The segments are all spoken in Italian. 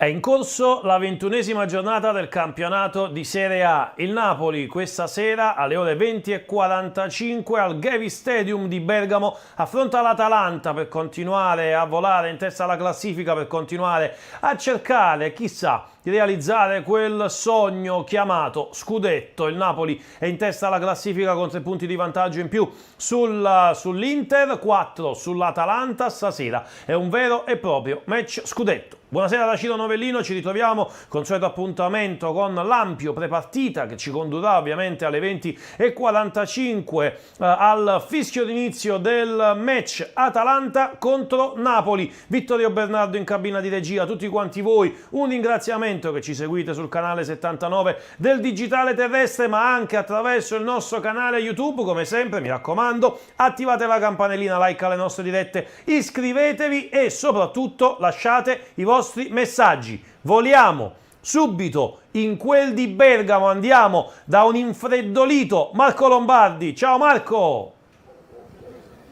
È in corso la 21esima giornata del campionato di Serie A. Il Napoli questa sera alle ore 20:45 al Gevi Stadium di Bergamo affronta l'Atalanta per continuare a volare in testa alla classifica, per continuare a cercare, chissà, di realizzare quel sogno chiamato scudetto. Il Napoli è in testa alla classifica con 3 punti di vantaggio in più sull'Inter, 4 sull'Atalanta. Stasera è un vero e proprio match scudetto. Buonasera da Ciro Novellino, ci ritroviamo con il solito appuntamento con l'ampio prepartita che ci condurrà ovviamente alle 20:45 al fischio d'inizio del match Atalanta contro Napoli. Vittorio Bernardo in cabina di regia, tutti quanti voi un ringraziamento che ci seguite sul canale 79 del Digitale Terrestre, ma anche attraverso il nostro canale YouTube. Come sempre mi raccomando, attivate la campanellina, like alle nostre dirette, iscrivetevi e soprattutto lasciate i vostri messaggi. Voliamo subito in quel di Bergamo, andiamo da un infreddolito Marco Lombardi. Ciao Marco!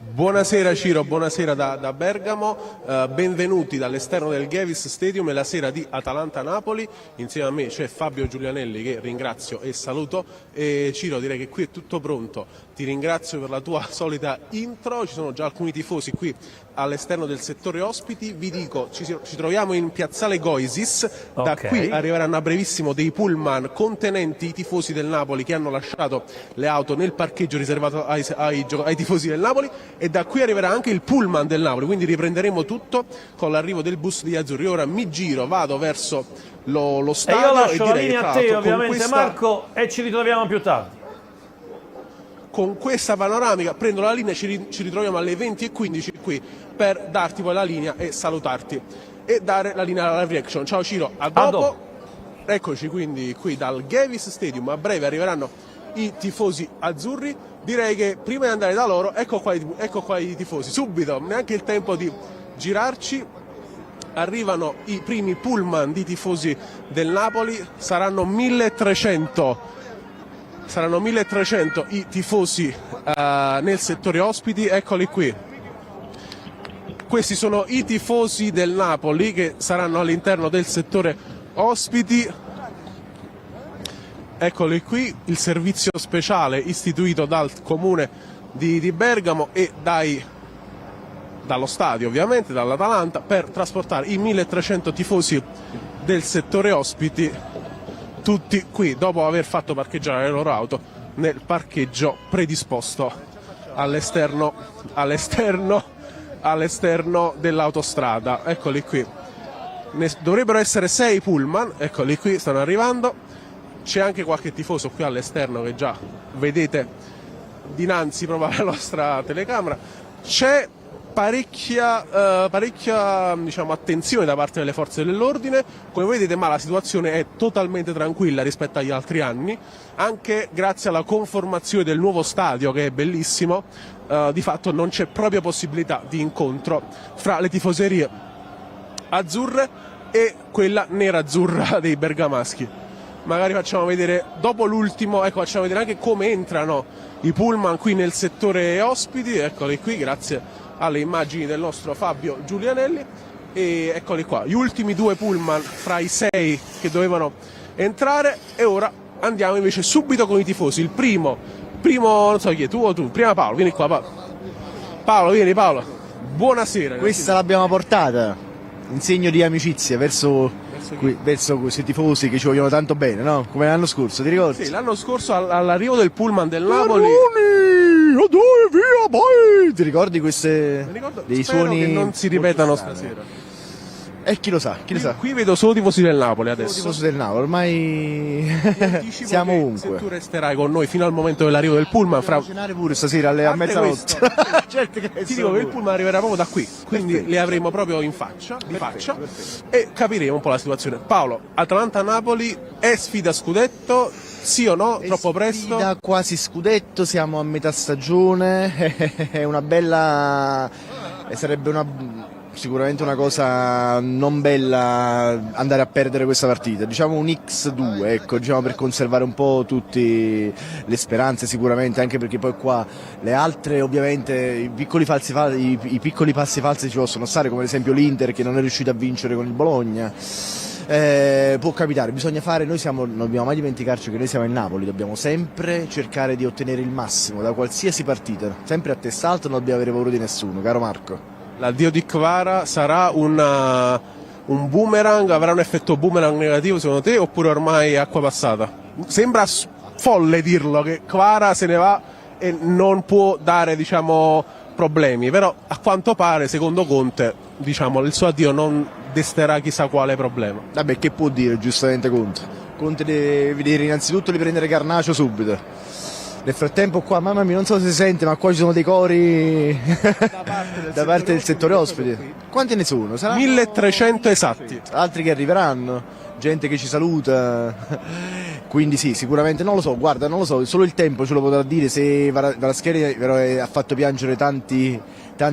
Buonasera Ciro, buonasera da Bergamo, benvenuti dall'esterno del Gevis Stadium e la sera di Atalanta-Napoli. Insieme a me c'è Fabio Giulianelli, che ringrazio e saluto, e Ciro, direi che qui è tutto pronto. Ti ringrazio per la tua solita intro, ci sono già alcuni tifosi qui all'esterno del settore ospiti. Vi dico, ci troviamo in piazzale Goisis, da qui arriveranno a brevissimo dei pullman contenenti i tifosi del Napoli che hanno lasciato le auto nel parcheggio riservato ai tifosi del Napoli, e da qui arriverà anche il pullman del Napoli, quindi riprenderemo tutto con l'arrivo del bus degli azzurri. Ora mi giro, vado verso lo stadio e io lascio la direi, linea a te ovviamente Marco, e ci ritroviamo più tardi. Con questa panoramica prendo la linea, ci ritroviamo alle 20:15 qui per darti poi la linea e salutarti e dare la linea alla reaction. Ciao Ciro, a dopo. Eccoci quindi qui dal Gevis Stadium, a breve arriveranno i tifosi azzurri. Direi che prima di andare da loro, ecco qua i tifosi, subito, neanche il tempo di girarci. Arrivano i primi pullman di tifosi del Napoli, saranno 1300 i tifosi nel settore ospiti. Eccoli qui, questi sono i tifosi del Napoli che saranno all'interno del settore ospiti. Eccoli qui, il servizio speciale istituito dal comune di Bergamo e dallo stadio, ovviamente dall'Atalanta, per trasportare i 1300 tifosi del settore ospiti, tutti qui dopo aver fatto parcheggiare le loro auto nel parcheggio predisposto all'esterno dell'autostrada. Eccoli qui, dovrebbero essere 6 pullman, eccoli qui, stanno arrivando. C'è anche qualche tifoso qui all'esterno che già vedete dinanzi proprio alla nostra telecamera. C'è parecchia diciamo, attenzione da parte delle forze dell'ordine, come vedete, ma la situazione è totalmente tranquilla rispetto agli altri anni, anche grazie alla conformazione del nuovo stadio, che è bellissimo. Di fatto non c'è proprio possibilità di incontro fra le tifoserie azzurre e quella nera-azzurra dei bergamaschi. Magari facciamo vedere dopo l'ultimo, ecco, facciamo vedere anche come entrano i pullman qui nel settore ospiti. Eccoli qui, grazie alle immagini del nostro Fabio Giulianelli, e eccoli qua gli ultimi 2 pullman fra i 6 che dovevano entrare. E ora andiamo invece subito con i tifosi. Il primo non so chi è, tu o tu? Prima Paolo, vieni qua Paolo, vieni Paolo, buonasera. Questa l'abbiamo portata in segno di amicizia verso questi tifosi che ci vogliono tanto bene, no? Come l'anno scorso, ti ricordi? Sì, l'anno scorso all'arrivo del pullman del Napoli. Via, poi! Ti ricordi questi dei suoni che non si ripetano stasera? E chi lo sa, Qui vedo solo tifosi del Napoli adesso. Tifosi del Napoli, ormai siamo ovunque. Se tu resterai con noi fino al momento dell'arrivo del pullman, fra cenare pure stasera a mezzanotte. Certo che ti dico che il pullman arriverà proprio da qui, quindi li avremo proprio in faccia, perfetto. E capiremo un po' la situazione. Paolo, Atalanta-Napoli è sfida scudetto? Sì o no? Troppo presto? Sfida quasi scudetto, siamo a metà stagione, è una bella, sarebbe sicuramente una cosa non bella andare a perdere questa partita, diciamo un X2, ecco, diciamo, per conservare un po' tutte le speranze, sicuramente, anche perché poi qua le altre, ovviamente, i piccoli passi falsi ci possono stare, come ad esempio l'Inter che non è riuscito a vincere con il Bologna. può capitare, bisogna fare, non dobbiamo mai dimenticarci che noi siamo il Napoli, dobbiamo sempre cercare di ottenere il massimo da qualsiasi partita, sempre a testa alta, non dobbiamo avere paura di nessuno, caro Marco. L'addio di Kvara sarà un boomerang, avrà un effetto boomerang negativo secondo te oppure ormai è acqua passata? Sembra folle dirlo che Kvara se ne va e non può dare, diciamo, problemi, però a quanto pare secondo Conte, diciamo, il suo addio non desterà chissà quale problema. Vabbè, che può dire giustamente Conte? Conte deve vedere innanzitutto di prendere Garnacio subito. Nel frattempo qua, mamma mia, non so se si sente, ma qua ci sono dei cori da parte del settore ospiti. Quanti ne sono? Saranno 1300 esatti. altri che arriveranno, gente che ci saluta. Quindi sì, sicuramente non lo so, guarda, non lo so, solo il tempo ce lo potrà dire se Kvaratskhelia ha fatto piangere tanti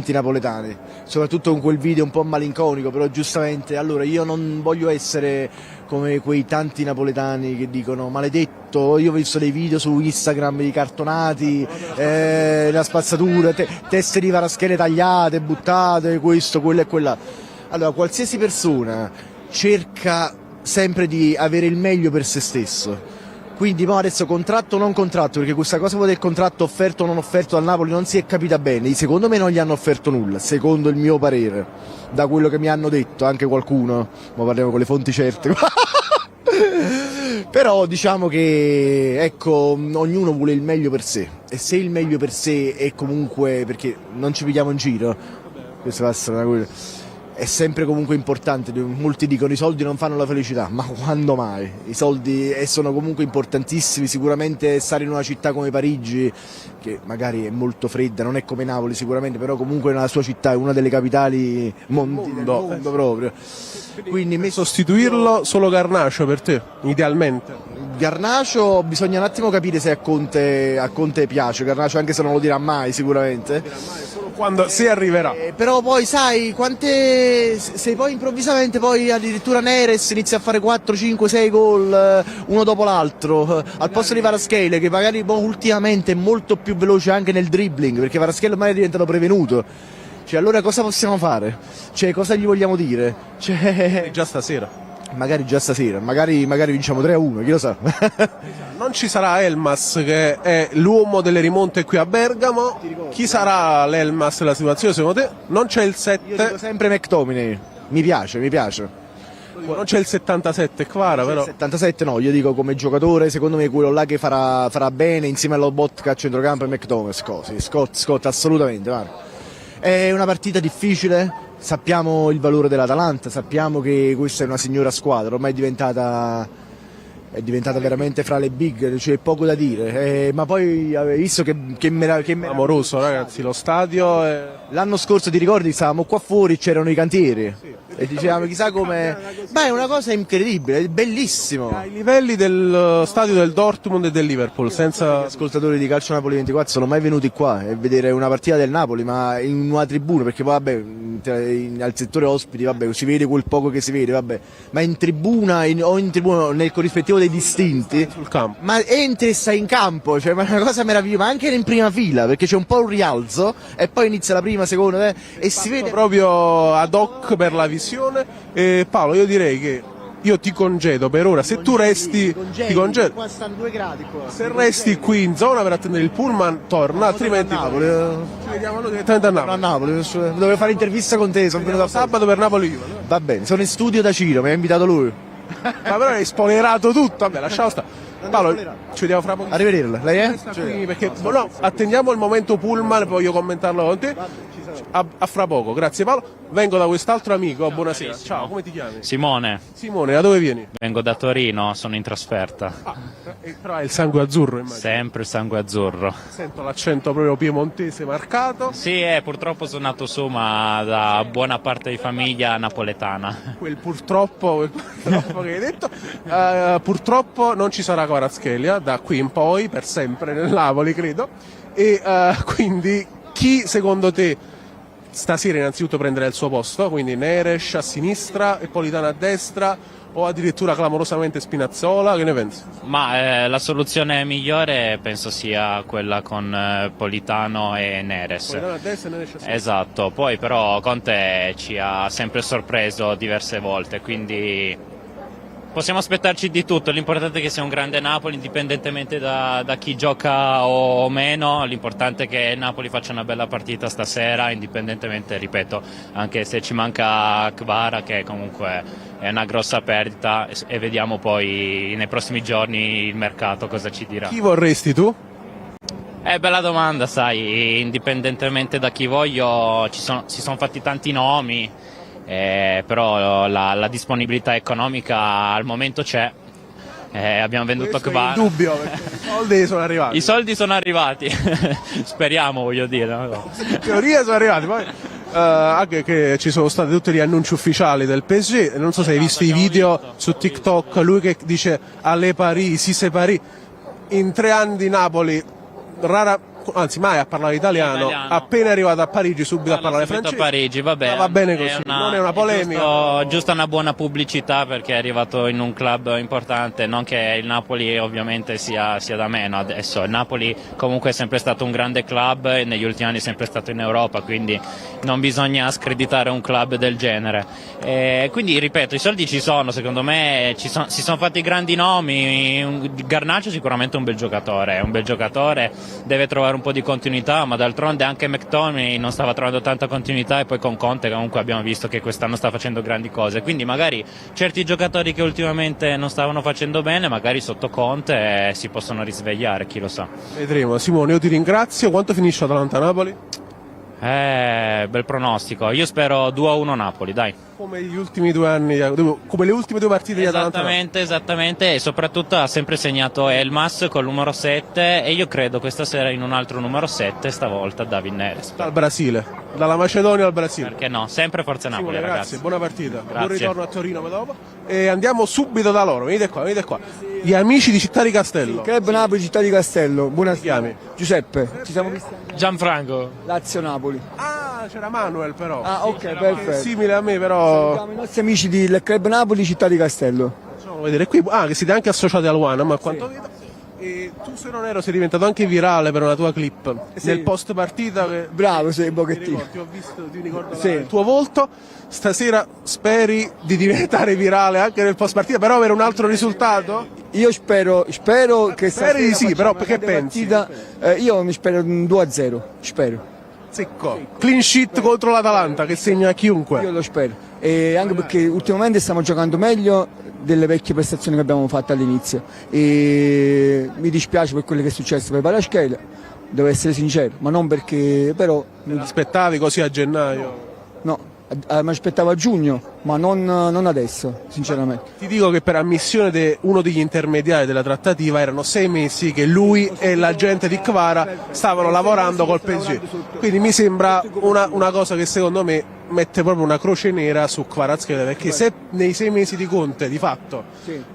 napoletani, soprattutto con quel video un po' malinconico, però giustamente, allora io non voglio essere come quei tanti napoletani che dicono maledetto, io ho visto dei video su Instagram di cartonati, la spazzatura, teste di Kvaratskhelia tagliate, buttate, questo, quello e quella. Allora, qualsiasi persona cerca sempre di avere il meglio per se stesso. Quindi adesso contratto o non contratto, perché questa cosa del contratto offerto o non offerto dal Napoli non si è capita bene. Secondo me non gli hanno offerto nulla, secondo il mio parere, da quello che mi hanno detto anche qualcuno, ma parliamo con le fonti certe. Però diciamo che, ecco, ognuno vuole il meglio per sé, e se il meglio per sé è comunque, perché non ci pigliamo in giro, questa è una cosa, è sempre comunque importante. Molti dicono i soldi non fanno la felicità, ma quando mai? I soldi sono comunque importantissimi, sicuramente stare in una città come Parigi, che magari è molto fredda, non è come Napoli sicuramente, però comunque la sua città è una delle capitali del mondo proprio. Quindi Sostituirlo solo Garnacio per te, idealmente? Garnacio bisogna un attimo capire se a Conte piace Garnacio, anche se non lo dirà mai sicuramente. Se arriverà. Però poi sai se poi improvvisamente poi addirittura Neres inizia a fare 4, 5, 6 gol uno dopo l'altro al posto di Kvaratskhelia, che magari ultimamente è molto più veloce anche nel dribbling, perché Kvaratskhelia ormai è diventato prevenuto, cioè allora cosa possiamo fare? Cioè cosa gli vogliamo dire? Cioè, Già stasera. magari vinciamo 3-1, chi lo sa. Non ci sarà Elmas, che è l'uomo delle rimonte qui a Bergamo. Chi sarà l'Elmas della situazione secondo te? Non c'è il Io 7, dico sempre McTominay, mi piace. non c'è il 77 Kvara, però 77 no, io dico come giocatore, secondo me quello là che farà bene insieme allo Lobotka a centrocampo è McTominay. Scott assolutamente, guarda. È una partita difficile, sappiamo il valore dell'Atalanta, sappiamo che questa è una signora squadra, ormai è diventata veramente fra le big, c'è poco da dire, ma poi avevi visto che amoroso, ragazzi, lo stadio è... L'anno scorso ti ricordi stavamo qua fuori, c'erano i cantieri e dicevamo chissà come, beh, è una cosa incredibile, è bellissimo. ai livelli del stadio del Dortmund e del Liverpool, senza... Ascoltatori di Calcio Napoli 24 sono mai venuti qua a vedere una partita del Napoli, ma in una tribuna, perché poi vabbè al settore ospiti vabbè si vede quel poco che si vede, vabbè, ma in tribuna o in tribuna nel corrispettivo dei distinti sul campo. ma entri e stai in campo, cioè ma è una cosa meravigliosa, ma anche in prima fila, perché c'è un po' un rialzo e poi inizia la prima, seconda e si vede proprio ad hoc per la visione. E Paolo, io direi che io ti congedo per ora, se tu resti ti congedo. Qua stanno 2 gradi qua. Se resti qui in zona per attendere il pullman torna, altrimenti Napoli. ci vediamo noi direttamente a A Napoli. Napoli, dovevo fare intervista con te, sono venuto a Sabato per Napoli Juve. Va bene, sono in studio da Ciro, mi ha invitato lui. Ma però hai spoilerato tutto, vabbè, lasciamo stare. Paolo, ci vediamo fra poco. Arrivederla, lei è? Qui, perché no, attendiamo il momento pullman, poi voglio commentarlo con te. A fra poco, grazie Paolo. Vengo da quest'altro amico, buonasera. Ciao, come ti chiami? Simone, Simone, da dove vieni? vengo da Torino, sono in trasferta. Però hai il sangue azzurro, immagino. Sempre sangue azzurro. Sento l'accento proprio piemontese marcato. Sì, purtroppo sono nato su, ma da buona parte di famiglia napoletana. Quel purtroppo che hai detto. Purtroppo non ci sarà Kvaratskhelia da qui in poi, per sempre nel Napoli, credo. E quindi chi secondo te stasera innanzitutto prenderà il suo posto? Quindi Neres a sinistra e Politano a destra, o addirittura clamorosamente Spinazzola? Che ne pensi? Ma la soluzione migliore penso sia quella con Politano e Neres. Politano a destra e Neres a sinistra. Esatto, poi però Conte ci ha sempre sorpreso diverse volte, quindi Possiamo aspettarci di tutto, l'importante è che sia un grande Napoli, indipendentemente da chi gioca o meno, l'importante è che il Napoli faccia una bella partita stasera, indipendentemente, ripeto, anche se ci manca Kvara, che comunque è una grossa perdita, e vediamo poi nei prossimi giorni il mercato cosa ci dirà. Chi vorresti tu? Bella domanda, sai, indipendentemente da chi voglio, si sono fatti tanti nomi. Però la disponibilità economica al momento c'è, abbiamo venduto Kvara. È indubbio, perché i soldi sono arrivati. I soldi sono arrivati, speriamo, voglio dire. No? In teoria sono arrivati, poi anche che ci sono stati tutti gli annunci ufficiali del PSG, non so se hai visto i video su TikTok, lui che dice alle Paris, si se Paris, in 3 anni di Napoli, anzi mai a parlare italiano, appena arrivato a Parigi subito a parlare francese. A Parigi, vabbè, va bene così, non è una polemica. Giusta una buona pubblicità, perché è arrivato in un club importante, non che il Napoli ovviamente sia da meno adesso, il Napoli comunque è sempre stato un grande club e negli ultimi anni è sempre stato in Europa, quindi non bisogna screditare un club del genere. Quindi ripeto, i soldi ci sono, secondo me si sono fatti grandi nomi. Garnacho sicuramente è un bel giocatore, deve trovare un po' di continuità, ma d'altronde anche McTominay non stava trovando tanta continuità, e poi con Conte comunque abbiamo visto che quest'anno sta facendo grandi cose, quindi magari certi giocatori che ultimamente non stavano facendo bene, magari sotto Conte si possono risvegliare, chi lo sa. Vedremo. Simone, io ti ringrazio. Quanto finisce Atalanta-Napoli? Bel pronostico, io spero 2-1 Napoli, dai. Come gli ultimi 2 anni, come le ultime 2 partite di Atalanta. Esattamente, e soprattutto ha sempre segnato Elmas col numero 7, e io credo questa sera in un altro numero 7, stavolta David Neres. Dal Brasile, dalla Macedonia al Brasile. Perché no, sempre forza Napoli, Simone, ragazzi. Grazie, buona partita. Grazie. Buon ritorno a Torino dopo. E andiamo subito da loro, venite qua. Gli amici di Città di Castello. Club Napoli, Città di Castello. Buonasera. chiami? Giuseppe. Ci siamo visti? Gianfranco. Lazio Napoli. Ah, c'era Manuel però. Ah, ok, perfetto. Simile a me però. Salutiamo i nostri amici del Club Napoli, Città di Castello. Facciamo vedere qui. Ah, che siete anche associati al One, ma a quanto vedo. E tu, se non ero, sei diventato anche virale per una tua clip nel post partita. Bravo, sei un Ti pochettino. ho visto, ti ricordo Sì. il tuo volto. Stasera speri di diventare virale anche nel post partita, però avere un altro risultato? Io spero che Speri di sì, facciamo però una che grande pensi? partita. Io mi spero un 2-0, spero. Secco. Clean sheet contro l'Atalanta che segna a chiunque. Io lo spero. E anche perché ultimamente stiamo giocando meglio delle vecchie prestazioni che abbiamo fatto all'inizio. E mi dispiace per quello che è successo per Kvaratskhelia, devo essere sincero, ma non perché però Te l'aspettavi così a gennaio? no, mi aspettavo a giugno, ma non adesso, sinceramente. Ti dico che per ammissione di uno degli intermediari della trattativa erano 6 mesi che lui e l'agente di Kvara stavano lavorando col PSG. Quindi mi sembra una cosa che secondo me mette proprio una croce nera su Kvaratskhelia, perché se nei 6 mesi di Conte di fatto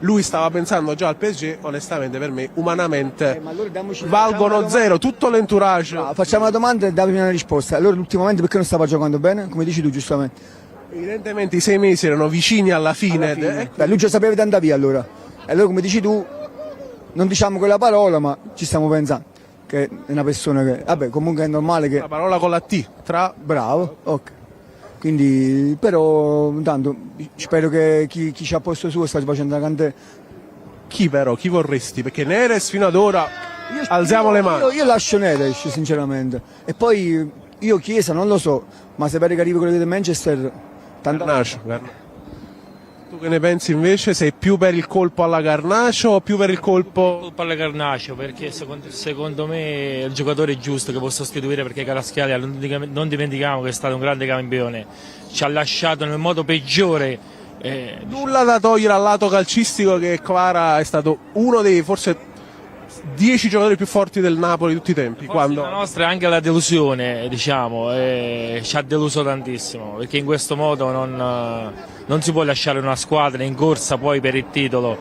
lui stava pensando già al PSG, onestamente per me umanamente Ma allora valgono zero tutto l'entourage. Facciamo una domanda e dammi una risposta. Allora ultimamente perché non stava giocando bene? Come dici tu giustamente. Evidentemente i 6 mesi erano vicini alla fine. Beh, lui già sapeva di andare via allora. E allora come dici tu, non diciamo quella parola, ma ci stiamo pensando. Che è una persona che, vabbè, comunque è normale che... La parola con la T, tra... Bravo, ok. Quindi, però, intanto, spero che chi ci ha posto suo sta facendo una grande... Chi però? Chi vorresti? Perché Neres fino ad ora alziamo le mani. Io lascio Neres, sinceramente. E poi, io Chiesa non lo so, ma se pare che arrivi quello di Manchester... Garnacho. Tu che ne pensi invece? Sei più per il colpo alla Garnacho o più per il colpo... Colpa alla Garnacho, perché secondo me è il giocatore giusto che può sostituire, perché Kvaratskhelia, non dimentichiamo che è stato un grande campione, ci ha lasciato nel modo peggiore. Nulla da togliere al lato calcistico, che Kvara è stato uno dei forse 10 giocatori più forti del Napoli di tutti i tempi. Quando... La nostra è anche la delusione, diciamo, ci ha deluso tantissimo, perché in questo modo non si può lasciare una squadra in corsa poi per il titolo,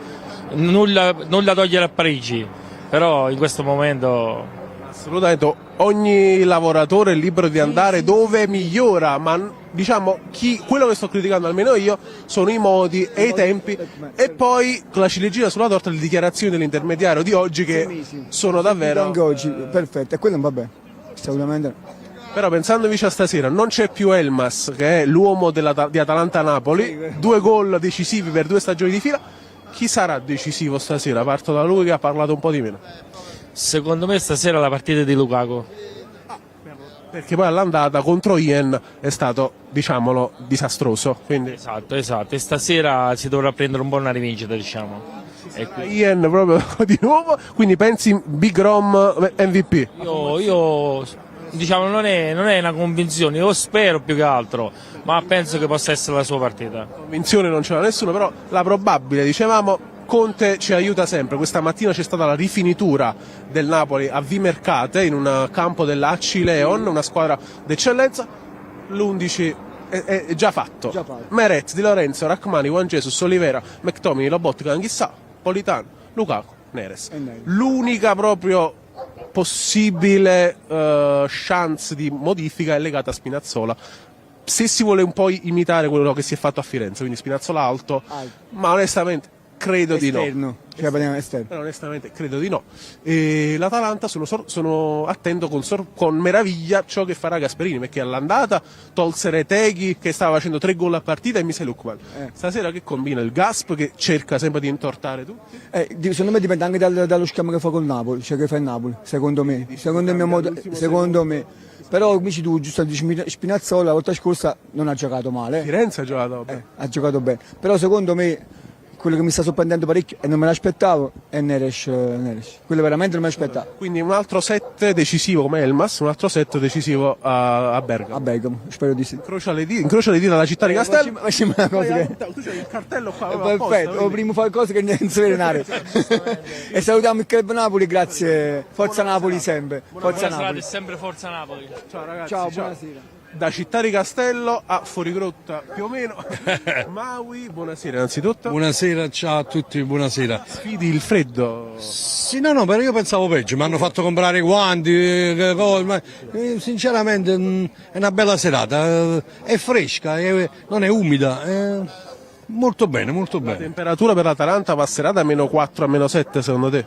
nulla togliere a Parigi, però in questo momento... Assolutamente, ogni lavoratore è libero di andare dove migliora, ma diciamo quello che sto criticando almeno io sono i modi e i tempi, e poi con la ciliegina sulla torta le dichiarazioni dell'intermediario di oggi che sono davvero... Anche oggi, perfetto, e quello non va bene, assolutamente. Però pensando invece a stasera, non c'è più Elmas, che è l'uomo di Atalanta-Napoli, 2 gol decisivi per 2 stagioni di fila, Chi sarà decisivo stasera? Parto da lui che ha parlato un po' di meno. Secondo me stasera la partita di Lukaku. Perché poi all'andata contro Ian è stato, diciamolo, disastroso. Quindi Esatto, e stasera si dovrà prendere un po' una rivincita, diciamo. E Ian proprio di nuovo. Quindi pensi Big Rom MVP? io diciamo non è una convinzione, io spero più che altro, ma penso che possa essere la sua partita. Convinzione non ce l'ha nessuno, però la probabile, dicevamo, Conte ci aiuta sempre. Questa mattina c'è stata la rifinitura del Napoli a Vimercate in un campo dell'Acci Leon, una squadra d'eccellenza. L'11 è già fatto. Meret, Di Lorenzo, Rachmani, Juan Jesus, Olivera, McTominay, Lobotka, Anghissà, Politano, Lukaku, Neres. L'unica proprio possibile chance di modifica è legata a Spinazzola. Se si vuole un po' imitare quello che si è fatto a Firenze, quindi Spinazzola alto, ma onestamente credo di no. Cioè parliamo esterno. Però onestamente credo di no. E l'Atalanta sono attento con meraviglia ciò che farà Gasperini, perché all'andata tolse Reteghi che stava facendo 3 gol a partita e mise Lukman. Stasera che combina il Gasp che cerca sempre di intortare tutti. Secondo me dipende anche dallo schema che fa col Napoli, cioè che fa il Napoli, secondo me. Secondo il mio modo, secondo me. Però come dici tu, giusto Spinazzola la volta scorsa non ha giocato male. Firenze ha giocato bene. Ha giocato bene. Però secondo me quello che mi sta sorprendendo parecchio e non me l'aspettavo è Neres. Quello veramente non me l'aspettavo. Quindi un altro set decisivo come Elmas, un altro set decisivo a Bergamo. A Bergamo, spero di sì. Incrocia le dita alla città di Castello. Facciamo una cosa che... Tu c'hai il cartello qua. Perfetto, prima fare cose che non si vede. E salutiamo il Club Napoli, grazie. Forza Napoli sempre. Forza Napoli. sempre Forza Napoli. Ciao ragazzi. Ciao, buonasera. Da Città di Castello a Fuorigrotta più o meno. Maui, buonasera innanzitutto. Buonasera, ciao a tutti, buonasera. Sfidi il freddo. Sì, no, però io pensavo peggio, mi hanno fatto comprare guanti, ma sinceramente è una bella serata, è fresca, non è umida, molto bene, molto La bene. temperatura per l'Atalanta passerà da -4 a -7 secondo te?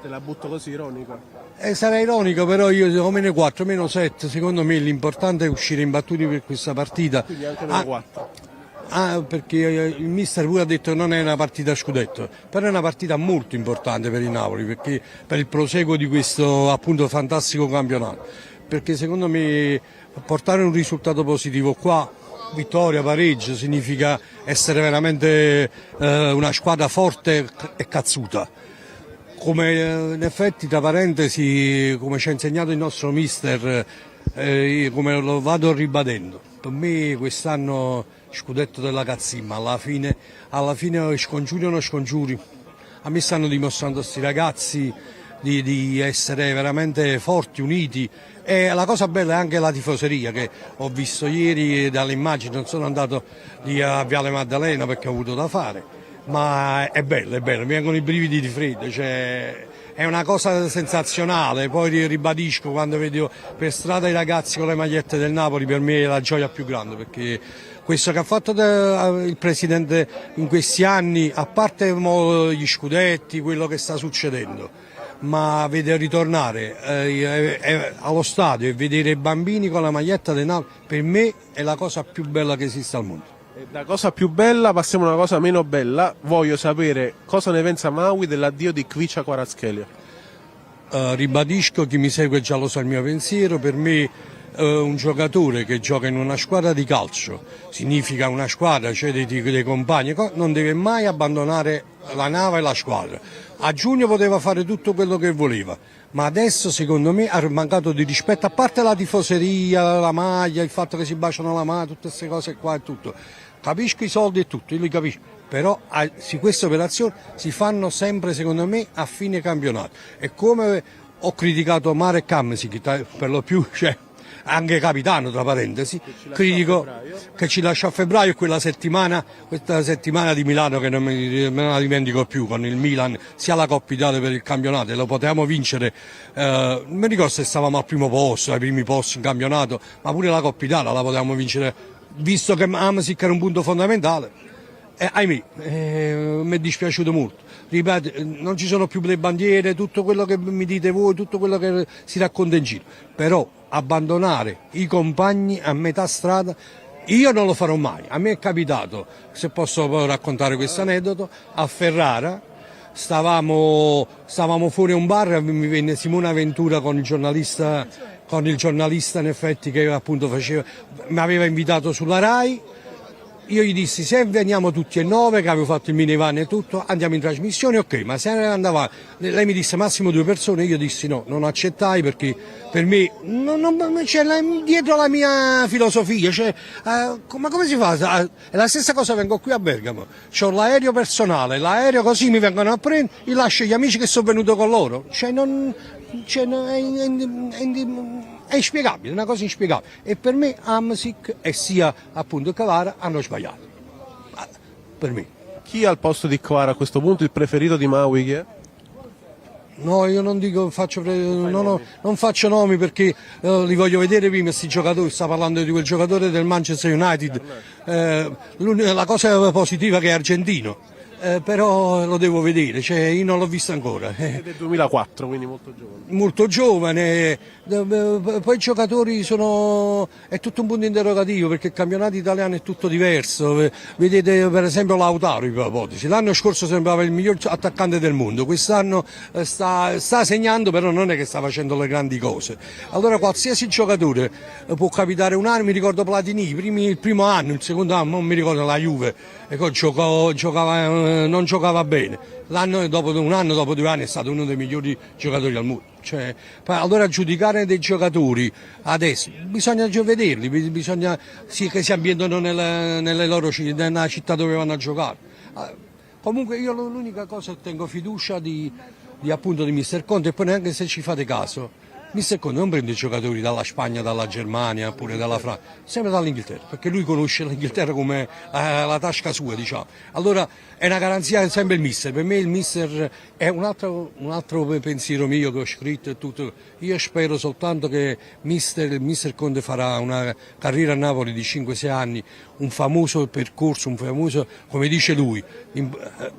Te la butto così ironica. Sarà ironico, però io ho -4, -7, secondo me l'importante è uscire imbattuti per questa partita. Quindi anche -4. Perché il mister pure ha detto che non è una partita a scudetto, però è una partita molto importante per il Napoli, perché per il proseguo di questo appunto fantastico campionato, perché secondo me portare un risultato positivo qua, vittoria, pareggio, significa essere veramente una squadra forte e cazzuta. Come in effetti, tra parentesi, come ci ha insegnato il nostro mister, come lo vado ribadendo, per me quest'anno scudetto della cazzimma, alla fine scongiuri o non scongiuri, a me stanno dimostrando questi ragazzi di essere veramente forti, uniti, e la cosa bella è anche la tifoseria che ho visto ieri dalle immagini, non sono andato lì a Viale Maddalena perché ho avuto da fare, ma è bello, mi vengono i brividi di freddo, cioè, è una cosa sensazionale. Poi ribadisco, quando vedo per strada i ragazzi con le magliette del Napoli, per me è la gioia più grande, perché questo che ha fatto il presidente in questi anni, a parte gli scudetti, quello che sta succedendo, ma vedere ritornare allo stadio e vedere i bambini con la maglietta del Napoli, per me è la cosa più bella che esiste al mondo. La cosa più bella, passiamo a una cosa meno bella. Voglio sapere cosa ne pensa Maui dell'addio di Kvicha Kvaratskhelia. Ribadisco, chi mi segue già lo sa il mio pensiero, per me un giocatore che gioca in una squadra di calcio, significa una squadra, cioè dei compagni, non deve mai abbandonare la nave e la squadra. A giugno poteva fare tutto quello che voleva, ma adesso secondo me ha mancato di rispetto, a parte la tifoseria, la maglia, il fatto che si baciano la mano, tutte queste cose qua e tutto. Capisco i soldi e tutto, io li capisco, però queste operazioni si fanno sempre secondo me a fine campionato. E come ho criticato Marek Hamsik, per lo più, cioè, anche capitano tra parentesi, critico che ci lascia a febbraio, questa settimana di Milano che non me la dimentico più, con il Milan, sia la Coppa Italia per il campionato, e lo potevamo vincere, non mi ricordo se stavamo al primo posto, ai primi posti in campionato, ma pure la Coppa Italia la potevamo vincere, visto che Hamsik era un punto fondamentale. Ahimè, mi è dispiaciuto molto. Ripeto, non ci sono più le bandiere, tutto quello che mi dite voi, tutto quello che si racconta in giro, però abbandonare i compagni a metà strada Io non lo farò mai. A me è capitato, se posso raccontare questo aneddoto, a Ferrara stavamo fuori a un bar, mi venne Simona Ventura con il giornalista in effetti che appunto mi aveva invitato sulla Rai. Io gli dissi: se veniamo tutti e 9, che avevo fatto il minivan e tutto, andiamo in trasmissione, ok, ma se andava, lei mi disse massimo 2 persone, io dissi no, non accettai perché per me c'è dietro la mia filosofia, cioè, ma come si fa? È la stessa cosa, vengo qui a Bergamo, ho l'aereo personale, l'aereo così mi vengono a prendere, io lascio gli amici che sono venuto con loro, è inspiegabile, una cosa inspiegabile. E per me Hamsik e sia appunto Kvara hanno sbagliato. Per me. Chi al posto di Kvara a questo punto il preferito di Maui chi è? No, io non dico, non faccio nomi perché li voglio vedere prima questi giocatori, sta parlando di quel giocatore del Manchester United. La cosa positiva è che è argentino. Però lo devo vedere, cioè io non l'ho visto ancora. È del 2004, quindi molto giovane. Molto giovane, poi i giocatori è tutto un punto interrogativo perché il campionato italiano è tutto diverso. Vedete per esempio Lautaro, ipotesi, l'anno scorso sembrava il miglior attaccante del mondo, quest'anno sta segnando, però non è che sta facendo le grandi cose. Allora qualsiasi giocatore può capitare un anno, mi ricordo Platini, il primo anno, il secondo anno, non mi ricordo la Juve, ecco, non giocava bene. Dopo 2 anni è stato uno dei migliori giocatori al mondo. Cioè, allora giudicare dei giocatori adesso bisogna vederli, bisogna che si ambientano nella città dove vanno a giocare. Comunque io l'unica cosa che tengo fiducia appunto di Mister Conte, e poi neanche se ci fate caso, Mister Conte non prende giocatori dalla Spagna, dalla Germania oppure dalla Francia, sempre dall'Inghilterra, perché lui conosce l'Inghilterra come la tasca sua, diciamo. Allora è una garanzia sempre il Mister, per me il Mister è un altro pensiero mio che ho scritto e tutto. Io spero soltanto che il Mister Conte farà una carriera a Napoli di 5-6 anni, un famoso percorso, come dice lui,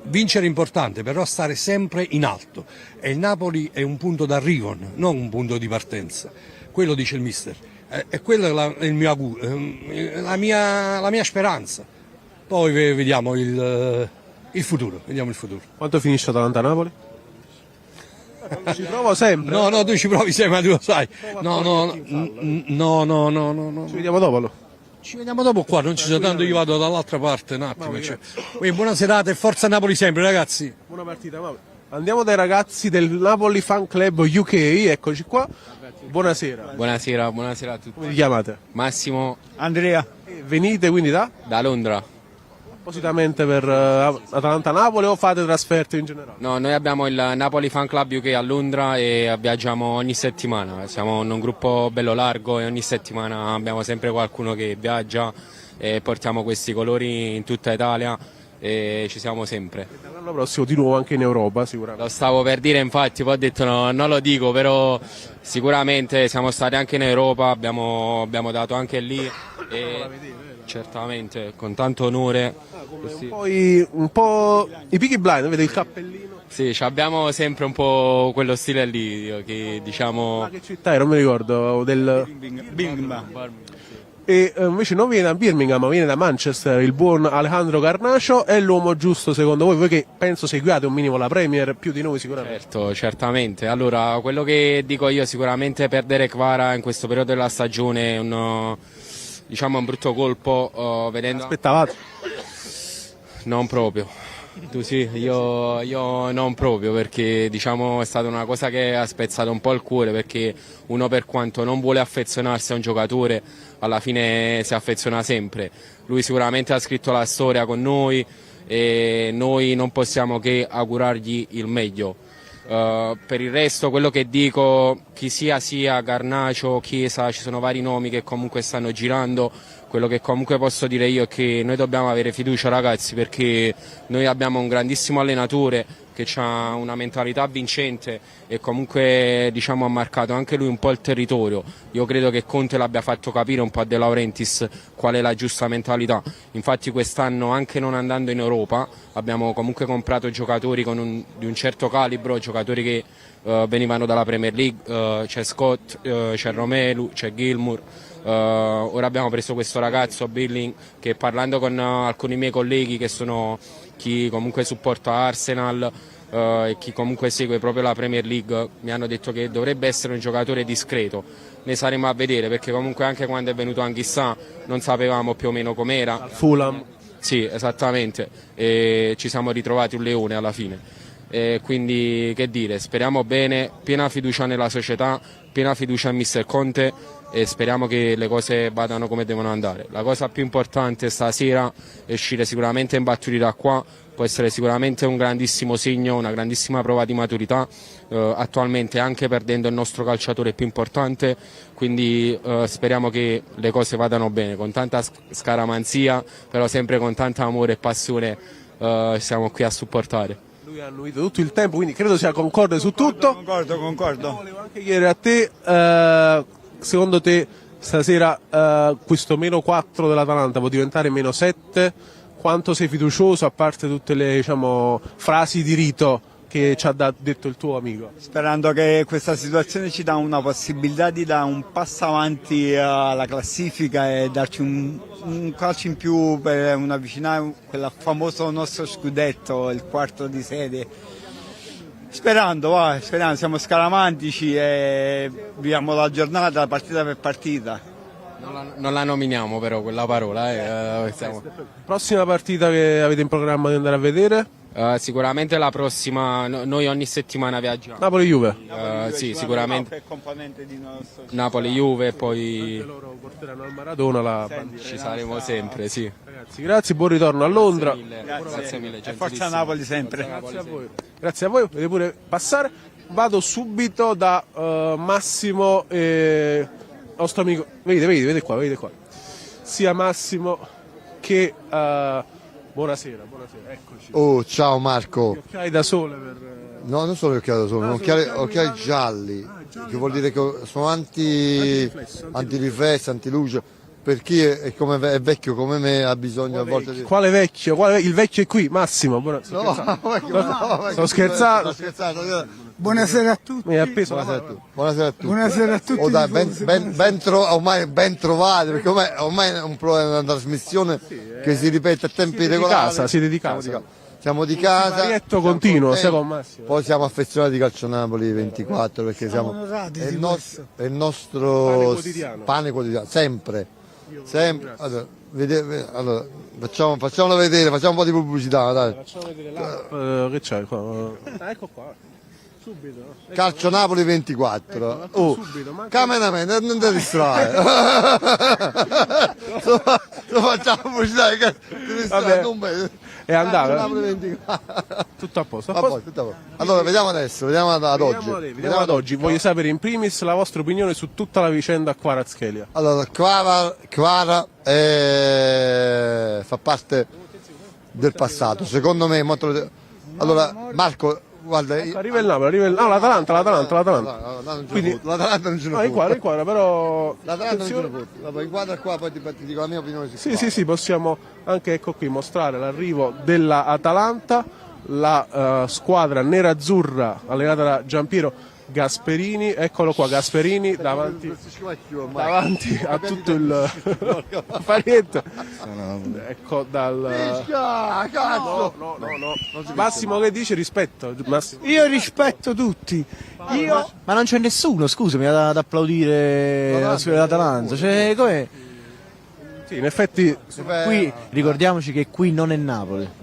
vincere è importante, però stare sempre in alto. E il Napoli è un punto d'arrivo, non un punto di partenza. Quello dice il Mister. E quello è il mio augurio, la mia speranza. Poi vediamo il futuro, Quanto finisce Atalanta-Napoli? Ci provo sempre. No, tu ci provi sempre, ma tu lo sai. No. Ci vediamo dopo. Ci vediamo dopo qua, non ci sono tanto, io vado dall'altra parte un attimo. Buona serata e forza Napoli sempre, ragazzi. Buona partita, Mauro. Andiamo dai ragazzi del Napoli Fan Club UK, eccoci qua. Buonasera. Buonasera a tutti. Come vi chiamate? Massimo. Andrea. Venite quindi da Da Londra. appositamente per Atalanta-Napoli o fate trasferte in generale? No, noi abbiamo il Napoli Fan Club UK a Londra e viaggiamo ogni settimana. Siamo un gruppo bello largo e ogni settimana abbiamo sempre qualcuno che viaggia e portiamo questi colori in tutta Italia e ci siamo sempre. L'anno prossimo di nuovo anche in Europa sicuramente. Lo stavo per dire, infatti, poi ho detto no, non lo dico, però sicuramente siamo stati anche in Europa, abbiamo dato anche lì e certamente con tanto onore. Un po' i Peaky Blinders, vede il cappellino. Sì, abbiamo sempre un po' quello stile lì, che diciamo. Ma che città era? Non mi ricordo. Birmingham. E invece non viene da Birmingham, ma viene da Manchester, il buon Alejandro Garnacho. È l'uomo giusto secondo voi che penso seguiate un minimo la Premier più di noi sicuramente? Certo, certamente. Allora, quello che dico io, sicuramente perdere Kvara in questo periodo della stagione è un brutto colpo, vedendo. Aspettavate? Non proprio. Tu sì, io non proprio, perché è stata una cosa che ha spezzato un po' il cuore, perché uno, per quanto non vuole affezionarsi a un giocatore, alla fine si affeziona sempre. Lui sicuramente ha scritto la storia con noi e noi non possiamo che augurargli il meglio. Per il resto, quello che dico, chi sia Garnacho, Chiesa, ci sono vari nomi che comunque stanno girando. Quello che comunque posso dire io è che noi dobbiamo avere fiducia, ragazzi, perché noi abbiamo un grandissimo allenatore che ha una mentalità vincente e comunque ha marcato anche lui un po' il territorio. Io credo che Conte l'abbia fatto capire un po' a De Laurentiis qual è la giusta mentalità. Infatti quest'anno, anche non andando in Europa, abbiamo comunque comprato giocatori di un certo calibro, giocatori che venivano dalla Premier League, c'è Scott, c'è Romelu, c'è Gilmour. ora abbiamo preso questo ragazzo Billing, che parlando con alcuni miei colleghi che sono chi comunque supporta Arsenal e chi comunque segue proprio la Premier League, mi hanno detto che dovrebbe essere un giocatore discreto. Ne saremo a vedere, perché comunque anche quando è venuto Anghissà non sapevamo più o meno com'era. Fulham. Sì, esattamente, e ci siamo ritrovati un leone alla fine. Quindi che dire, speriamo bene, piena fiducia nella società, piena fiducia in Mister Conte e speriamo che le cose vadano come devono andare. La cosa più importante stasera è uscire sicuramente imbattuti da qua, può essere sicuramente un grandissimo segno, una grandissima prova di maturità, attualmente anche perdendo il nostro calciatore più importante, quindi speriamo che le cose vadano bene, con tanta scaramanzia, però sempre con tanto amore e passione siamo qui a supportare. Lui ha annuito tutto il tempo, quindi credo sia concorde su tutto. Concordo. Volevo anche chiedere a te, secondo te stasera questo -4 dell'Atalanta può diventare -7? Quanto sei fiducioso, a parte tutte le, diciamo, frasi di rito che ci ha detto il tuo amico? Sperando che questa situazione ci dà una possibilità di dare un passo avanti alla classifica e darci un calcio in più per avvicinare quel famoso nostro scudetto, il quarto di serie. Sperando, siamo scaramantici e viviamo la giornata partita per partita. Non la nominiamo però quella parola. Prossima partita che avete in programma di andare a vedere? Sicuramente la prossima, noi ogni settimana viaggiamo. Napoli-Juve. Sì, sicuramente Napoli-Juve e poi Loro porteranno al Maradona ci saremo sempre, sì. Ragazzi, grazie, buon ritorno a Londra. Grazie mille, E forza Napoli sempre. Grazie a voi. Grazie a voi, potete pure passare. Vado subito da Massimo, nostro amico. Vedete qua. Sia Massimo che buonasera, eccoci. Oh, ciao Marco. Gli occhiali da sole per... No, non solo gli occhiali da sole, occhiali gialli, che vuol dire che sono antiriflesso, antiluce. Per chi è vecchio come me ha bisogno a volte di... Quale vecchio? Il vecchio è qui, Massimo. Sto scherzando. Buonasera a tutti. Mi ha appeso la Buonasera a tutti. Buonasera a tutti. Oh, dai, ormai ben trovati, perché ormai è una trasmissione che si ripete a tempi regolari. Siete di casa. Siamo di casa. Marietto continuo, sia con Massimo. Poi siamo affezionati al Calcio Napoli 24 perché è il nostro pane quotidiano, sempre. Allora, facciamolo vedere, facciamo un po' di pubblicità, dai. Facciamo vedere l'app. Che c'è qua? Ecco qua. Subito. Calcio Napoli 24. Subito. Cameraman, non ti distrae. Lo facciamo pubblicità, È andato. Napoli 24. Tutto a posto. Allora, vediamo adesso, vediamo ad oggi. Vediamo ad oggi. Voglio sapere in primis la vostra opinione su tutta la vicenda Kvaratskhelia. Allora, Kvara fa parte del passato, secondo me molto... Allora, Marco, guarda... Arriva il Napoli, no, l'Atalanta. Quindi l'Atalanta non ce ne può. Inquadra, però... L'Atalanta non ce ne può. Inquadra qua, poi ti dico la mia opinione su qua. Sì, possiamo anche, ecco qui, mostrare l'arrivo della Atalanta, la squadra nerazzurra allenata da Giampiero Gasperini. Eccolo qua, Gasperini davanti a tutto il parietto. Ecco dal... No. Massimo, che dice? Rispetto. Massimo. Io rispetto tutti. Ma non c'è nessuno, scusami, ad applaudire la squadra dell'Atalanta. Cioè, com'è? Sì, in effetti Qui ricordiamoci che qui non è Napoli.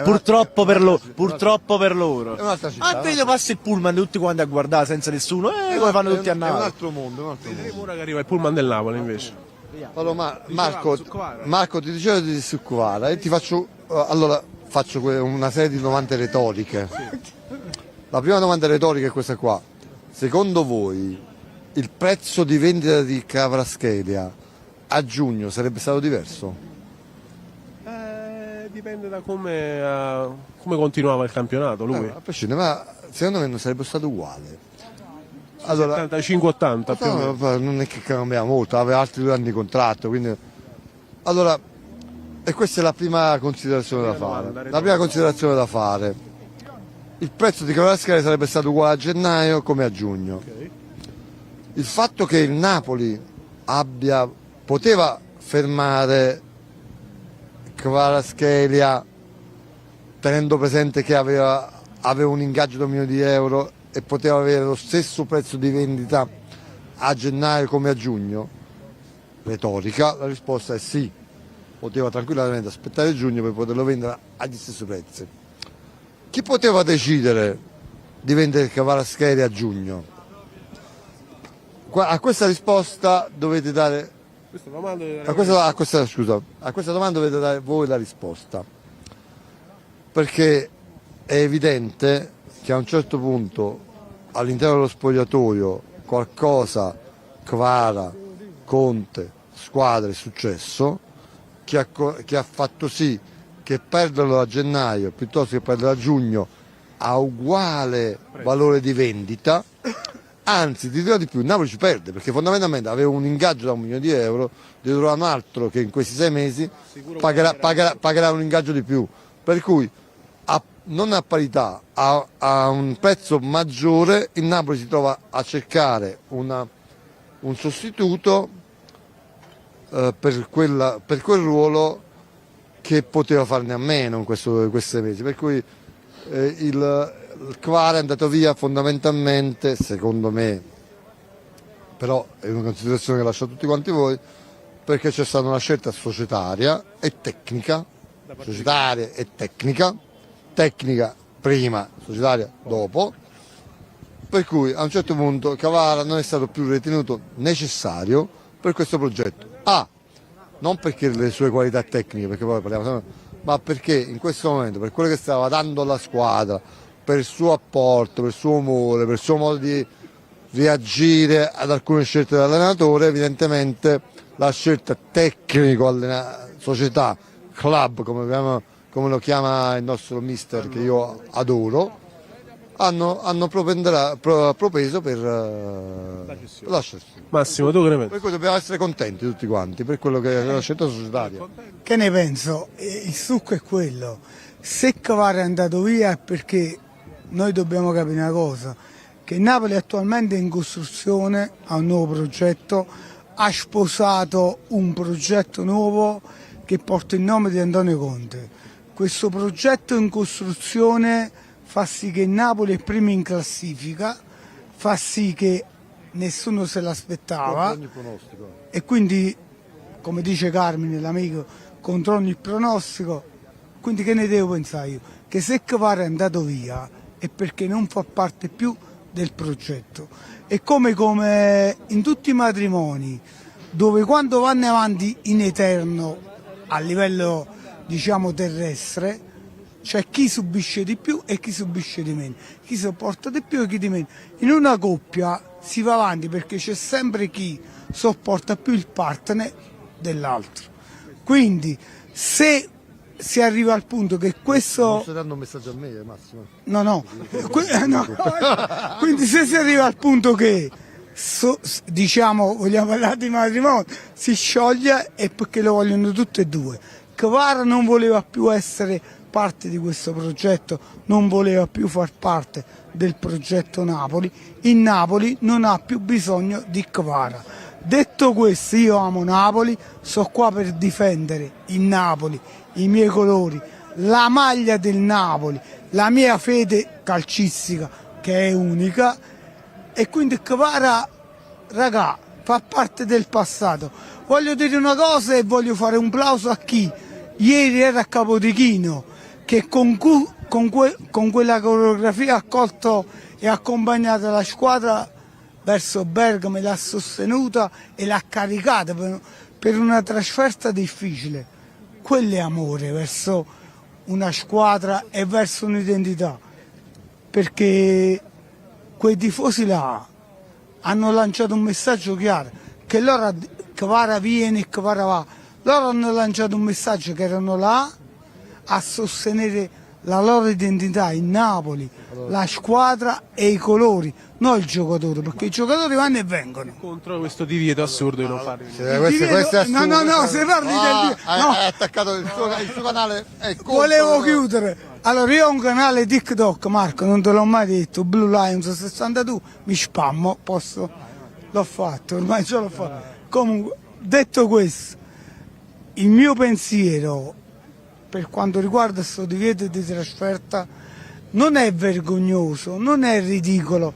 Purtroppo per loro. È un'altra città. Ah, vedo passa il pullman tutti quanti a guardare senza nessuno. Come fanno tutti a È un Napoli? altro mondo. ora che arriva il pullman del Napoli invece. Allora, Marco, ti dicevo su Kvara e ti faccio una serie di domande retoriche. La prima domanda retorica è questa qua. Secondo voi il prezzo di vendita di Kvaratskhelia a giugno sarebbe stato diverso? Dipende da come continuava il campionato lui. A prescindere, ma secondo me non sarebbe stato uguale. Allora, 75-80 più o meno. non è che cambia molto, aveva altri 2 anni di contratto, quindi... Allora, e questa è la prima considerazione da fare. La prima considerazione da fare. Il prezzo di Kvaratskhelia sarebbe stato uguale a gennaio come a giugno. Il fatto che il Napoli abbia poteva fermare Kvaratskhelia tenendo presente che aveva un ingaggio da 1 milione di euro e poteva avere lo stesso prezzo di vendita a gennaio come a giugno? Retorica, la risposta è sì, poteva tranquillamente aspettare giugno per poterlo vendere agli stessi prezzi. Chi poteva decidere di vendere Kvaratskhelia a giugno? A questa risposta dovete dare... A questa domanda dovete dare voi la risposta, perché è evidente che a un certo punto all'interno dello spogliatoio qualcosa, Kvara, Conte, squadra, è successo che ha fatto sì che perderlo a gennaio piuttosto che perderlo a giugno ha uguale valore di vendita. Anzi, ti dirò di più, il Napoli ci perde perché fondamentalmente aveva un ingaggio da 1 milione di euro, ne troverà un altro che in questi 6 mesi pagherà un ingaggio di più, per cui non a parità, a un prezzo maggiore il Napoli si trova a cercare un sostituto per quel ruolo che poteva farne a meno in questi 6 mesi, per cui il Kvara è andato via fondamentalmente, secondo me, però è una considerazione che lascio a tutti quanti voi, perché c'è stata una scelta societaria e tecnica, tecnica prima, societaria dopo, per cui a un certo punto Kvara non è stato più ritenuto necessario per questo progetto. Non perché le sue qualità tecniche, perché poi parliamo sempre, ma perché in questo momento, per quello che stava dando alla squadra, per il suo apporto, per il suo umore, per il suo modo di reagire ad alcune scelte dell'allenatore, evidentemente la scelta tecnico, società, club, come lo chiama il nostro mister che io adoro, hanno propeso per la scelta. Massimo, tu che ne pensi? Per cui dobbiamo essere contenti tutti quanti per quello che è la scelta societaria. Che ne penso? Il succo è quello. Se Kvara è andato via è perché noi dobbiamo capire una cosa, che Napoli attualmente è in costruzione, ha un nuovo progetto, ha sposato un progetto nuovo che porta il nome di Antonio Conte. Questo progetto in costruzione fa sì che Napoli è primo in classifica, fa sì che nessuno se l'aspettava e quindi, come dice Carmine, l'amico, contro ogni pronostico. Quindi che ne devo pensare io? Che se Kvara è andato via è perché non fa parte più del progetto. È come in tutti i matrimoni, dove quando vanno avanti in eterno a livello, diciamo, terrestre, c'è chi subisce di più e chi subisce di meno, chi sopporta di più e chi di meno. In una coppia si va avanti perché c'è sempre chi sopporta più il partner dell'altro. Quindi se si arriva al punto che questo... Non stai dando un messaggio a me, Massimo? No. Quindi se si arriva al punto che, diciamo, vogliamo parlare di matrimonio, si scioglie è perché lo vogliono tutte e due. Kvara non voleva più essere parte di questo progetto, non voleva più far parte del progetto Napoli. Il Napoli non ha più bisogno di Kvara. Detto questo, io amo Napoli, sono qua per difendere il Napoli, i miei colori, la maglia del Napoli, la mia fede calcistica che è unica, e quindi Kvara, raga, fa parte del passato. Voglio dire una cosa e voglio fare un plauso a chi ieri era a Capodichino, che con quella coreografia ha accolto e accompagnato la squadra verso Bergamo e l'ha sostenuta e l'ha caricata per una trasferta difficile. Quello è amore verso una squadra e verso un'identità, perché quei tifosi là hanno lanciato un messaggio chiaro, che loro Kvara viene e Kvara va. Loro hanno lanciato un messaggio che erano là a sostenere la loro identità, il Napoli, la squadra e i colori, non il giocatore, perché i giocatori vanno e vengono. Contro questo divieto assurdo di non fare. Questo è assurdo. No, se parli del... Hai attaccato il suo canale. Volevo chiudere. Allora, io ho un canale TikTok, Marco, non te l'ho mai detto, Blue Lions 62, mi spammo, posso? L'ho fatto, ormai ce l'ho fatto. Comunque, detto questo, il mio pensiero per quanto riguarda questo divieto di trasferta non è vergognoso, non è ridicolo,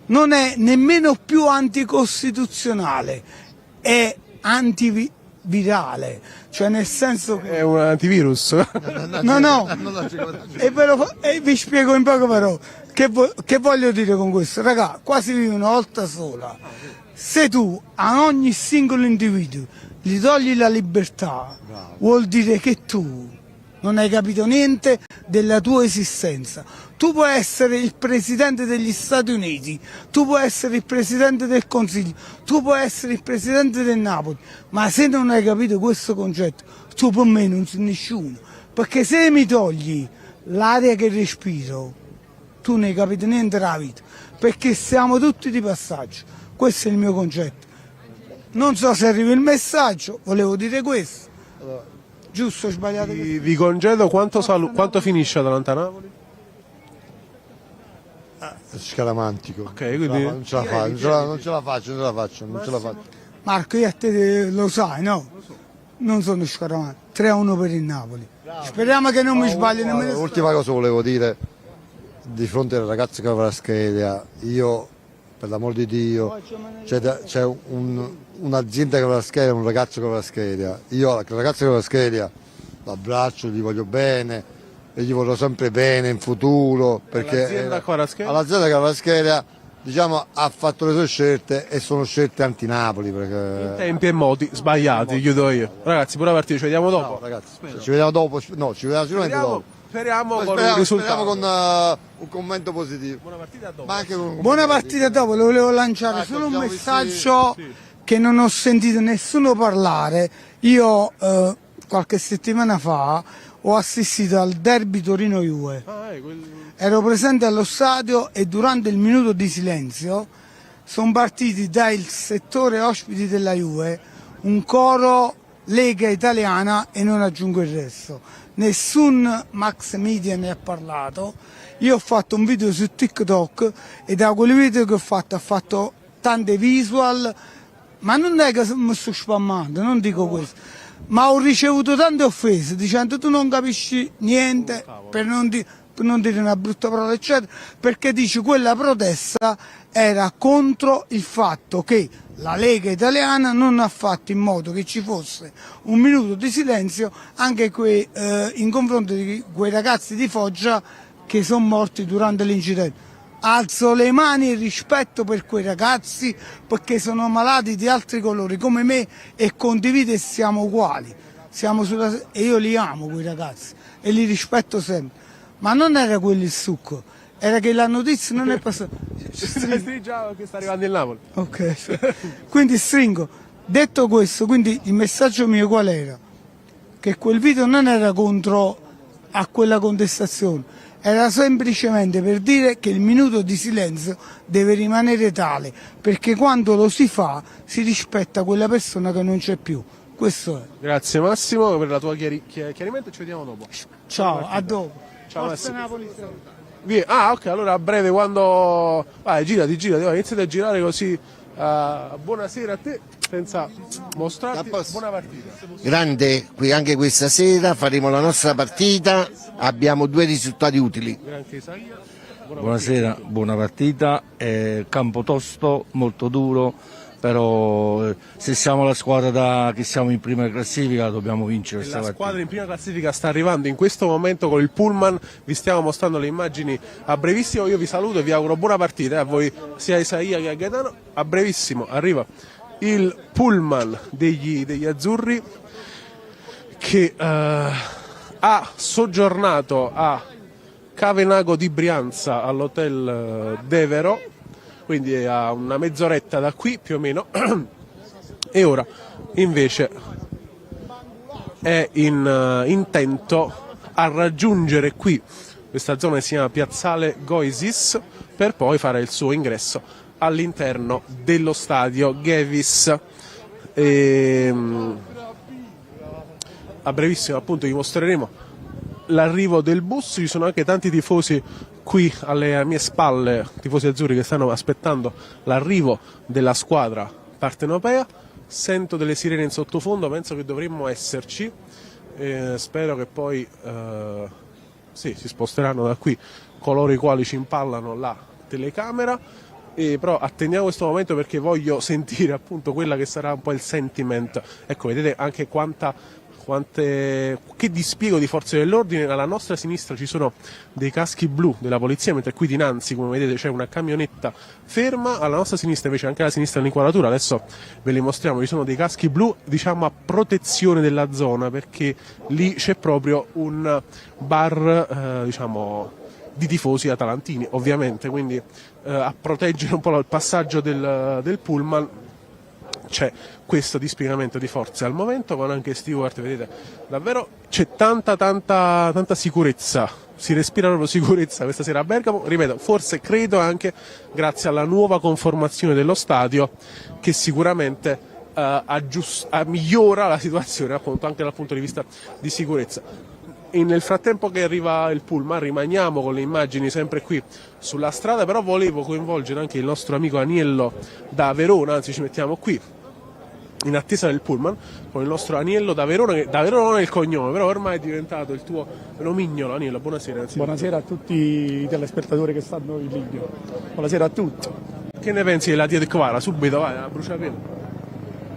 non è nemmeno più anticostituzionale, è antivirale, cioè nel senso che... È un antivirus. No, e vi spiego in poche parole. Che voglio dire con questo? Raga, qua si vive una volta sola. Se tu a ogni singolo individuo gli togli la libertà, vuol dire che tu non hai capito niente della tua esistenza. Tu puoi essere il presidente degli Stati Uniti, tu puoi essere il presidente del Consiglio, tu puoi essere il presidente del Napoli, ma se non hai capito questo concetto, tu per me non sei nessuno. Perché se mi togli l'aria che respiro, tu non hai capito niente della vita, perché siamo tutti di passaggio. Questo è il mio concetto. Non so se arriva il messaggio, volevo dire questo. Giusto o sbagliato? Vi congedo, quanto finisce Atalanta-Napoli? Scaramantico. Ok, quindi... Non ce la faccio. Marco, io a te lo sai, no? Non sono scaramantico. 3-1 per il Napoli. Speriamo che non mi sbagli nemmeno. L'ultima cosa volevo dire, di fronte al ragazzo che avrà Schelia, io, per l'amor di Dio, c'è un'azienda che avrà Schelia, un ragazzo che avrà Schelia. Io al ragazzo che avrà Schelia l'abbraccio, gli voglio bene e gli vorrò sempre bene in futuro, perché all'azienda che avrà Schelia, diciamo, ha fatto le sue scelte e sono scelte anti-Napoli. Perché... Tempi e modi sbagliati, chiudo io. Ragazzi, buona partita, ci vediamo dopo. No, ragazzi, ci vediamo dopo, no, ci vediamo sicuramente dopo. Speriamo con il risultato. Speriamo con un commento positivo. Buona partita dopo. Buona partita dopo, le volevo lanciare solo un messaggio che non ho sentito nessuno parlare. Io qualche settimana fa ho assistito al derby Torino-Juve. Ero presente allo stadio e durante il minuto di silenzio sono partiti dal settore ospiti della Juve un coro Lega Italiana e non aggiungo il resto. Nessun max media ne ha parlato. Io ho fatto un video su TikTok e da quel video che ho fatto tante visual, ma non è che mi sto spammando, non dico questo, ma ho ricevuto tante offese dicendo tu non capisci niente, per non dire una brutta parola eccetera, perché dici quella protesta era contro il fatto che la Lega Italiana non ha fatto in modo che ci fosse un minuto di silenzio anche in confronto di quei ragazzi di Foggia che sono morti durante l'incidente. Alzo le mani e rispetto per quei ragazzi, perché sono malati di altri colori come me e condivido e siamo uguali. E io li amo quei ragazzi e li rispetto sempre. Ma non era quello il succo, era che la notizia non è passata. Già che sta arrivando il Napoli. Ok, quindi stringo. Detto questo, quindi il messaggio mio qual era? Che quel video non era contro a quella contestazione, era semplicemente per dire che il minuto di silenzio deve rimanere tale, perché quando lo si fa si rispetta quella persona che non c'è più. Questo è. Grazie Massimo per la tua chiarimento, ci vediamo dopo. Ciao, a dopo. Ciao Massimo. Ok, allora a breve quando... Vai, girati, vai, iniziate a girare così. Buonasera a te, senza mostrarti. Buona partita. Grande, anche questa sera faremo la nostra partita, abbiamo 2 risultati utili. Buonasera, buona partita, campo tosto, molto duro, però se siamo la squadra che siamo in prima classifica dobbiamo vincere questa partita. La squadra in prima classifica sta arrivando in questo momento con il pullman, vi stiamo mostrando le immagini a brevissimo, io vi saluto e vi auguro buona partita a voi sia a Isaia che a Gaetano. A brevissimo arriva il pullman degli azzurri che ha soggiornato a Cavenago di Brianza all'hotel Devero, quindi è a una mezz'oretta da qui più o meno, e ora invece è intento a raggiungere qui questa zona che si chiama Piazzale Goisis per poi fare il suo ingresso all'interno dello stadio Gevis. A brevissimo appunto vi mostreremo l'arrivo del bus, ci sono anche tanti tifosi qui alle mie spalle, tifosi azzurri che stanno aspettando l'arrivo della squadra partenopea. sento delle sirene in sottofondo, penso che dovremmo esserci, spero che poi sì, si sposteranno da qui coloro i quali ci impallano la telecamera, però attendiamo questo momento perché voglio sentire appunto quella che sarà un po' il sentiment. Ecco, vedete anche che dispiego di forze dell'ordine. Alla nostra sinistra ci sono dei caschi blu della polizia, mentre qui dinanzi, come vedete, c'è una camionetta ferma. Alla nostra sinistra invece, anche alla sinistra dell'inquadratura, adesso ve li mostriamo, ci sono dei caschi blu, diciamo a protezione della zona, perché lì c'è proprio un bar diciamo di tifosi atalantini, ovviamente, quindi a proteggere un po' il passaggio del pullman c'è questo dispiegamento di forze al momento, con anche steward, vedete, davvero c'è tanta sicurezza, si respira proprio sicurezza questa sera a Bergamo, ripeto, forse credo anche grazie alla nuova conformazione dello stadio, che sicuramente migliora la situazione appunto anche dal punto di vista di sicurezza. E nel frattempo che arriva il pullman rimaniamo con le immagini sempre qui sulla strada, però volevo coinvolgere anche il nostro amico Aniello da Verona, anzi ci mettiamo qui in attesa del pullman con il nostro Aniello da Verona, che da Verona non è il cognome, però ormai è diventato il tuo nomignolo. Aniello, buonasera. Buonasera a tutti i telespettatori che stanno in linea. Buonasera a tutti. Che ne pensi della Tiet Kvara? Subito, vai, a bruciapelo.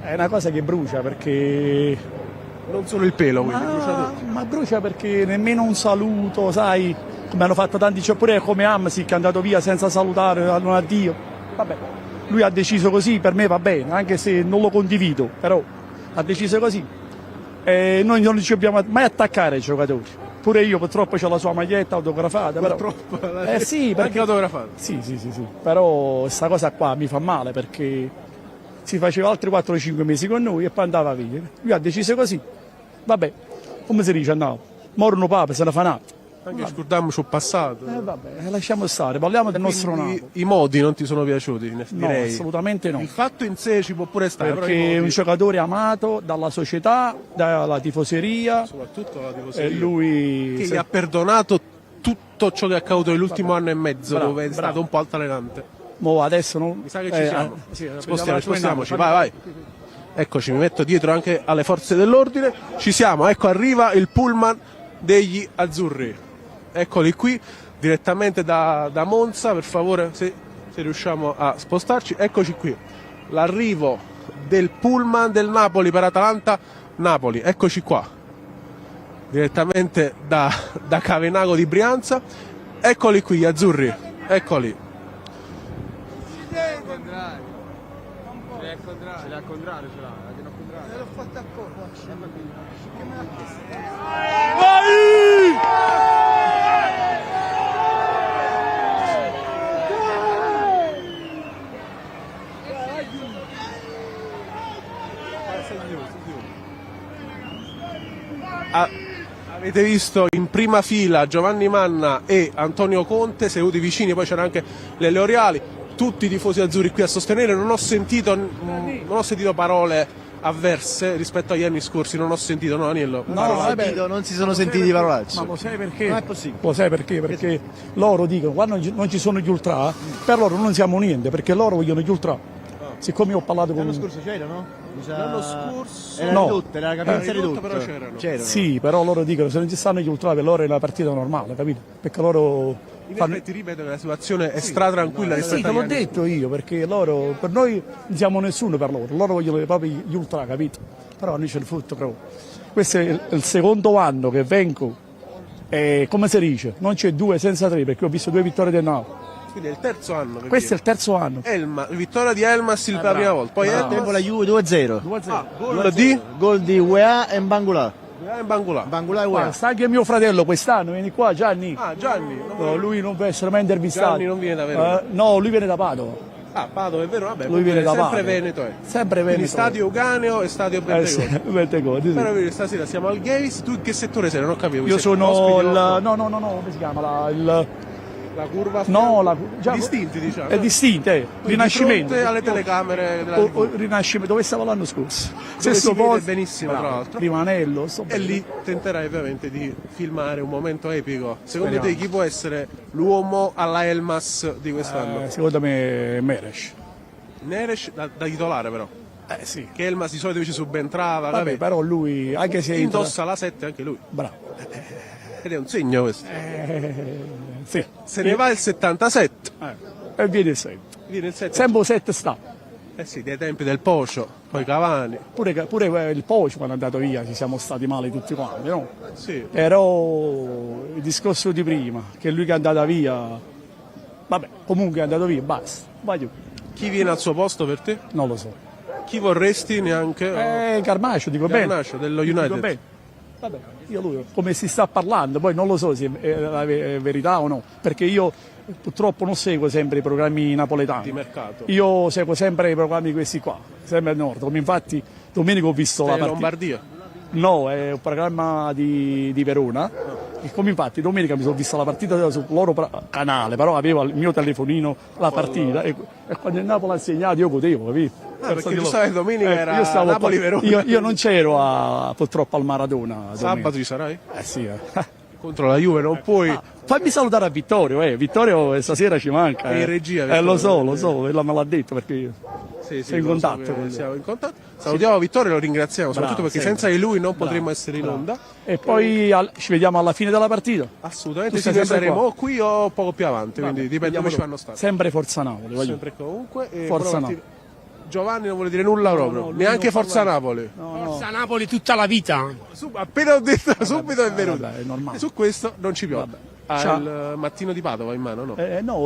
È una cosa che brucia perché... Non solo il pelo, quindi brucia tutto. Ma brucia perché nemmeno un saluto, sai, come hanno fatto tanti, cioè pure come Hamsik che è andato via senza salutare, un addio. Vabbè, lui ha deciso così, per me va bene, anche se non lo condivido, però ha deciso così. E noi non ci dobbiamo mai attaccare ai giocatori. Pure io purtroppo ho la sua maglietta autografata. Purtroppo? Però... sì, perché... Anche autografata? Sì. Però questa cosa qua mi fa male perché si faceva altri 4-5 mesi con noi e poi andava via. Lui ha deciso così. Vabbè, come si dice, no, morno papa, se ne fa nato. Anche scordiamo sul passato. Vabbè, lasciamo stare, parliamo del nostro Napoli. I modi non ti sono piaciuti? No, direi. assolutamente no. Il fatto in sé ci può pure stare. Perché è un giocatore amato dalla società, dalla tifoseria. Soprattutto dalla tifoseria. E lui... Che gli ha perdonato tutto ciò che è accaduto nell'ultimo anno e mezzo, dove è stato un po' altalenante. Mo adesso non... Mi sa che ci siamo. Sì, spostiamoci, vai. Eccoci, mi metto dietro anche alle forze dell'ordine. Ci siamo, ecco arriva il pullman degli azzurri. Eccoli qui, direttamente da Monza, per favore, se riusciamo a spostarci. Eccoci qui, l'arrivo del pullman del Napoli per Atalanta-Napoli. Eccoci qua, direttamente da Cavenago di Brianza. Eccoli qui gli azzurri, eccoli. Ce l'ha al contrario, l'ho fatta apposta. Avete visto in prima fila Giovanni Manna e Antonio Conte seduti vicini, poi c'erano anche le L'Oreali, tutti i tifosi azzurri qui a sostenere. Non ho sentito parole avverse rispetto agli anni scorsi, non ho sentito, no Aniello? Non si sono sentiti parolacce. Ma lo sai perché? Non è possibile. Lo sai perché? Perché loro dicono, quando non ci sono gli ultra, per loro non siamo niente, perché loro vogliono gli ultra. Siccome ho parlato con... L'anno scorso c'erano? L'anno scorso... Era ridotta, era la capienza ridotta. Però c'erano. Sì, però loro dicono, se non ci stanno gli ultra, per loro è una partita normale, capito? Perché loro... In effetti ripeto che la situazione è stra-tranquilla rispetto Sì, te l'ho detto io, perché loro, per noi non siamo nessuno per loro vogliono proprio gli ultra, capito? Però noi ce ne fotte proprio. Questo è il secondo anno che vengo e come si dice, non c'è 2 senza 3, perché ho visto 2 vittorie del Napoli. Quindi è il terzo anno. Questo è il terzo anno. Vittoria di Elmas la prima volta, poi Tempo la Juve 2-0. Gol di UEA e Mbangula. Bangulà e UEA. Sta anche mio fratello quest'anno, vieni qua Gianni. Ah, Gianni. No, lui non può essere mai intervistato. Gianni non viene da Verona. No, lui viene da Padova. Ah, Padova è vero, vabbè. Lui viene da sempre Padova. Veneto. Sempre Veneto. Quindi stadio Euganeo e stadio Bentegodi. Però stasera siamo al Gavis. Tu in che settore sei? Non ho capito. Io sono il... No, come si chiama? La curva? No, distinti, diciamo. È distinta, Rinascimento. Di fronte alle telecamere della TV. Rinascimento, dove stavo l'anno scorso. Si vede benissimo, tra l'altro. Rimanello. E lì tenterai ovviamente di filmare un momento epico. Secondo te chi può essere l'uomo alla Elmas di quest'anno? Secondo me Neres. Neres da titolare però. Sì. Che Elmas di solito invece subentrava. Vabbè, però lui, anche se indossa la 7 anche lui. Bravo. Ed è un segno questo. Sì. Se ne va il 77. E viene il 7. Viene il 7. Sempre 7 sta. Eh sì, dai tempi del Pocio, poi Cavani. Pure il Pocio quando è andato via ci siamo stati male tutti quanti, no? Sì. Però il discorso di prima, che lui che è andato via, vabbè, comunque è andato via, basta. Vai giù. Chi viene al suo posto per te? Non lo so. Chi vorresti neanche? Garnacho, dico bene. Garnacho dello United. Dico bene. Vabbè, io lui, come si sta parlando, poi non lo so se è la verità o no, perché io purtroppo non seguo sempre i programmi napoletani. Di mercato. Io seguo sempre i programmi questi qua, sempre al nord, come infatti domenica ho visto la partita. Lombardia? No, è un programma di Verona. E come infatti domenica mi sono visto la partita sul loro canale, però avevo il mio telefonino la partita e quando il Napoli ha segnato io godevo, capito? Perché giustamente domenica era Napoli-Verona. Io non c'ero purtroppo al Maradona. Domenica. Sabato ci sarai? Sì. Contro la Juve non puoi. Fammi salutare a Vittorio, Vittorio stasera ci manca. È in regia, Vittorio. Lo so, me l'ha detto perché io sono in contatto. Siamo in contatto. Salutiamo Vittorio e lo ringraziamo, soprattutto perché senza di lui non potremmo essere in onda. E poi ci vediamo alla fine della partita. Assolutamente sì, saremo o qui o poco più avanti, quindi dipende come ci fanno stare. Sempre Forza Napoli. Sempre comunque. Forza Napoli. Giovanni non vuole dire nulla proprio, neanche Forza Napoli. Forza Napoli tutta la vita. Appena ho detto subito è venuto. È normale. Su questo non ci piove. Ha il mattino di Padova in mano, no? No,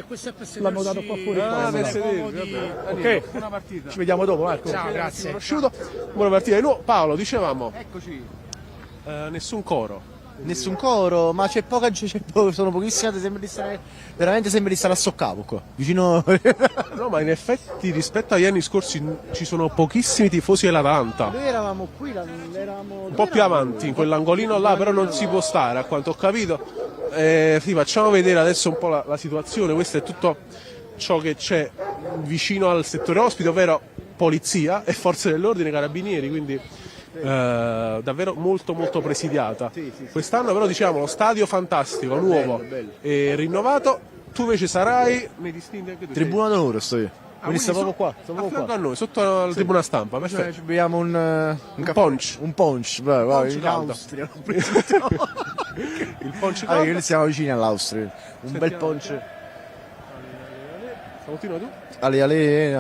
questo è per sedere. L'hanno dato qua fuori. Per sedersi, ok, buona partita. Ci vediamo dopo, Marco. Ciao, grazie. Buona partita. Paolo, dicevamo. Eccoci. Nessun coro. Nessun coro, ma sono pochissime, veramente sembra di stare a Soccavo qua, vicino. No, ma in effetti rispetto agli anni scorsi ci sono pochissimi tifosi dell'Atalanta. Noi eravamo qui, un po' più avanti, in quell'angolino là, però non si può stare, a quanto ho capito. Sì, facciamo vedere adesso un po' la situazione, questo è tutto ciò che c'è vicino al settore ospite, ovvero polizia e forze dell'ordine, carabinieri, quindi davvero molto molto presidiata. Quest'anno però diciamo lo stadio fantastico, nuovo e rinnovato. Tu invece sarai nei distinti anche tu. Tribuna d'onore sto io. Quindi sto proprio qua. A noi, sotto la tribuna stampa, perfetto. Ci beviamo un punch. Un punch, bravo, punch in caldo. Austria. Il punch caldo. Noi siamo vicini all'Austria. Un bel punch. Continua tu? Ale,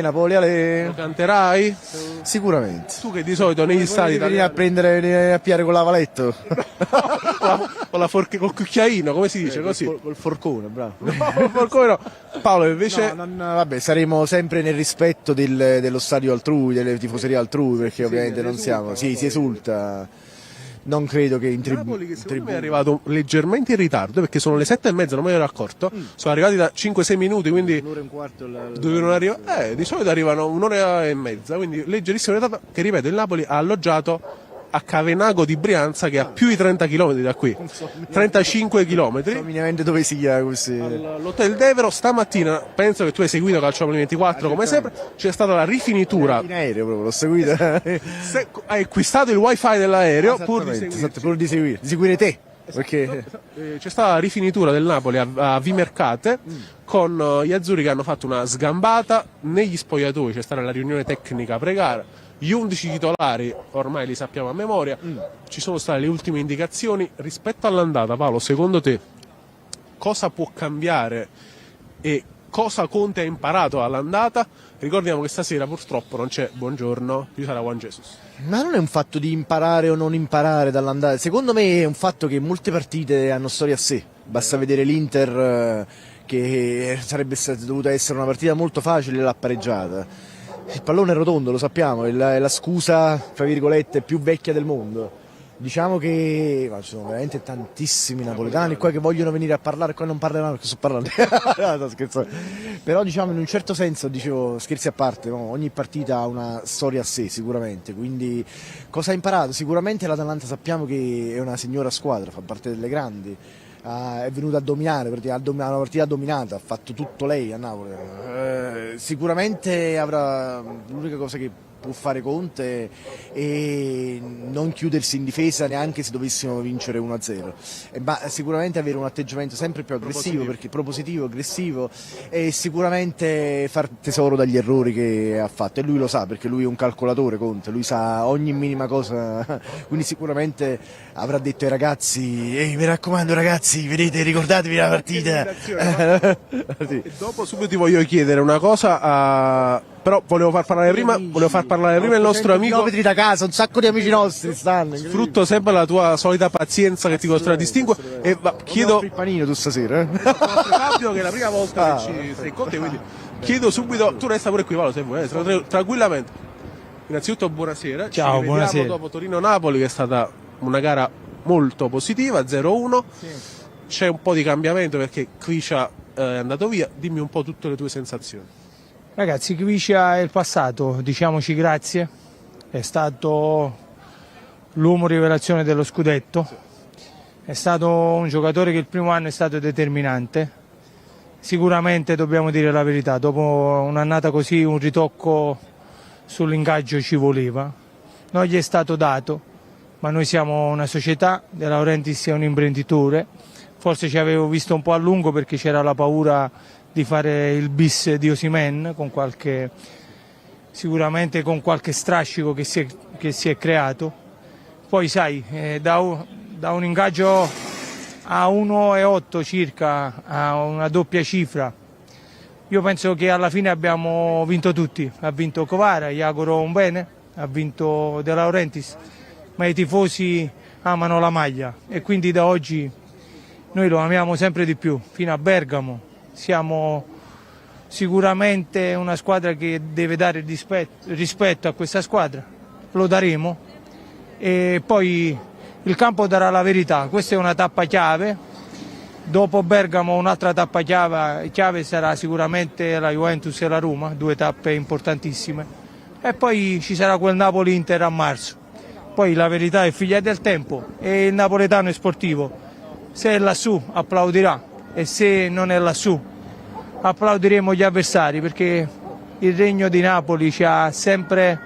Napoli, ale. Lo canterai? Sicuramente. Tu che di solito negli stadi vieni a venire a piare con l'avaletto. con la col cucchiaino, come si dice? Così. Col forcone, bravo. No, col forcone no. Paolo invece. Vabbè, saremo sempre nel rispetto dello stadio altrui, delle tifoserie altrui, perché ovviamente non siamo. Sì, si esulta. Non credo che in Napoli che secondo me è arrivato leggermente in ritardo, perché sono le 7:30, non me ne ero accorto. Sono arrivati da 5-6 minuti, quindi un'ora e un quarto dovevano arrivare. Di solito arrivano un'ora e mezza, quindi leggerissimo ritardo. Che ripeto, il Napoli ha alloggiato a Cavenago di Brianza, che è a più di 30 km da qui, 35 km. Dove si chiama così? All'Hotel Devero. Stamattina, penso che tu hai seguito Calciopoli 24 come sempre, c'è stata la rifinitura. In aereo proprio, l'ho seguita. Hai acquistato il wifi dell'aereo pur di seguire te. Perché c'è stata la rifinitura del Napoli a Vimercate con gli azzurri che hanno fatto una sgambata negli spogliatoi. C'è stata la riunione tecnica pre-gara. Gli 11 titolari ormai li sappiamo a memoria. Ci sono state le ultime indicazioni rispetto all'andata. Paolo, secondo te cosa può cambiare e cosa Conte ha imparato all'andata? Ricordiamo che stasera purtroppo non c'è Buongiorno, ci sarà Juan Jesus. Ma non è un fatto di imparare o non imparare dall'andata, secondo me è un fatto che molte partite hanno storia a sé. Basta vedere l'Inter che sarebbe dovuta essere una partita molto facile, l'ha pareggiata. Il pallone è rotondo, lo sappiamo, è la scusa, tra virgolette, più vecchia del mondo. Diciamo che ci sono veramente tantissimi napoletani qua che vogliono venire a parlare, qua non parleranno perché sto parlando. No, scherzando. Però diciamo in un certo senso, dicevo, scherzi a parte, no? Ogni partita ha una storia a sé sicuramente, quindi cosa ha imparato? Sicuramente l'Atalanta sappiamo che è una signora squadra, fa parte delle grandi. È venuta a dominare, perché ha una partita dominata, ha fatto tutto lei a Napoli. Sicuramente avrà l'unica cosa che può fare Conte e non chiudersi in difesa neanche se dovessimo vincere 1-0, ma sicuramente avere un atteggiamento sempre più aggressivo, perché propositivo, aggressivo, e sicuramente far tesoro dagli errori che ha fatto, e lui lo sa perché lui è un calcolatore Conte, lui sa ogni minima cosa, quindi sicuramente avrà detto ai ragazzi: ehi, mi raccomando ragazzi, vedete, ricordatevi la partita. Sì. E dopo subito ti voglio chiedere una cosa, però volevo far parlare prima il nostro amico. Da casa, un sacco di amici nostri stanno. Sfrutto sempre la tua solita pazienza che ti contraddistingue e chiedo il panino tu stasera, Fabio, che è la prima volta che ci sei con te, quindi chiedo subito, tu resta pure qui Paolo se vuoi, tranquillamente. Innanzitutto buonasera. Ciao, ci buonasera. vediamo dopo Torino-Napoli, che è stata una gara molto positiva, 0-1. Sì. C'è un po' di cambiamento perché Kviscia è andato via, dimmi un po' tutte le tue sensazioni. Ragazzi, Kviscia è il passato, diciamoci grazie, è stato l'uomo rivelazione dello scudetto, è stato un giocatore che il primo anno è stato determinante, sicuramente dobbiamo dire la verità, dopo un'annata così un ritocco sull'ingaggio ci voleva, non gli è stato dato, ma noi siamo una società, De Laurentiis è un imprenditore, forse ci avevo visto un po' a lungo perché c'era la paura di fare il bis di Osimhen, sicuramente con qualche strascico che si è creato. Poi sai, da un ingaggio a 1,8 circa, a una doppia cifra, io penso che alla fine abbiamo vinto tutti, ha vinto Kvara, gli auguro un bene, ha vinto De Laurentiis, ma i tifosi amano la maglia e quindi da oggi noi lo amiamo sempre di più, fino a Bergamo. Siamo sicuramente una squadra che deve dare rispetto a questa squadra, lo daremo e poi il campo darà la verità, questa è una tappa chiave, dopo Bergamo un'altra tappa chiave sarà sicuramente la Juventus e la Roma, due tappe importantissime e poi ci sarà quel Napoli-Inter a marzo, poi la verità è figlia del tempo e il napoletano è sportivo, se è lassù applaudirà e se non è lassù applaudiremo gli avversari perché il Regno di Napoli ci ha sempre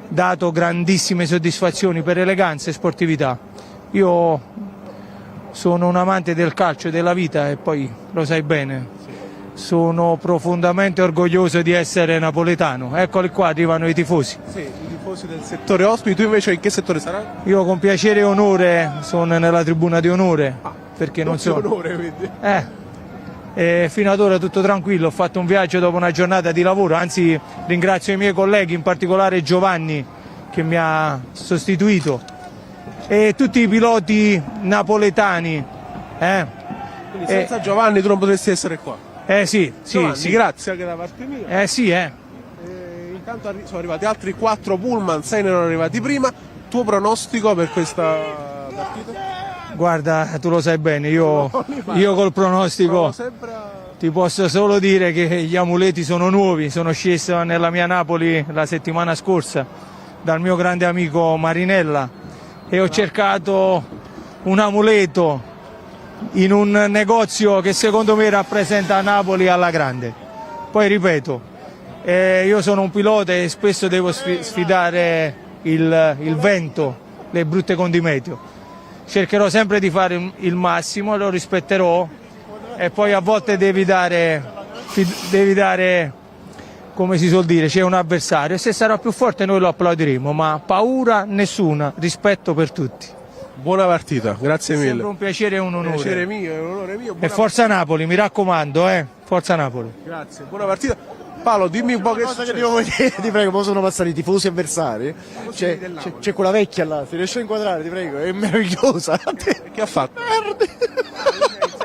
dato grandissime soddisfazioni per eleganza e sportività. Io sono un amante del calcio e della vita e poi lo sai bene, sono profondamente orgoglioso di essere napoletano. Eccoli qua, arrivano i tifosi. Sì, i tifosi del settore ospiti, tu invece in che settore sarai? Io con piacere e onore sono nella tribuna di onore. Perché non so. Onore, quindi. Fino ad ora tutto tranquillo, ho fatto un viaggio dopo una giornata di lavoro, anzi ringrazio i miei colleghi, in particolare Giovanni che mi ha sostituito e tutti i piloti napoletani. Quindi senza Giovanni tu non potresti essere qua? Sì, Giovanni, sì. Grazie anche da parte mia. Intanto sono arrivati altri 4 pullman, 6 ne erano arrivati prima. Tuo pronostico per questa partita? Guarda, tu lo sai bene, io col pronostico ti posso solo dire che gli amuleti sono nuovi, sono sceso nella mia Napoli la settimana scorsa dal mio grande amico Marinella e ho cercato un amuleto in un negozio che secondo me rappresenta Napoli alla grande. Poi ripeto, io sono un pilota e spesso devo sfidare il vento, le brutte condimeteo. Cercherò sempre di fare il massimo, lo rispetterò e poi a volte devi dare, come si suol dire, c'è un avversario e se sarà più forte noi lo applaudiremo, ma paura nessuna, rispetto per tutti. Buona partita, grazie mille. Sempre un piacere e un onore. Piacere mio, è un onore mio. E forza Napoli, mi raccomando, forza Napoli. Grazie, buona partita. Paolo, dimmi un po' che cosa che devo vedere, ti prego, possono passare i tifosi avversari? C'è quella vecchia là, si riesce a inquadrare, ti prego, è meravigliosa. Che ha fatto?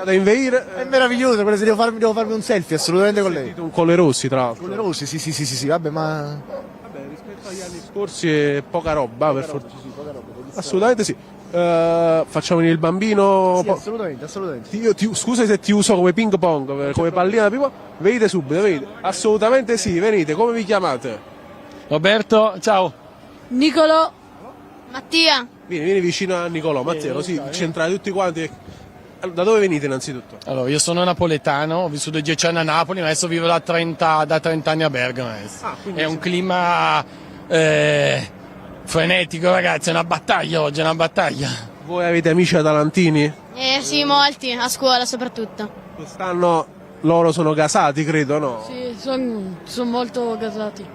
Da inveire. È meravigliosa, quella se devo farmi un selfie assolutamente con lei. Con le Rossi, tra l'altro. Con le Rossi, sì, vabbè, ma rispetto agli anni scorsi è poca roba, per fortuna. Assolutamente sì. Facciamo venire il bambino. Sì, assolutamente. Scusa se ti uso come ping pong, come pallina da ping. Venite subito, venite. Assolutamente sì, venite. Come vi chiamate? Roberto, ciao. Nicolò. Mattia. Vieni vicino a Nicolò, Mattia, così centrate tutti quanti. Da dove venite innanzitutto? Allora, io sono napoletano, ho vissuto 10 anni a Napoli, ma adesso vivo da 30 anni a Bergamo. È un clima frenetico ragazzi, è una battaglia oggi, è una battaglia. Voi avete amici atalantini? Sì, molti, a scuola soprattutto. Quest'anno loro sono gasati, credo, no? Sì, sono molto gasati.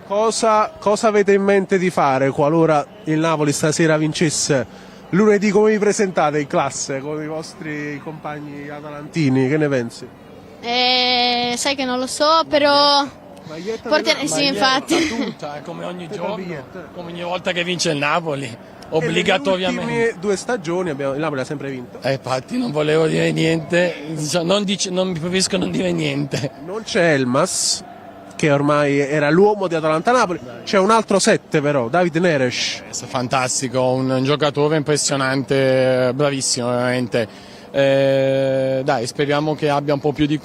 Cosa avete in mente di fare qualora il Napoli stasera vincesse? Lunedì come vi presentate in classe con i vostri compagni atalantini? Che ne pensi? Sai che non lo so, però... Sì, infatti. Tutta, come ogni giorno, come ogni volta che vince il Napoli, obbligatoriamente. Nelle ultime 2 stagioni il Napoli ha sempre vinto. Infatti non volevo dire niente, non mi preferisco non dire niente. Non c'è Elmas, che ormai era l'uomo di Atalanta-Napoli, c'è un altro 7 però, David Neres. Fantastico, un giocatore impressionante, bravissimo veramente. Dai, speriamo che abbia un po' più di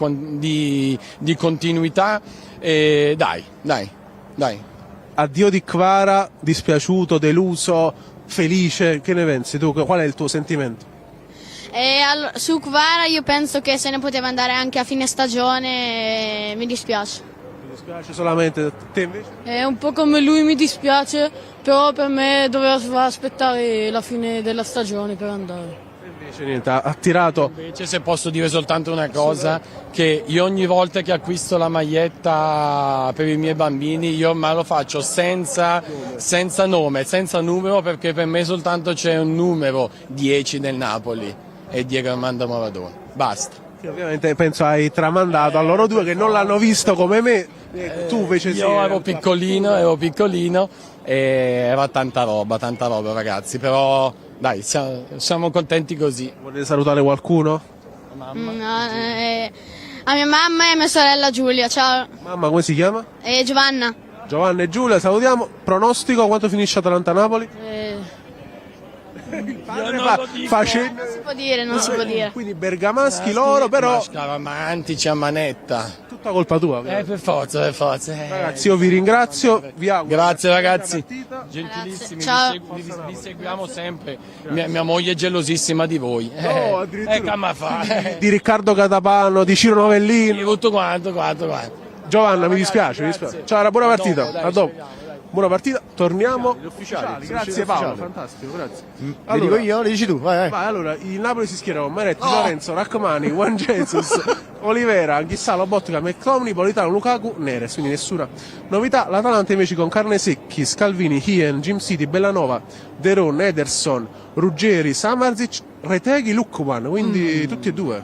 continuità. Dai. Addio di Kvara, dispiaciuto, deluso, felice, che ne pensi tu? Qual è il tuo sentimento? Su Kvara io penso che se ne poteva andare anche a fine stagione, mi dispiace. Mi dispiace solamente te invece? È un po' come lui, mi dispiace, però per me doveva aspettare la fine della stagione per andare. Invece niente, ha tirato. Invece se posso dire soltanto una cosa, che io ogni volta che acquisto la maglietta per i miei bambini io me lo faccio senza nome, senza numero, perché per me soltanto c'è un numero 10 del Napoli, e Diego Armando Maradona, basta. Sì, ovviamente penso hai tramandato a loro due che non l'hanno visto come me, tu invece sì. Io ero piccolino e era tanta roba ragazzi, però dai, siamo contenti così. Volete salutare qualcuno? A mia mamma e a mia sorella Giulia, ciao. Mamma come si chiama? Giovanna. Giovanna e Giulia, salutiamo. Pronostico, quanto finisce Atalanta-Napoli? Facendo... Non si può dire. Quindi bergamaschi loro, però Scaramantici a manetta. Tutta colpa tua. Per forza. Ragazzi, io vi ringrazio, vi auguro. Grazie ragazzi. Gentilissimi, vi seguiamo sempre. Mia moglie è gelosissima di voi. No, addirittura. Di Riccardo Catapano, di Ciro Novellini. Tutto quanto. Giovanna, mi dispiace. Ciao, una buona partita. A dopo. Buona partita, torniamo ufficiali. Grazie Paolo, fantastico, grazie. Allora, dico io, le dici tu, vai. Allora, il Napoli si schiera con Maretti, Lorenzo, Rachmani, Juan Jesus, Olivera, Anghissà, Lobotka, McTominay, Politano, Lukaku, Neres, quindi nessuna novità. L'Atalanta invece con Carnesecchi, Scalvini, Hien, Jim City, Bellanova, Deron, Ederson, Ruggeri, Samardzic, Reteghi, Lukman, quindi tutti e due.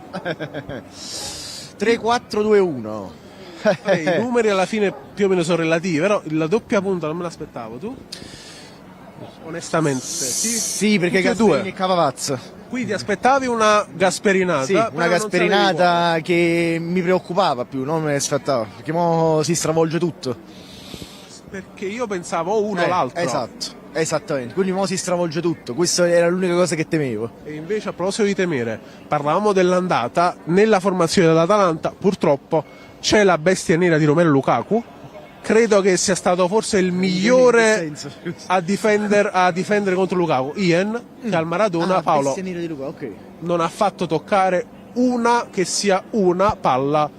3-4-2-1. I numeri alla fine più o meno sono relativi, però la doppia punta non me l'aspettavo, tu? Onestamente sì, perché Gasperini e Cavavazza. Quindi aspettavi una Gasperinata? Sì, una Gasperinata che mi preoccupava più, non me ne aspettavo, perché mo si stravolge tutto. Perché io pensavo uno o l'altro. Esatto, esattamente, quindi mo si stravolge tutto, questa era l'unica cosa che temevo. E invece a proposito di temere, parlavamo dell'andata, nella formazione dell'Atalanta purtroppo c'è la bestia nera di Romelu Lukaku, credo che sia stato forse il migliore a difendere contro Lukaku. Ian, che al Maradona, Paolo, bestia nera di Lukaku, okay. Non ha fatto toccare una palla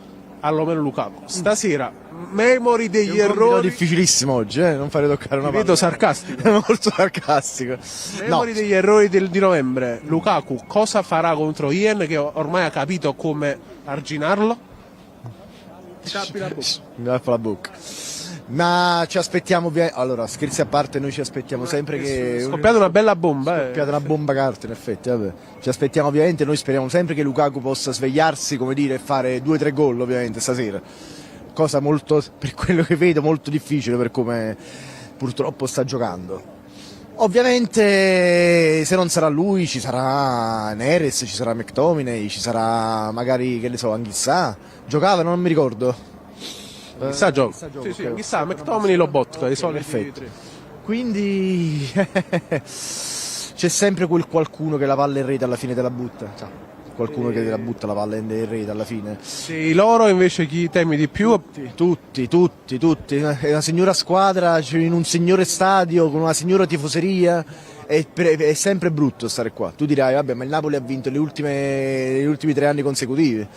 a Romelu Lukaku. Stasera, memori degli errori. È difficilissimo oggi, non fare toccare una palla. Vedo sarcastico. Molto sarcastico. Memori degli errori di novembre. Lukaku cosa farà contro Ian, che ormai ha capito come arginarlo? Mi tappo la bocca. Ma ci aspettiamo, allora scherzi a parte, noi ci aspettiamo sempre che... È scoppiata una bella bomba. È scoppiata una bomba carta in effetti, vabbè. Ci aspettiamo ovviamente, noi speriamo sempre che Lukaku possa svegliarsi, come dire, e fare 2-3 gol ovviamente stasera. Cosa molto, per quello che vedo, molto difficile per come purtroppo sta giocando. Ovviamente se non sarà lui ci sarà Neres, ci sarà McTominay, ci sarà magari, che ne so, Anghissà. Giocava, non mi ricordo. Anghissà gioca. Sì, Anghissà, McTominay, Lobotka, i soliti perfetto. Quindi c'è sempre quel qualcuno che la palla in rete alla fine te la butta. Qualcuno che la butta la palla in rete alla fine. Sì, loro invece chi temi di più? Tutti. È una signora squadra, in un signore stadio, con una signora tifoseria. È sempre brutto stare qua. Tu dirai, vabbè, ma il Napoli ha vinto gli ultimi 3 anni consecutivi.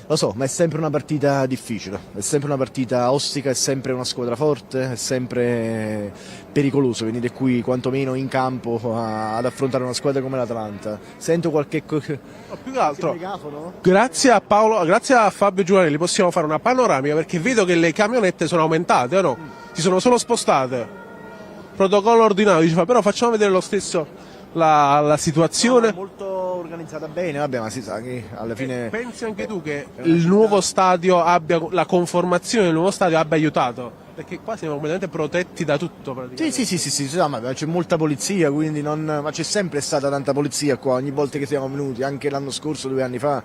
Lo so, ma è sempre una partita difficile, è sempre una partita ostica, è sempre una squadra forte, è sempre pericoloso venire qui quantomeno in campo ad affrontare una squadra come l'Atalanta. Sento qualche... Più che altro, grazie a Paolo, grazie a Fabio Giovanelli possiamo fare una panoramica, perché vedo che le camionette sono aumentate, o no? Si sono solo spostate. Protocollo ordinario, dice, però facciamo vedere lo stesso la situazione. Molto organizzata bene, vabbè, ma si sa che alla fine... Pensi anche tu che il nuovo stadio abbia, la conformazione del nuovo stadio abbia aiutato? Perché qua siamo completamente protetti da tutto praticamente. Sì, ma c'è molta polizia, quindi ma c'è sempre stata tanta polizia qua, ogni volta che siamo venuti, anche l'anno scorso, 2 anni fa,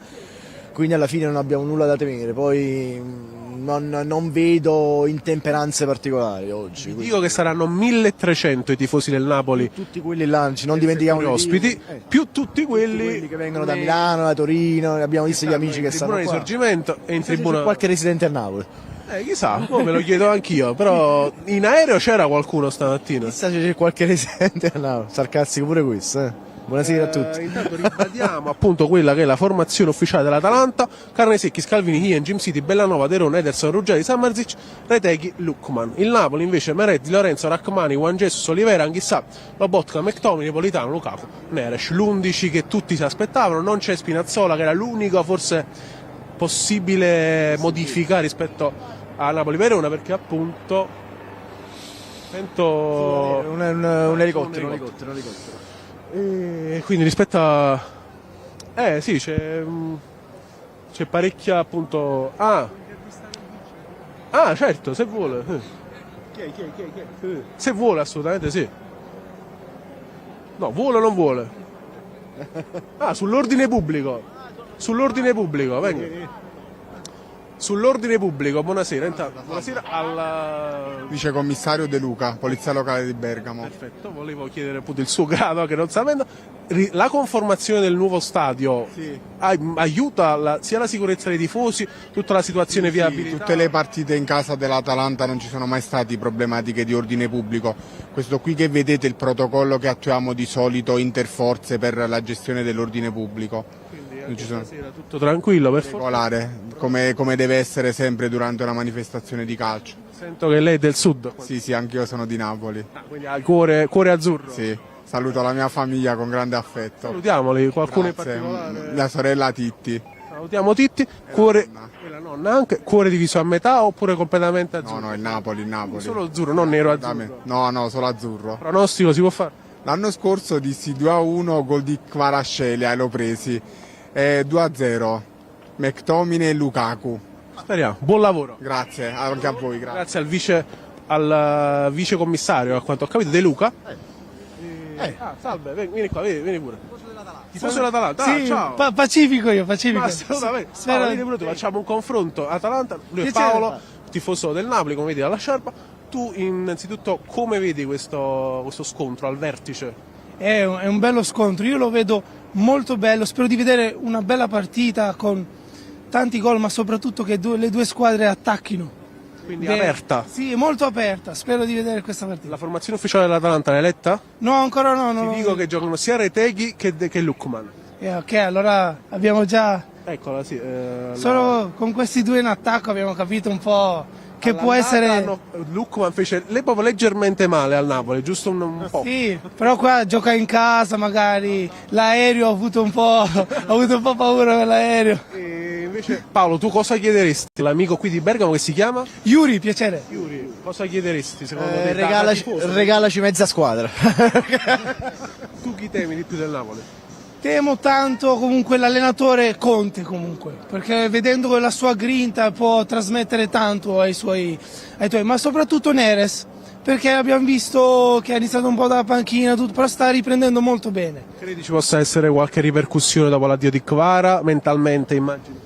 quindi alla fine non abbiamo nulla da temere, poi non vedo intemperanze particolari oggi. Dico che saranno 1300 i tifosi del Napoli. Tutti quelli là, non dimentichiamo gli ospiti, più tutti quelli che vengono da Milano, da Torino, abbiamo visto gli amici che stanno qua. In tribuna di Sorgimento e in tribuna... C'è qualche residente a Napoli. Chissà, me lo chiedo anch'io, però in aereo c'era qualcuno stamattina. Chissà se c'è qualche residente a Napoli, sarcastico pure questo, Buonasera a tutti. Intanto ribadiamo appunto quella che è la formazione ufficiale dell'Atalanta: Carnesecchi, Scalvini, Hien, Jim City, Bellanova, Derone, Ederson, Ruggeri, Sammarzic, Reteghi, Lukman. Il Napoli invece Meret, Di Lorenzo, Rachmani, Juan Jesus, Olivera, Anghissà, Lobotka, McTominay, Politano, Lukaku, Neres. L'11 che tutti si aspettavano, non c'è Spinazzola che era l'unica forse possibile modifica rispetto a Napoli-Verona, perché appunto sento un elicottero. E quindi rispetto a... sì, c'è parecchia appunto... certo, se vuole. Se vuole, assolutamente sì. No, vuole o non vuole? Sull'ordine pubblico. Sull'ordine pubblico, venga. Sull'ordine pubblico, buonasera. Intanto, buonasera al vicecommissario De Luca, Polizia Locale di Bergamo. Perfetto, volevo chiedere appunto il suo grado, che non sta avendo. La conformazione del nuovo stadio aiuta sia la sicurezza dei tifosi, tutta la situazione viabilità? Tutte le partite in casa dell'Atalanta non ci sono mai stati problematiche di ordine pubblico. Questo qui che vedete è il protocollo che attuiamo di solito interforze per la gestione dell'ordine pubblico. Non ci sono. Stasera tutto tranquillo, per regolare, come deve essere sempre durante una manifestazione di calcio. Sento che lei è del sud. Sì, anch'io sono di Napoli. Quindi ha il cuore azzurro. Sì, saluto la mia famiglia con grande affetto. Salutiamoli, qualcuno Grazie. in particolare? Mia sorella Titti. Salutiamo Titti, cuore... E la nonna anche, cuore diviso a metà oppure completamente azzurro? No, il Napoli. Solo azzurro, non nero azzurro? No, solo azzurro. Pronostico si può fare? L'anno scorso dissi 2-1, gol di Kvaratskhelia e l'ho presi. 2-0, McTominay e Lukaku. Speriamo, buon lavoro. Grazie, anche a voi. Grazie al vicecommissario, a quanto ho capito, De Luca. Salve, vieni qua, vieni pure. Tifoso dell'Atalanta? Sì, ciao. Pacifico io, Pacifico. Assolutamente. Vieni pure tu, facciamo un confronto. Atalanta, lui è Paolo, tifoso del Napoli, come vedi dalla sciarpa. Tu innanzitutto come vedi questo scontro al vertice? È un bello scontro, io lo vedo molto bello, spero di vedere una bella partita con tanti gol, ma soprattutto che le due squadre attacchino. Quindi aperta? Sì, molto aperta, spero di vedere questa partita. La formazione ufficiale dell'Atalanta l'hai letta? No, ancora no. Ti dico che giocano sia Reteghi che Lukman. Ok, allora abbiamo già... Eccola, sì. Solo con questi due in attacco abbiamo capito un po' che può essere... Lukman fece proprio leggermente male al Napoli, giusto un po'. Sì, però qua gioca in casa magari, l'aereo ho avuto un po' paura per l'aereo. E invece Paolo, tu cosa chiederesti? L'amico qui di Bergamo che si chiama? Yuri, piacere. Yuri, cosa chiederesti secondo te? Regalaci mezza squadra. Tu chi temi di più del Napoli? Temo tanto comunque l'allenatore Conte comunque, perché vedendo la sua grinta può trasmettere tanto ai tuoi, ma soprattutto Neres, perché abbiamo visto che ha iniziato un po' dalla panchina, però sta riprendendo molto bene. Credi ci possa essere qualche ripercussione dopo l'addio di Kvara, mentalmente immagino?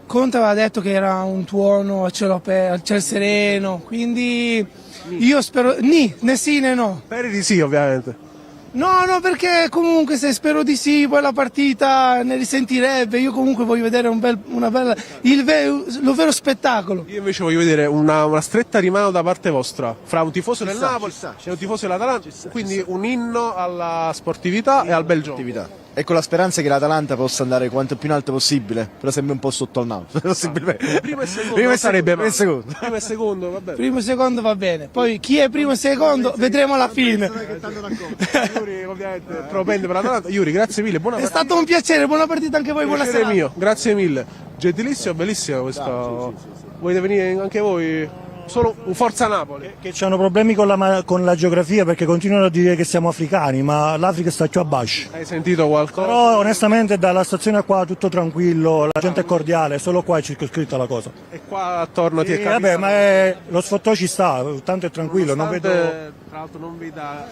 Conte aveva detto che era un tuono a cielo sereno, quindi io spero, né sì né no. Speri di sì ovviamente. No, perché comunque se spero di sì, poi la partita ne risentirebbe. Io comunque voglio vedere lo vero spettacolo. Io invece voglio vedere una stretta di mano da parte vostra, fra un tifoso del Napoli e un tifoso dell'Atalanta, quindi un inno alla sportività e al bel gioco. E con la speranza che l'Atalanta possa andare quanto più in alto possibile, però sempre un po' sotto al naso, possibilmente. Primo e secondo Primo e sarebbe primo e secondo. Primo e secondo, va bene. Primo e secondo va bene, poi chi è primo e secondo vedremo alla fine. Yuri ovviamente propende per l'Atalanta. Yuri, grazie mille, buona È partita. stato un piacere, buona partita anche voi, buona Piacere serata. mio, grazie mille. Gentilissimo, bellissimo questo. Volete venire anche voi? Solo un Forza Napoli. Che hanno problemi con la geografia perché continuano a dire che siamo africani, ma l'Africa sta più a basso. Hai sentito qualcosa? Però onestamente dalla stazione qua tutto tranquillo, la gente è cordiale, solo qua è circoscritta la cosa. E qua attorno ti è capitato? Vabbè, ma lo sfottò ci sta, tanto è tranquillo, non vedo... Tra l'altro non veda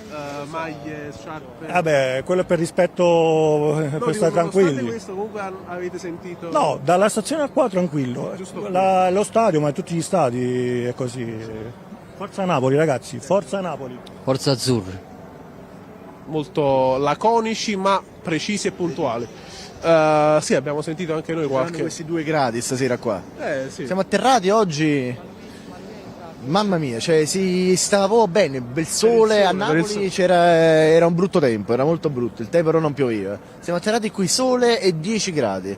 maglie, sciarpe. Vabbè, quello è per rispetto, per stare tranquilli. Questo comunque avete sentito? No, dalla stazione a qua tranquillo. Lo stadio, ma tutti gli stadi è così. Forza Napoli ragazzi, forza Napoli. Forza Azzurri. Molto laconici ma precisi e puntuali. Sì, abbiamo sentito anche noi qualche... questi 2 gradi stasera qua. Sì. Siamo atterrati oggi, mamma mia, cioè si stava proprio bene, bel sole, a Napoli era un brutto tempo, era molto brutto, il tempo però non pioveva. Siamo atterrati qui sole e 10 gradi,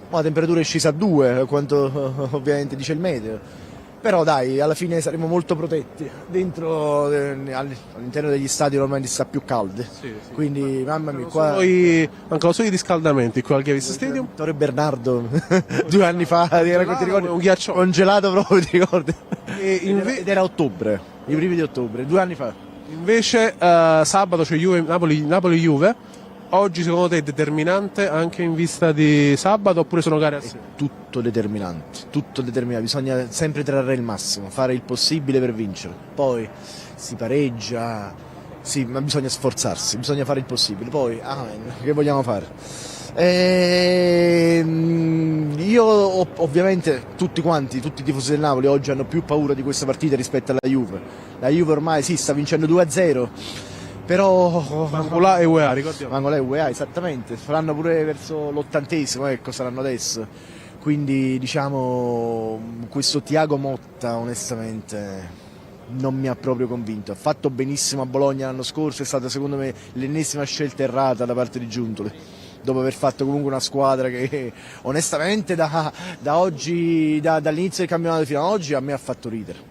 ma la temperatura è scesa a 2, quanto ovviamente dice il meteo. Però dai, alla fine saremo molto protetti. Dentro, all'interno degli stadi normalmente sta più caldi. Quindi mamma mia, qua... Mancano solo i riscaldamenti qui al Gavis Stadium. Torre Bernardo 2 anni fa, ti ricordi? Un ghiaccio Congelato proprio, ti ricordi? Ed era ottobre, i primi di ottobre, 2 anni fa. Invece sabato c'è Napoli-Juve. Oggi secondo te è determinante anche in vista di sabato oppure sono gare a sé? Tutto determinante, bisogna sempre trarre il massimo, fare il possibile per vincere. Poi si pareggia, sì, ma bisogna sforzarsi, bisogna fare il possibile. Poi, amen, che vogliamo fare? Io ovviamente tutti i tifosi del Napoli oggi hanno più paura di questa partita rispetto alla Juve. La Juve ormai sì, sta vincendo 2-0. Però Mangolà e UEA, ricordiamo. Mangolà e UEA, esattamente, faranno pure verso l'80°, ecco, saranno adesso. Quindi diciamo questo Thiago Motta onestamente non mi ha proprio convinto. Ha fatto benissimo a Bologna l'anno scorso, è stata secondo me l'ennesima scelta errata da parte di Giuntoli, dopo aver fatto comunque una squadra che onestamente dall'inizio del campionato fino ad oggi a me ha fatto ridere.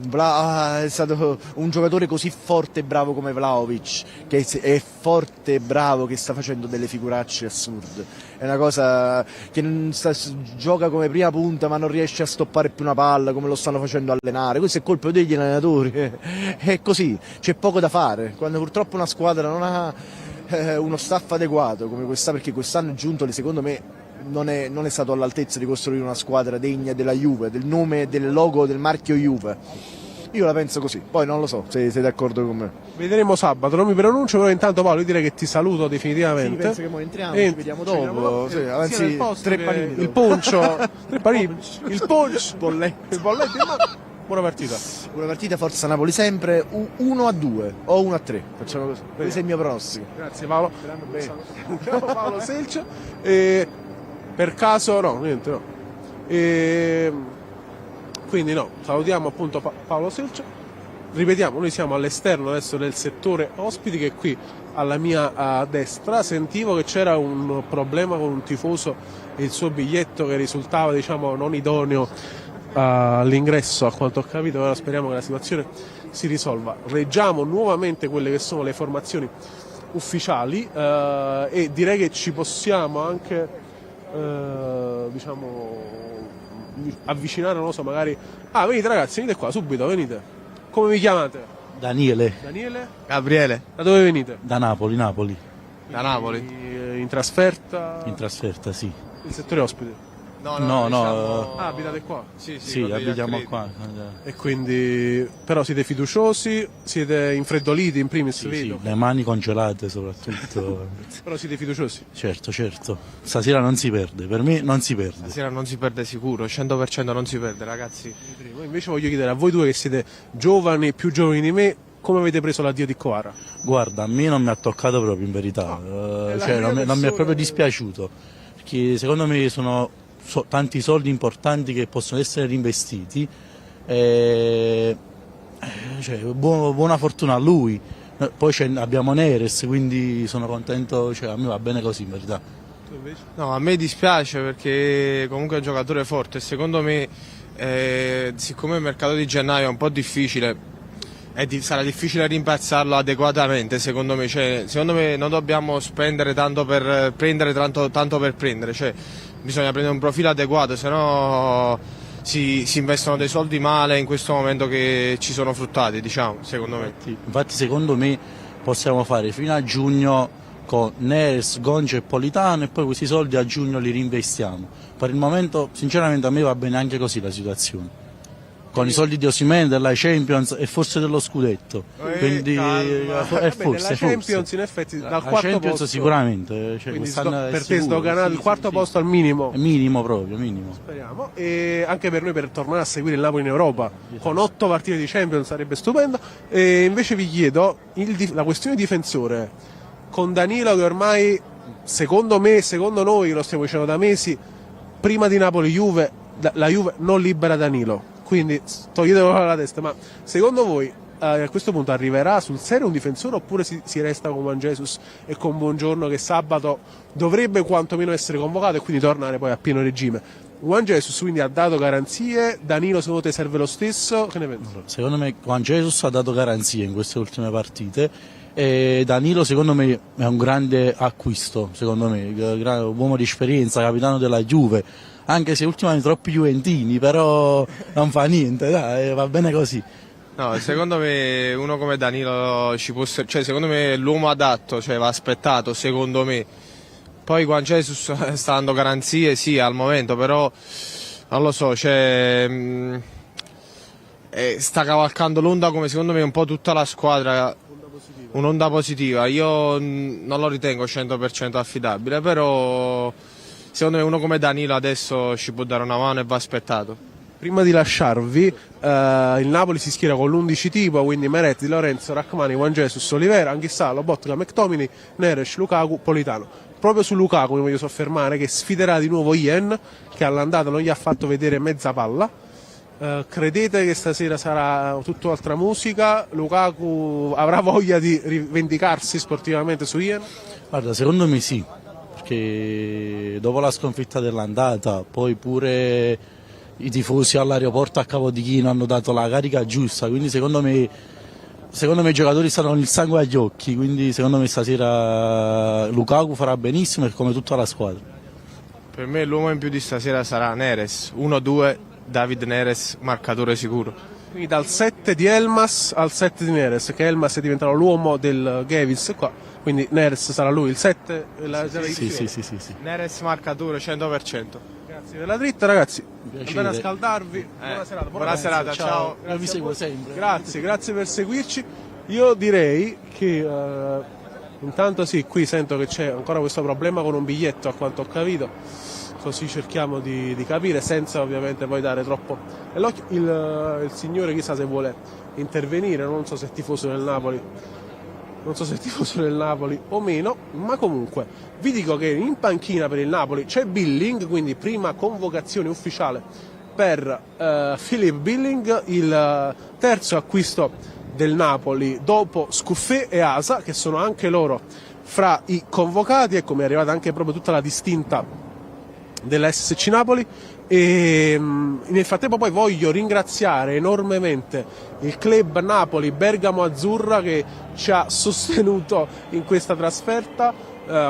È stato un giocatore così forte e bravo come Vlahovic, che è forte e bravo, che sta facendo delle figuracce assurde. È una cosa che gioca come prima punta ma non riesce a stoppare più una palla come lo stanno facendo allenare. Questo è colpa degli allenatori, è così, c'è poco da fare. Quando purtroppo una squadra non ha uno staff adeguato come quest'anno, perché quest'anno Giuntoli secondo me non è stato all'altezza di costruire una squadra degna della Juve, del nome, del logo, del marchio Juve. Io la penso così, poi non lo so se sei d'accordo con me. Vedremo sabato, non mi pronuncio, però intanto Paolo io direi che ti saluto definitivamente. Sì, penso che noi entriamo, ci vediamo dopo. Sì, avanzi, 3 panini. Il poncio, 3 panini, il poncio, bolletti. Buona partita. Buona partita, Forza Napoli sempre 1-2 o 1-3. Facciamo così. Questo è il mio pronostico. Grazie Paolo. Bene. Paolo Selcia. Per caso no, niente no. Quindi no, salutiamo appunto Paolo Selcia. Ripetiamo, noi siamo all'esterno adesso del settore ospiti, che qui alla mia destra sentivo che c'era un problema con un tifoso e il suo biglietto che risultava diciamo non idoneo all'ingresso, a quanto ho capito. Ora speriamo che la situazione si risolva. Leggiamo nuovamente quelle che sono le formazioni ufficiali e direi che ci possiamo anche diciamo avvicinare, non lo so, magari venite ragazzi, venite qua subito, venite. Come vi chiamate? Daniele. Gabriele. Da dove venite? Da Napoli. Da Napoli. In trasferta? In trasferta, sì. Il settore ospite? No. Abitate qua? Sì, abitiamo qua. E quindi, però siete fiduciosi, siete infreddoliti in primis, vedo. Sì, le mani congelate soprattutto. Però siete fiduciosi? Certo. Stasera non si perde, per me non si perde. Stasera non si perde sicuro, 100% non si perde ragazzi. Invece voglio chiedere a voi due che siete giovani, più giovani di me, come avete preso l'addio di Kvara? Guarda, a me non mi ha toccato proprio in verità, non mi è proprio dispiaciuto, perché secondo me sono tanti soldi importanti che possono essere reinvestiti, buona fortuna a lui, Poi abbiamo Neres, quindi sono contento, cioè, a me va bene così in verità. No, a me dispiace perché comunque è un giocatore forte e secondo me, siccome il mercato di gennaio è un po' difficile, sarà difficile rimpiazzarlo adeguatamente, secondo me. Cioè, secondo me non dobbiamo spendere tanto per prendere, tanto per prendere, cioè, bisogna prendere un profilo adeguato, se no si investono dei soldi male in questo momento che ci sono fruttati, diciamo, secondo me. Infatti secondo me possiamo fare fino a giugno con Neres, Gonce e Politano e poi questi soldi a giugno li reinvestiamo. Per il momento sinceramente a me va bene anche così la situazione. Con i soldi di Osimhen, della Champions e forse dello scudetto. Quindi forse Champions in effetti dal quarto Champions posto sicuramente, cioè, per te sdoganato il quarto posto al minimo. Minimo proprio, minimo. Speriamo. E anche per noi per tornare a seguire il Napoli in Europa con 8 partite di Champions sarebbe stupendo. E invece vi chiedo la questione difensore con Danilo che ormai secondo me, secondo noi lo stiamo dicendo da mesi, prima di Napoli-Juve la Juve non libera Danilo. Quindi toglietelo dalla testa, ma secondo voi a questo punto arriverà sul serio un difensore oppure si resta con Juan Jesus e con Buongiorno che sabato dovrebbe quantomeno essere convocato e quindi tornare poi a pieno regime? Juan Jesus quindi ha dato garanzie, Danilo secondo te serve lo stesso? Che ne pensi? Secondo me Juan Jesus ha dato garanzie in queste ultime partite e Danilo secondo me è un grande acquisto, secondo me, uomo di esperienza, capitano della Juve. Anche se ultimamente troppi juventini, però non fa niente, dai, va bene così. No, secondo me uno come Danilo cioè secondo me è l'uomo adatto, cioè va aspettato, secondo me. Poi Juan Jesus sta dando garanzie, sì, al momento, però non lo so, cioè, sta cavalcando l'onda come secondo me un po' tutta la squadra, un'onda positiva. Io non lo ritengo 100% affidabile, però secondo me uno come Danilo adesso ci può dare una mano e va aspettato. Prima di lasciarvi, il Napoli si schiera con l'11 tipo, quindi Meret, Di Lorenzo, Rachmani, Juan Jesus, Olivera, Anghissà, Lobotka, McTominay, Neres, Lukaku, Politano. Proprio su Lukaku mi voglio soffermare che sfiderà di nuovo Ien, che all'andata non gli ha fatto vedere mezza palla. Credete che stasera sarà tutt'altra musica? Lukaku avrà voglia di rivendicarsi sportivamente su Ien? Guarda, secondo me sì. Che dopo la sconfitta dell'andata, poi pure i tifosi all'aeroporto a Capodichino hanno dato la carica giusta, quindi secondo me i giocatori stanno con il sangue agli occhi, quindi secondo me stasera Lukaku farà benissimo e come tutta la squadra. Per me l'uomo in più di stasera sarà Neres, 1-2, David Neres, marcatore sicuro. Quindi dal 7 di Elmas al 7 di Neres, che Elmas è diventato l'uomo del Gevils qua. Quindi Neres sarà lui il 7? Sì. Neres marcatore 100%. Grazie per la dritta ragazzi, andate a scaldarvi, buona serata. Buona serata, ciao. Vi seguo sempre. Grazie per seguirci. Io direi che intanto sì, qui sento che c'è ancora questo problema con un biglietto a quanto ho capito, così cerchiamo di capire senza ovviamente poi dare troppo l'occhio. Il signore chissà se vuole intervenire, non so se è tifoso del Napoli. Non so se è tifoso del Napoli o meno, ma comunque vi dico che in panchina per il Napoli c'è Billing, quindi prima convocazione ufficiale per Philip Billing, il terzo acquisto del Napoli dopo Scuffé e Asa, che sono anche loro fra i convocati. Ecco, mi è arrivata anche proprio tutta la distinta della SSC Napoli. E nel frattempo poi voglio ringraziare enormemente il club Napoli Bergamo Azzurra che ci ha sostenuto in questa trasferta,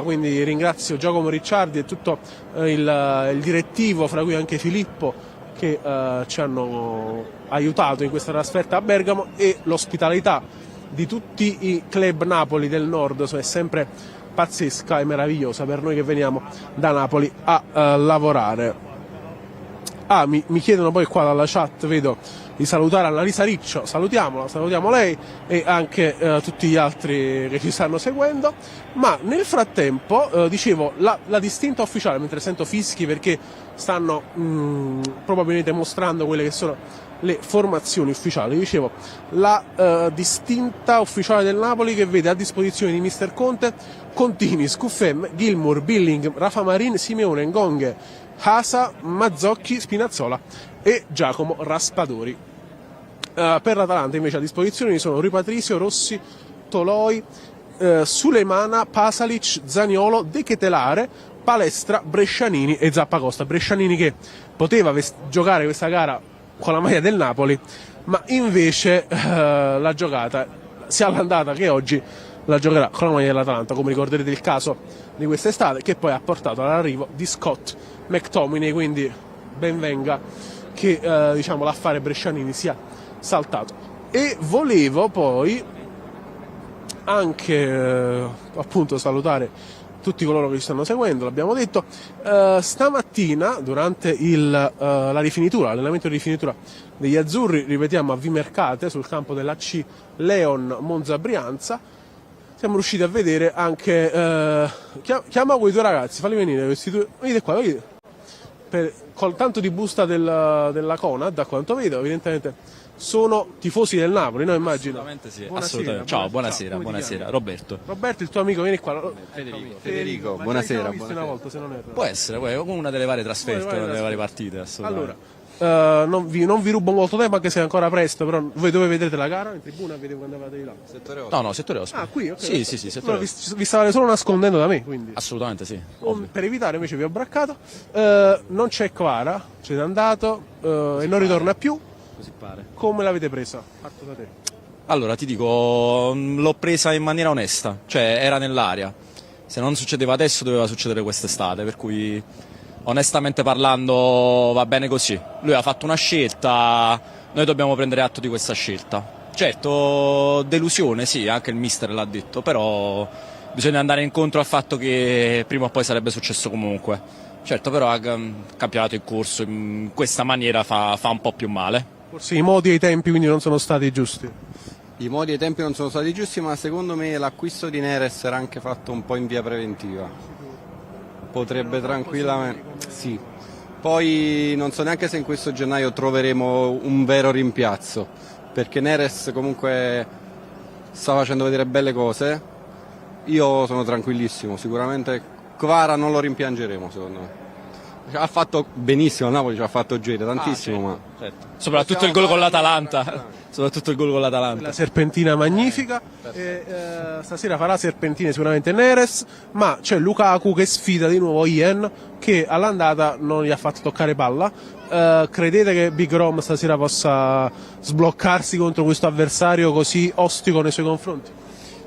quindi ringrazio Giacomo Ricciardi e tutto il direttivo, fra cui anche Filippo, che ci hanno aiutato in questa trasferta a Bergamo, e l'ospitalità di tutti i club Napoli del nord è sempre pazzesca e meravigliosa per noi che veniamo da Napoli a lavorare. Mi chiedono poi qua dalla chat, vedo, di salutare Annalisa Riccio, salutiamo lei e anche tutti gli altri che ci stanno seguendo, ma nel frattempo dicevo la distinta ufficiale, mentre sento fischi perché stanno probabilmente mostrando quelle che sono le formazioni ufficiali, dicevo la distinta ufficiale del Napoli che vede a disposizione di Mister Conte Contini, Scuffem, Gilmour, Billing, Rafa Marin, Simeone, Ngonghe, Hasa, Mazzocchi, Spinazzola e Giacomo Raspadori. Per l'Atalanta invece a disposizione ci sono Rui Patricio, Rossi, Toloi, Sulemana, Pasalic, Zaniolo, De Ketelare, Palestra, Brescianini e Zappacosta. Brescianini che poteva giocare questa gara con la maglia del Napoli, ma invece l'ha giocata sia all'andata che oggi la giocherà con la maglia dell'Atalanta, come ricorderete il caso di quest'estate, che poi ha portato all'arrivo di Scott McTominay, quindi ben venga che diciamo, l'affare Brescianini sia saltato. E volevo poi anche appunto salutare tutti coloro che ci stanno seguendo, l'abbiamo detto. Stamattina durante la rifinitura, l'allenamento di rifinitura degli azzurri, ripetiamo a Vimercate sul campo dell'AC Leon Monza Brianza, siamo riusciti a vedere anche chiama quei due ragazzi, falli venire questi due, venite qua, venite. Col tanto di busta della Conad, da quanto vedo, evidentemente sono tifosi del Napoli, no? Immagino. Assolutamente sì, Buonasera, assolutamente. Ciao, buonasera, buonasera. Roberto. Roberto, il tuo amico, vieni qua. Federico, ma buonasera. Una volta, se non erro. Può essere, una delle varie trasferte, una delle varie partite, assolutamente. Allora, non vi rubo molto tempo, anche se è ancora presto, però voi dove vedete la gara? In tribuna vedevo quando andavate di là. Settore settore ospite. Ah, qui? Ok. Sì, settore vi stavate solo nascondendo da me, quindi. Assolutamente sì. Per evitare invece vi ho braccato. Non c'è Kvara, ce n'è andato e non ritorna più. Così pare. Come l'avete presa? Parto da te. Allora, ti dico, l'ho presa in maniera onesta, cioè era nell'aria. Se non succedeva adesso doveva succedere quest'estate, per cui onestamente parlando va bene così. Lui ha fatto una scelta, noi dobbiamo prendere atto di questa scelta. Certo, delusione sì, anche il mister l'ha detto, però bisogna andare incontro al fatto che prima o poi sarebbe successo comunque. Certo, però il campionato in corso in questa maniera fa un po' più male. Forse i modi e i tempi quindi non sono stati giusti. I modi e i tempi non sono stati giusti, ma secondo me l'acquisto di Neres era anche fatto un po' in via preventiva. Potrebbe tranquillamente... Sì. Poi non so neanche se in questo gennaio troveremo un vero rimpiazzo, perché Neres comunque sta facendo vedere belle cose. Io sono tranquillissimo, sicuramente Kvara non lo rimpiangeremo secondo me. Ha fatto benissimo, il Napoli ci ha fatto gioire tantissimo, certo. Soprattutto il gol con l'Atalanta. Soprattutto il gol con l'Atalanta. La serpentina magnifica. Stasera farà serpentine sicuramente Neres, ma c'è Lukaku che sfida di nuovo Ian, che all'andata non gli ha fatto toccare palla. Credete che Big Rom stasera possa sbloccarsi contro questo avversario così ostico nei suoi confronti?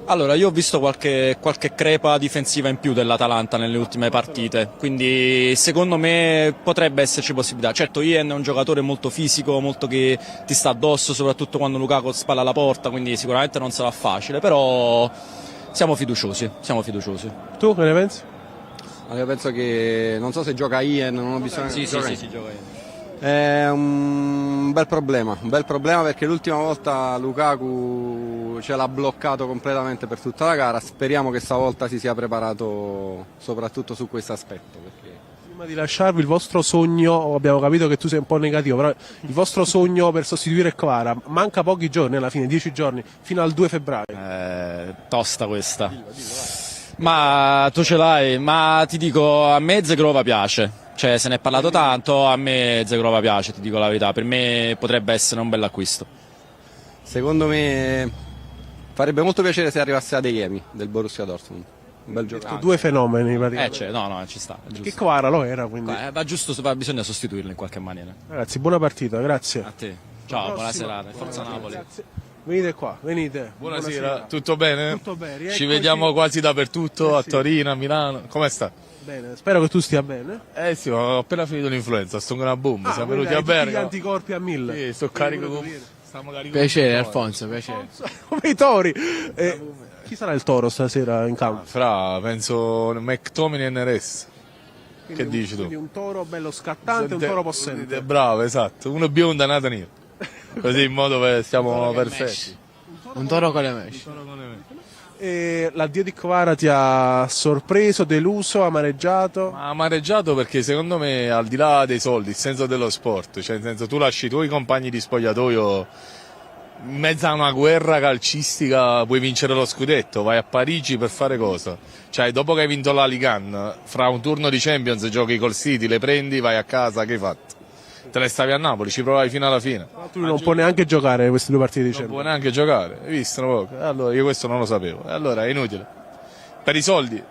Allora, io ho visto qualche crepa difensiva in più dell'Atalanta nelle ultime partite, quindi secondo me potrebbe esserci possibilità. Certo, Ian è un giocatore molto fisico, molto che ti sta addosso, soprattutto quando Lukaku spalla alla porta, quindi sicuramente non sarà facile, però siamo fiduciosi. Tu che ne pensi? Io penso che, non so se gioca Ian, non ho visto Sì, gioca Ian. È un bel problema perché l'ultima volta Lukaku ce l'ha bloccato completamente per tutta la gara. Speriamo che stavolta si sia preparato soprattutto su questo aspetto. Perché... Prima di lasciarvi, il vostro sogno, abbiamo capito che tu sei un po' negativo, però il vostro sogno per sostituire Kvara, manca pochi giorni alla fine, 10 giorni, fino al 2 febbraio. Tosta questa. Ma tu ce l'hai, ma ti dico, a me Zegrova piace. Cioè, se ne è parlato tanto, a me Zegrova piace, ti dico la verità, per me potrebbe essere un bell'acquisto. Secondo me farebbe molto piacere se arrivasse Adeyemi del Borussia Dortmund. Un bel giocatore. Due fenomeni praticamente. No, ci sta. Che Kvara lo era, quindi. Bisogna sostituirlo in qualche maniera. Ragazzi, buona partita, grazie. A te. Ciao, buona serata, forza Napoli. Grazie. Venite qua, venite. Buonasera, tutto bene? Tutto bene. Ci vediamo quasi dappertutto, a Torino, a Milano. Come sta? Bene, spero che tu stia bene. Sì, ho appena finito l'influenza, sto con una bomba, siamo venuti a Bergamo. Bergamo. Gli anticorpi a 1000. Sì, sto carico con... Piacere Alfonso, piacere. Come i tori. Chi sarà il toro stasera in campo? Penso McTominay e Neres. Quindi che dici tu? Quindi un toro bello scattante e un toro possente. Bravo, esatto. Uno biondo e una nera. Così in modo che stiamo perfetti. Un toro con le mesh. E l'addio di Kvara ti ha sorpreso, deluso, amareggiato? Amareggiato perché secondo me, al di là dei soldi, il senso dello sport, cioè nel senso tu lasci i tuoi compagni di spogliatoio in mezzo a una guerra calcistica, puoi vincere lo scudetto, vai a Parigi per fare cosa? Cioè dopo che hai vinto la Ligue 1, fra un turno di Champions giochi col City, le prendi, vai a casa, che hai fatto? te le stavi a Napoli, ci provavi fino alla fine. Tu non può neanche giocare queste 2 partite di Non Champions. può neanche giocare, hai visto un po'? Allora io questo non lo sapevo, e allora è inutile. Per i soldi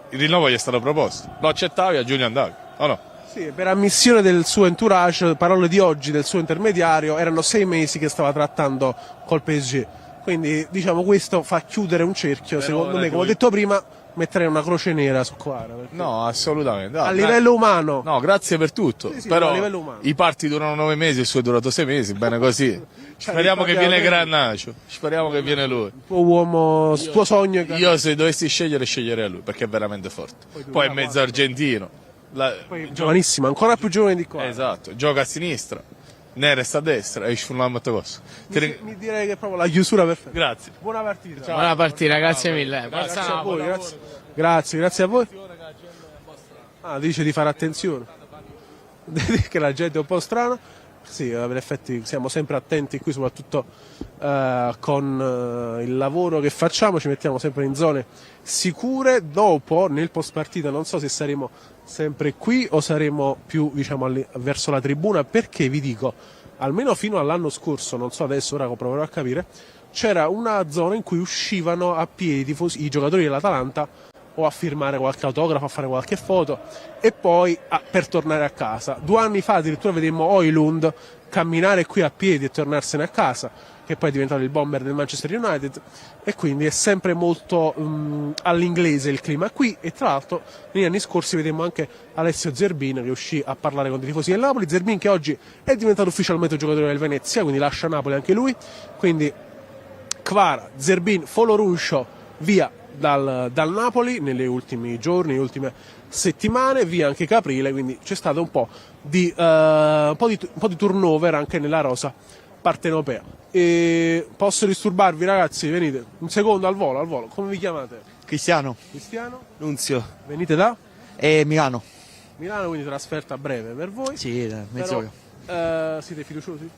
il rinnovo gli è stato proposto, lo accettavi, a giugno andavi, o no? Sì, per ammissione del suo entourage, parole di oggi del suo intermediario, erano 6 mesi che stava trattando col PSG. Quindi diciamo questo fa chiudere un cerchio, secondo me, come ho detto prima, metterei una croce nera su Kvara. No, assolutamente. A livello umano. No, grazie per tutto. Sì, però a livello umano. i parti durano 9 mesi, il suo è durato 6 mesi, bene così. Speriamo che viene Garnacho, speriamo che viene lui. Il tuo uomo, il tuo sogno è Io se dovessi scegliere sceglierei lui, perché è veramente forte. Poi è mezzo argentino. Poi giovanissimo, ancora più giovane di qua. Esatto, gioca a sinistra, Neres a destra e Shulman Matagos. Mi direi che è proprio la chiusura perfetta. Grazie. Buona partita. Ciao. Buona partita, grazie mille. Grazie a voi, grazie a voi. Dice di fare attenzione. Che la gente è un po' strana. Sì, in effetti siamo sempre attenti qui, soprattutto con il lavoro che facciamo, ci mettiamo sempre in zone sicure. Dopo, nel post partita, non so se saremo sempre qui o saremo più verso la tribuna, perché vi dico, almeno fino all'anno scorso, non so adesso, ora proverò a capire, c'era una zona in cui uscivano a piedi i giocatori dell'Atalanta o a firmare qualche autografo, a fare qualche foto e poi per tornare a casa. 2 anni fa addirittura vedemmo Højlund camminare qui a piedi e tornarsene a casa, che poi è diventato il bomber del Manchester United, e quindi è sempre molto all'inglese il clima qui. E tra l'altro negli anni scorsi vedemmo anche Alessio Zerbin che uscì a parlare con i tifosi del Napoli. Zerbin che oggi è diventato ufficialmente giocatore del Venezia, quindi lascia Napoli anche lui. Quindi Kvara, Zerbin, Foloruncio via dal Napoli negli ultimi giorni, nelle ultime settimane, via anche Caprile, quindi c'è stato un po' di turnover anche nella rosa partenopea. E posso disturbarvi, ragazzi? Venite un secondo al volo, come vi chiamate? Cristiano. Nunzio. Venite da? Milano. Milano, quindi trasferta a breve per voi. Sì, mezz'ora. Siete fiduciosi?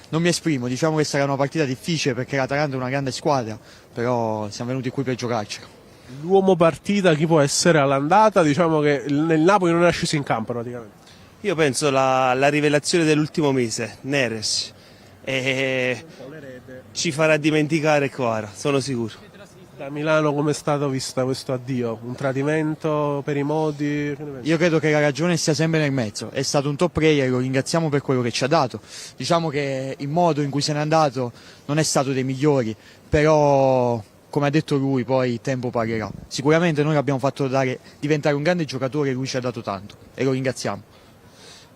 Non mi esprimo, diciamo che sarà una partita difficile perché l'Atalanta è una grande squadra, però siamo venuti qui per giocarci. L'uomo partita chi può essere all'andata? Diciamo che nel Napoli non è sceso in campo praticamente. Io penso la rivelazione dell'ultimo mese, Neres, ci farà dimenticare Kvara, sono sicuro. Da Milano come è stato visto questo addio? Un tradimento per i modi? Io credo che la ragione sia sempre nel mezzo, è stato un top player, lo ringraziamo per quello che ci ha dato. Diciamo che il modo in cui se n'è andato non è stato dei migliori, però come ha detto lui poi il tempo pagherà. Sicuramente noi l'abbiamo fatto diventare un grande giocatore e lui ci ha dato tanto e lo ringraziamo.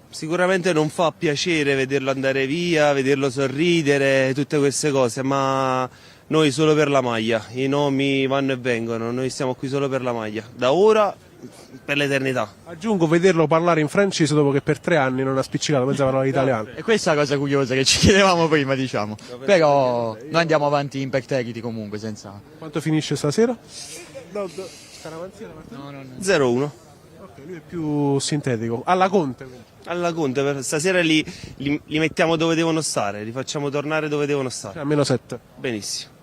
Sicuramente non fa piacere vederlo andare via, vederlo sorridere, tutte queste cose, ma noi solo per la maglia, i nomi vanno e vengono, noi stiamo qui solo per la maglia, da ora per l'eternità. Aggiungo vederlo parlare in francese dopo che per 3 anni non ha spiccicato mezza parola italiano. E questa è la cosa curiosa che ci chiedevamo prima, diciamo. Però noi andiamo avanti imperterriti comunque, senza... Quanto finisce stasera? No. 0-1. Ok, lui è più sintetico. Alla Conte. Alla Conte, stasera li mettiamo dove devono stare, li facciamo tornare dove devono stare. A meno 7. Benissimo.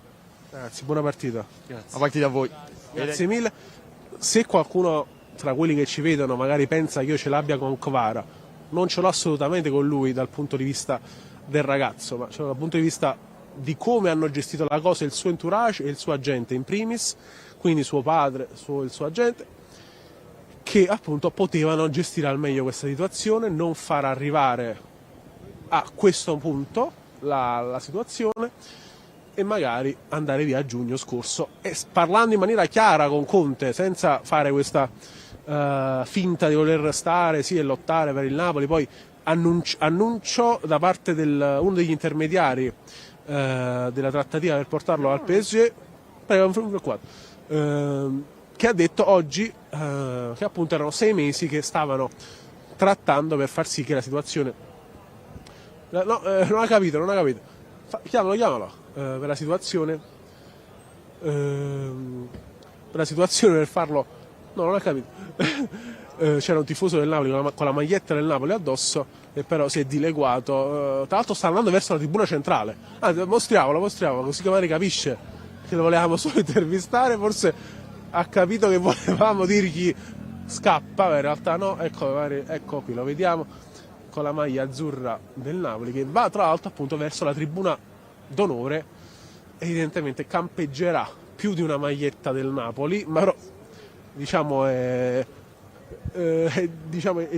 Ragazzi, buona partita. Grazie. A partita a voi. Grazie mille. Se qualcuno tra quelli che ci vedono magari pensa che io ce l'abbia con Kvara, non ce l'ho assolutamente con lui dal punto di vista del ragazzo, ma ce l'ho dal punto di vista di come hanno gestito la cosa il suo entourage e il suo agente in primis, quindi suo padre, il suo agente, che appunto potevano gestire al meglio questa situazione, non far arrivare a questo punto la situazione e magari andare via a giugno scorso, e parlando in maniera chiara con Conte, senza fare questa finta di voler stare sì e lottare per il Napoli. Poi annuncio da parte uno degli intermediari della trattativa per portarlo al PSG, che ha detto oggi che appunto erano 6 mesi che stavano trattando per far sì che la situazione non ha capito chiamalo per la situazione per farlo, no, non ha capito. C'era un tifoso del Napoli con la maglietta del Napoli addosso e però si è dileguato, tra l'altro sta andando verso la tribuna centrale. Mostriamolo così che magari capisce che lo volevamo solo intervistare, forse ha capito che volevamo dirgli scappa, ma in realtà no. Ecco qui, lo vediamo con la maglia azzurra del Napoli, che va tra l'altro appunto verso la tribuna d'onore. Evidentemente campeggerà più di una maglietta del Napoli, ma però diciamo è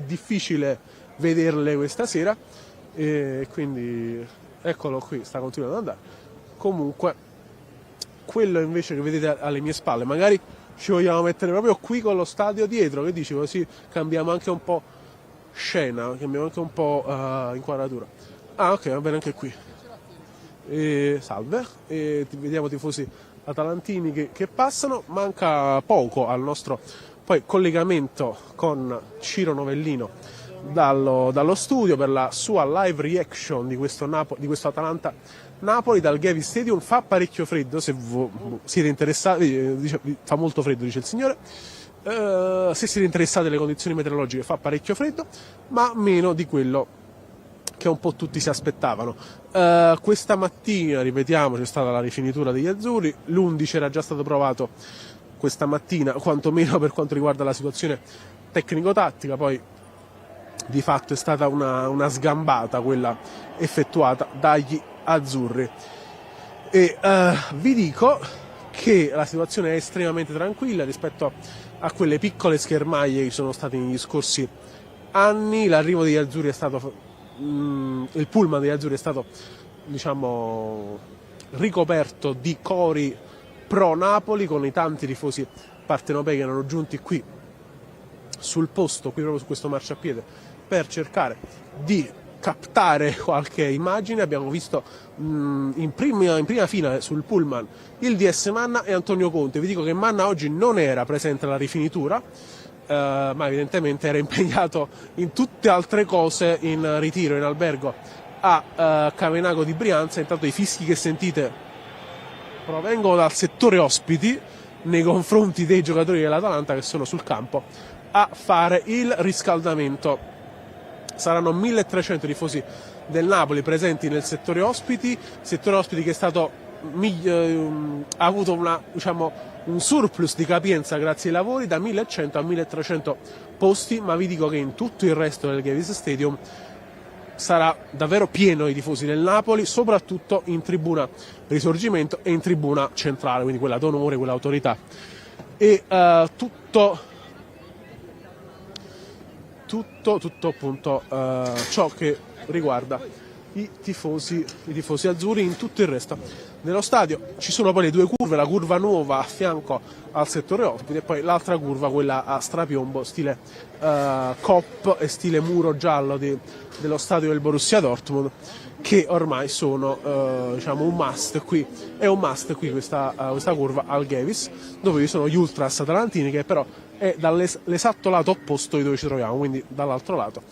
difficile vederle questa sera, e quindi eccolo qui, sta continuando ad andare. Comunque quello invece che vedete alle mie spalle, magari ci vogliamo mettere proprio qui con lo stadio dietro, che dici, così cambiamo anche un po' scena, cambiamo anche un po' inquadratura. Ah, ok, va bene anche qui. Salve, vediamo tifosi atalantini che passano. Manca poco al nostro poi collegamento con Ciro Novellino dallo studio per la sua live reaction di questo Atalanta Napoli dal Gavis Stadium. Fa parecchio freddo, se siete interessati, fa molto freddo, dice il signore. Se siete interessati alle condizioni meteorologiche, fa parecchio freddo, ma meno di quello che un po' tutti si aspettavano. Questa mattina, ripetiamo, c'è stata la rifinitura degli azzurri, l'11 era già stato provato questa mattina, quantomeno per quanto riguarda la situazione tecnico-tattica, poi di fatto è stata una sgambata quella effettuata dagli azzurri. E vi dico che la situazione è estremamente tranquilla rispetto a quelle piccole schermaglie che sono state negli scorsi anni. L'arrivo degli azzurri è stato il pullman degli azzurri è stato, diciamo, ricoperto di cori pro Napoli, con i tanti tifosi partenopei che erano giunti qui sul posto, qui proprio su questo marciapiede, per cercare di captare qualche immagine. Abbiamo visto in prima fila sul pullman il DS Manna e Antonio Conte. Vi dico che Manna oggi non era presente alla rifinitura, ma evidentemente era impegnato in tutte altre cose, in ritiro, in albergo a Cavenago di Brianza. Intanto i fischi che sentite provengono dal settore ospiti nei confronti dei giocatori dell'Atalanta che sono sul campo a fare il riscaldamento. Saranno 1300 tifosi del Napoli presenti nel settore ospiti che è stato ha avuto un surplus di capienza grazie ai lavori, da 1100 a 1300 posti, ma vi dico che in tutto il resto del Gavis Stadium sarà davvero pieno di tifosi del Napoli, soprattutto in tribuna Risorgimento e in tribuna centrale, quindi quella d'onore, quella autorità. E tutto appunto ciò che riguarda i tifosi azzurri. In tutto il resto dello stadio ci sono poi le due curve, la curva nuova a fianco al settore ospite e poi l'altra curva, quella a strapiombo, stile Cop e stile muro giallo dello stadio del Borussia Dortmund, che ormai sono un must qui. È un must qui questa curva al Gavis, dove vi sono gli ultras atalantini, che però è dall'esatto lato opposto di dove ci troviamo, quindi dall'altro lato.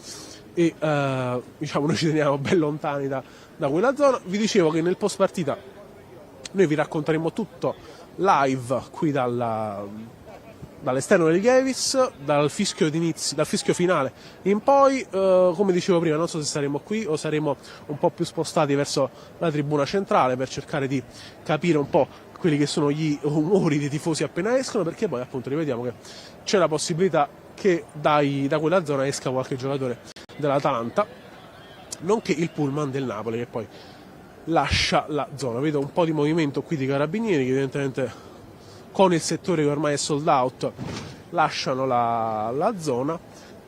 E noi ci teniamo ben lontani da quella zona. Vi dicevo che nel post partita noi vi racconteremo tutto live qui dall'esterno del Gavis, dal fischio finale in poi. Come dicevo prima, non so se saremo qui o saremo un po' più spostati verso la tribuna centrale per cercare di capire un po' quelli che sono gli umori dei tifosi appena escono, perché poi appunto rivediamo che c'è la possibilità che da quella zona esca qualche giocatore dell'Atalanta, nonché il pullman del Napoli che poi lascia la zona. Vedo un po' di movimento qui di carabinieri che evidentemente, con il settore che ormai è sold out, lasciano la zona,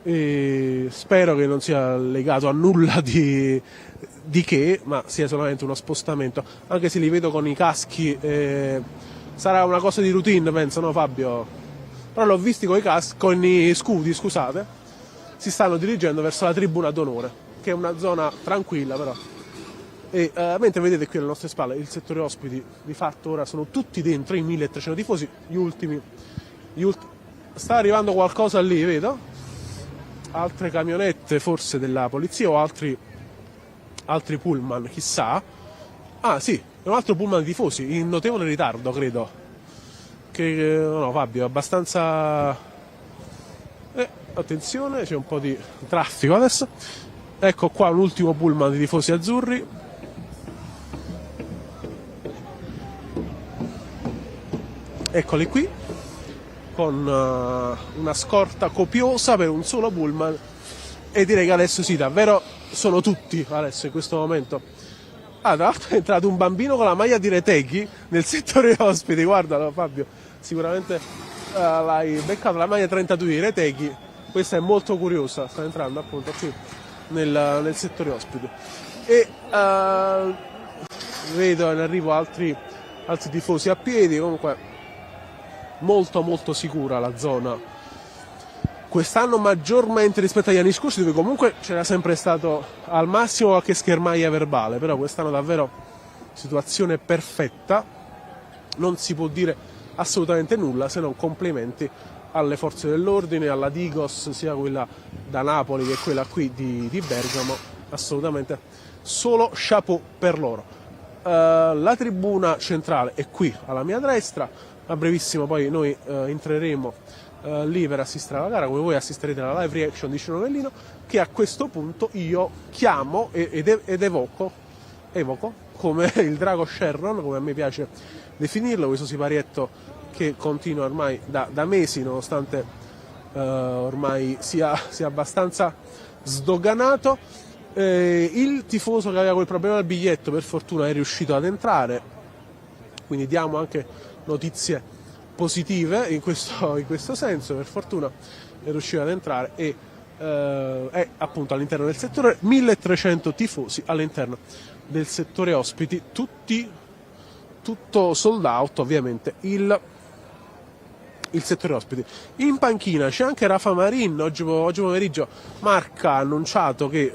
e spero che non sia legato a nulla di che, ma sia solamente uno spostamento, anche se li vedo con i caschi. Sarà una cosa di routine, penso, no Fabio? Però l'ho visti con i caschi, con i scudi, scusate, si stanno dirigendo verso la tribuna d'onore, che è una zona tranquilla però. E mentre vedete qui alle nostre spalle il settore ospiti, di fatto ora sono tutti dentro, i 1300 tifosi, gli ultimi. Sta arrivando qualcosa lì, vedo, altre camionette forse della polizia o altri pullman, chissà. Ah sì, è un altro pullman di tifosi, in notevole ritardo credo, che no Fabio, abbastanza attenzione, c'è un po' di traffico adesso. Ecco qua un ultimo pullman di tifosi azzurri. Eccoli qui, con una scorta copiosa per un solo pullman e direi che adesso sì, davvero sono tutti adesso in questo momento. Tra l'altro è entrato un bambino con la maglia di Reteghi nel settore ospiti, guardalo Fabio, sicuramente l'hai beccato, la maglia 32 di Reteghi, questa è molto curiosa, sta entrando appunto qui nel settore ospiti. E vedo in arrivo altri tifosi a piedi, comunque molto molto sicura la zona quest'anno, maggiormente rispetto agli anni scorsi, dove comunque c'era sempre stato al massimo qualche schermaglia verbale, però quest'anno davvero situazione perfetta, non si può dire assolutamente nulla se non complimenti alle forze dell'ordine, alla Digos, sia quella da Napoli che quella qui di Bergamo, assolutamente solo chapeau per loro. La tribuna centrale è qui alla mia destra, a brevissimo poi noi entreremo lì per assistere alla gara, come voi assisterete alla live reaction di Ciro Novellino, che a questo punto io chiamo ed evoco come il drago Sherron, come a me piace definirlo, questo siparietto che continua ormai da mesi, nonostante ormai sia abbastanza sdoganato. Il tifoso che aveva quel problema al biglietto per fortuna è riuscito ad entrare, quindi diamo anche notizie positive in questo senso, per fortuna è riuscito ad entrare e è appunto all'interno del settore, 1300 tifosi all'interno del settore ospiti, tutto sold out ovviamente il settore ospiti. In panchina c'è anche Rafa Marin, oggi pomeriggio Marca ha annunciato che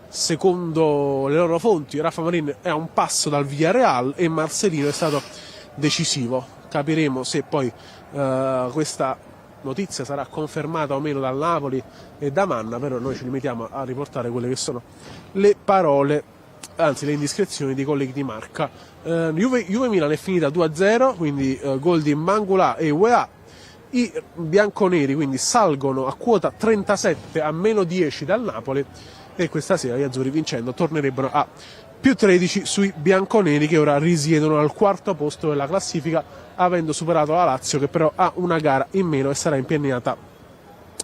secondo le loro fonti Rafa Marin è a un passo dal Villarreal e Marcelino è stato decisivo. Capiremo se poi questa notizia sarà confermata o meno dal Napoli e da Manna, però noi ci limitiamo a riportare quelle che sono le parole, anzi le indiscrezioni dei colleghi di Marca. Juve Milan è finita 2-0, quindi gol di Mangula e UEA. I bianconeri quindi salgono a quota 37 a meno 10 dal Napoli e questa sera gli azzurri vincendo tornerebbero a più 13 sui bianconeri, che ora risiedono al quarto posto della classifica, avendo superato la Lazio, che però ha una gara in meno e sarà impegnata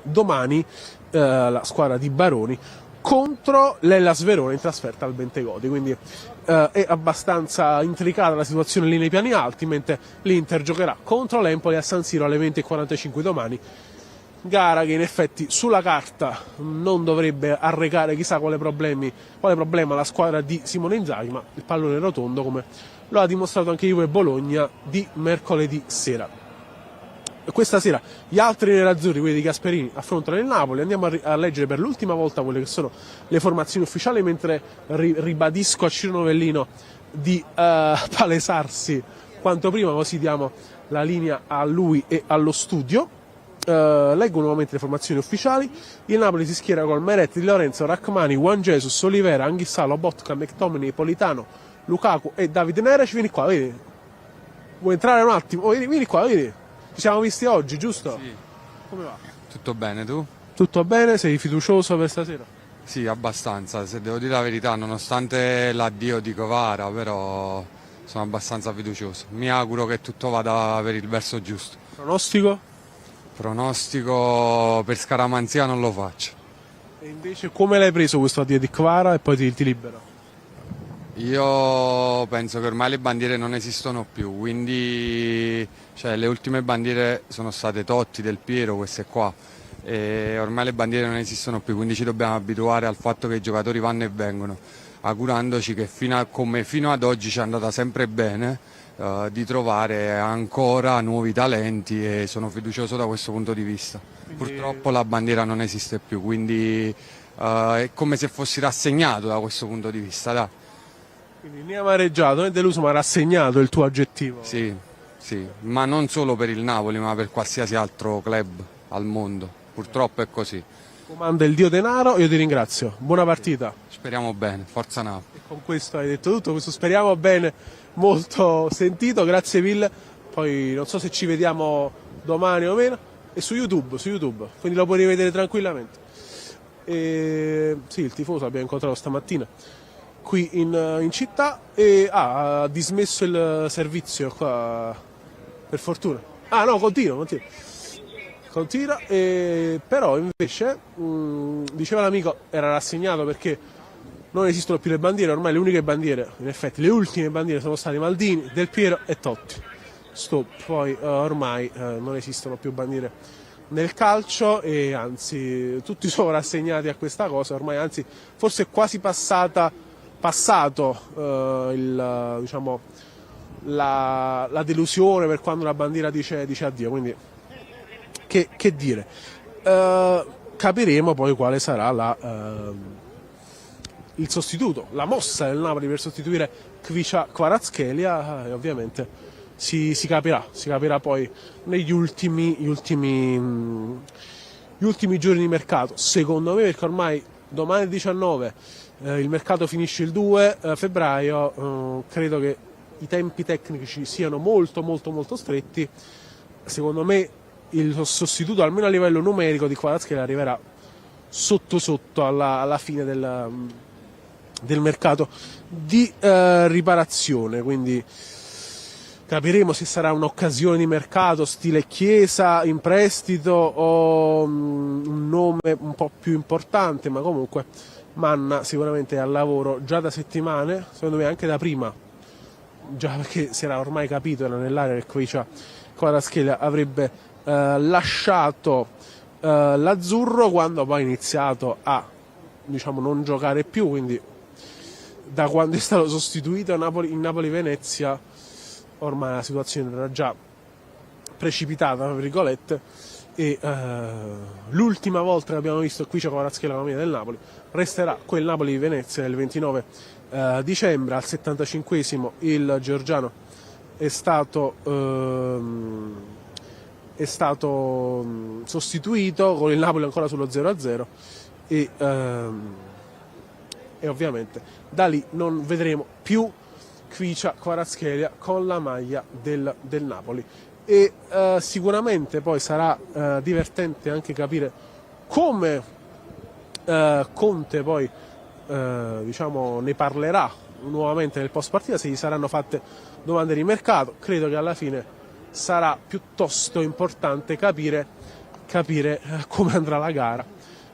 domani, la squadra di Baroni, contro l'Hellas Verona in trasferta al Bentegodi. Quindi è abbastanza intricata la situazione lì nei piani alti, mentre l'Inter giocherà contro l'Empoli a San Siro alle 20:45 domani. Gara che in effetti sulla carta non dovrebbe arrecare chissà quale problema alla squadra di Simone Inzaghi, ma il pallone è rotondo, come lo ha dimostrato anche Juve Bologna di mercoledì sera. Questa sera gli altri nerazzurri, quelli di Gasperini, affrontano il Napoli. Andiamo a leggere per l'ultima volta quelle che sono le formazioni ufficiali, mentre ribadisco a Ciro Novellino di palesarsi quanto prima, così diamo la linea a lui e allo studio. Leggo nuovamente le formazioni ufficiali. Il Napoli si schiera con Meret, Di Lorenzo, Rachmani, Juan Jesus, Olivera, Anghissà, Lobotka, McTominay, Politano, Lukaku e David Neres. Vieni qua, vedi? Vuoi entrare un attimo? Vieni qua, vedi? Ci siamo visti oggi, giusto? Sì. Come va? Tutto bene, tu? Tutto bene? Sei fiducioso per stasera? Sì, abbastanza, se devo dire la verità, nonostante l'addio di Covara, però sono abbastanza fiducioso. Mi auguro che tutto vada per il verso giusto. Pronostico? Pronostico per scaramanzia non lo faccio. E invece come l'hai preso questo addio di Kvara e poi ti libero? Io penso che ormai le bandiere non esistono più, quindi le ultime bandiere sono state Totti, Del Piero, queste qua, e ormai le bandiere non esistono più, quindi ci dobbiamo abituare al fatto che i giocatori vanno e vengono, augurandoci che come fino ad oggi ci è andata sempre bene, di trovare ancora nuovi talenti, e sono fiducioso da questo punto di vista. Purtroppo la bandiera non esiste più, quindi è come se fossi rassegnato da questo punto di vista. Dai. Quindi ne amareggiato, né deluso, ma rassegnato è il tuo aggettivo. Sì, ma non solo per il Napoli, ma per qualsiasi altro club al mondo. Purtroppo è così. Comanda il dio denaro, io ti ringrazio. Buona partita. Speriamo bene, forza Napoli. E con questo hai detto tutto, questo speriamo bene, molto sentito, grazie mille. Poi non so se ci vediamo domani o meno. E su YouTube, quindi lo puoi rivedere tranquillamente. Sì, il tifoso l'abbiamo incontrato stamattina qui in città e ha dismesso il servizio qua, per fortuna. Ah no, continua. continua, però invece diceva l'amico era rassegnato perché non esistono più le bandiere, ormai le uniche bandiere, in effetti le ultime bandiere sono state Maldini, Del Piero e Totti. Stop, poi ormai non esistono più bandiere nel calcio e anzi tutti sono rassegnati a questa cosa, ormai anzi forse è quasi passato diciamo, la delusione per quando la bandiera dice addio, quindi che dire. Capiremo poi quale sarà il sostituto, la mossa del Napoli per sostituire Kvicha Kvaratskhelia, e ovviamente si capirà poi negli ultimi giorni di mercato, secondo me, perché ormai domani è 19, il mercato finisce il 2 febbraio, credo che i tempi tecnici siano molto stretti. Secondo me il sostituto, almeno a livello numerico, di Kvaratskhelia arriverà sotto alla fine del mercato di riparazione, quindi capiremo se sarà un'occasione di mercato stile Chiesa in prestito o un nome un po' più importante, ma comunque Manna sicuramente è al lavoro già da settimane, secondo me anche da prima, già perché si era ormai capito, era nell'area che Kvicha Kvaratskhelia avrebbe lasciato l'azzurro quando poi ha iniziato a, diciamo, non giocare più, quindi da quando è stato sostituito in Napoli-Venezia ormai la situazione era già precipitata, tra virgolette, e l'ultima volta che abbiamo visto Kvicha Kvaratskhelia la maglia del Napoli resterà quel Napoli-Venezia del 29 dicembre. Al 75esimo il georgiano è stato sostituito, con il Napoli ancora sullo 0-0 e ovviamente da lì non vedremo più Kvicha Kvaratskhelia con la maglia del Napoli, e sicuramente poi sarà divertente anche capire come Conte poi diciamo ne parlerà nuovamente nel post partita, se gli saranno fatte domande di mercato. Credo che alla fine sarà piuttosto importante capire come andrà la gara,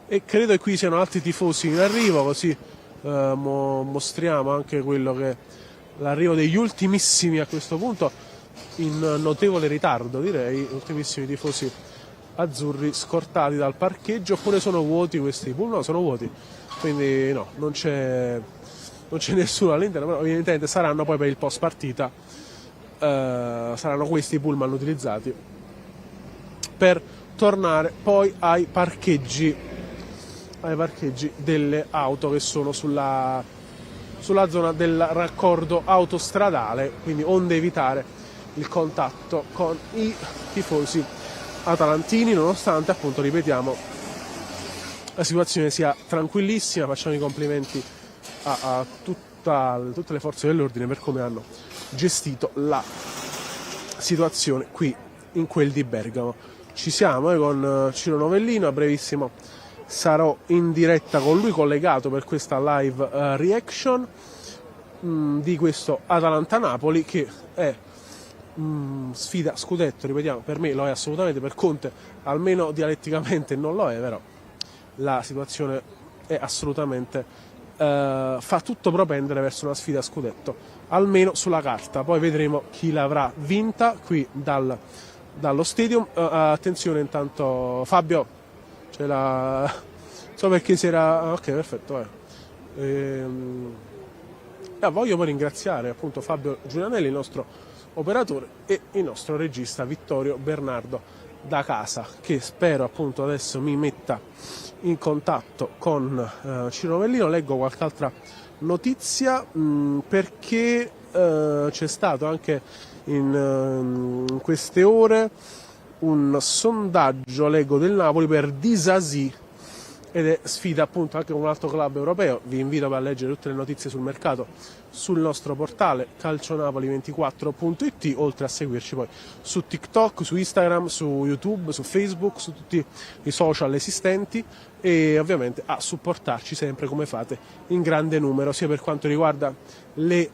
e credo che qui siano altri tifosi in arrivo, così mostriamo anche quello che è l'arrivo degli ultimissimi a questo punto, in notevole ritardo direi, ultimissimi tifosi azzurri scortati dal parcheggio. Oppure sono vuoti questi pullman? No, sono vuoti, quindi no, non c'è nessuno all'interno, però evidentemente saranno poi per il post partita, saranno questi pullman utilizzati per tornare poi ai parcheggi delle auto che sono sulla zona del raccordo autostradale, quindi onde evitare il contatto con i tifosi atalantini, nonostante, appunto, ripetiamo, la situazione sia tranquillissima. Facciamo i complimenti a tutte le forze dell'ordine per come hanno gestito la situazione qui in quel di Bergamo. Ci siamo con Ciro Novellino, a brevissimo sarò in diretta con lui, collegato per questa live reaction di questo Atalanta-Napoli, che è sfida scudetto, ripetiamo, per me lo è assolutamente, per Conte almeno dialetticamente non lo è, però la situazione è assolutamente fa tutto propendere verso una sfida scudetto, almeno sulla carta. Poi vedremo chi l'avrà vinta qui dallo stadium. Attenzione intanto Fabio, c'è so perché si era ok, perfetto, voglio poi ringraziare appunto Fabio Giulianelli, il nostro operatore, e il nostro regista Vittorio Bernardo da casa, che spero appunto adesso mi metta in contatto con Ciro Novellino. Leggo qualche altra notizia, perché c'è stato anche in queste ore un sondaggio, leggo, del Napoli per Disasi, ed è sfida appunto anche con un altro club europeo. Vi invito a leggere tutte le notizie sul mercato sul nostro portale calcionapoli24.it, oltre a seguirci poi su TikTok, su Instagram, su YouTube, su Facebook, su tutti i social esistenti, e ovviamente a supportarci sempre come fate in grande numero, sia per quanto riguarda le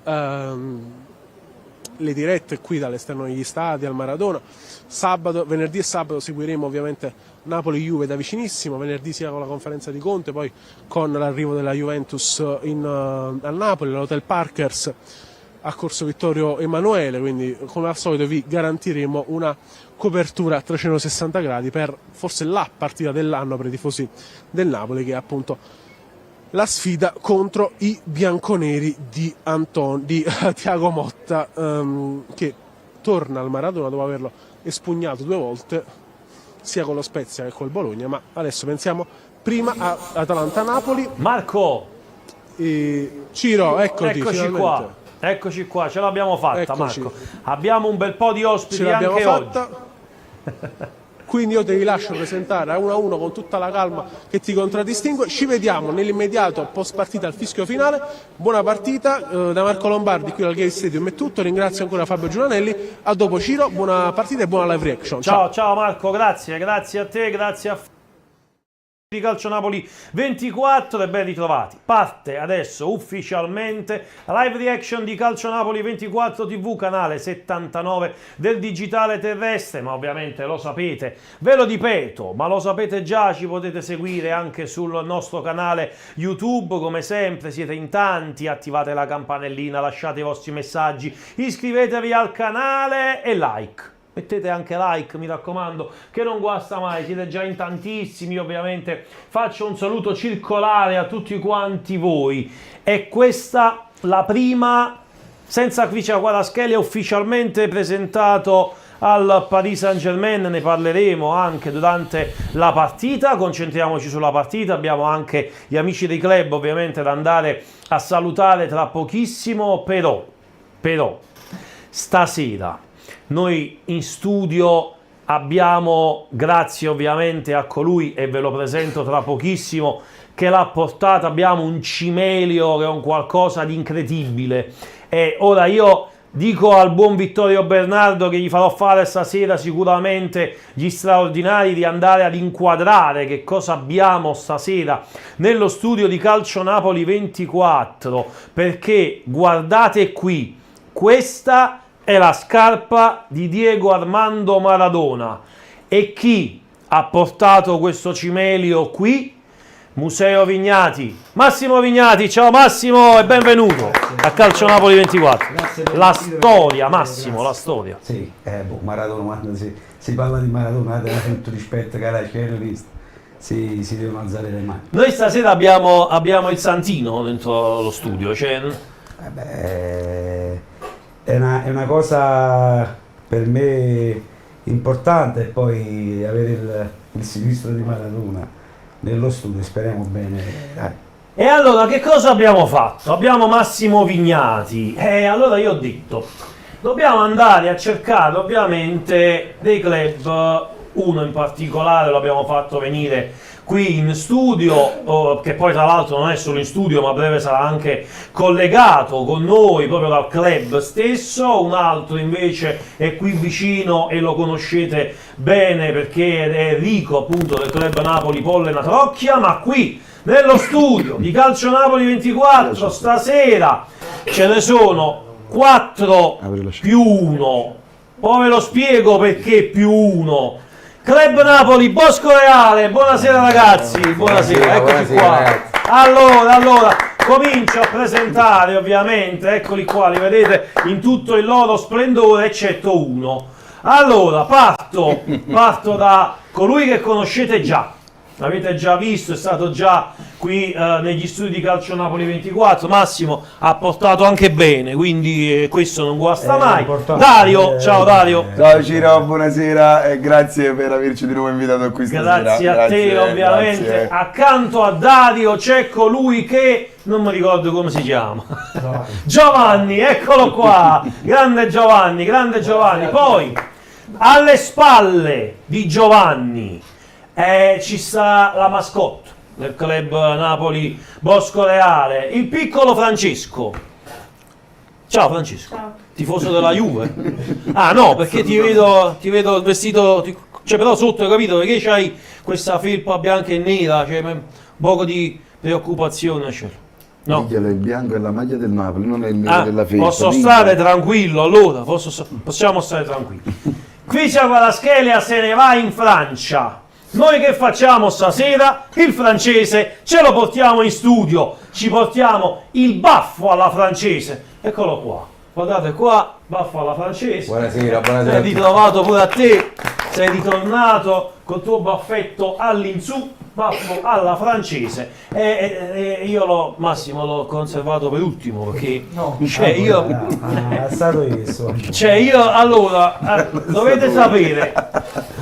le dirette qui dall'esterno degli stadi al Maradona. Venerdì e sabato seguiremo ovviamente Napoli-Juve da vicinissimo, venerdì sia con la conferenza di Conte, poi con l'arrivo della Juventus a Napoli, all'Hotel Parkers a Corso Vittorio Emanuele, quindi come al solito vi garantiremo una copertura a 360 gradi per forse la partita dell'anno per i tifosi del Napoli, che è appunto la sfida contro i bianconeri di Thiago Motta, che torna al Maradona dopo averlo espugnato 2 volte sia con lo Spezia che col Bologna. Ma adesso pensiamo prima a Atalanta-Napoli. Marco Ciro, eccoti eccoci qua. Eccoci qua, ce l'abbiamo fatta. Eccoci. Marco. Abbiamo un bel po' di ospiti Ce l'abbiamo anche fatta. oggi. Quindi io te li lascio presentare a 1-1 con tutta la calma che ti contraddistingue. Ci vediamo nell'immediato post partita al fischio finale. Buona partita da Marco Lombardi qui al Gay Stadium è tutto. Ringrazio ancora Fabio Giuranelli. A dopo Ciro, buona partita e buona live reaction. Ciao Marco, grazie a te, grazie a di Calcio Napoli 24 e ben ritrovati. Parte adesso ufficialmente la live reaction di Calcio Napoli 24 TV, canale 79 del digitale terrestre, ma ovviamente lo sapete, ve lo ripeto, ma lo sapete già, ci potete seguire anche sul nostro canale YouTube, come sempre siete in tanti, attivate la campanellina, lasciate i vostri messaggi, iscrivetevi al canale e like. Mettete anche like, mi raccomando, che non guasta mai, siete già in tantissimi. Ovviamente faccio un saluto circolare a tutti quanti voi. E questa la prima, senza Cristian Kvaratskhelia, ufficialmente presentato al Paris Saint-Germain, ne parleremo anche durante la partita, concentriamoci sulla partita, abbiamo anche gli amici dei club ovviamente da andare a salutare tra pochissimo, però stasera noi in studio abbiamo, grazie ovviamente a colui, e ve lo presento tra pochissimo, che l'ha portata, abbiamo un cimelio che è un qualcosa di incredibile. E ora io dico al buon Vittorio Bernardo che gli farò fare stasera sicuramente gli straordinari di andare ad inquadrare che cosa abbiamo stasera nello studio di Calcio Napoli 24, perché guardate qui, questa è la scarpa di Diego Armando Maradona. E chi ha portato questo cimelio qui? Museo Vignati, Massimo Vignati. Ciao Massimo e benvenuto a Calcio Napoli 24. La storia, Massimo, la storia. Sì, Maradona, quando si parla di Maradona, tutto rispetto che alla scenarista, si devono alzare le mani. Noi stasera abbiamo il Santino dentro lo studio, cioè... È una cosa per me importante, poi avere il sinistro di Maradona nello studio, speriamo bene. Dai. E allora che cosa abbiamo fatto? Abbiamo Massimo Vignati e allora io ho detto dobbiamo andare a cercare ovviamente dei club, uno in particolare lo abbiamo fatto venire qui in studio, che poi tra l'altro non è solo in studio ma a breve sarà anche collegato con noi proprio dal club stesso. Un altro invece è qui vicino e lo conoscete bene perché è Enrico appunto del club Napoli Pollena Trocchia, ma qui nello studio di Calcio Napoli 24 stasera ce ne sono 4 più 1, poi ve lo spiego perché più 1. Club Napoli Bosco Reale, buonasera ragazzi, buonasera, eccoci qua. Allora, comincio a presentare ovviamente, eccoli qua, li vedete in tutto il loro splendore, eccetto uno. Allora, parto da colui che conoscete già, l'avete già visto, è stato già qui negli studi di Calcio Napoli 24, Massimo ha portato anche bene, quindi questo non guasta mai. Dario, ciao Dario. Ciao Ciro, buonasera e grazie per averci di nuovo invitato qui stasera. Grazie a te ovviamente. Grazie. Accanto a Dario c'è colui che non mi ricordo come si chiama. Giovanni, eccolo qua. Grande Giovanni, grande Giovanni. Poi alle spalle di Giovanni ci sta la mascotte del club Napoli Bosco Reale, il piccolo Francesco. Ciao Francesco. Ciao. Tifoso della Juve? Ah no, perché ti vedo vestito, cioè però sotto, hai capito? Perché c'hai questa felpa bianca e nera, cioè un poco di preoccupazione c'è. No. Il bianco è la maglia del Napoli, non è il nero della festa. Posso stare tranquillo allora, possiamo stare tranquilli. Qui c'è Kvaratskhelia, se ne va in Francia. Noi che facciamo stasera? Il francese ce lo portiamo in studio, ci portiamo il baffo alla francese. Eccolo qua, guardate qua, baffo alla francese. Buonasera, buonasera. Sei ritrovato pure a te, sei ritornato col tuo baffetto all'insù, baffo alla francese. E io Massimo l'ho conservato per ultimo perché allora dovete sapere,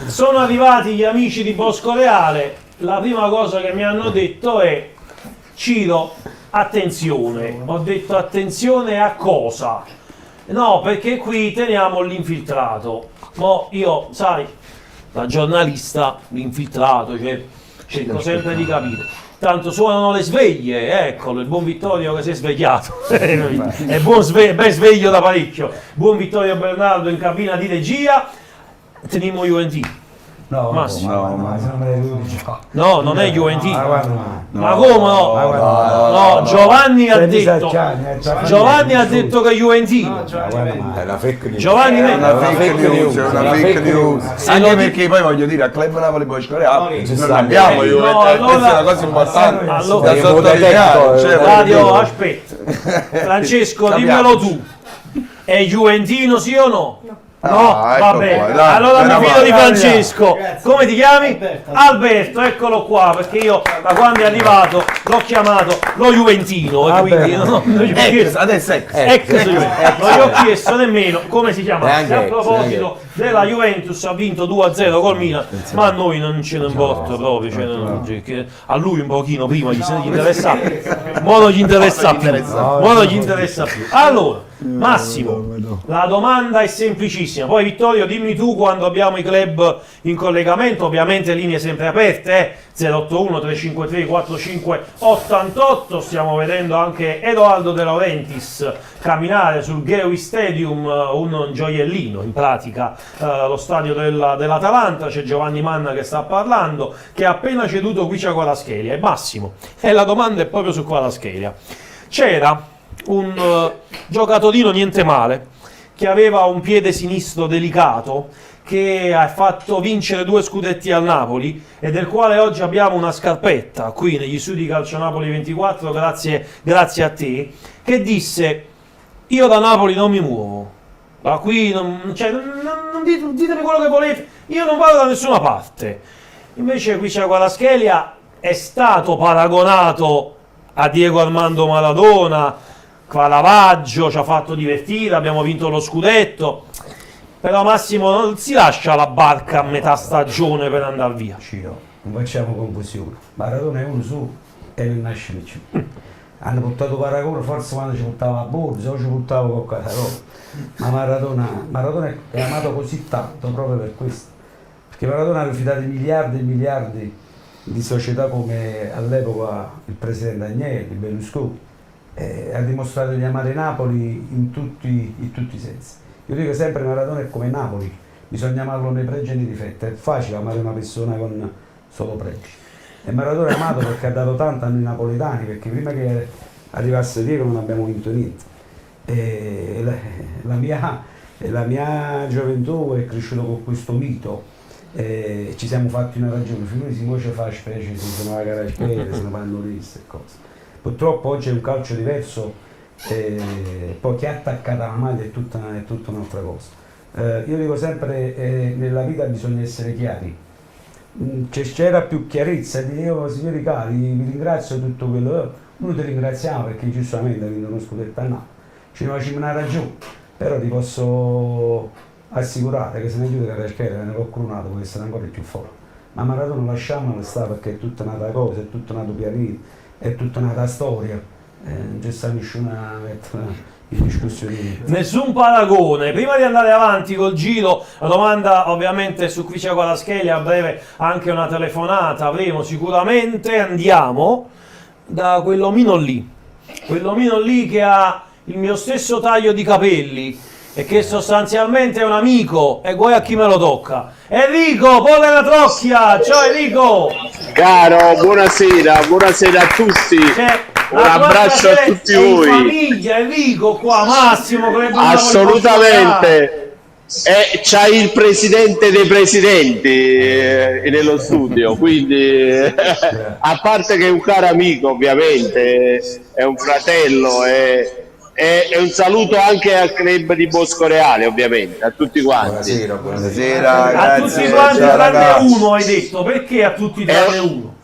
sono arrivati gli amici di Bosco Reale, la prima cosa che mi hanno detto è: Ciro, attenzione. Ho detto attenzione a cosa? No, perché qui teniamo l'infiltrato. Mo io, sai, da giornalista, l'infiltrato, cioè, cerco sempre di capire. Tanto suonano le sveglie, eccolo, il buon Vittorio che si è svegliato. È ben sveglio da parecchio. Buon Vittorio Bernardo in cabina di regia. Teniamo Juventus. No, non è Juventus. Ma come no? No, Giovanni ha detto che è Juventino. Giovanni è una fake news. Anche perché poi voglio dire, a Club Napoli Bosco Reale non abbiamo Juventus, questa è una cosa importante da sottolineare. Radio, aspetta. Francesco, dimmelo tu. È Juventino sì o no? No, vabbè, allora mi fido di Francesco. Come ti chiami? Alberto, eccolo qua, perché io da quando è arrivato l'ho chiamato lo Juventino e quindi non gli ho chiesto nemmeno come si chiama. A proposito della Juventus, ha vinto 2-0 col Milan, ma a noi non ce ne importa proprio, cioè, a lui un pochino prima gli interessa, mo non gli interessa più. Allora, Massimo, la domanda è semplicissima. Poi Vittorio, dimmi tu quando abbiamo i club in collegamento, ovviamente linee sempre aperte, 081 353 4588. Stiamo vedendo anche Edoardo De Laurentiis camminare sul Geowi Stadium, un gioiellino in pratica, lo stadio dell'Atalanta. C'è Giovanni Manna che sta parlando, che ha appena ceduto qui a Kvaratskhelia. E Massimo, la domanda è proprio su Kvaratskhelia. C'era un giocatorino niente male che aveva un piede sinistro delicato, che ha fatto vincere 2 scudetti al Napoli e del quale oggi abbiamo una scarpetta qui negli studi Calcio Napoli 24 grazie a te, che disse: io da Napoli non mi muovo, da qui ditemi quello che volete, io non vado da nessuna parte. Invece qui c'è Kvaratskhelia, è stato paragonato a Diego Armando Maradona, Caravaggio, ci ha fatto divertire, abbiamo vinto lo scudetto, però Massimo non si lascia la barca a metà stagione per andare via. Ciro, non facciamo confusione, Maradona è uno su e non nasce più. Hanno portato paragone forse quando ci portava a Borsa o ci portava qualcosa, ma Maradona è amato così tanto proprio per questo, perché Maradona ha rifiutato miliardi e miliardi di società come all'epoca il presidente Agnelli, Berlusconi. Ha dimostrato di amare Napoli in tutti i sensi. Io dico sempre: Maradona è come Napoli, bisogna amarlo nei pregi e nei difetti. È facile amare una persona con solo pregi. E Maradona è amato perché ha dato tanto a noi napoletani, perché prima che arrivasse Diego non abbiamo vinto niente. E la mia gioventù è cresciuta con questo mito. Ci siamo fatti una ragione, finora si fa specie, si sono a Kvaratskhelia, se ne fanno liste e cose. Purtroppo oggi è un calcio diverso, poi chi è attaccato alla maglia è tutta un'altra cosa. Io dico sempre, nella vita bisogna essere chiari. C'era più chiarezza, dicevo: signori cari, vi ringrazio per tutto quello. Noi ti ringraziamo perché giustamente hai vinto uno scudetto a Napoli, ci facciamo una ragione, però ti posso assicurare che se ne aiuta Kvaratskhelia, ne ho cronato, può essere ancora più forte. Ma Maradona lasciamolo stare, perché è tutta un'altra cosa, è tutto un altro pianeta, è tutta un'altra storia, non c'è sta nessuna in discussione. Nessun paragone. Prima di andare avanti col giro, la domanda ovviamente su qui c'è Kvaratskhelia, a breve anche una telefonata avremo sicuramente. Andiamo da quell'omino lì che ha il mio stesso taglio di capelli, e che sostanzialmente è un amico, e guai a chi me lo tocca. Enrico, Polle la Trocchia, ciao Enrico! Caro, buonasera, buonasera a tutti. Un abbraccio a tutti voi. Famiglia, Enrico qua, Massimo, assolutamente. E c'hai il presidente dei presidenti nello studio, quindi a parte che è un caro amico, ovviamente, è un fratello, e un saluto anche al club di Boscoreale, ovviamente, a tutti quanti. Buonasera, a grazie. tutti quanti Ciao, tranne ragazzi. uno, hai detto, perché a tutti tranne uno?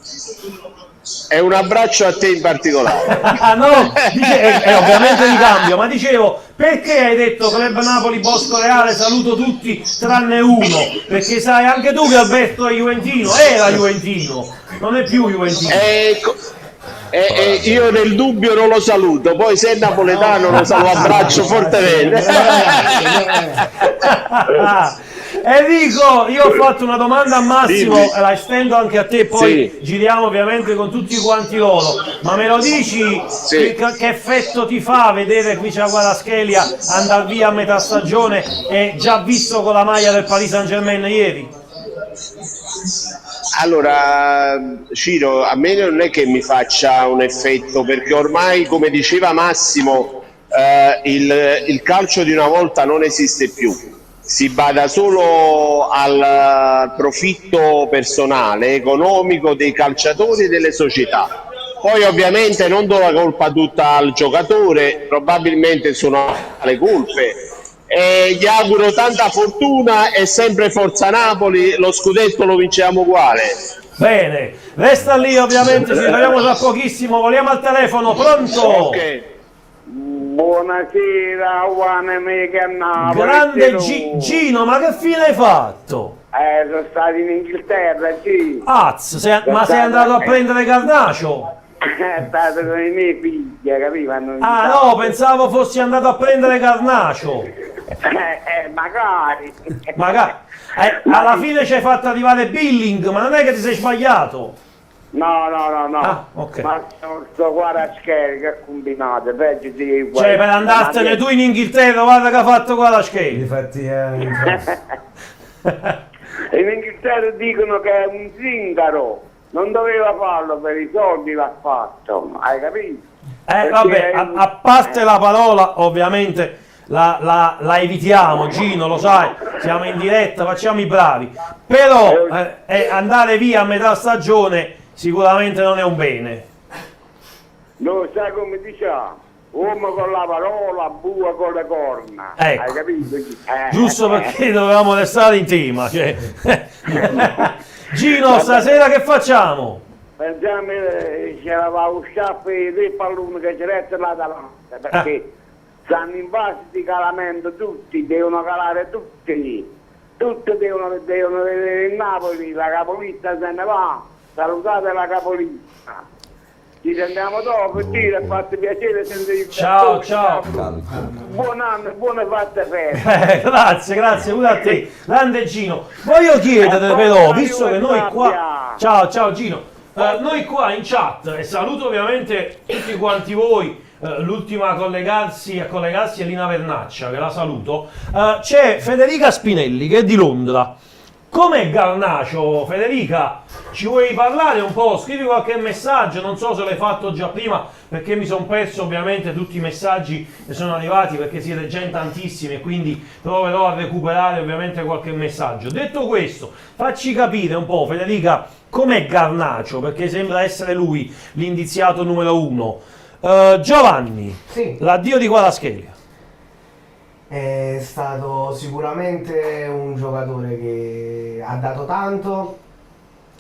E un abbraccio a te in particolare. No, ovviamente di cambio, ma dicevo, perché hai detto Club Napoli Bosco Reale, saluto tutti tranne uno? Perché sai anche tu che Alberto è juventino, era juventino, non è più juventino. Io nel dubbio non lo saluto, poi se è napoletano lo abbraccio fortemente. Enrico, io ho fatto una domanda a Massimo, Dimmi. e la estendo anche a te, poi Sì. giriamo ovviamente con tutti quanti loro, ma me lo dici che effetto ti fa vedere qui c'è Guaraschelia andare via a metà stagione e già visto con la maglia del Paris Saint-Germain ieri? Allora, Ciro, a me non è che mi faccia un effetto, perché ormai, come diceva Massimo, il calcio di una volta non esiste più. Si bada solo al profitto personale, economico dei calciatori e delle società. Poi ovviamente non do la colpa tutta al giocatore, probabilmente sono le colpe. E gli auguro tanta fortuna e sempre Forza Napoli, lo scudetto lo vinciamo uguale. Bene, resta lì ovviamente, ci troviamo tra pochissimo, vogliamo al telefono, pronto? Ok. Buonasera, Juan Mega Napoli. Grande Gino, ma che fine hai fatto? Sono stato in Inghilterra, sì. Ma sei andato a prendere Garnacio? È stato con i miei figli, capivano? Ah no, pensavo fossi andato a prendere Garnacio. Magari. Alla fine ci hai fatto arrivare Billing, ma non è che ti sei sbagliato? No. ok. Ma sto Guaraschelia che combinate, peggio di Cioè per andartene tu in Inghilterra, guarda che ha fatto Guaraschelia. Infatti in Inghilterra dicono che è un zingaro, non doveva farlo, per i soldi l'ha fatto, hai capito? Vabbè, a parte la parola, ovviamente la evitiamo, Gino, lo sai, siamo in diretta, facciamo i bravi, però andare via a metà stagione sicuramente non è un bene. No, sai come diciamo? Uomo con la parola, bua con le corna. Ecco. Hai capito? Giusto perché dovevamo restare in tema. Cioè. Gino, stasera che facciamo? Pensiamo c'era lo sciaffo di tre palloni che c'era l'Atalanta, perché stanno in fase di calamento tutti, devono calare tutti. Tutti devono vedere il Napoli, la capolista se ne va. Salutate la capolista. Ci sentiamo dopo, Giro, fate piacere sentire. Ciao. Buon anno, buone fatte feste. Grazie pure a te. Grande Gino. Voglio chiedere però, visto che noi qua... Ciao Gino. Noi qua in chat, e saluto ovviamente tutti quanti voi, l'ultima a collegarsi è Lina Vernaccia, che la saluto, c'è Federica Spinelli che è di Londra. Com'è Garnacio, Federica? Ci vuoi parlare un po'? Scrivi qualche messaggio, non so se l'hai fatto già prima, perché mi sono perso ovviamente tutti i messaggi che sono arrivati, perché siete già in tantissimi e quindi proverò a recuperare ovviamente qualche messaggio. Detto questo, facci capire un po', Federica, com'è Garnacio, perché sembra essere lui l'indiziato numero uno. Giovanni, sì. L'addio di Guaraschelia. È stato sicuramente un giocatore che ha dato tanto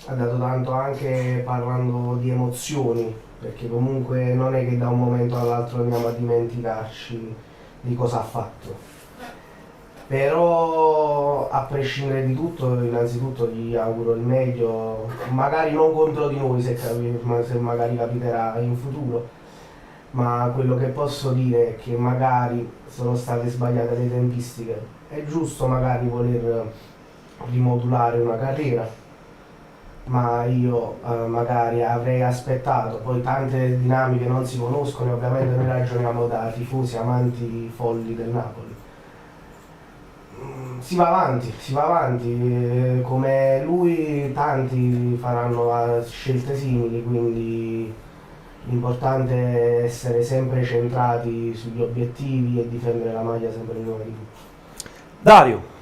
anche parlando di emozioni, perché comunque non è che da un momento all'altro andiamo a dimenticarci di cosa ha fatto. Però a prescindere di tutto, innanzitutto gli auguro il meglio, magari non contro di noi se magari capiterà in futuro. Ma quello che posso dire è che magari sono state sbagliate le tempistiche. È giusto magari voler rimodulare una carriera, ma io magari avrei aspettato, poi tante dinamiche non si conoscono e ovviamente noi ragioniamo da tifosi amanti folli del Napoli. si va avanti, come lui tanti faranno scelte simili, quindi l'importante è essere sempre centrati sugli obiettivi e difendere la maglia sempre prima di tutto. Dario.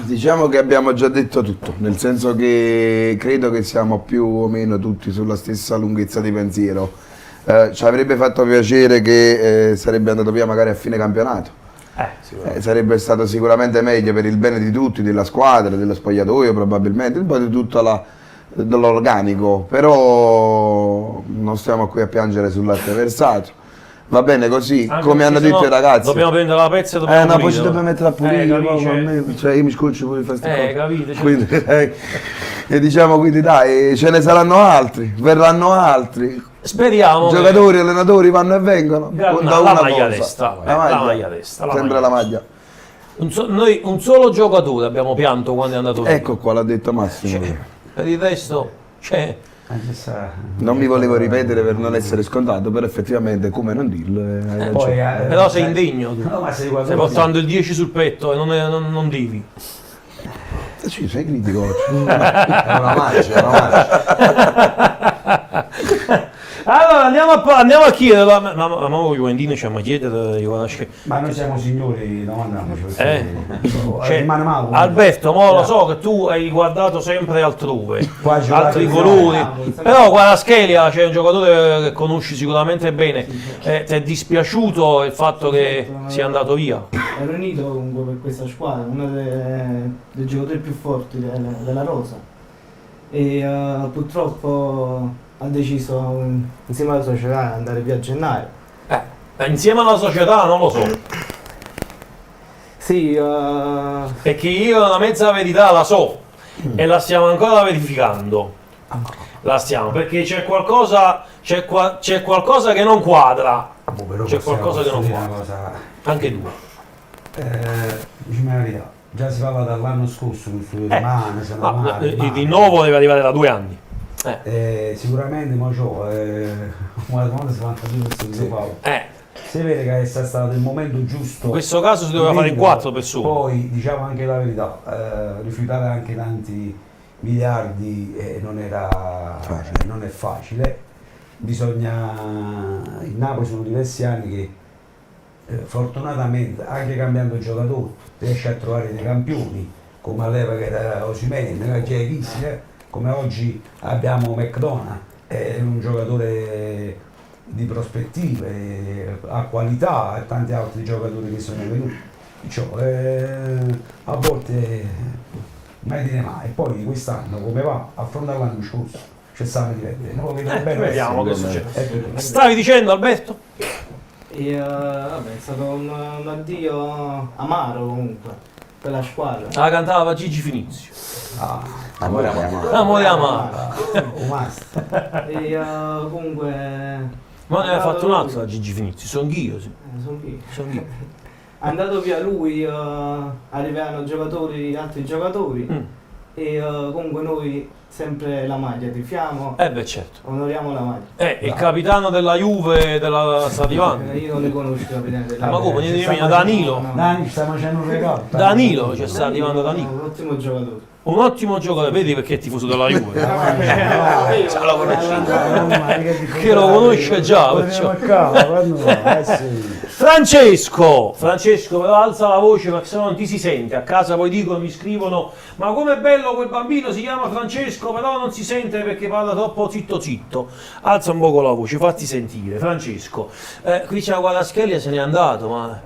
Diciamo che abbiamo già detto tutto, nel senso che credo che siamo più o meno tutti sulla stessa lunghezza di pensiero. Ci avrebbe fatto piacere che sarebbe andato via magari a fine campionato. Sarebbe stato sicuramente meglio per il bene di tutti, della squadra, dello spogliatoio probabilmente, un po' di tutto dell'organico, però non stiamo qui a piangere sul latte versato. Va bene così, anche come hanno detto i ragazzi. Dobbiamo prendere la pezza e dobbiamo no, pulire, poi ci dobbiamo mettere a pulire, cioè io mi scoccio pure di queste cose. Capite? Quindi, e diciamo quindi dai, ce ne saranno altri, verranno altri. Speriamo. Giocatori, allenatori vanno e vengono. La maglia destra. La maglia destra. Sempre la maglia. Noi un solo giocatore abbiamo pianto quando è andato via. Ecco qua, l'ha detto Massimo. Per il resto, non mi volevo ripetere per non essere scontato, però effettivamente come non dirlo. Però sei indegno tu. Stai portando il 10 sul petto e non divi. Sì, sei critico oggi. È una marcia. Allora andiamo a chiedere, ma voi Guendino ci a chiedere, ma noi siamo signori, domandiamoci. Alberto, lo so che tu hai guardato sempre altrove, altri colori, però qua a Schelia c'è un giocatore che conosci sicuramente bene, ti è dispiaciuto il fatto che sia andato via? Ero unito comunque per questa squadra, uno dei giocatori più forti della rosa e purtroppo ha deciso insieme alla società di andare via a gennaio. Insieme alla società non lo so. Sì, perché io una mezza verità la so e la stiamo ancora verificando. Perché c'è qualcosa che non quadra. C'è qualcosa che non quadra. Anche tu. Diciamo la verità, già si parla dall'anno scorso, il rinnovo deve arrivare da 2 anni. Sicuramente si vede che è stato il momento giusto. In questo caso si doveva fare in 4 persone. Poi diciamo anche la verità, rifiutare anche tanti miliardi non è facile. Bisogna, in Napoli sono diversi anni che fortunatamente anche cambiando giocatori riesce a trovare dei campioni come all'epoca che era Osimhen, che è Chissy, come oggi abbiamo McDonald, è un giocatore di prospettive, ha qualità e tanti altri giocatori che sono venuti. A volte mai dire mai. E poi quest'anno come va? Affronta l'anno scorso, ci stiamo divertendo. Vediamo che succede. Stavi dicendo Alberto? È stato un addio amaro comunque per la squadra. La cantava Gigi Finizio. Amore amaro. E comunque. Ma ne aveva fatto un altro da Gigi Finizio, sono io. È andato via lui, arrivano altri giocatori e comunque noi sempre la maglia tifiamo. Certo. Onoriamo la maglia. Il capitano della Juve sta arrivando. Io non ne conosco il capitano della Ma come? Danilo. Danilo sta facendo un regalo. Danilo, sta arrivando Danilo. Un ottimo giocatore. Un ottimo giocatore, vedi perché è tifoso della Juve? Lo conosce. Che lo conosce già. Francesco, però alza la voce perché se no non ti si sente. A casa poi mi scrivono: ma com'è bello quel bambino, si chiama Francesco, però non si sente perché parla troppo zitto. Alza un po' la voce, fatti sentire, Francesco. Qui c'è la Guadaschelia, se n'è andato, ma.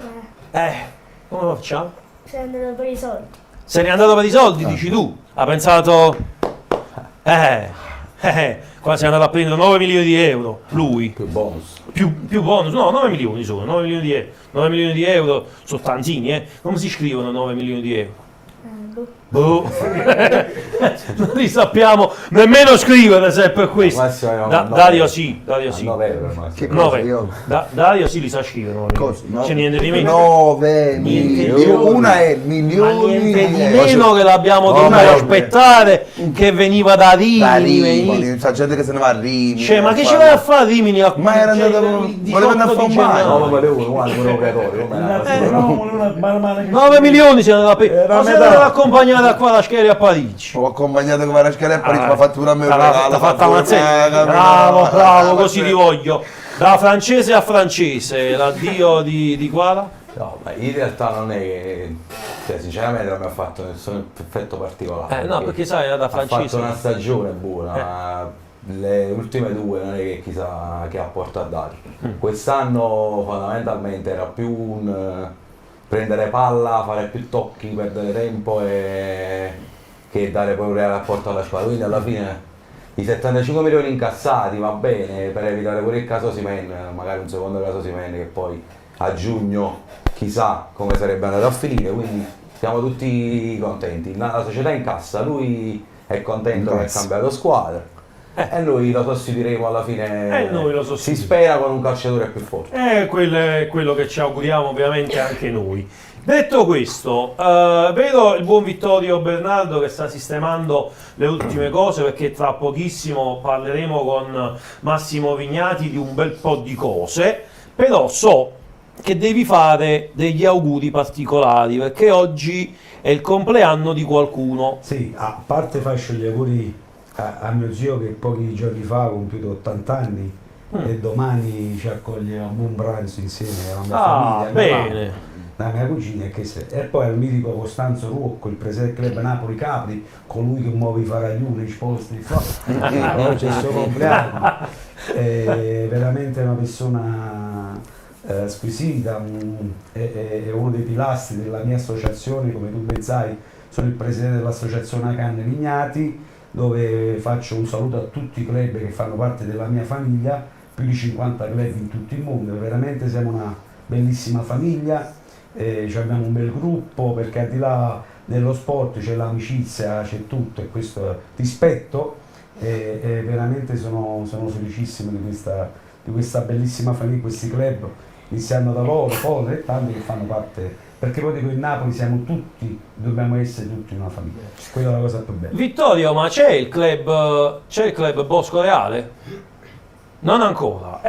Come facciamo? Sei andato per i soldi. Se n'è andato per i soldi, dici tu. Ha pensato. Qua sei andato a prendere 9 milioni di euro. Lui. Più bonus. Più bonus. No, 9 milioni sono. 9 milioni di euro. 9 milioni di euro sono tantini, Come si scrivono 9 milioni di euro? Boh. Non li sappiamo nemmeno scrivere se è per questo. Dario sì, Dario sì. Che cosa? Io- Dario sì li sa scrivere. Non c'è niente di meno. 9 milioni. Una è milioni Niente di meno che l'abbiamo dovuto aspettare che veniva da Rimini. C'è gente che se ne va a Rimini. Cioè, ma che ci vai a fare a Rimini? Ma era andato voleva andare a fare un bagno. 9 milioni se ne l'ha accompagnata qua la Scheri a Parigi. Ho accompagnato con la Scheri a Parigi, mi ha fatto pure a me un L'ha regalo. fatta Mazzetta. Bravo, così ti voglio. Da francese a francese, l'addio di Quala? No, ma in realtà non è che, cioè, sinceramente non mi ha fatto nessun effetto particolare. No, perché sai, era da francese. Ha fatto una stagione buona, ma le ultime due non è che chissà che apporto ha dato. Quest'anno fondamentalmente era più un prendere palla, fare più tocchi, perdere tempo che dare poi un reale apporto alla squadra. Quindi alla fine i 75 milioni incassati va bene per evitare pure il caso Osimhen, magari un secondo caso Osimhen che poi a giugno chissà come sarebbe andato a finire, quindi siamo tutti contenti. La società incassa, lui è contento che ha cambiato squadra e noi lo sostituiremo alla fine, si spera, con un calciatore più forte. Quello è quello che ci auguriamo ovviamente anche noi. Detto questo, vedo il buon Vittorio Bernardo che sta sistemando le ultime cose, perché tra pochissimo parleremo con Massimo Vignati di un bel po' di cose, però so che devi fare degli auguri particolari perché oggi è il compleanno di qualcuno. Sì, a parte faccio gli auguri a mio zio che pochi giorni fa ha compiuto 80 anni e domani ci accoglie a un buon pranzo insieme alla mia famiglia. Bene. La mia cugina e poi al mitico Costanzo Ruocco, il presidente del club Napoli Capri, colui che muove i faraglioni, i sposti, oggi è il suo compleanno, è veramente una persona squisita, è uno dei pilastri della mia associazione, come tu ben sai, sono il presidente dell'associazione Acanne Vignati, dove faccio un saluto a tutti i club che fanno parte della mia famiglia, più di 50 club in tutto il mondo, veramente siamo una bellissima famiglia. Abbiamo un bel gruppo, perché al di là dello sport c'è l'amicizia, c'è tutto, e questo rispetto, e veramente sono felicissimo di questa bellissima famiglia, questi club, iniziando da loro, poi e tanti che fanno parte, perché poi dico in Napoli siamo tutti, dobbiamo essere tutti una famiglia, quella è la cosa più bella. Vittorio, ma c'è il club Bosco Reale? Non ancora.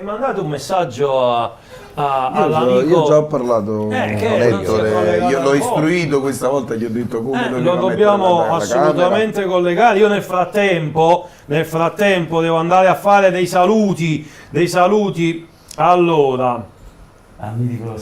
Mandate un messaggio all'amico. Io già ho parlato, io l'ho istruito questa volta, gli ho detto come lo dobbiamo assolutamente collegare. Io nel frattempo devo andare a fare dei saluti. Allora, a Mitico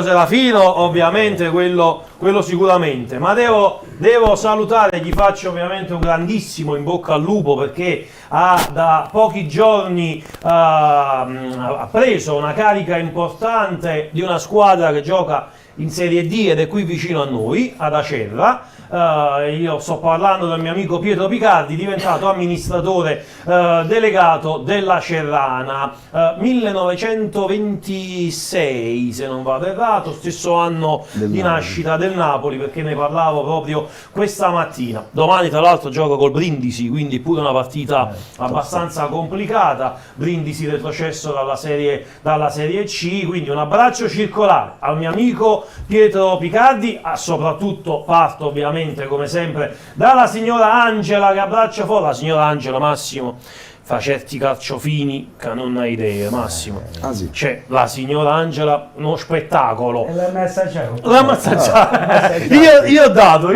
Serafino, ovviamente quello sicuramente, ma devo salutare, gli faccio ovviamente un grandissimo in bocca al lupo, perché da pochi giorni ha preso una carica importante di una squadra che gioca in Serie D ed è qui vicino a noi, ad Acerra. Io sto parlando del mio amico Pietro Picardi, diventato amministratore delegato della Cerrana, 1926 se non vado errato, stesso anno di nascita del Napoli, perché ne parlavo proprio questa mattina. Domani tra l'altro gioco col Brindisi, quindi pure una partita abbastanza complicata. Brindisi retrocesso dalla serie C, quindi un abbraccio circolare al mio amico Pietro Picardi, soprattutto parto ovviamente come sempre dalla signora Angela, che abbraccio forte. La signora Angela, Massimo, fa certi carciofini che non hai idea, Massimo. Sì. C'è la signora Angela, uno spettacolo. E l'ha massaggiato. Io ho dato.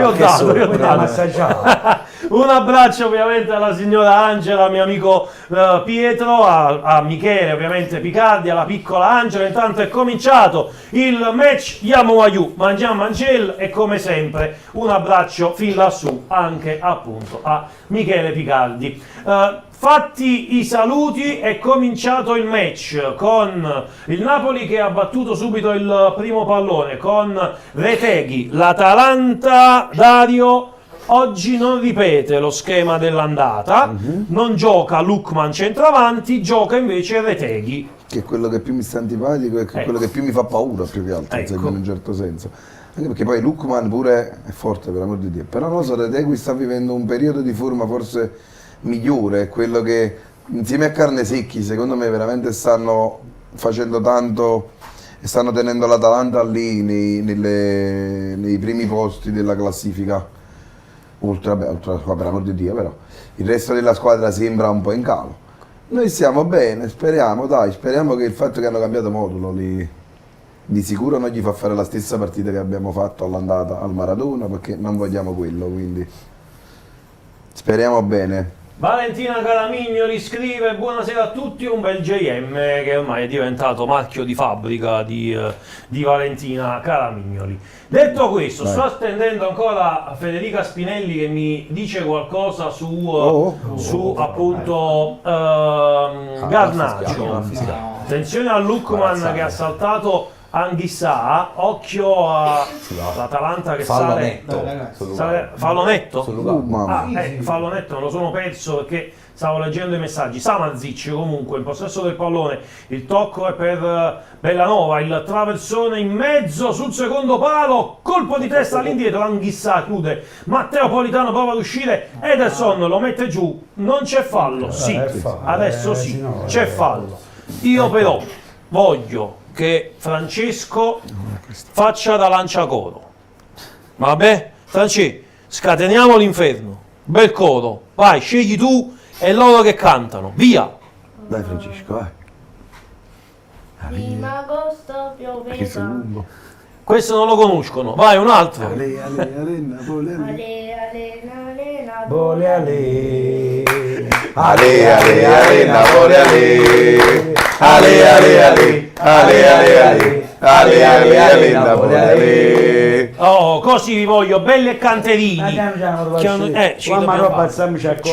Un abbraccio ovviamente alla signora Angela, al mio amico Pietro, a Michele ovviamente Picardi, alla piccola Angela. Intanto è cominciato il match Yamoayu, mangiamo Angel, e come sempre un abbraccio fin lassù anche appunto a Michele Picardi. Fatti i saluti, è cominciato il match con il Napoli che ha battuto subito il primo pallone con Reteghi, l'Atalanta, Dario, oggi non ripete lo schema dell'andata, non gioca Lukman centravanti, gioca invece Retegui. Che è quello che più mi sta antipatico e che è quello che più mi fa paura più che altro, Ecco. in un certo senso. Anche perché poi Lukman pure è forte, per amor di Dio. Però non lo so, Retegui sta vivendo un periodo di forma forse migliore, quello che insieme a Carnesecchi secondo me veramente stanno facendo tanto e stanno tenendo l'Atalanta lì nei primi posti della classifica. Oltre, per amor di Dio, però il resto della squadra sembra un po' in calo. Noi stiamo bene, speriamo che il fatto che hanno cambiato modulo di sicuro non gli fa fare la stessa partita che abbiamo fatto all'andata al Maradona, perché non vogliamo quello, quindi speriamo bene. Valentina Caramignoli scrive: buonasera a tutti, un bel JM che ormai è diventato marchio di fabbrica di Valentina Caramignoli. Detto questo, sto attendendo ancora Federica Spinelli che mi dice qualcosa su appunto Garnacho. Attenzione a Lukman che ha saltato Anghissà, occhio all'Atalanta che fallo sale. netto. Fallo netto? Sul Fallo netto, me lo sono perso perché stavo leggendo i messaggi. Samardzic comunque in possesso del pallone, il tocco è per Bellanova, il traversone in mezzo sul secondo palo, colpo di testa all'indietro, Anghissà chiude, Matteo Politano prova ad uscire, Ederson lo mette giù, non c'è fallo, sì, adesso sì, c'è fallo. Io però voglio che Francesco faccia da lanciacoro. Vabbè? Francesco, scateniamo l'inferno. Bel coro. Vai, scegli tu e loro che cantano. Via! Dai Francesco, vai. Prima agosto pioveva. Questo non lo conoscono. Vai, un altro. Ale, ale, nalena. Vole ale. Ale, ale, ale, Napoli, ale. Ale, ale, ale, ale, ale, ale. Ale, ale, ale, Napoli, ale. Oh, così vi voglio, belli e canterini. Ci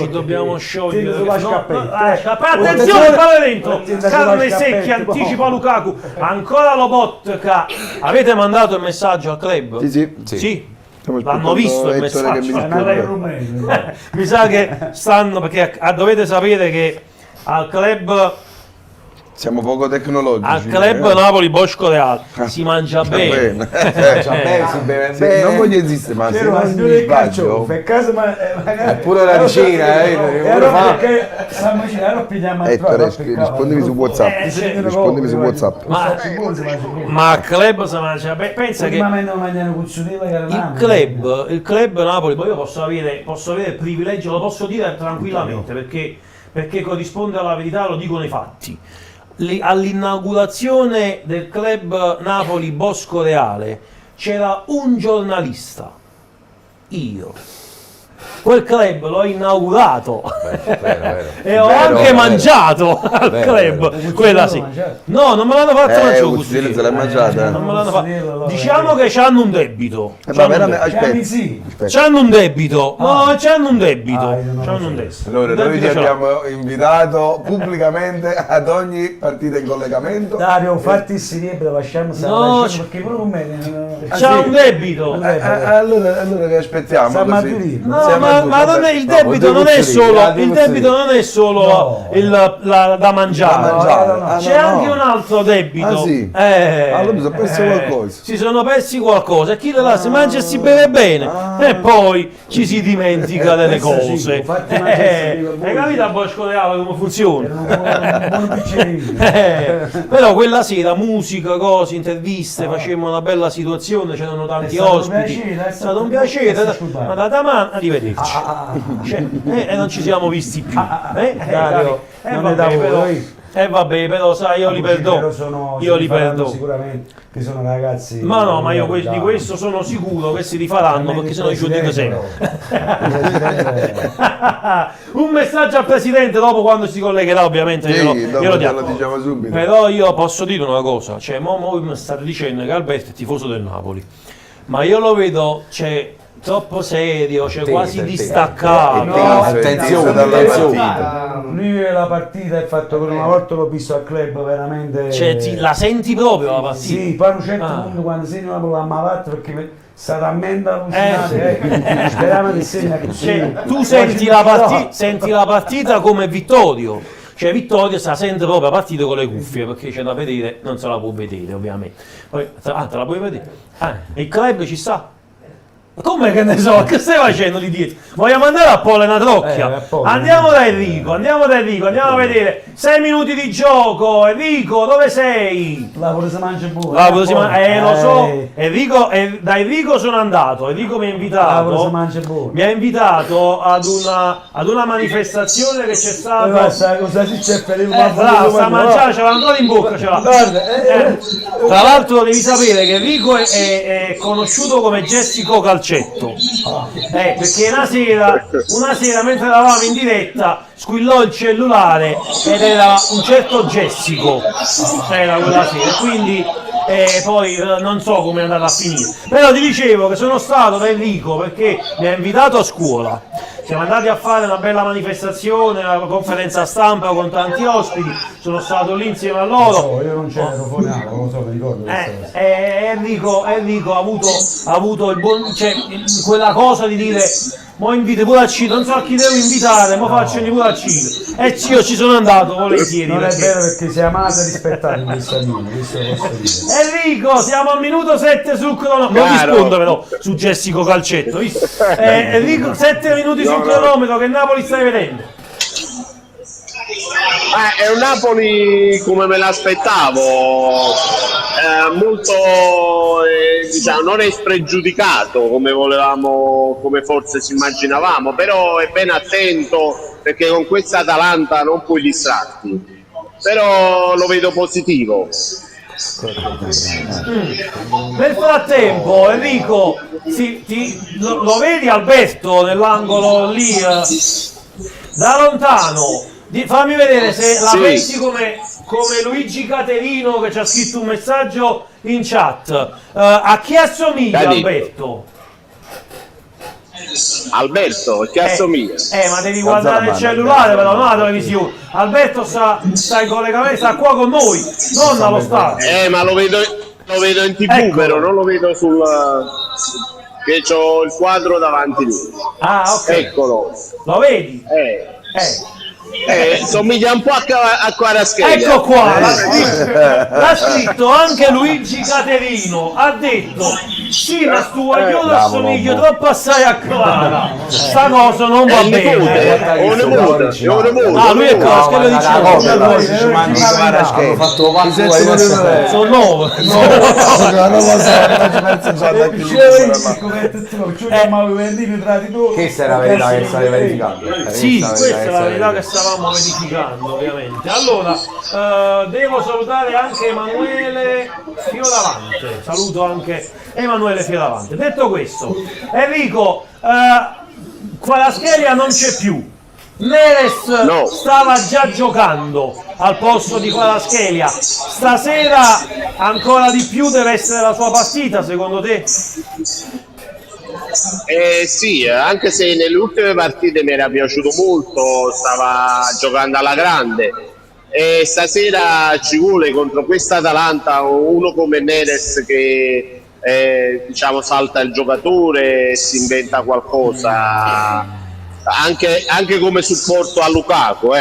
dobbiamo sciogliere. Attenzione, palla dentro. Carne secchi, anticipa Lukaku. Ancora Lobotka. Avete mandato il messaggio al club? Sì. L'hanno visto il messaggio. Mi sa che stanno, perché dovete sapere che al club siamo poco tecnologici. Al club Napoli Bosco Real si mangia bene. Si beve bene. Non voglio esistere, ma se non mi sbaglio. Per caso È pure la vicina, Ettore, rispondimi su WhatsApp. Rispondimi su WhatsApp. Ma al club si mangia bene. Pensa che il club Napoli, poi io posso avere il privilegio, lo posso dire tranquillamente, perché corrisponde alla verità, lo dicono i fatti. All'inaugurazione del club Napoli Bosco Reale c'era un giornalista, io. Quel club l'ho inaugurato e ho anche mangiato al club quella sì. No, non me l'hanno fatto mangiare. Non me l'hanno fatto. Diciamo che c'hanno un debito. C'hanno un debito. No, c'hanno un debito. Allora, noi ti abbiamo invitato pubblicamente ad ogni partita in collegamento. Dario, fatti il sinebra, lasciamo perché pure con me c'ha un debito. Allora che aspettiamo? Ma non è, il debito non è solo da mangiare, c'è anche un altro debito. Allora mi sono perso qualcosa. Si sono persi qualcosa e chi le la si mangia e si beve bene e poi ci si dimentica delle cose. Hai capito a Bosco Reale come funziona? Però quella sera musica, cose, interviste, facevamo una bella situazione, c'erano tanti ospiti, è stato un piacere, ma da mano, arrivederci. E non ci siamo visti più. Dario, non è da voi. Vabbè, però sai, io li perdono. Io li perdono. Sicuramente, che sono ragazzi. Ma no, ma io di questo sono sicuro che si rifaranno, perché sennò ci dico sempre. Un messaggio al presidente dopo, quando si collegherà, ovviamente glielo diamo. Diciamo subito. Però io posso dire una cosa, cioè mo mi state dicendo che Alberto è tifoso del Napoli, ma io lo vedo, cioè, troppo serio, cioè quasi distaccato. Attenzione dalla partita. Lui la partita, il fatto che una volta l'ho visto al club veramente. Cioè la senti proprio la partita? Sì, poi a un certo punto quando sei una parola ammalato, perché Sta talmente allucinante, speriamo che segna così. Cioè, tu senti la partita come Vittorio, cioè Vittorio se la sente proprio la partita con le cuffie, perché c'è da vedere, non se la può vedere ovviamente. Poi, te la puoi vedere? Il club ci sta? Come che ne so, che stai facendo lì dietro? Vogliamo andare a Polena Trocchia? Andiamo da Enrico, andiamo a vedere 6 minuti di gioco. Enrico, dove sei? La pure si mangia buono. Lo so, Enrico, da Enrico sono andato, Enrico mi ha invitato ad una manifestazione che c'è stata. Cosa si c'è per il sta a mangiare, ce l'ha ancora in bocca, ce l'ha. Tra l'altro devi sapere che Enrico è conosciuto come Jessico Calcetto. Perché una sera mentre eravamo in diretta squillò il cellulare ed era un certo Jessico, era quella sera, quindi poi non so come è andata a finire, però ti dicevo che sono stato da Enrico perché mi ha invitato a scuola. Siamo andati a fare una bella manifestazione, una conferenza stampa con tanti ospiti, sono stato lì insieme a loro. Io non c'ero telefonato, non lo so, mi ricordo. Enrico ha avuto il buon, cioè, quella cosa di dire mo invito pure a Ciro, non so a chi devo invitare, mo faccio pure a Ciro. E io ci sono andato volentieri. Non è vero perché sei amato e rispettato in questa linea, questo posso dire. Enrico, siamo al minuto 7 sul cronometro. Non rispondo però su Jessico Calcetto. Enrico, 7 minuti sul cronometro, che Napoli stai vedendo? È un Napoli come me l'aspettavo, molto diciamo, non è spregiudicato come volevamo, come forse ci immaginavamo, però è ben attento perché con questa Atalanta non puoi distrarti, però lo vedo positivo. Nel frattempo Enrico, lo vedi Alberto nell'angolo lì da lontano? Fammi vedere se la pensi come Luigi Caterino che ci ha scritto un messaggio in chat. A chi assomiglia Alberto? Alberto, che assomiglia? Ma devi guardare il cellulare però, non la televisione. Alberto sta in collegamento, sta qua con noi, non allo stadio. Ma lo vedo in TV, però non lo vedo sul... che c'ho il quadro davanti lì. Ok. Eccolo. Lo vedi? Somiglia un po' a Kvaratskhelia. Ecco qua, l'ha scritto anche Luigi Caterino, ha detto sì, ma sto guagliolo assomiglia troppo assai a Kvara, sta cosa non va bene. Lui è Kvaratskhelia, che dice sono nuovo. Questa è la verità che stai verificando. Sì, questa è la verità che stavamo verificando ovviamente. Allora, devo salutare anche Emanuele Fioravante, saluto anche Emanuele Fioravante. Detto questo, Enrico, Kvaratskhelia non c'è più, Neres stava già giocando al posto di Kvaratskhelia, stasera ancora di più deve essere la sua partita secondo te? Sì, anche se nelle ultime partite mi era piaciuto molto, stava giocando alla grande e stasera ci vuole contro questa Atalanta uno come Neres che diciamo salta il giocatore e si inventa qualcosa anche come supporto a Lukaku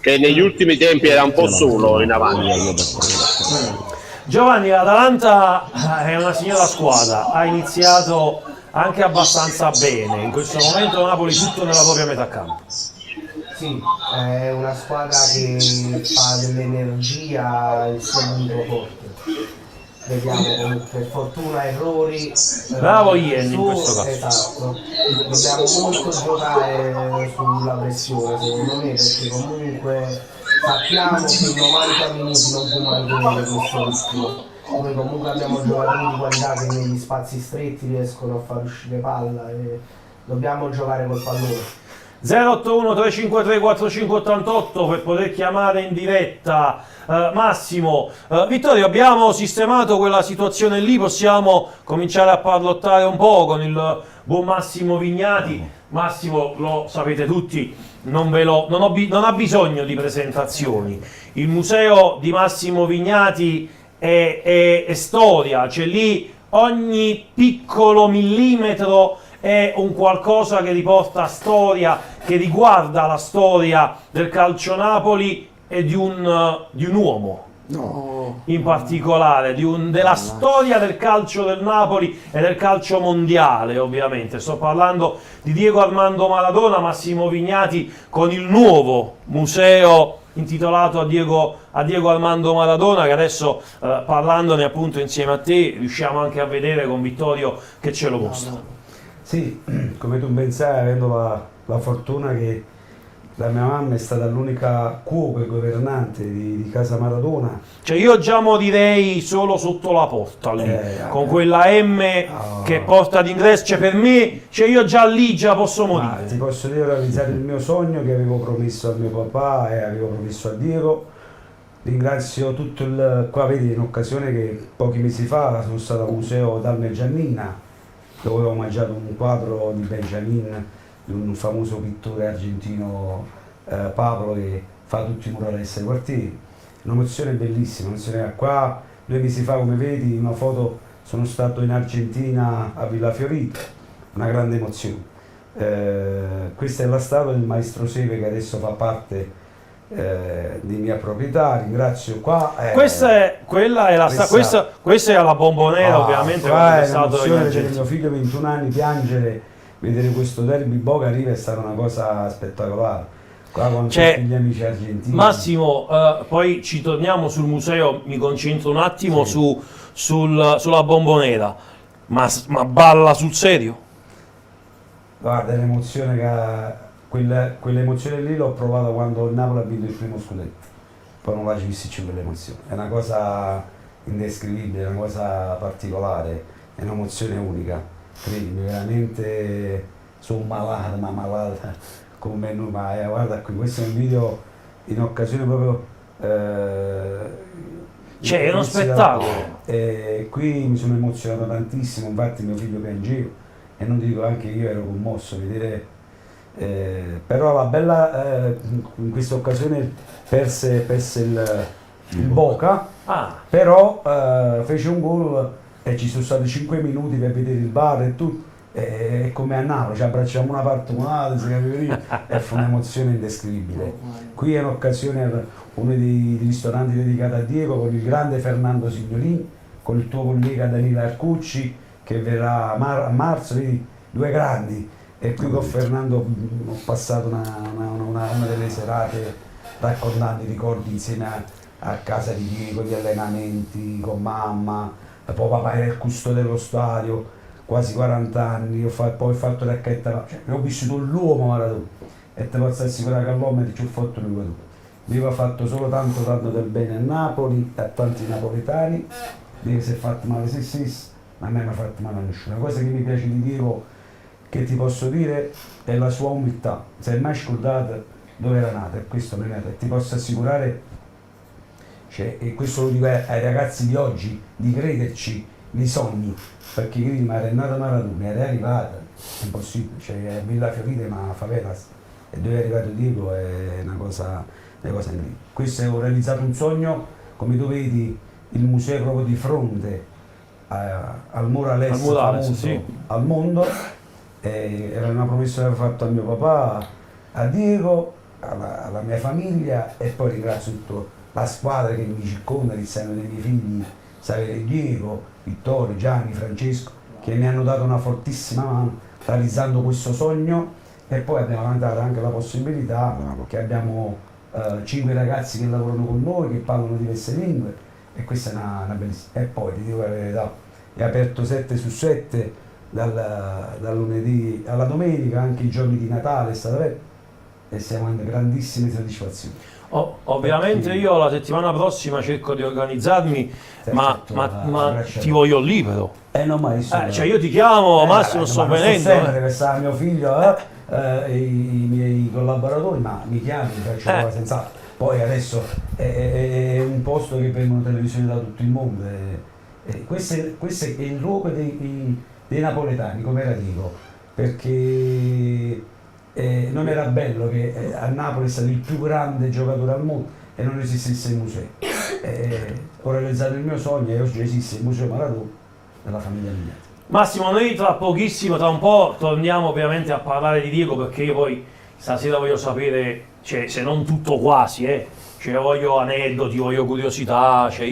che negli ultimi tempi era un po' solo in avanti. Giovanni, l'Atalanta è una signora squadra, ha iniziato anche abbastanza bene, in questo momento Napoli tutto nella propria metà campo. Sì, è una squadra che fa dell'energia il suo punto forte. Vediamo per fortuna errori. Bravo Ian in questo caso. Esatto. Dobbiamo molto giocare sulla pressione secondo me, perché comunque sappiamo che in 90 minuti non può mantenere questo ritmo. Noi comunque abbiamo giocatori di qualità che negli spazi stretti riescono a far uscire palla e dobbiamo giocare col pallone. 081 353 4588 per poter chiamare in diretta Massimo. Vittorio, abbiamo sistemato quella situazione lì, possiamo cominciare a parlottare un po' con il buon Massimo Vignati. Massimo, lo sapete tutti, non ha bisogno di presentazioni. Il museo di Massimo Vignati è storia, c'è lì ogni piccolo millimetro è un qualcosa che riporta storia, che riguarda la storia del calcio Napoli e di un uomo. No. In particolare della storia del calcio del Napoli e del calcio mondiale, ovviamente. Sto parlando di Diego Armando Maradona, Massimo Vignati, con il nuovo museo intitolato a Diego Armando Maradona, che adesso parlandone appunto insieme a te riusciamo anche a vedere con Vittorio che ce lo mostra. Sì, come tu ben sai, avendo la fortuna che la mia mamma è stata l'unica cuoca e governante di casa Maradona. Cioè io già morirei solo sotto la porta lì, con quella M che porta d'ingresso, cioè per me, cioè io già lì già posso morire. Ti posso dire, ho realizzato il mio sogno che avevo promesso al mio papà e avevo promesso a Diego. Ringrazio tutto qua vedi in occasione che pochi mesi fa sono stato al museo Dalme Giannina, dove avevo mangiato un quadro di Benjamin, di un famoso pittore argentino, Pablo, che fa tutti i murales ai quartieri. Un'emozione bellissima, qua 2 mesi fa, come vedi in una foto, sono stato in Argentina a Villa Fiorita, una grande emozione. Questa è la statua del maestro Sepe che adesso fa parte di mia proprietà. Ringrazio qua. Questa è la Bombonera, ovviamente. Qua è l'emozione vedere mio figlio 21 anni piangere, vedere questo derby Boca River è stata una cosa spettacolare. Qua con tutti gli amici argentini. Massimo, poi ci torniamo sul museo, mi concentro un attimo sulla Bombonera, ma balla sul serio? Guarda, l'emozione quell'emozione lì l'ho provata quando il Napoli ha vinto il primo scudetto, poi non la ci vissi più quell'emozione, è una cosa indescrivibile, è una cosa particolare, è un'emozione unica, credimi, veramente sono malata, ma malata come noi, ma guarda qui, questo è un video in occasione proprio è uno spettacolo, qui mi sono emozionato tantissimo, infatti mio figlio piangeva e non ti dico, anche io ero commosso a vedere. Però la bella in questa occasione perse il Boca, però fece un gol e ci sono stati 5 minuti per vedere il VAR e tutto, e come a Napoli ci abbracciamo una parte e fu un'emozione indescrivibile. Qui è un'occasione, uno dei ristoranti dedicati a Diego, con il grande Fernando Signolini, con il tuo collega Danilo Arcucci che verrà a marzo, vedi, 2 grandi. E qui con Fernando ho passato una delle serate raccontando i ricordi insieme a casa di Diego, gli allenamenti con mamma, poi papà era il custode dello stadio, quasi 40 anni, poi ho fatto racchetta, cioè, ho vissuto l'uomo Maradona e ti posso assicurare che all'uomo ci ho fatto lui tu. Diego ha fatto solo tanto del bene a Napoli, a tanti napoletani, Diego si è fatto male a se stesso, ma a me mi ha fatto male a nessuno. La cosa che mi piace di Diego, che ti posso dire, è la sua umiltà, si è mai scordato dove era nato, e questo non è nato, e ti posso assicurare, cioè, e questo lo dico ai ragazzi di oggi, di crederci nei sogni, perché prima era nato Maradona, era arrivato, è impossibile, cioè è Villa Fiorita ma favelas, e dove è arrivato Diego è una cosa incredibile. Questo ho realizzato un sogno, come tu vedi il museo proprio di fronte al murales famoso, sì, al mondo. Era una promessa che avevo fatto a mio papà, a Diego, alla mia famiglia, e poi ringrazio tutta la squadra che mi circonda, che sanno dei miei figli, sapere Diego, Vittorio, Gianni, Francesco, che mi hanno dato una fortissima mano realizzando questo sogno. E poi abbiamo dato anche la possibilità che abbiamo 5 ragazzi che lavorano con noi, che parlano diverse lingue, e questa è una bellissima. E poi ti dico la verità, è aperto 7/7 dal lunedì alla domenica, anche i giorni di Natale è stata aperta, e siamo in grandissime soddisfazioni. Ovviamente io la settimana prossima cerco di organizzarmi, ma ti voglio lì però. Cioè io ti chiamo, Massimo, sto venendo. Sempre, sta mio figlio, i miei collaboratori, ma mi chiami, mi faccio una senz'altro. Poi adesso è un posto che vengono televisioni da tutto il mondo. Questo è il luogo dei napoletani, come era dico, perché non era bello che a Napoli è stato il più grande giocatore al mondo e non esistesse il museo. Ho realizzato il mio sogno e oggi esiste il Museo Maradona, della famiglia Migliati. Massimo, noi tra pochissimo, tra un po', torniamo ovviamente a parlare di Diego, perché io poi stasera voglio sapere, cioè, se non tutto quasi, cioè, voglio aneddoti, voglio curiosità, cioè,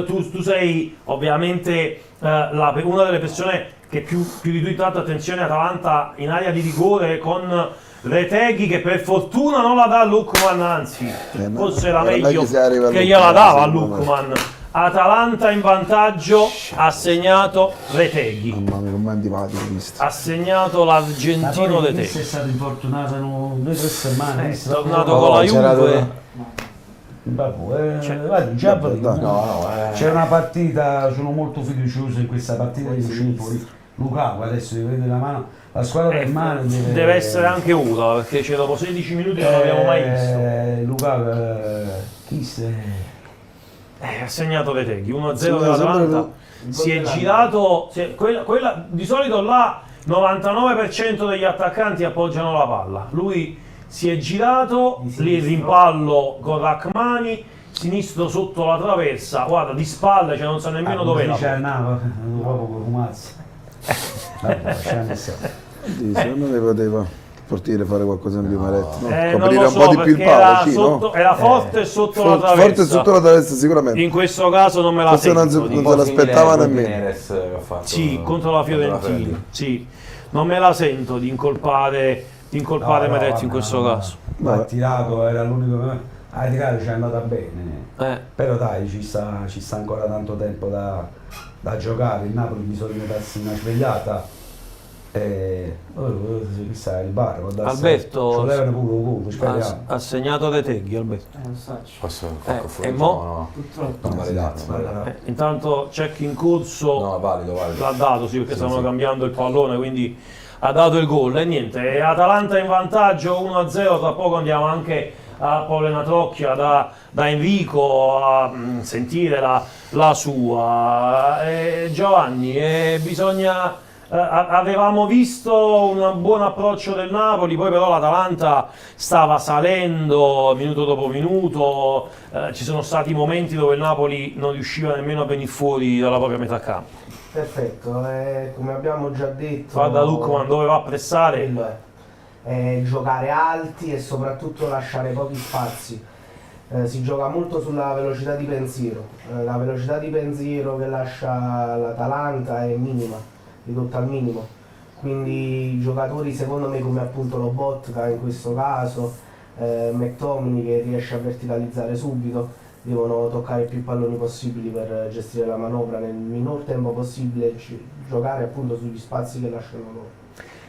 tu sei ovviamente una delle persone che più di tutti ha dato attenzione a Atalanta in area di rigore, con Reteghi che per fortuna non la dà a Lukman, anzi forse era meglio che gliela dava a Lukman. Atalanta in vantaggio, ha segnato Reteghi. Mamma mia, come antipatico visto. Ha segnato l'argentino Reteghi. Reteghi. È stato infortunato 2 o 3 setmane. È tornato con la Juve. C'è una partita, sono molto fiducioso in questa partita di Napoli. Lukaku adesso deve vedere la mano, la squadra del mano deve essere anche usa, perché c'è dopo 16 minuti non l'abbiamo mai visto. Lukaku chi sei? Ha segnato Reteghi 1-0 dell'Atalanta. Si è girato, quella di solito là 99% degli attaccanti appoggiano la palla. Lui si è girato, lì il rimpallo con Rachmani, sinistro sotto la traversa, guarda, di spalle, cioè non sa nemmeno dove era. C'è proprio con Rumazzi. Secondo me poteva il portiere fare qualcosa in più, Maretti, no? Non Coprire lo un so, po' di più il era, palo, no? era forte sotto la traversa. Forte sotto la traversa sicuramente. In questo caso non me la Forse sento. non se l'aspettava nemmeno. Sì, contro la Fiorentina. Sì. Non me la sento di incolpare Maretti in questo caso. Ma ha tirato, era l'unico. Ha tirato, ci è andata bene. Però dai, ci sta ancora tanto tempo da giocare. Il Napoli bisogna darsi una svegliata. Chissà, il bar Alberto ha segnato Reteghi. Alberto intanto check in corso, valido. L'ha dato, sì, perché stavano cambiando il pallone, quindi ha dato il gol e niente. Atalanta in vantaggio 1-0. Tra poco andiamo anche a Paolena Trocchia da Enrico a sentire la sua. Giovanni, bisogna. Avevamo visto un buon approccio del Napoli, poi però l'Atalanta stava salendo minuto dopo minuto, ci sono stati momenti dove il Napoli non riusciva nemmeno a venire fuori dalla propria metà campo. Perfetto, come abbiamo già detto, guarda Lukman dove va a pressare, giocare alti e soprattutto lasciare pochi spazi. Si gioca molto sulla velocità di pensiero, la velocità di pensiero che lascia l'Atalanta è minima, ridotta al minimo, quindi i giocatori secondo me come appunto Lobotka in questo caso, McTominay che riesce a verticalizzare subito, devono toccare più palloni possibili per gestire la manovra nel minor tempo possibile, giocare appunto sugli spazi che lasciano loro.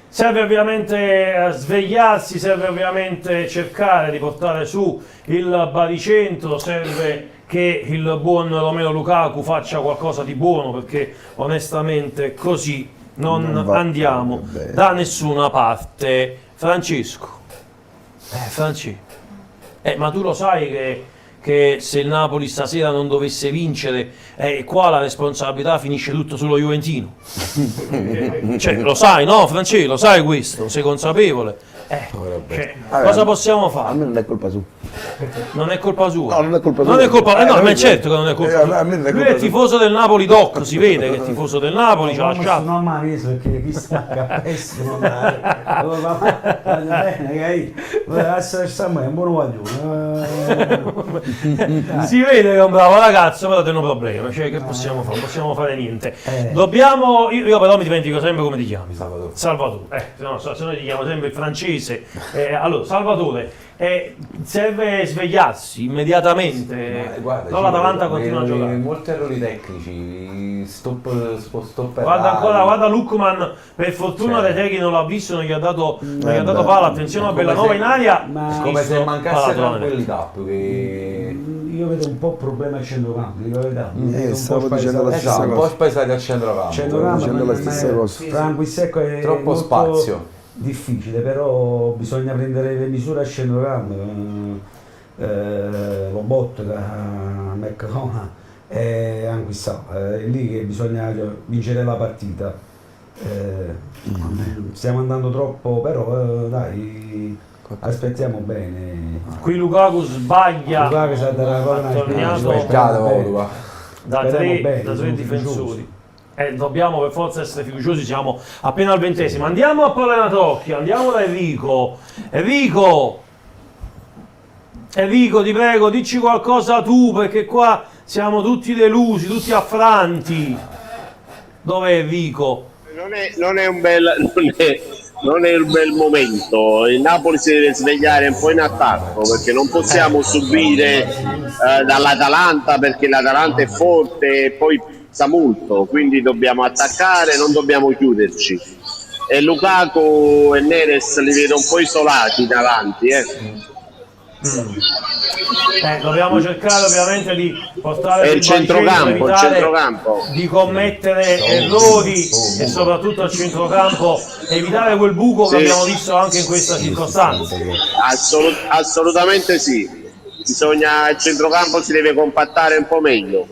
Serve ovviamente svegliarsi, serve ovviamente cercare di portare su il baricentro, serve che il buon Romelu Lukaku faccia qualcosa di buono, perché onestamente così non andiamo da nessuna parte. Francesco, ma tu lo sai che se il Napoli stasera non dovesse vincere, qua la responsabilità finisce tutto sullo Juventino. Cioè, lo sai, no Francesco, lo sai questo, sei consapevole? Cosa possiamo fare? A me non è colpa sua. Non è colpa sua? No, non è colpa sua. Non è colpa, no, ma certo che non è colpa sua. Lui è tifoso del Napoli doc, si vede che è tifoso del Napoli, ci ha lasciato. Non mi ha visto perché chi sta a pesco non è un buon si vede che è un bravo ragazzo, però hanno problemi, cioè che possiamo fare? Non possiamo fare niente. Dobbiamo, io però mi dimentico sempre come ti chiami. Salvatore. Se noi ti chiamo sempre il francese. Allora, Salvatore, serve svegliarsi immediatamente. Guarda, l'Atalanta continua a giocare. Molti errori tecnici, stop Guarda Lukman, per fortuna Reteghi non l'ha visto, non gli ha dato palla. Attenzione a Bellanova in aria. È come se mancasse tranquillità più che... Io vedo un po' problema a centrocampo, dico la verità. Stavo dicendo la stessa cosa. Un po' spesati a centrocampo. La stessa cosa. Franco Secco è troppo spazio. Difficile, però bisogna prendere le misure a centrocampo. Lobotka, McCona e Anguissa, è lì che bisogna vincere la partita. Stiamo andando troppo, però dai, aspettiamo bene. Qui Lukaku sbaglia, Lukaku tornato da tre difensori. dobbiamo per forza essere fiduciosi, siamo appena al 20°. Andiamo a Polena Trocchia, andiamo da Enrico. Enrico, ti prego, dici qualcosa tu, perché qua siamo tutti delusi, tutti affranti. Dov'è Enrico? Non è un bel momento. Il Napoli si deve svegliare un po' in attacco, perché non possiamo subire dall'Atalanta, perché l'Atalanta è forte e poi sa molto, quindi dobbiamo attaccare, non dobbiamo chiuderci. E Lukaku e Neres li vedo un po' isolati davanti. Dobbiamo cercare ovviamente di portare il centrocampo, di commettere errori e soprattutto al centrocampo evitare quel buco che abbiamo visto anche in questa circostanza. Assolutamente sì, il centrocampo si deve compattare un po' meglio.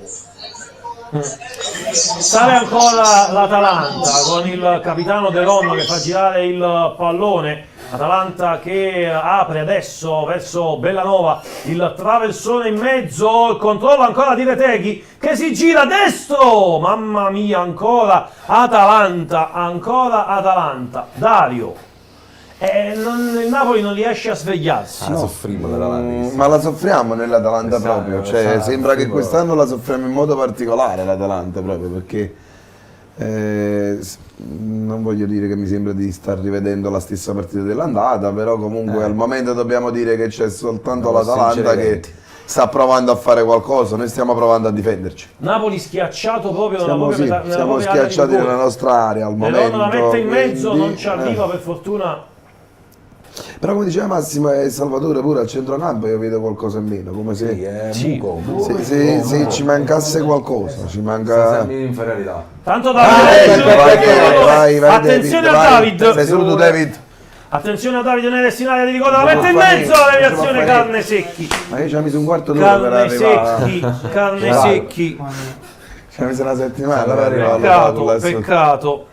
Sale ancora l'Atalanta con il capitano De Ronno che fa girare il pallone. Atalanta che apre adesso verso Bellanova, il traversone in mezzo, il controllo ancora di Reteghi che si gira destro, mamma mia, ancora Atalanta, Dario. Il Napoli non riesce a svegliarsi. Ma la soffriamo nell'Atalanta proprio, cioè, sembra che quest'anno la soffriamo in modo particolare l'Atalanta proprio, perché non voglio dire che mi sembra di star rivedendo la stessa partita dell'andata, però comunque al momento dobbiamo dire che c'è soltanto l'Atalanta che sta provando a fare qualcosa, noi stiamo provando a difenderci. Napoli schiacciato proprio siamo schiacciati nella nostra area al momento. La mette in mezzo, non ci arriva per fortuna. Però come diceva Massimo e Salvatore pure al centrocampo io vedo qualcosa in meno, come se ci mancasse qualcosa, ci manca inferiorità. Tanto Davide, attenzione a David. Sei solo tu David. Attenzione a Davide Neres in area di rigore, la mette in mezzo la deviazione Carne Secchi. Ma io ci ho messo un quarto d'ora per arrivare. Carne Secchi. Ci ho messo una settimana per arrivare. Peccato.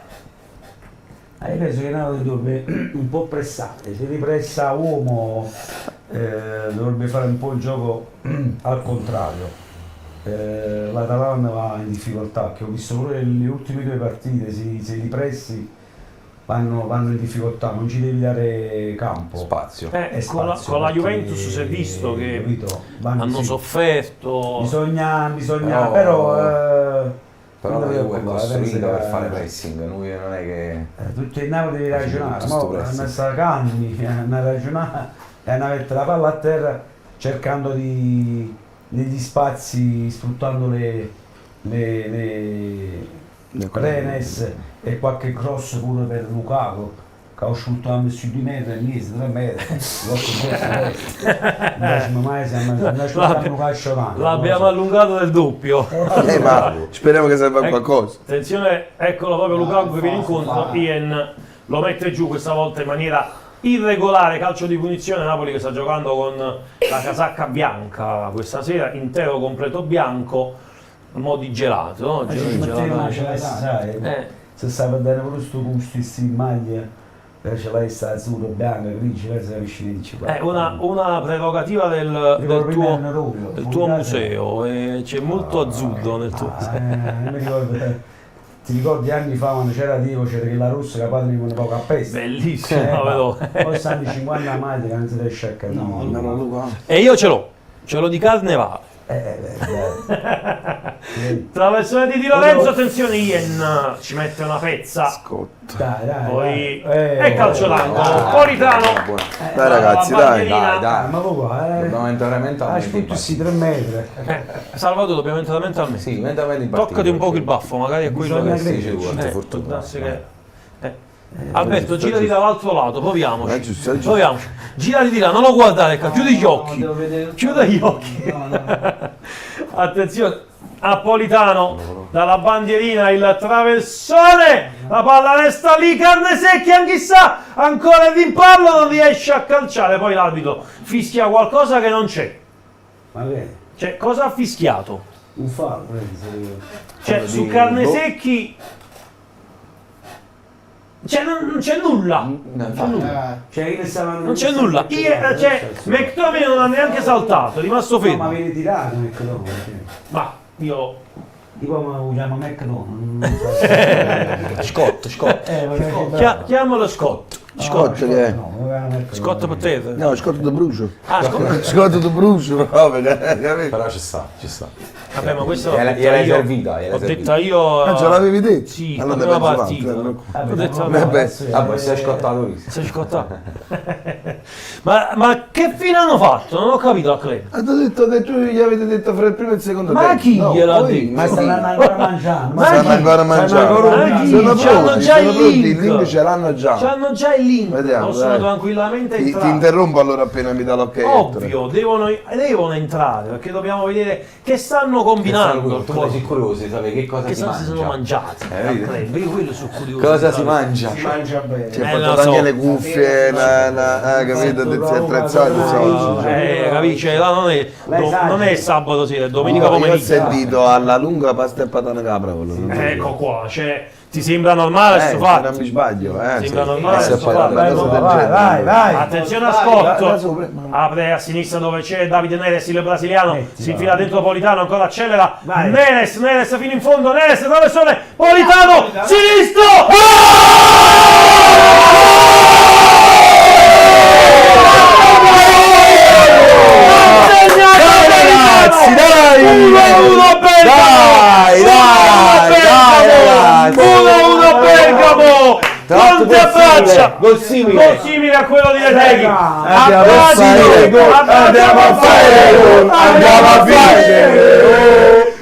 Io penso che Napoli dovrebbe un po' pressare, se ripressa uomo dovrebbe fare un po' il gioco al contrario. L'Atalanta va in difficoltà, che ho visto pure le ultime due partite, se li pressi vanno in difficoltà, non ci devi dare campo. Spazio. Con la Juventus si è visto che hanno sofferto. Bisogna però la Juve è costruita per fare pressing, lui non è che... Tutto il Napoli devi ragionare, ma hanno messo calmi, hanno ragionato e hanno messo la palla a terra cercando negli spazi, sfruttando le Renes e qualche cross pure per Lukaku che ha asciutto a messo 2 metri, 3 metri, l'abbiamo allungato del doppio. Ma speriamo che serva qualcosa. Attenzione, eccolo proprio Lukaku che viene incontro, Ian lo mette giù questa volta in maniera irregolare, calcio di punizione. Napoli che sta giocando con la casacca bianca questa sera, intero completo bianco, a mo' di gelato, no? Se sai per dare pure sto gusto in maglia, ce l'hai sta azzurro, bianco, grigio, verso la piscina di È una prerogativa del tuo museo, c'è molto azzurro nel tuo museo. Ti ricordi anni fa quando c'era Dio, c'era che la rossa che padre venivano poco a peste? Bellissimo, però. Poi stanno 50 maglie che non si riesce a capire. E io ce l'ho di Carnevale. Traversone di Di Lorenzo, attenzione, Ian ci mette una pezza. Poi e calcio d'angolo, Politano. Dai ragazzi, dai. Ma dobbiamo entrare mentalmente. 3 metri. Salvatore, dobbiamo entrare mentalmente. Sì, mentalmente in partita. Toccati un po' il baffo, magari è quello che dice tu. Alberto, girati dall'altro lato, proviamoci. Girati di là, non lo guardare, chiudi gli occhi. Chiuda gli occhi. Attenzione, Napolitano dalla bandierina, il traversone, la palla resta lì, Carne Secchi, chissà, ancora il rimpallo, non riesce a calciare, poi l'arbitro fischia qualcosa che non c'è. Cioè, cosa ha fischiato? Un fallo. Cioè, su Carne Secchi non c'è nulla. Non c'è nulla. McTominay non ha neanche saltato, è rimasto fermo. Ma viene tirato McTominay. Ma io Tipo lo chiamo McDonald's. Scott. Chiamalo Scott. Scott che è? Scott Potato. No, Scott di brucio. Ah, Scott. Scott di brucio, proprio, capito? Però ci sta. Vabbè, ma questo Gliel'hai servita. L'ho detta io. Non ce l'avevi detto? Sì, allora quando ne la penso partita. l'altro. Ho detto, Vabbè, sei scottato lui. Sei scottato. ma che fine hanno fatto? Non ho capito a club. Ha detto che tu gli avete detto fra il primo e il secondo Ma tempo. chi gliel'ha poi- detto? Ma stanno ancora mangiando. Stanno ancora mangiando. Ma chi? Sono C'hanno pronti, già sono il pronti, link. il link ce l'hanno già. C'hanno già il link. Vediamo, Possono dai. tranquillamente Ti entrare. interrompo allora appena mi dà l'ok. Ovvio, devono entrare perché dobbiamo vedere che stanno combinando. Tu sei curioso di sapere che cosa Che si si mangia. sono mangiati. vedi? Io quello sono curioso. Cosa di si sapere. mangia? Si mangia bene. Si è lo portato so. anche le cuffie, capito? Si è attrezzato. Capisci? Là non è sabato sera, è domenica Io ho pomeriggio. sentito alla lunga pasta e patata capra. Ecco qua, cioè, ti sembra normale sto se fatto? non mi sbaglio, Sembra sì. normale Se sto poi fatto? una cosa del genere. Vai. Attenzione a Da Scott, sopra. apre a sinistra dove c'è Davide Neres, il brasiliano, si infila dentro Politano, ancora accelera, Neres fino in fondo, Neres, traversone, Politano, sinistro! Ragazzi, dai! 1-1 Bergamo! Conte abbraccia! Gol simile a quello di Reteghi! Andiamo a fare gol! Andiamo a vincere!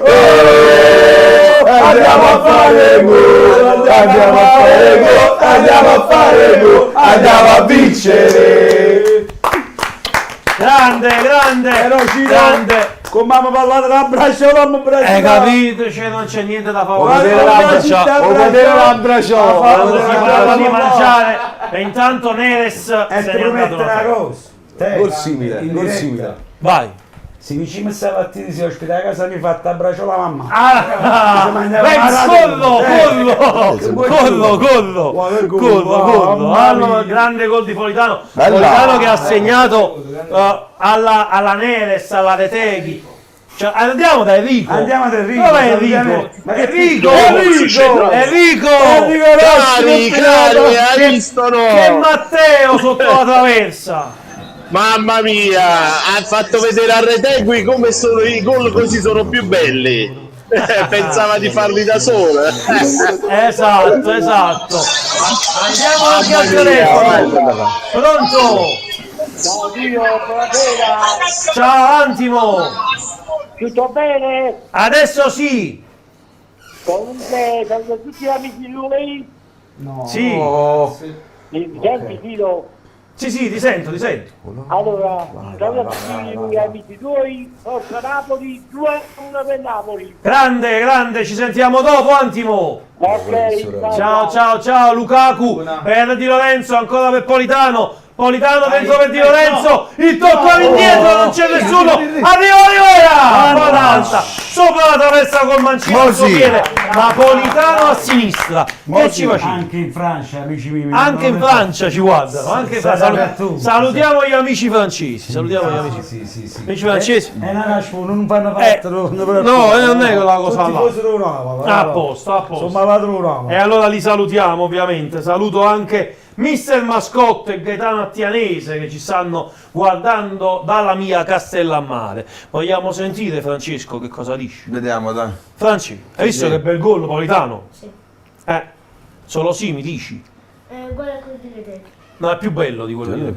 Andiamo a fare gol! Andiamo a fare gol! Andiamo a fare gol! Andiamo a vincere! Grande! Con mamma parlate da braccio, non mi Hai capito? Cioè, non c'è niente da fare. l'abbraccio! Quando si parla di mangiare e intanto Neres se ne è andato una fetta. Gol simile. Vai. Se vicino stamattina si ospita a casa mi fatta abbraccio la mamma. Collo. Allora, grande gol di Politano. Politano che ha segnato alla Neres, alla Reteghi. Cioè, andiamo da Enrico. Dov'è Enrico? Enrico! Cari, hai visto no? Che Matteo sotto la traversa. Mamma mia, ha fatto vedere a Retegui come sono i gol, così sono più belli. Pensava di farli da solo. Esatto. Andiamo anche al telefono. Pronto? Ciao Dio, buonasera. Ciao Antimo. Tutto bene? Adesso sì. Comunque, saluto tutti gli amici di lui. Sì. Mi senti, Tito? Sì, ti sento. Allora, saluto tutti gli amici tuoi. Forza Napoli, 2-1 per Napoli. Grande, ci sentiamo dopo Antimo. Ok, Ciao Lukaku. Per Di Lorenzo, ancora per Politano dentro per Di Lorenzo, il tocco all'indietro, non c'è nessuno, arriva Bonanza, sopra la traversa col mancino al suo piede, Napolitano a sinistra, che ci facciamo? Anche in Francia, amici miei. Anche in Francia ci guardano, anche in Francia. Salutiamo gli amici francesi, amici francesi. Non fanno parte. No, non è quella cosa là. A posto. E allora li salutiamo ovviamente, saluto anche Mister Mascotto e Gaetano Attianese che ci stanno guardando dalla mia Castellammare. Vogliamo sentire Francesco che cosa dici? Vediamo, dai. Franci, hai visto che bel gol Politano? Sì. Solo sì mi dici? Guarda quello di Reteghi. No, è più bello di quello di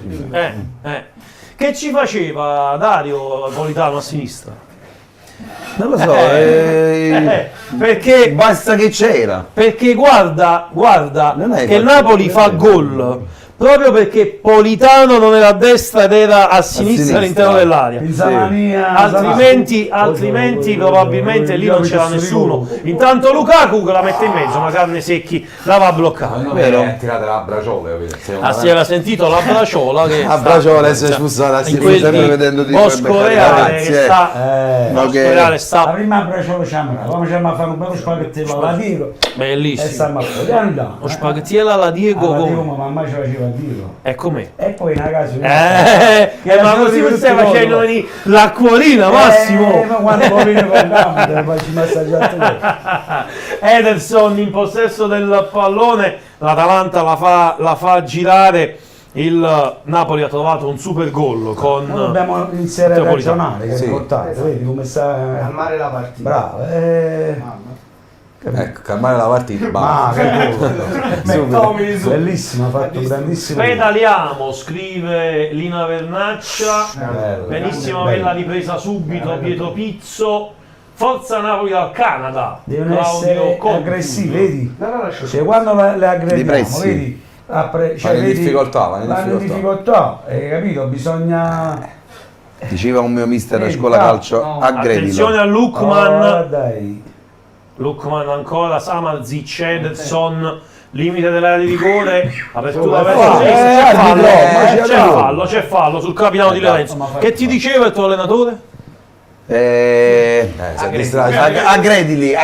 Che ci faceva Dario Politano a sinistra? Non lo so, perché basta che c'era. Perché guarda che il Napoli fa gol proprio perché Politano non era a destra ed era a sinistra all'interno dell'area. Altrimenti probabilmente lì non c'era nessuno. Intanto Lukaku che la mette in mezzo, una carne secchi la va a bloccare. Vero? Tirate la braciola, si era sentito la braciola che la braciola si è spostata, si sta sempre vedendo di Bosco Reale che sta la prima braciola come a fare un bello spaghettello alla Diego. Bellissimo. Lo spaghettiello alla Diego mamma ci faceva dirlo. E com'è? E poi una casa ma così non stai facendo l'acquolina, Massimo! Ma quando poi con gamma te la faccio massaggiare. Ederson in possesso del pallone, l'Atalanta la fa girare, il Napoli ha trovato un super gol con Noi dobbiamo iniziare a Napolitano. ragionare, che è importante, vedi come sta. Calmare la partita. Bravo, Ecco, calmare la partita. Ma basta. bellissimo, ha fatto un grandissimo. Pedaliamo, scrive Lina Vernaccia. Bello, Benissima, bello. bella ripresa subito, Pietro Pizzo. Forza Napoli dal Canada. Devono Claudio essere Conti. aggressivi, vedi? Cioè, quando le aggrediamo, Depressi. vedi? Vanno in difficoltà, vanno in difficoltà, hai capito? Bisogna. Diceva un mio mister a scuola calcio, aggredilo. Attenzione a Lukman. Oh, dai. Lukman ancora, Samardzic, Ederson, limite dell'area di rigore, apertura Oh, verso c'è fallo sul capitano di Lorenzo. Che ti diceva il tuo allenatore? Aggredili.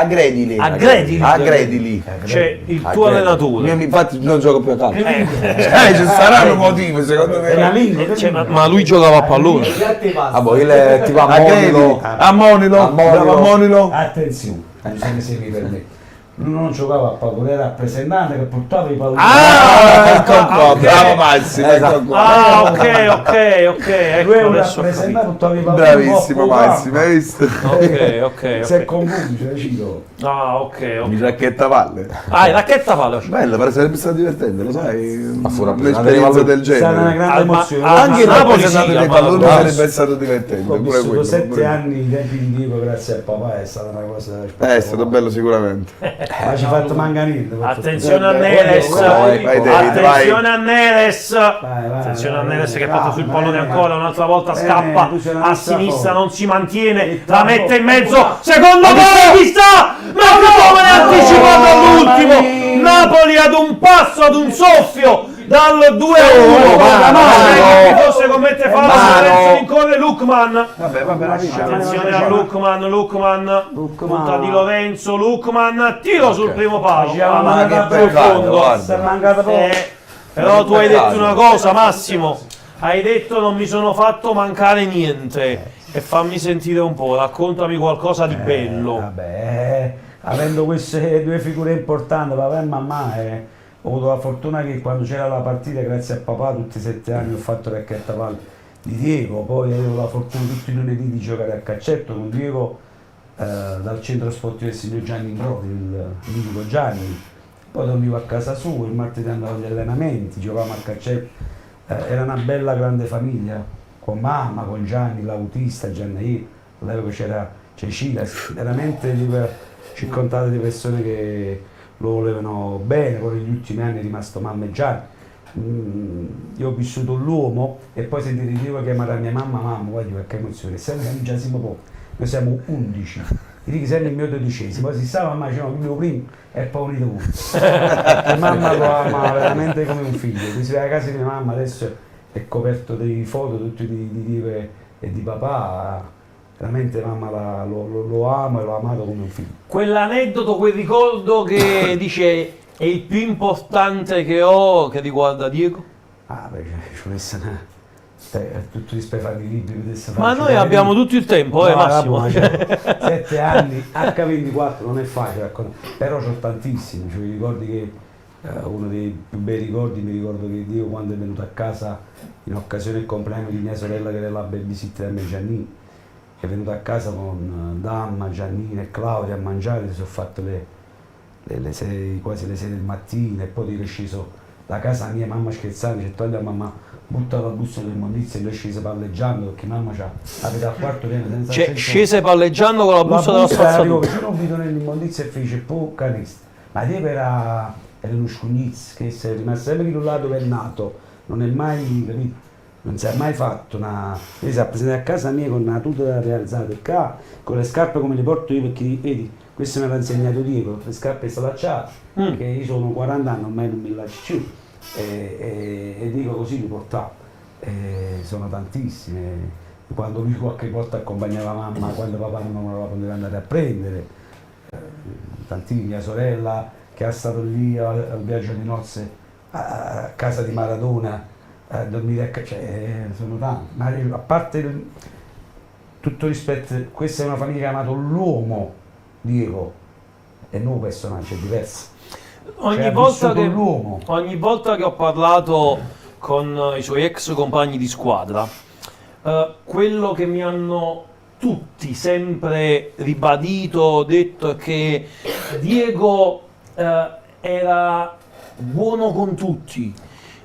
C'è il tuo allenatore. Io infatti non gioco più a calcio. Ci sarà un motivo, secondo me. Ma lui giocava a pallone. Tipo Ammonilo. Attenzione, bisogna seguire per me. Lui non giocava a pallone, era rappresentante che portava i palloni. Bravo Massimo. Ok. Lui è un adesso ho rappresentante, portava i palloni. Bravissimo Massimo, hai visto? Ok. Se convince, Ciro. Ok. Mi racchetta palle. Il racchetta palle. Bello, però sarebbe stato divertente, lo sai? Ma fu una un'esperienza del È stata una genere. grande emozione. Anche il Napoli rappresentante sì, dei ma- palloni ma- sarebbe stato divertente. Ho Pure vissuto quello. 7 anni i tempi di Diego grazie a papà, è stata una cosa È stato bello sicuramente. ma ci ha fatto mancare niente. Attenzione a Neres, vai, David, attenzione a Neres, Vai, attenzione a Neres che bravo, porta sul pallone bene. ancora, un'altra volta Bene, scappa tu sei una a messa sinistra, fuori. non si mantiene, Il la campo. mette in mezzo, secondo gol, chi sta? Ma come è anticipato all'ultimo, Napoli ad un passo, ad un soffio dal 2-1, forse commette fallo, Lorenzo rincorre Lukman. Attenzione a Lukman, punta di Lorenzo, Lukman, tiro sul primo palo, profondo. Però tu hai detto una cosa, Massimo, hai detto non mi sono fatto mancare niente, e fammi sentire un po', raccontami qualcosa di bello. Avendo queste due figure importanti, papà e mamma, ho avuto la fortuna che quando c'era la partita, grazie a papà, tutti i 7 anni ho fatto racchettapalle di Diego, poi avevo la fortuna tutti i lunedì di giocare a calcetto con Diego dal centro sportivo del signor Gianni Brodi, il mitico Gianni, poi dormivo a casa sua, il martedì andavo agli allenamenti, giocavamo a calcetto, era una bella grande famiglia, con mamma, con Gianni, l'autista, Gianni, all'epoca c'era Cecilia, veramente circondato di persone che lo volevano bene, poi negli ultimi anni è rimasto mamma e Gianni. Io ho vissuto l'uomo e poi sentire Dio chiamare la mia mamma, guarda che emozione, sempre che già siamo pochi, noi siamo 11, ti dico sempre il mio 12esimo, poi si stava mamma, dicevamo il primo e poi unito uno. Mamma lo ama veramente come un figlio, qui si va a casa di mia mamma, adesso è coperto di foto tutti di Dio e di papà. Veramente mamma lo amo e l'ho amato come un figlio. Quell'aneddoto, quel ricordo che dice è il più importante che ho, che riguarda Diego? Perché ci ho messo tutto di fare i libri. Ma noi abbiamo tutto il tempo, Massimo. 7 anni, H24 non è facile raccontare, però c'ho tantissimi, cioè, ricordi che uno dei più bei ricordi, mi ricordo che Diego quando è venuto a casa in occasione del compleanno di mia sorella che era la babysitter a me Giannini, è venuto a casa con Damma, Giannina e Claudia a mangiare, si sono fatto quasi le 6 del mattino e poi è sceso da casa mia, mamma scherzando, dice togli a mamma, butta la busta dell'immondizia e lui è sceso palleggiando perché mamma abita al quarto piano senza cioè scese palleggiando con la busta della spazzatura. C'era un video nell'immondizia e fece canestro, ma Diego era uno scugnizzo che è rimasto sempre lì là dove è nato, non è mai, capito? Non si è mai fatto una. Io si è presentato a casa mia con una tuta realizzata qua, con le scarpe come le porto io perché vedi, questo me l'ha insegnato Diego, le scarpe slacciate, che io sono 40 anni, ormai non mi lascio più, e dico così li portavo. Sono tantissime. Quando lui qualche volta accompagnava mamma, quando papà non la poteva andare a prendere, tantissime, mia sorella che è stata lì al viaggio di nozze a casa di Maradona a dormire cioè, sono tanti, ma a parte tutto rispetto, questa è una famiglia che ha amato l'uomo Diego e non un personaggio, è diverso. Ogni volta che ho parlato con i suoi ex compagni di squadra, quello che mi hanno tutti sempre ribadito, detto è che Diego era buono con tutti,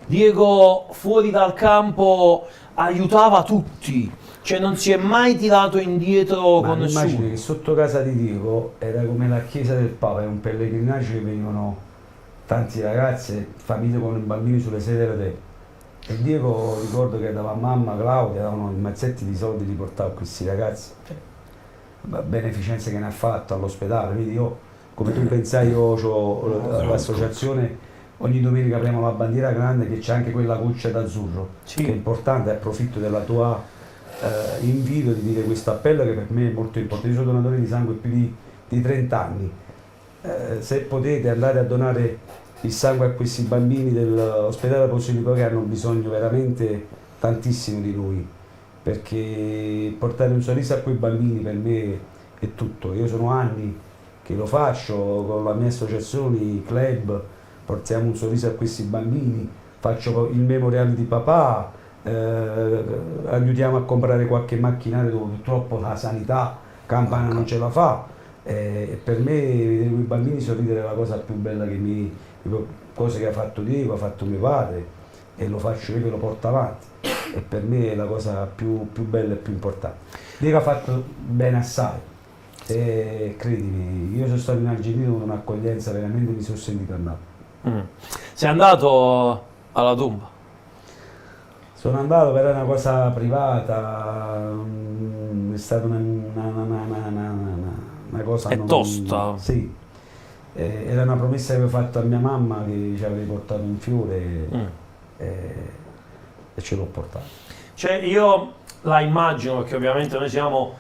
Diego fuori dal campo aiutava tutti, cioè non si è mai tirato indietro con nessuno. Immagini che sotto casa di Diego era come la chiesa del Papa, è un pellegrinaggio che venivano tanti ragazzi, famiglie con bambini sulle sedie della terra. E Diego, ricordo che dava a mamma Claudia, davano i mazzetti di soldi, li portava a questi ragazzi. Beneficenze che ne ha fatto all'ospedale, vedi io, come tu pensai, io ho l'associazione, ogni domenica apriamo la bandiera grande che c'è anche quella goccia d'azzurro, che è importante, approfitto della tua invito di dire questo appello che per me è molto importante. Io sono donatore di sangue più di 30 anni, se potete andare a donare il sangue a questi bambini dell'ospedale Pozzo di Pio che hanno bisogno veramente tantissimo di noi, perché portare un sorriso a quei bambini per me è tutto. Io sono anni che lo faccio con la mia associazione, i club, portiamo un sorriso a questi bambini, faccio il memoriale di papà, aiutiamo a comprare qualche macchinario dove purtroppo la sanità campana non ce la fa. Per me vedere quei bambini sorridere è la cosa più bella cose che ha fatto Diego, ha fatto mio padre e lo faccio io che lo porto avanti, e per me è la cosa più bella e più importante. Diego ha fatto bene assai e credimi, io sono stato in Argentina con un'accoglienza, veramente mi sono sentito andato. Sei andato alla tomba? Sono andato, però è una cosa privata, è stata una cosa... È tosta? Sì, era una promessa che avevo fatto a mia mamma, che ci avrei portato un fiore e ce l'ho portato. Cioè io la immagino, perché ovviamente noi siamo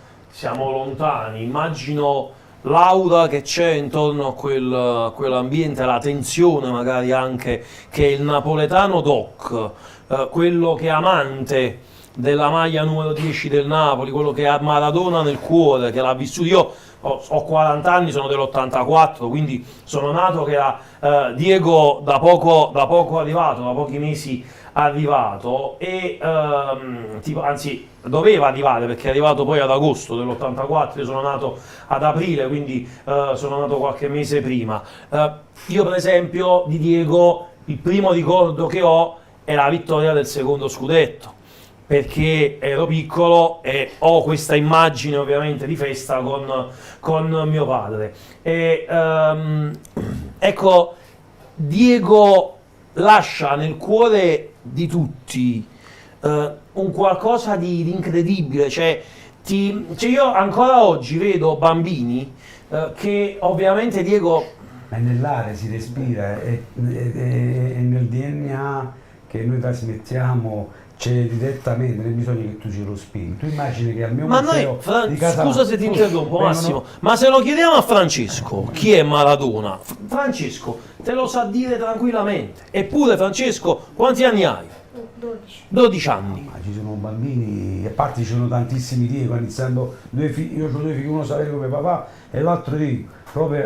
lontani, immagino l'aura che c'è intorno a quell'ambiente, la tensione magari anche, che il napoletano doc, quello che è amante della maglia numero 10 del Napoli, quello che ha Maradona nel cuore, che l'ha vissuto. Io ho 40 anni, sono dell'84, quindi sono nato che era Diego da poco arrivato, da pochi mesi arrivato, e anzi doveva arrivare perché è arrivato poi ad agosto dell'84, io sono nato ad aprile, quindi sono nato qualche mese prima. Io per esempio di Diego il primo ricordo che ho è la vittoria del secondo scudetto, perché ero piccolo e ho questa immagine ovviamente di festa con mio padre. E, ecco, Diego lascia nel cuore di tutti un qualcosa di incredibile, cioè io ancora oggi vedo bambini che ovviamente Diego... È nell'aria, si respira, è nel DNA che noi trasmettiamo, c'è direttamente, non bisogna che tu ce lo spieghi. Tu immagini che al mio museo di casa... Scusa se ti interrompo Massimo, ma se lo chiediamo a Francesco chi è Maradona, Francesco te lo sa dire tranquillamente. Eppure Francesco, quanti anni hai? 12 anni. Ma ci sono bambini, a parte ci sono tantissimi Diego, iniziando io ho due figli, uno sapere come papà e l'altro Diego, proprio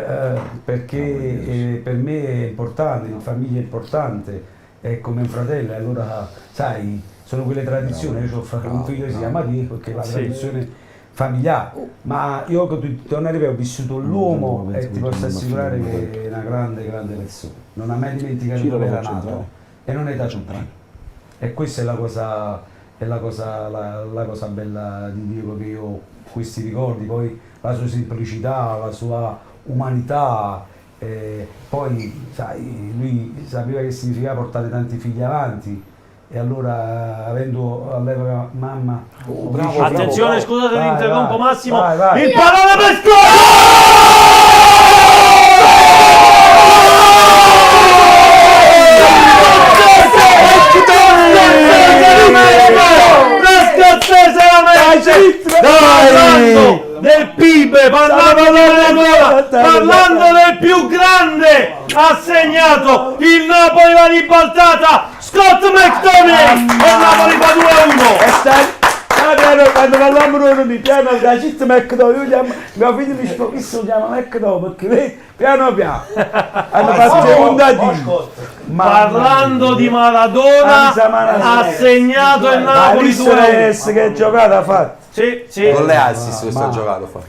perché per me è importante, in famiglia è importante, è come un fratello, allora sai, sono quelle tradizioni. Io ho un figlio che si chiama Diego, perché è la tradizione familiare, ma io con Tornare ho vissuto l'uomo e ti posso assicurare che è una grande persona, non ha mai dimenticato dove era nato e non è da centrale. E questa è la cosa bella di Diego, che io ho questi ricordi, poi la sua semplicità, la sua umanità, poi sai, lui sapeva che significava portare tanti figli avanti, e allora avendo all'epoca mamma... bravo, attenzione, scusate ti interrompo Massimo, vai. Il pallone per parlando del più grande ha segnato, il Napoli va ribaltata, Scott McTominay e il Napoli fa 2-1. Quando parliamo noi di piano da città McDonald's, mio figlio mi spokissimo chiama McDonald's perché vedi, piano piano hanno fatto secondi. Parlando di Maradona, ha segnato il Napoli 2-1. Che giocata ha fatto? Sì. Con le assist questo giocato fa.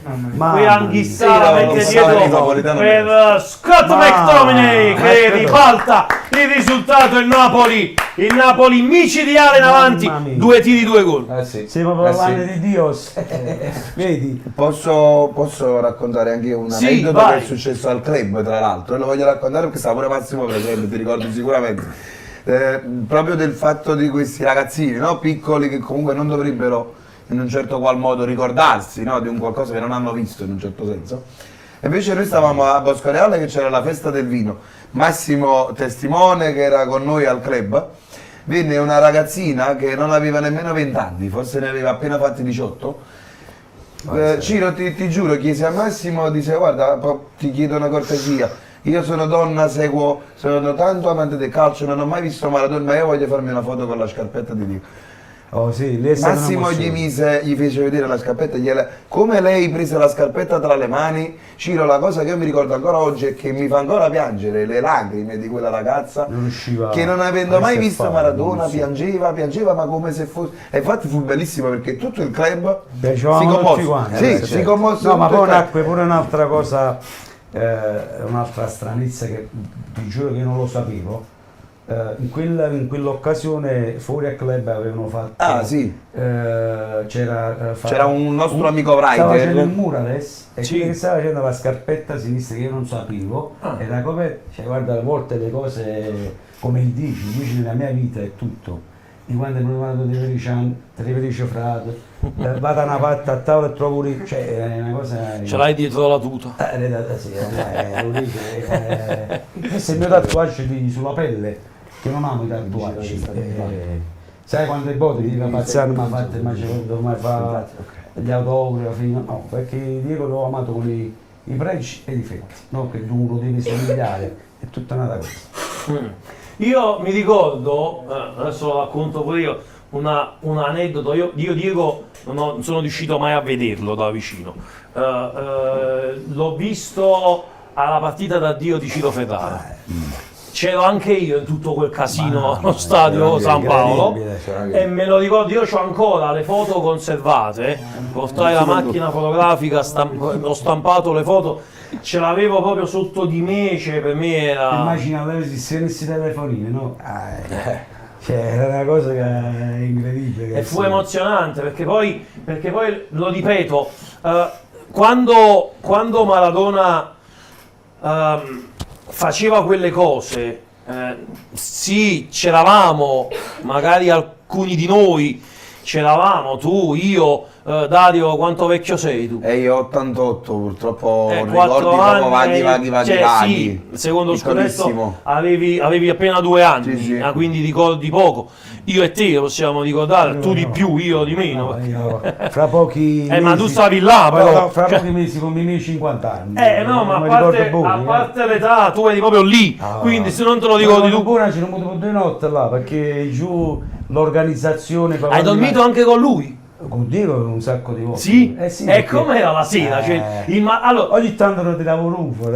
Qui Anghissà la mette dietro per Scott McTominay che ribalta il risultato. Il Napoli micidiale in avanti, 2 tiri 2 gol. Siamo parlando di Dio. Vedi? Posso raccontare anche un Sì, aneddoto vai. che è successo al club, tra l'altro, e lo voglio raccontare perché stava pure Massimo presente, ti ricordi sicuramente. Proprio del fatto di questi ragazzini, no? Piccoli, che comunque non dovrebbero in un certo qual modo ricordarsi, no? Di un qualcosa che non hanno visto in un certo senso. E invece noi stavamo a Bosco Reale che c'era la festa del vino, Massimo testimone che era con noi al club, venne una ragazzina che non aveva nemmeno 20 anni, forse ne aveva appena fatti 18. Ciro, ti giuro, chiese a Massimo, dice guarda, ti chiedo una cortesia, io sono donna, sono tanto amante del calcio, non ho mai visto Maradona, ma io voglio farmi una foto con la scarpetta di Dio. Oh, sì, Massimo gli fece vedere la scarpetta, come lei prese la scarpetta tra le mani. Ciro, la cosa che io mi ricordo ancora oggi è che mi fa ancora piangere le lacrime di quella ragazza che non avendo mai visto Maradona piangeva ma come se fosse, e infatti fu bellissimo perché tutto il club si commosse. Si commosse. No, ma poi nacque pure un'altra cosa, un'altra stranezza che ti giuro che io non lo sapevo. In quell'occasione fuori al club avevano fatto c'era un nostro amico Wright stava facendo il murales e quello che stava facendo la scarpetta sinistra che io non sapevo era come, cioè, guarda, a volte le cose come il dici, invece nella mia vita è tutto. E quando mi hanno detto te li vedi frate, vado a una parte a tavola e trovo lì, cioè è una cosa. Ce l'hai dietro la tuta? Sì, lo dico. Questo è il mio tatuaggio sulla pelle. Che non amo i tatuaggi, sai quante botte di Paziano mi ha fatto, ma ormai fa gli autografi, no, perché Diego l'ho amato con i pregi e i difetti, no, che uno deve somigliare, è tutta un'altra cosa. Io mi ricordo, adesso lo racconto pure io, un aneddoto. Io Diego non sono riuscito mai a vederlo da vicino, l'ho visto alla partita d'addio di Ciro Ferrara. C'ero anche io in tutto quel casino allo stadio San Paolo e me lo ricordo, io ho ancora le foto conservate, portai la macchina fotografica, ho stampato le foto, ce l'avevo proprio sotto di me, cioè per me era. Immagina l'esistenza questi telefonini, no? Cioè, era una cosa che è incredibile. E fu emozionante perché poi lo ripeto, quando Maradona faceva quelle cose, sì, c'eravamo, magari alcuni di noi c'eravamo, tu, io, Dario, quanto vecchio sei tu? Io 88, purtroppo ricordi 4 proprio anni, vaghi. Sì, secondo scudetto avevi appena 2 anni, quindi ricordi poco. Io e te possiamo ricordare, tu di più, io di meno. Fra pochi mesi, ma tu stavi là però. Fra pochi mesi con i miei 50 anni. No, ma a parte l'età, tu eri proprio lì, quindi se non te lo ricordi tu. Ancora ci non potuto 2 notti là, perché giù l'organizzazione. Hai dormito anche con lui? Con Diego un sacco di volte. Sì? Sì, e com'era la sera? Cioè, allora, ogni tanto non ti davo un UFO.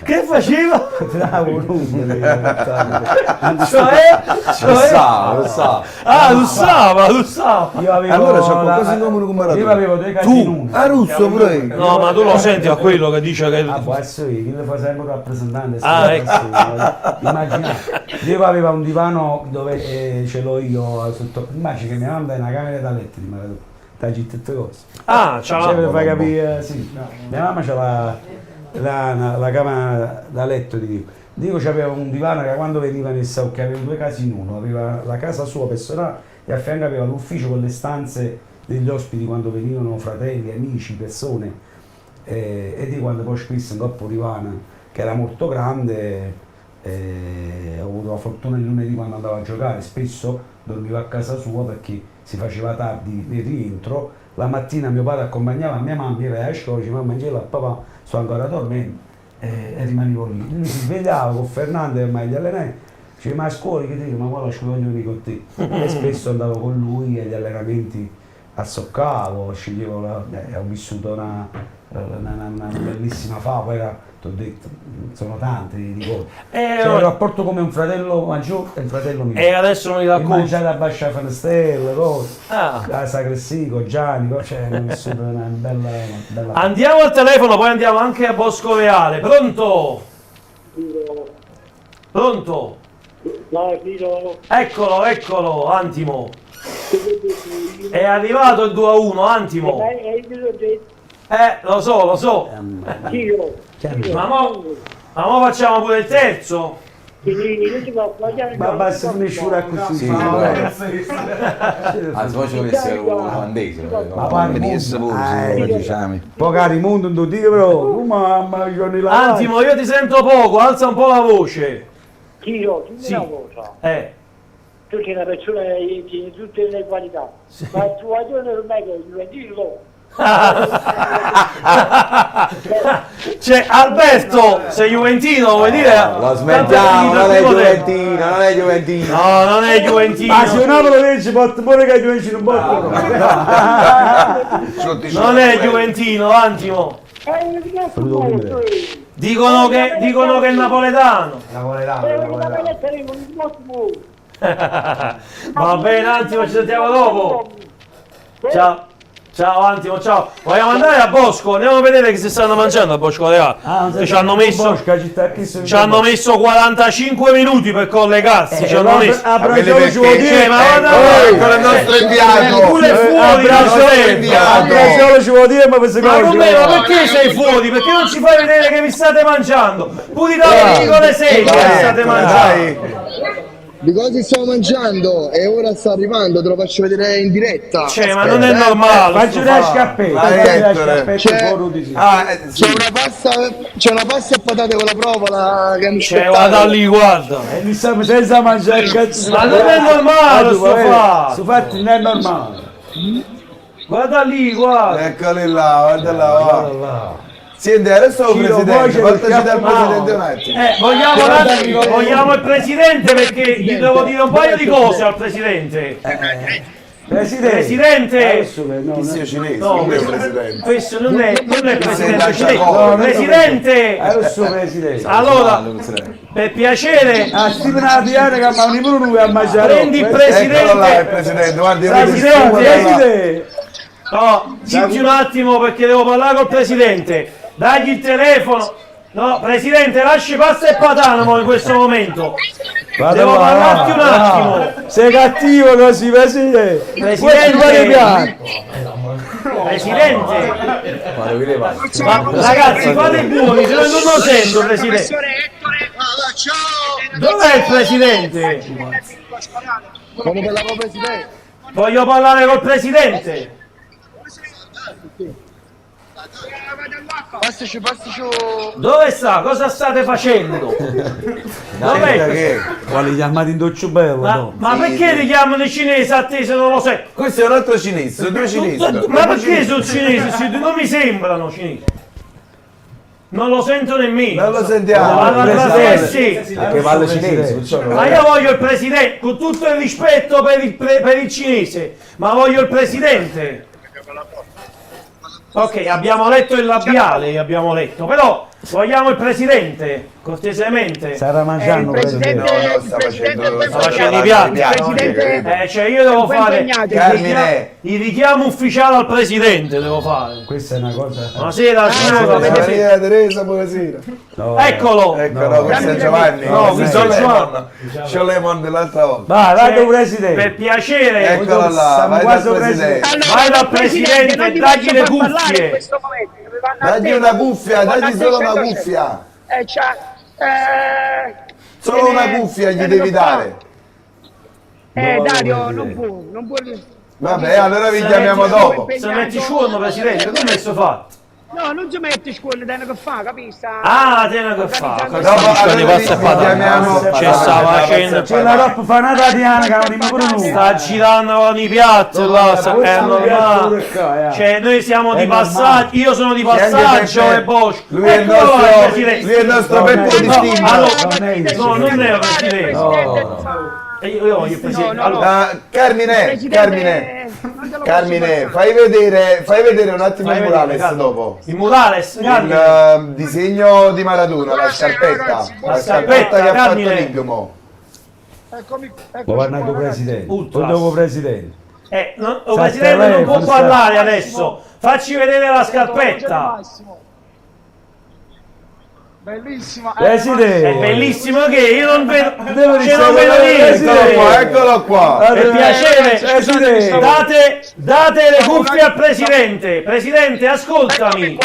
Che faceva? Ti davo un UFO. Lo sa. Ah, lo sa. Io avevo allora c'ho qualcosa in comune con Maradona. Io avevo 2 casi in uno. A Russo pure io. No, ma tu lo senti a quello che dice che. Adesso io, che le fa sempre un rappresentante. Ecco. Immaginate, Diego aveva un divano dove ce l'ho io sotto. Immagina che mia mamma è una camera da letto di Maradona, da tutte cose. Ce fai capire, sì. Mia mamma c'ha la camera da letto di Diego. Diego c'aveva un divano che quando veniva nel che aveva 2 casi in uno, aveva la casa sua personale e a fianco aveva l'ufficio con le stanze degli ospiti quando venivano fratelli, amici, persone. E di quando poi scrisse un coppo divano che era molto grande. Ho avuto la fortuna il lunedì quando andavo a giocare, spesso dormivo a casa sua perché si faceva tardi di rientro. La mattina mio padre accompagnava mia mamma, io ero a scuola, diceva mamma Angela, papà sto ancora dormendo e rimanevo lì. Lui si svegliava con Fernando e mai gli allenamenti, diceva ma a scuola che dico, ma guarda ci voglio venire con te. E spesso andavo con lui agli allenamenti a Soccavo, sceglievo ho vissuto una bellissima favola, ti ho detto, sono tanti i ricordi. C'è un rapporto come un fratello maggiore e un fratello minore. E adesso non li racconti. Mangiate a Bascia Fanestelle, cose, a Sacressico, Gianni, cioè ho vissuto una bella. Andiamo al telefono, poi andiamo anche a Bosco Reale. Pronto? Pronto? Eccolo, Antimo. È arrivato il 2-1, Antimo. Lo so. Ma mo facciamo pure il terzo? Ma basta finisce così. Anzi, poi ci volesse un olandese. Ma poi cari mondo non dico però, mamma Antimo, io ti sento poco, alza un po' la voce. Io, Sì. una cosa. Tu sei una persona che tiene tutte le qualità, ma il tuo ragione non è che devi dirlo. Cioè Alberto, sei juventino, vuoi dire? Lo smettiamo, non è juventino. No, non è juventino. Ma se un Napoli dice porta pure che Juventino non è juventino, Antimo. Dicono che è napoletano. Va bene, Antimo, ci sentiamo dopo. Ciao Antimo, ciao. Vogliamo andare a Bosco? Andiamo a vedere che si stanno mangiando a Bosco Reale. Che ci hanno messo 45 minuti per collegarsi. Ci hanno messo. Quello è il nostro inviato. Pure fuori Abbracciolo ci vuol dire, ma queste cose. Ma perché sei fuori? Perché non ci fai vedere che vi state mangiando? Pure da dico le 6 che state mangiando. Di cosa stiamo mangiando e ora sta arrivando, te lo faccio vedere in diretta. Cioè, ma non è normale. Faccio le scappette. C'è una pasta e patate con la provola che mi guarda lì, guarda. E mi sta senza mangiare il cazzo. Ma non è normale sto fatto. Sto fatto non è normale. Guarda lì, guarda. Eccoli là, guarda là. Senti, adesso il presidente, portaci dal presidente un attimo. Vogliamo il presidente perché gli devo dire un paio di cose al presidente. Presidente! Questo è cinese, No, non è un presidente. Questo non è presidente cinese. Presidente! Allora, per piacere, prendi il presidente. Eccolo là il presidente, guardi, Presidente! No, zitti un attimo perché devo parlare col presidente. Dagli il telefono. No, presidente, lasci pasta e patano in questo momento. Devo parlarti un attimo. Sei cattivo così, presidente. Presidente. Ma ragazzi, fate i buoni, se no non lo sento, presidente. Dov'è il presidente? Voglio parlare col presidente. Dove sta? Cosa state facendo? Dov'è? Quali chiamati in doccio bello? Ma perché ti chiamano i cinesi a te se non lo sai? Questo è un altro cinese, sono due cinesi. Ma perché sono cinesi? Non mi sembrano cinesi. Non lo sento nemmeno. Non lo sentiamo. Perché parla cinese. Ma io voglio il presidente, con tutto il rispetto per il cinese, ma voglio il presidente. Ok, abbiamo letto il labiale, però vogliamo il presidente, cortesemente. Sarà mangiando presidente. No, sta facendo i piatti. Cioè io devo fare il richiamo ufficiale al presidente, devo fare. Questa è una cosa. Buonasera, Maria Teresa, buonasera. Eccolo, questo è Giovanni. No, questo è Giovanni. C'ho Lemon dell'altra volta. Vai, presidente. Per piacere, Eccolo là, vai dal presidente. Vai dal presidente, dagli le cuffie. Dagli una cuffia, dagli solo una cuffia. Solo una cuffia gli devi dare. Dario, non può. Vabbè, allora vi chiamiamo dopo. Se metti sciurno, presidente, come è fatto? No, non ci metti quelli che fa, capisci? Ah, tieni che fa. C'è sta facendo. C'è la roba fanata Diana che non mi pure nulla. Sta girando con i piatti, è normale. Cioè, noi siamo di passaggio, io sono di passaggio e Bosco. Lui è il nostro Peppo di Stimma. No, non è il presidente. Io voglio il presidente. Carmine, fai vedere un attimo il murales dopo. Il murales? Il disegno di Maradona, la scarpetta. La scarpetta che ha fatto Nigmo. Lo vanno anche presidente. Poi dopo presidente. Il presidente non può parlare adesso. Facci vedere la scarpetta. Bellissima. Presidente. È bellissimo che io non vedo. Devo non vedo niente. Eccolo qua. Per piacere, date le cuffie al presidente. Presidente, ascoltami.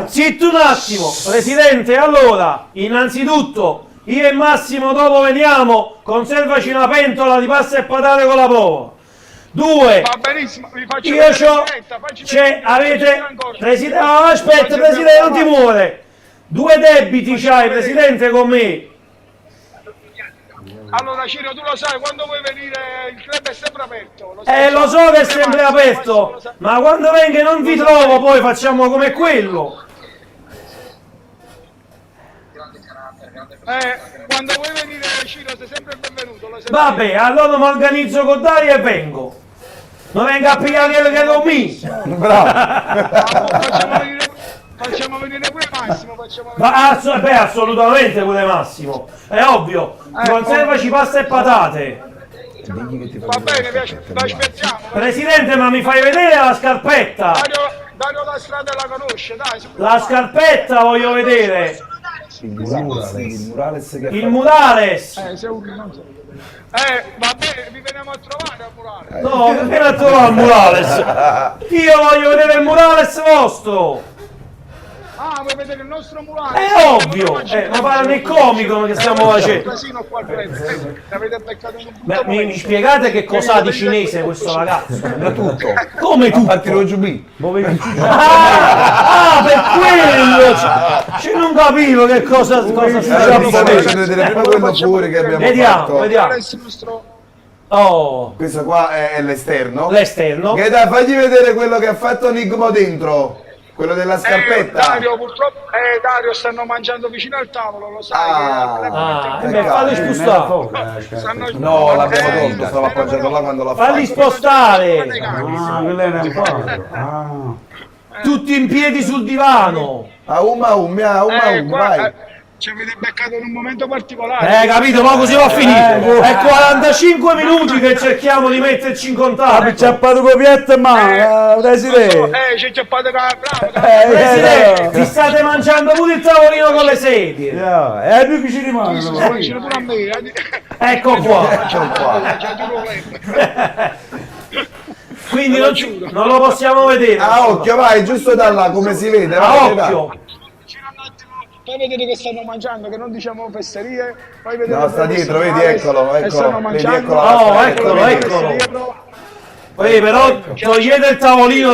Zitto un attimo. Presidente, allora, innanzitutto, io e Massimo dopo veniamo, conservaci una pentola di pasta e patate con la prova. 2. Va benissimo, vi faccio Io c'ho. Avete. Presidente, aspetta, presidente, non ti muore. 2 debiti c'hai, presidente, con me. Allora Ciro, tu lo sai, quando vuoi venire il club è sempre aperto. Lo so che è sempre aperto, ma quando venga e non vi trovo poi facciamo come quello. Quando vuoi venire Ciro sei sempre benvenuto. Vabbè, allora mi organizzo con Dario e vengo. Non venga a pigliare quello che non mi. Facciamo venire pure Massimo. Assolutamente pure Massimo. È ovvio. Conservaci pasta e patate. Va bene, vi aspettiamo. Presidente, ma mi fai vedere la scarpetta? Dario la strada la conosce, dai. La scarpetta voglio vedere. Il murales. Va bene, vi veniamo a trovare al murales. No, che viene a trovare il murales? Io voglio vedere il murales vostro. Ah, vuoi vedere il nostro murales? È ovvio, ma parla nel comico che stiamo facendo. Mi spiegate che cosa ha di cinese questo ragazzo? Tutto. Come tutto? Infatti lo giubì. Per quello! Non capivo che cosa faccio vedere prima quello fuori che abbiamo fatto. Vediamo. Questo qua è l'esterno. L'esterno. Gaeta, fagli vedere quello che ha fatto Nigmo dentro. Quello della scarpetta. Dario, purtroppo Dario stanno mangiando vicino al tavolo, lo sai. Falli spostare. No, l'abbiamo tolto, stava appoggiato là quando l'ha fatto. Falli spostare. Quello era un quadro. Tutti in piedi sul divano. Vai. Ci avete beccato in un momento particolare. Capito, ma così va finito. È 45 minuti che cerchiamo di metterci in contatto. Ha ciappato copiette ma presidente. C'è ciappato Presidente, vi state mangiando pure il tavolino con le sedie. E più che ci rimangono. Pure a me. Ecco qua. Quindi non lo possiamo vedere. A occhio, vai, giusto da là, come si vede. A occhio. Fai vedere che stanno mangiando, che non diciamo fesserie. No, sta dietro, vedi, eccolo. Stanno mangiando. Eccolo. Però togliete il tavolino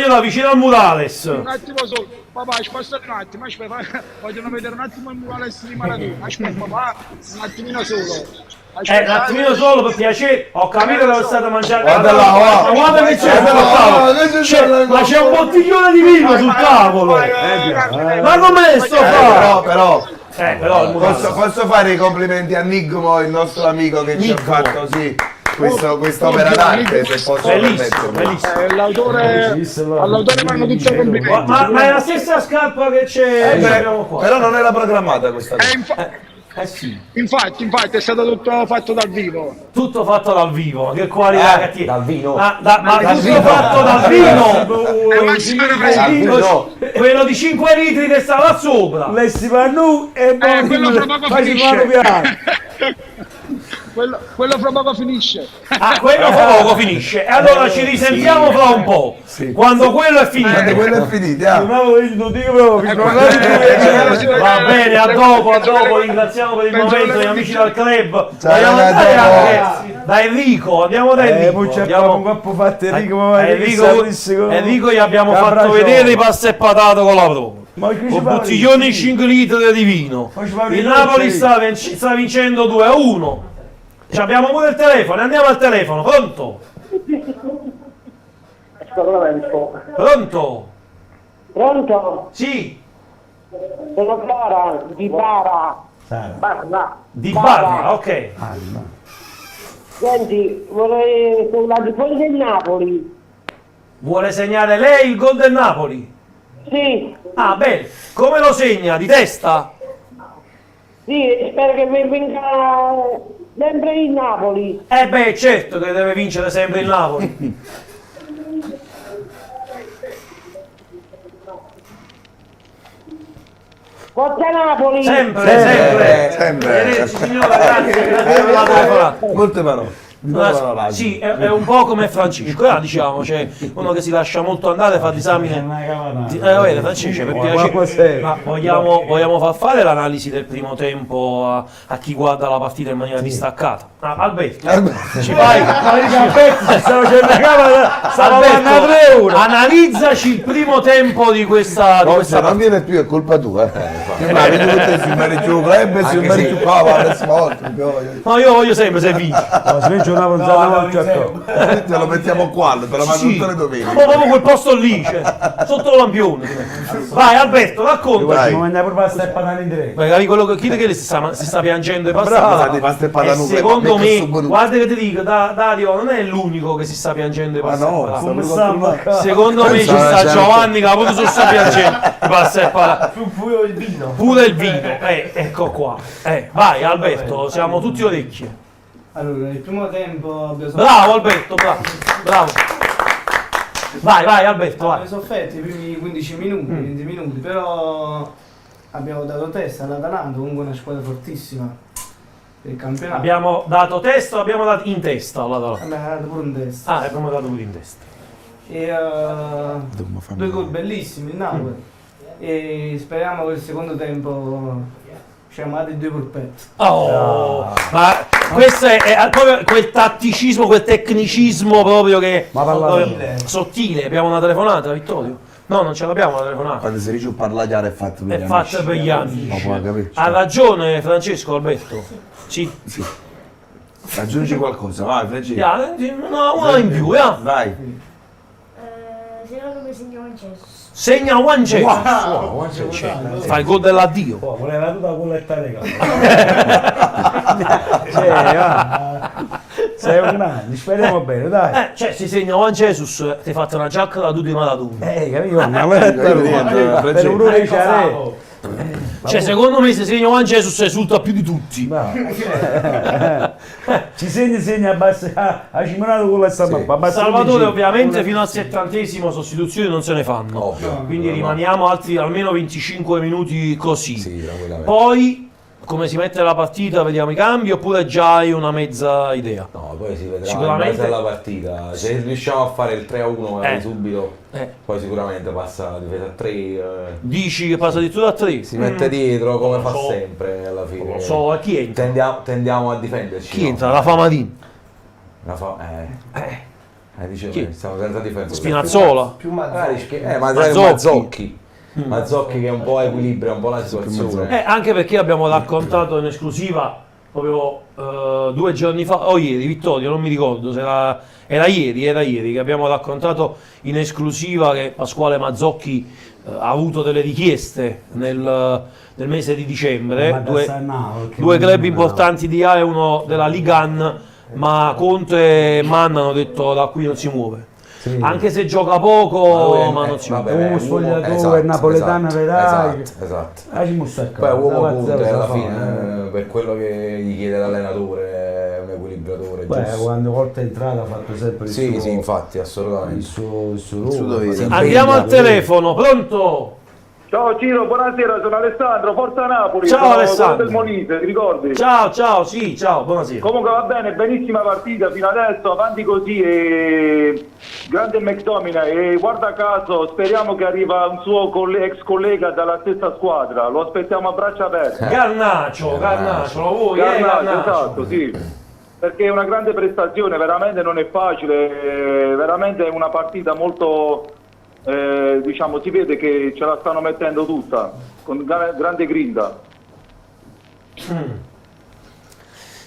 da vicino al murales. Un attimo solo, papà, spostati un attimo, aspetta, vogliono vedere un attimo il murales di Maradona. Aspetta, papà, un attimino solo. Un attimino solo per piacere, ho capito che lo state mangiando. Guarda che c'è, ma c'è un bottiglione di vino sul tavolo. Ma come sto Però il posso fare i complimenti a Nigmo, il nostro amico che ci ha fatto questa opera d'arte, se posso permettermi. All'autore vanno tutti i complimenti. Ma è la stessa scarpa che c'è qua. Però non era programmata questa cosa. Sì. Infatti è stato tutto fatto dal vivo. Tutto fatto dal vivo, che qualità cattiva. Dal vino. Ma tutto fatto dal vino. Quello di 5 litri che sta là sopra. Lessi Pannù e quello fra poco finisce. quello fra poco finisce. Ah, quello fra poco finisce. E allora ci risentiamo fra un po'. Quando quello è finito. Quando quello è finito, Va bene, a dopo. Ringraziamo per il momento gli amici del club. Ciao, Vogliamo a andare dopo. anche da Enrico. Andiamo da Enrico. Enrico gli abbiamo fatto vedere i pasta e patate con la prova. Un bottiglione di 5 litri di vino. Il Napoli sta vincendo 2-1. Abbiamo pure il telefono, andiamo al telefono. Pronto? Pronto? Pronto? Sì. Sono Clara, di Bara. Di Barra, ok. Senti, vorrei la tifosa del Napoli. Vuole segnare lei il gol del Napoli? Sì. Ah, bene. Come lo segna? Di testa? Sì, spero che vinca sempre il Napoli. Beh, certo che deve vincere sempre il Napoli. Forza Napoli! Sempre. Vedete, signora, grazie per la telefonata. Molte parole. Sì, è un po' come Francesco, diciamo, cioè uno che si lascia molto andare, fa disamine. Vede, Francesco, per piacere, ma vogliamo far fare l'analisi del primo tempo a chi guarda la partita in maniera distaccata? Alberto, ci vai? Alberto, analizzaci il primo tempo di questa Non partita. viene più, è colpa tua. Si merita più club e si merita più qua la prossima volta. No, io voglio sempre se vince. Te lo mettiamo qua, te lo mando tutte le domeniche. Ma proprio quel posto lì, cioè, sotto lo lampione. Vai Alberto, racconta. Quello che si sta piangendo i pasta. Secondo me, guarda che ti dico, Dario non è l'unico che si sta piangendo i pasta. Secondo me ci sta Giovanni che appunto si sta piangendo i pasta. Pure il vino. Ecco qua. Vai Alberto, siamo tutti orecchie. Allora, nel primo tempo abbiamo Bravo Alberto, bravo. Vai Alberto, vai. abbiamo sofferto i primi 15 minuti, 20 minuti, però abbiamo dato testa all'Atalanta, comunque una squadra fortissima del campionato. Abbiamo dato testa o abbiamo dato in testa all'Atalanta? Abbiamo dato pure in testa. Abbiamo dato pure in testa. E due gol bellissimi il Napoli. E speriamo che il secondo tempo siamo andati 2 polpetti. Ma questo è proprio quel tatticismo, quel tecnicismo proprio che sottile. Abbiamo una telefonata, Vittorio? No, non ce l'abbiamo una telefonata. Quando si dice parlare chiaro è fatto per gli È amici. fatta per gli amici. Ma puoi capire. Ha ragione Francesco Alberto. Sì. Aggiungi qualcosa, vai Francesco. Una in più, Vai. Secondo me segna Manchester. Segna Juan Jesus. Fa il gol dell'addio. Voleva tutta quelletta sei un anno, speriamo bene, dai. Cioè si segna Juan Jesus, ti hai fatto una giacca da tutti i Maradona. Cioè secondo me se segna Juan Jesus esulta più di tutti. Ci segna a Cimonato con la stampa. Salvatore ovviamente fino al 70esimo sostituzioni non se ne fanno. Quindi rimaniamo altri almeno 25 minuti così. Poi come si mette la partita, vediamo i cambi oppure già hai una mezza idea? No, poi si vedrà Sicuramente in base alla partita. Se riusciamo a fare il 3-1 subito, poi sicuramente passa la difesa a 3. Dici che passa addirittura a 3? Si mette dietro come fa sempre alla fine. Non so, chi entra? Tendiamo a difenderci. Chi entra? La Famadin? Dice, stiamo senza difesa. Spinazzola? Più Mazzocchi. Mazzocchi. Mazzocchi che un po' equilibra un po' la situazione. Anche perché abbiamo raccontato in esclusiva proprio 2 giorni fa, o ieri, Vittorio, non mi ricordo se era ieri che abbiamo raccontato in esclusiva che Pasquale Mazzocchi ha avuto delle richieste nel mese di dicembre, due club importanti di A e uno della Ligan, ma Conte e Mann hanno detto da qui non si muove. Sì. Anche se gioca poco, ma non si muove. Un spogliatore napoletano, vedrai. Esatto. Poi uomo Conte alla fine, per quello che gli chiede l'allenatore, è un equilibratore. Quando volta è entrata ha fatto sempre il suo. Sì, infatti, assolutamente. Il suo dovere. Andiamo al telefono, pronto? Ciao Ciro, buonasera, sono Alessandro, Forza Napoli. Ciao sono Alessandro. del Molise, ti ricordi? Ciao, sì, ciao, buonasera. Comunque va bene, benissima partita fino adesso, avanti così e grande McTominay e guarda caso speriamo che arriva un suo ex collega dalla stessa squadra, lo aspettiamo a braccia aperte. Garnacio, lo vuoi? Garnacio, esatto, sì. Perché è una grande prestazione, veramente non è facile, veramente è una partita molto... diciamo si vede che ce la stanno mettendo tutta con grande grinta,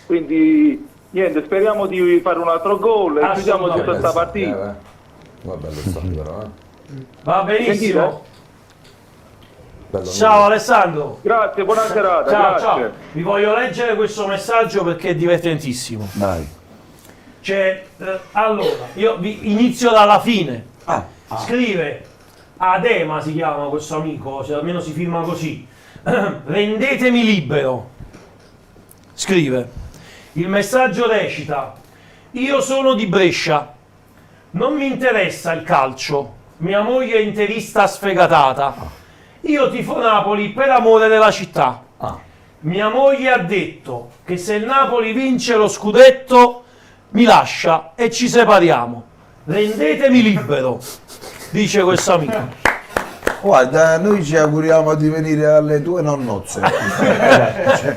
quindi niente, speriamo di fare un altro gol e chiudiamo tutta questa partita. Vabbè, lo stadio però, Va benissimo. Bello Ciao Alessandro. Grazie, buona serata. Ciao, Grazie. ciao. Vi voglio leggere questo messaggio perché è divertentissimo. Dai. Allora, io vi inizio dalla fine. Scrive Adema, si chiama questo amico, se almeno si firma così. Rendetemi libero. Scrive. Il messaggio recita: io sono di Brescia, non mi interessa il calcio, mia moglie è interista sfegatata, io tifo Napoli per amore della città. Mia moglie ha detto che se il Napoli vince lo scudetto mi lascia e ci separiamo. Rendetemi libero, dice questo amico. Guarda, noi ci auguriamo di venire alle tue nonnozze.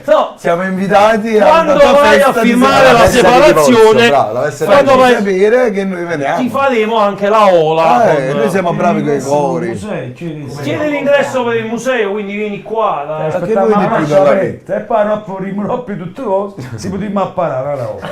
No, siamo invitati quando alla tua vai festa a di firmare la separazione, quando vai a sapere che noi veniamo. ti faremo anche la ola. Noi siamo bravi con i cori. Chiedi l'ingresso per il museo, quindi vieni qua. Aspettiamo una marcia aperta e poi non potremmo più tutte cose, si potremmo apparare una volta.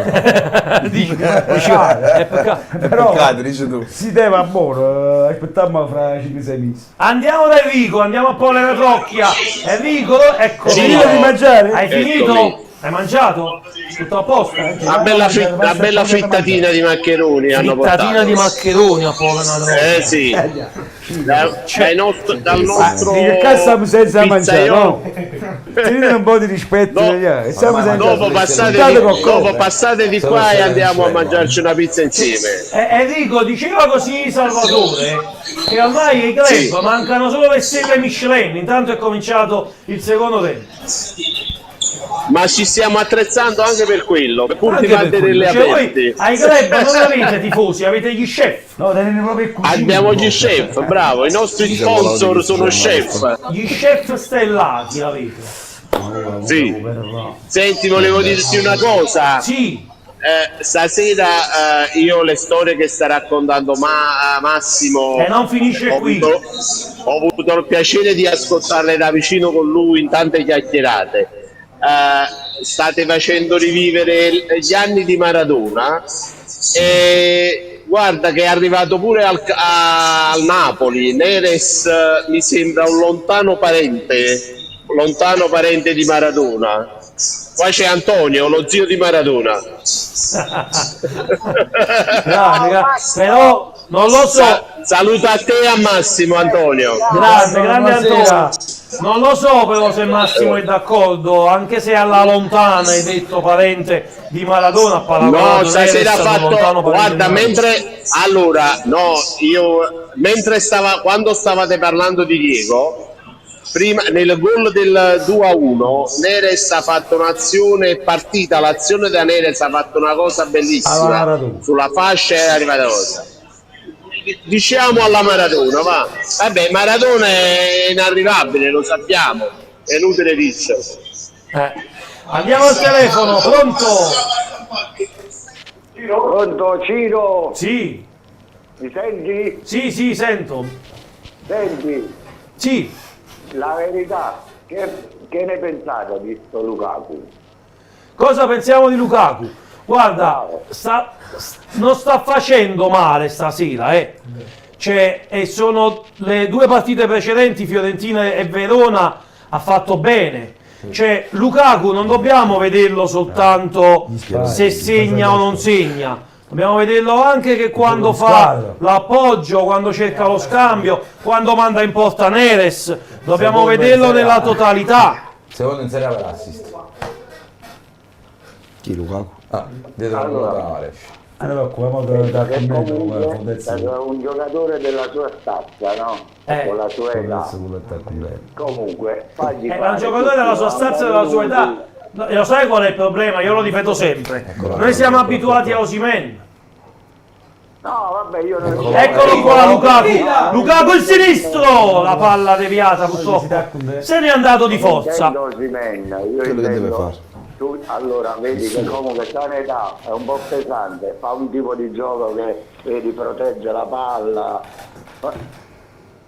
Però dici tu. si deve a buono, aspettiamo fra 5-6 mesi. Andiamo da Enrico, andiamo a Polle Trocchia. Enrico, ecco. Sì, finito di mangiare? Hai finito? Eccomi. Hai mangiato? Tutto a posto? Una bella frittatina di maccheroni hanno portato. Frittatina di maccheroni a Polle Trocchia. Sì. Dal nostro Che cazzo stiamo senza mangiare, pizzaiolo. no? Tenete un po' di rispetto, Dopo passate di qua e andiamo a mangiarci una pizza insieme. Enrico diceva così Salvatore che ormai ai club mancano solo le stelle Michelin, intanto è cominciato il secondo tempo. Ma ci stiamo attrezzando anche per quello, pur di mantenere Cioè, voi aperte. ai club non avete tifosi, avete gli chef. No, tenete proprio cucina. Abbiamo gli chef, bravo, i nostri sponsor sono chef. Gli chef stellati avete. Sì. Senti, volevo dirti una cosa. Sì. Stasera io le storie che sta raccontando Massimo non finisce qui. Ho avuto il piacere di ascoltarle da vicino con lui in tante chiacchierate. State facendo rivivere gli anni di Maradona e guarda che è arrivato pure al Napoli. Neres mi sembra un lontano parente di Maradona. Qua c'è Antonio, lo zio di Maradona. Però non lo so. Saluta a te e a Massimo, Antonio. Grande Antonio. Non lo so però se Massimo è d'accordo, anche se alla lontana hai detto parente di Maradona. No, stasera ha fatto, guarda, quando stavate parlando di Diego, prima nel gol del 2-1 Neres ha fatto un'azione partita, l'azione da Neres ha fatto una cosa bellissima sulla fascia, è arrivata cosa. Diciamo alla Maradona, va. Vabbè, Maradona è inarrivabile, lo sappiamo, è inutile dircelo. Andiamo al telefono, pronto? Pronto, Ciro? Sì. Mi senti? Sì, sento. Senti? Sì. La verità, che ne pensate di sto Lukaku? Cosa pensiamo di Lukaku? Guarda, non sta facendo male stasera, e sono le due partite precedenti, Fiorentina e Verona, ha fatto bene. Cioè, Lukaku non dobbiamo vederlo soltanto se segna o non segna, dobbiamo vederlo anche che quando fa l'appoggio, quando cerca lo scambio, quando manda in porta Neres, dobbiamo vederlo nella totalità. Secondo in Serie A per assist. Chi, Lukaku? Dietro allora. Allora, Che comunque è un giocatore della sua stazza, no? Con la sua età. Comunque, fagli È un giocatore della sua stazza e della sua età. No, lo sai qual è il problema? Io lo difendo sempre. Noi siamo abituati a Osimhen. No, vabbè, io non... Eccolo qua Lukaku. Lukaku il sinistro! La palla deviata purtroppo. Se n'è andato di forza. Io intendo... Allora, vedi che comunque sta in età, è un po' pesante, fa un tipo di gioco che vedi protegge la palla.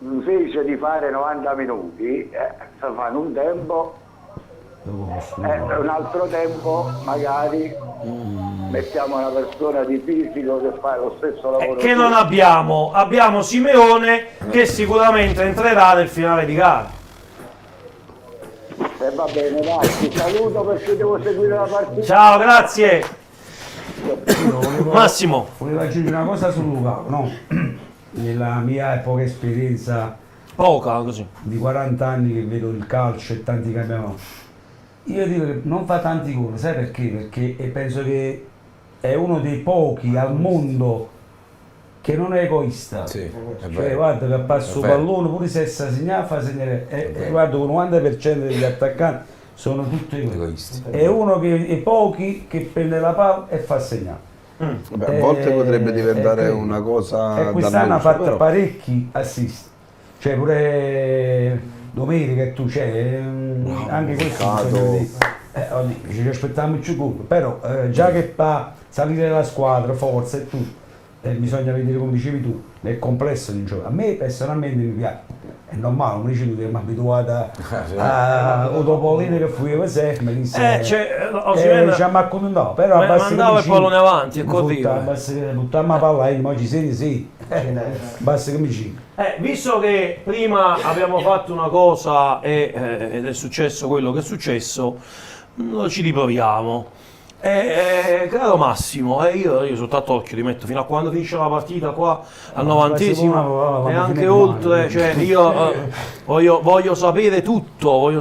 Invece di fare 90 minuti, si fanno un tempo, un altro tempo magari mettiamo una persona di fisico che fa lo stesso lavoro. Che non abbiamo. Abbiamo Simeone che sicuramente entrerà nel finale di gara. E va bene, dai, ti saluto perché devo seguire la partita. Ciao, grazie. Massimo. Volevo aggiungere una cosa su Lukaku, no? Nella mia poca esperienza, così, di 40 anni che vedo il calcio e tanti cambiamenti, io dico che non fa tanti gol, sai perché? Perché penso che è uno dei pochi al mondo che non è egoista, cioè guarda che passa il pallone pure se sa segnare fa segnare, guarda il 90% degli attaccanti sono tutti egoisti, è uno che pochi che prende la palla e fa segnare. Vabbè, a volte potrebbe diventare una cosa e quest'anno ha fatto però parecchi assist, cioè pure domenica tu c'è anche questo ci aspettiamo più gol, però già che fa salire la squadra, forza e tutto, bisogna vedere come dicevi tu nel complesso di gioco. A me personalmente mi piace, è normale, come dici tu, che mi abituata a Topolino che fui sempre, mi disse ci ha accontentato, però mandava il pallone avanti e corriva, basta che buttammo la palla ma ci sei basta che mi ci visto che prima abbiamo fatto una cosa ed è successo quello che è successo, ci riproviamo. Caro Massimo, io soltanto occhio ti metto fino a quando finisce la partita qua al 90esimo e anche oltre, cioè io voglio sapere tutto,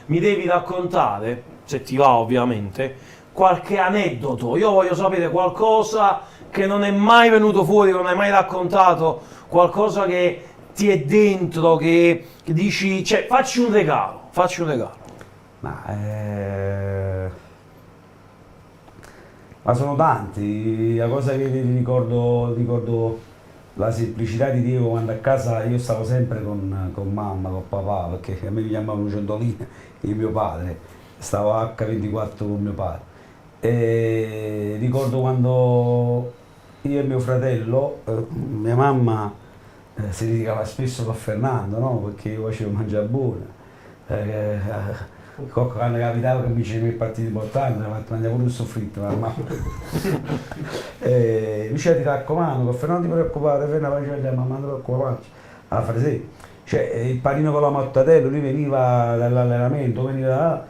mi devi raccontare, se ti va ovviamente, qualche aneddoto, io voglio sapere qualcosa che non è mai venuto fuori, che non hai mai raccontato, qualcosa che ti è dentro, che dici, cioè facci un regalo. Ma sono tanti, la cosa che ricordo la semplicità di Diego quando a casa io stavo sempre con mamma, con papà, perché a me mi chiamavano Ciondolina e mio padre, stavo H24 con mio padre. E ricordo quando io e mio fratello, mia mamma si litigava spesso con Fernando, no? Perché io facevo mangiare buono. Quando capitava che mi dicevi il partito importante, mi mangiavo pure il soffritto, ma lui ti raccomando, con Fernando non ti preoccupare, Fernando mamma non ti preoccupare, alla frase, cioè il panino con la mortadella, lui veniva dall'allenamento,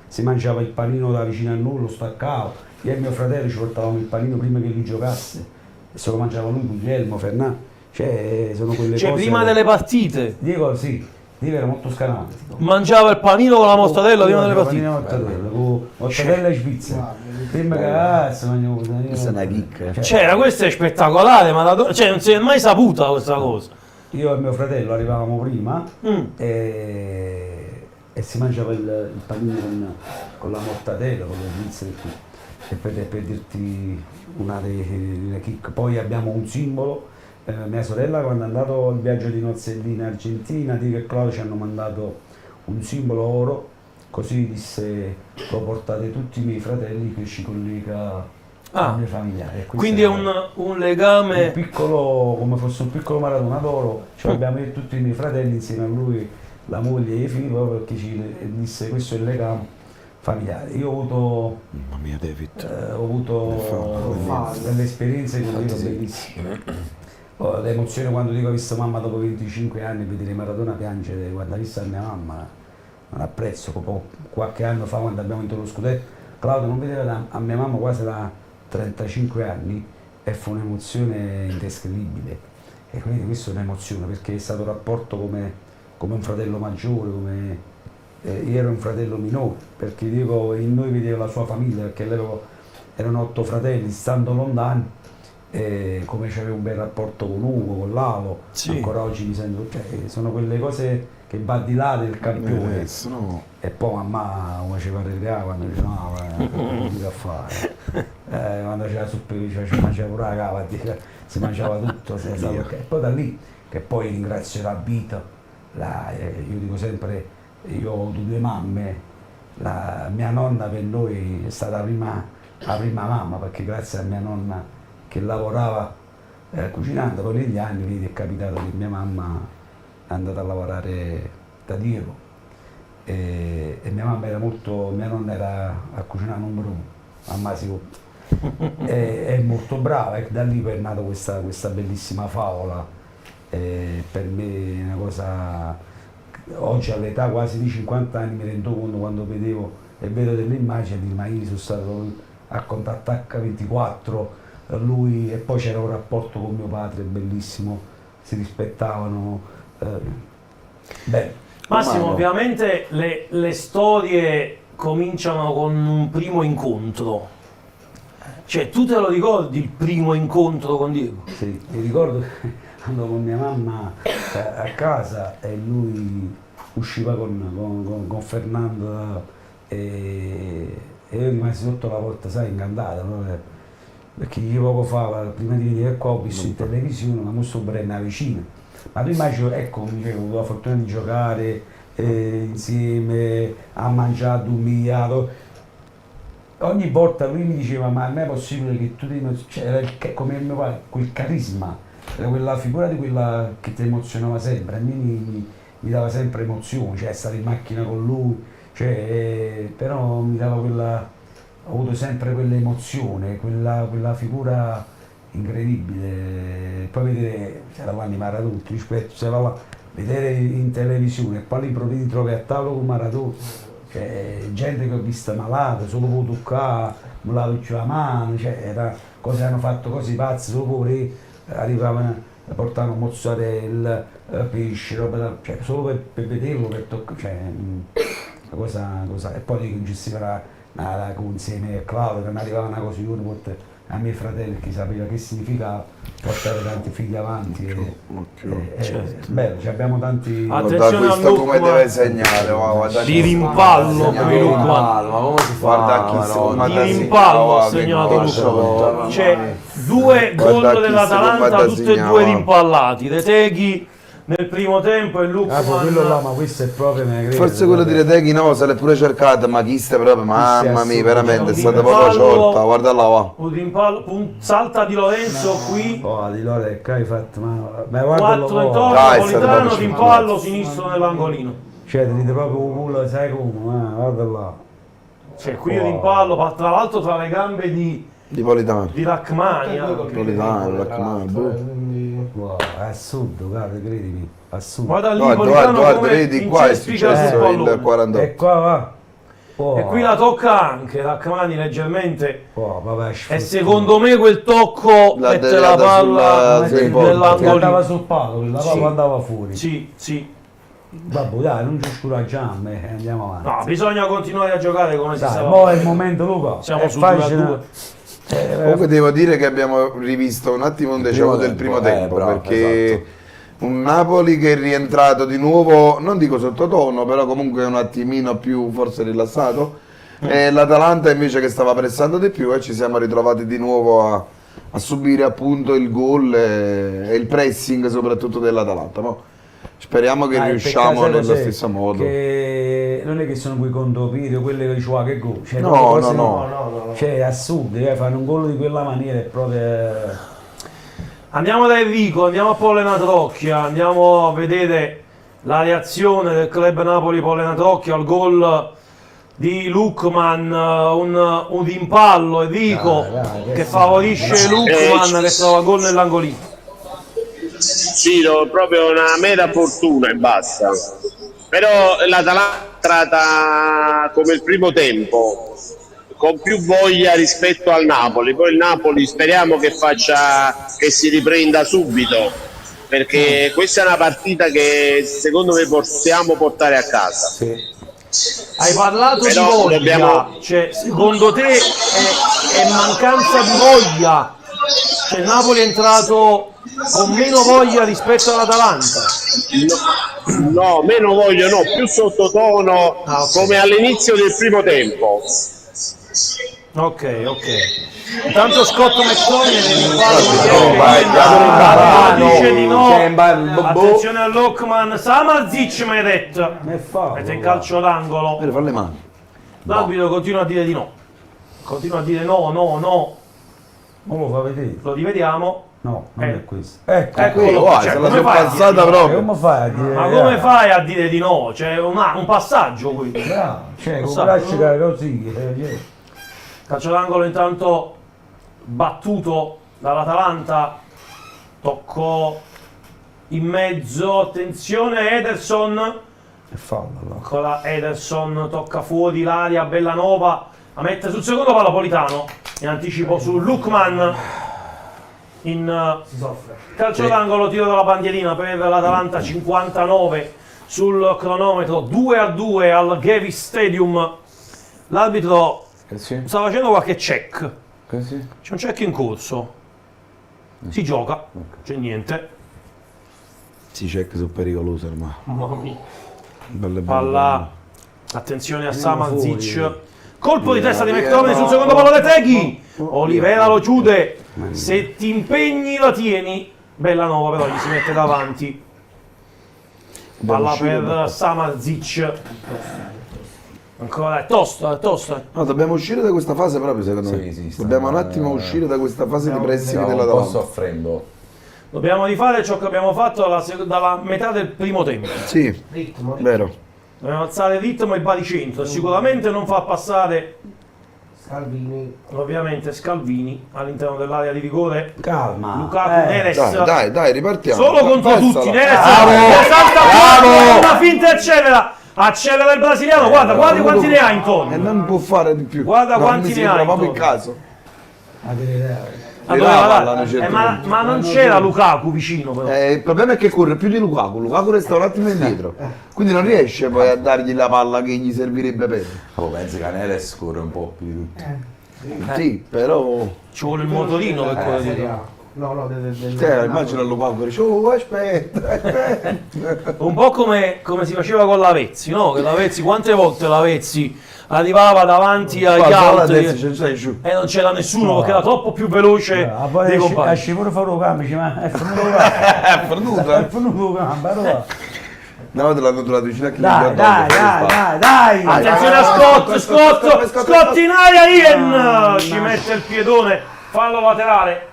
si mangiava il panino da vicino al nulla, lo staccava, io e mio fratello ci portavamo il panino prima che lui giocasse, e se lo mangiava lui, Guglielmo, Fernando, cioè sono quelle cose. Cioè prima delle partite? Dico sì. Dico era molto scalante. Mangiava il panino con la mortadella prima delle partite. Con mortadella e Svizzera. Prima che mangiavo. Questa è una chicca. C'era, questa è spettacolare, ma cioè non si è mai saputa questa cosa. Io e mio fratello arrivavamo prima e si mangiava il panino con la mortadella, con le Svizzere e tutto. E per dirti una chicca. Poi abbiamo un simbolo. Mia sorella quando è andato al viaggio di nozze in Argentina, Dico e Claudio ci hanno mandato un simbolo oro, così disse lo portate tutti i miei fratelli che ci collega ai miei familiari. Quindi è un legame... Un piccolo, come fosse un piccolo Maradona d'oro, cioè abbiamo tutti i miei fratelli insieme a lui, la moglie e i figli, proprio perché ci disse questo è il legame familiare. Io ho avuto delle esperienze che ho detto bellissime. L'emozione quando dico ho visto mamma dopo 25 anni vedere Maradona piangere, guarda, visto mia mamma, non apprezzo, qualche anno fa quando abbiamo vinto lo scudetto, Claudio non vedeva a mia mamma quasi da 35 anni e fu un'emozione indescrivibile, e quindi questa è un'emozione perché è stato un rapporto come un fratello maggiore, io ero un fratello minore, perché dico in noi vedevo la sua famiglia, perché erano 8 fratelli, stando lontani. come c'avevo un bel rapporto con Ugo, con Lalo, ancora oggi mi sento, cioè, sono quelle cose che va di là del campione. E poi mamma come ci parlerà quando dice no, non dico a fare. Quando c'era su ci mangiava pure la cava, si mangiava tutto, e poi da lì che poi ringrazio la vita, io dico sempre, io ho avuto due mamme, la mia nonna per noi è stata la prima mamma, perché grazie a mia nonna che lavorava cucinando, poi negli anni vedi, è capitato che mia mamma è andata a lavorare da Diego e mia mamma era mia nonna era a cucinare numero uno, mamma sicuro. È molto brava e da lì poi è nata questa bellissima favola. Per me è una cosa, oggi all'età quasi di 50 anni mi rendo conto quando vedevo e vedo delle immagini, ma io sono stato a contatto H24, lui, e poi c'era un rapporto con mio padre bellissimo, si rispettavano. Massimo, ovviamente le storie cominciano con un primo incontro. Cioè, tu te lo ricordi il primo incontro con Diego? Sì, mi ricordo andavo con mia mamma a casa e lui usciva con Fernando e io rimasi sotto la porta, sai, incantato, no? Perché io poco fa, prima di venire qua, ho visto in televisione una mostra Brenna vicina. Ma tu immagini, ecco, ho avuto la fortuna di giocare insieme, a mangiare, umiliato. Ogni volta lui mi diceva, ma non è possibile che tu era come mio padre, quel carisma, era quella figura di quella che ti emozionava sempre, a me mi dava sempre emozioni, cioè stare in macchina con lui, cioè, però mi dava ho avuto sempre quell'emozione, quella figura incredibile. Poi vedere, c'era là di Maradona, rispetto, c'era là, vedere in televisione e poi all'improvviso ti trovi a tavolo con Maradona, cioè, gente che ho visto malata, solo può toccare, non la mano, cioè, era cose hanno fatto così pazzi, solo pure arrivavano, portavano mozzarella, pesce, roba, cioè, solo per vederlo, per toccare, cioè, una cosa, e poi che gestiva insieme a Claudio, che non arrivava una cosa di a miei fratelli che sapeva che significava portare tanti figli avanti bello, abbiamo tanti. Attenzione a come deve segnare, di rimpallo come ma come si fa? Di rimpallo ha segnato Luca, c'è 2 gol dell'Atalanta, tutti e 2 rimpallati, Reteghi nel primo tempo e Luca quello là, ma questo è proprio forse quello di Reteghi no, se l'è pure cercato, ma chi sta proprio, mamma mia, veramente è stata proprio sciolta, guarda là, va. Un rimpallo, salta Di Lorenzo qui, Di Lorenzo hai fatto, ma 4 intorno, Napolitano, rimpallo sinistro nell'angolino, cioè ti dite proprio un culo, sai come, guarda là, cioè qui il rimpallo, tra l'altro tra le gambe di Politano, di Rachmani, è assurdo, guarda, credimi, assurdo. Guarda lì, Politano vedi qua è successo il 48. E qua va. E qui la tocca anche Rachmani leggermente. Vabbè, e secondo me quel tocco mette la palla nell'angolino. Andava sul palo, la palla andava fuori. Sì. Vabbè, dai, non ci scuraggiamo, andiamo avanti. No, bisogna continuare a giocare come si sa. Ora è il momento, Luca. Siamo su 2-2. Comunque devo dire che abbiamo rivisto un attimo un déjà vu del primo tempo, perché esatto. Un Napoli che è rientrato di nuovo, non dico sottotono, però comunque un attimino più forse rilassato, e l'Atalanta invece che stava pressando di più e ci siamo ritrovati di nuovo a subire appunto il gol e il pressing soprattutto dell'Atalanta. Speriamo che riusciamo nello stesso modo. Che non è che sono quei contropiedi, quelle che dicono che gol. Cioè, no. Cioè, è assurdo, fare un gol di quella maniera è proprio. Andiamo da Enrico, andiamo a Pollena Trocchia, andiamo a vedere la reazione del club Napoli Pollena Trocchia al gol di Lukman, un rimpallo Enrico che favorisce Lukman che trova gol nell'angolino. Sì, proprio una mera fortuna e basta. Però l'Atalanta tratta come il primo tempo, con più voglia rispetto al Napoli. Poi il Napoli speriamo che si riprenda subito, perché questa è una partita che secondo me possiamo portare a casa. Sì. Hai parlato di voglia, cioè, secondo te è mancanza di voglia Cioè, il Napoli è entrato con meno voglia rispetto all'Atalanta. No, meno voglio, no, più sottotono, come all'inizio del primo tempo. Ok. Intanto Scott McTominay dice di no. Attenzione a Lockman. Samardzic mi hai detto. Mette in calcio d'angolo. Fa le mani. L'arbitro continua a dire di no. Continua a dire no. Non lo fa vedere. Lo rivediamo. No, non è questo. Eccolo, guarda, se la sono passata proprio. Come fai a dire? Ma come fai a dire di no? C'è un passaggio qui. Bravo, cioè, Passaggio. così. Calcio d'angolo intanto battuto dall'Atalanta. Toccò in mezzo. Attenzione, Ederson. E fallo. Ancora Ederson tocca fuori l'area. Bellanova la mette sul secondo palo. Politano in anticipo su Lookman. In calcio d'angolo, tiro dalla bandierina per l'Atalanta, 59 sul cronometro, 2-2 al Gevis Stadium. L'arbitro sta facendo qualche check. C'è un check in corso. Si gioca, c'è niente. Si check sono pericoloso ormai. Mamma mia. Belle Palla, attenzione a Samardzic. Colpo di testa di McTominay sul secondo palo Reteghi. Olivera lo chiude. Se ti impegni la tieni. Bellanova però gli si mette davanti. Palla per Samardzic. Ancora è tosta. No, dobbiamo uscire da questa fase proprio, secondo me. Dobbiamo un attimo uscire da questa fase di pressing della un po' Atalanta. soffrendo. Dobbiamo rifare ciò che abbiamo fatto dalla metà del primo tempo. Sì, vero. Dobbiamo alzare il ritmo e baricentro. Sicuramente non fa passare ovviamente Scalvini all'interno dell'area di rigore. Calma. Lukaku, Neres. Dai, ripartiamo. Solo contro Passala. tutti. Neres Bravo. una finta e accelera il brasiliano. Guarda quanti ne ha intorno. E non può fare di più. Guarda Non quanti mi ne sembra ha proprio il intorno. caso. Ma non c'era Lukaku vicino però. Il problema è che corre più di Lukaku. Lukaku resta un attimo indietro. Quindi non riesce poi a dargli la palla che gli servirebbe per. Penso che Neres corre un po' più di tutti. Sì, però. Ci vuole il motorino per quello dietro. No, Immagina Lukaku che dice, aspetta. Un po' come si faceva con l'Avezzi, no? Che l'Avezzi, quante volte l'Avezzi arrivava davanti agli altri e non c'era nessuno perché era troppo più veloce dei compagni. Esce pure fuori lo cambio, ma è finito lo cambio. No, te l'hanno trovato vicino a chi Dai. Attenzione a Scott in aria, Ian ci mette il piedone, fallo laterale.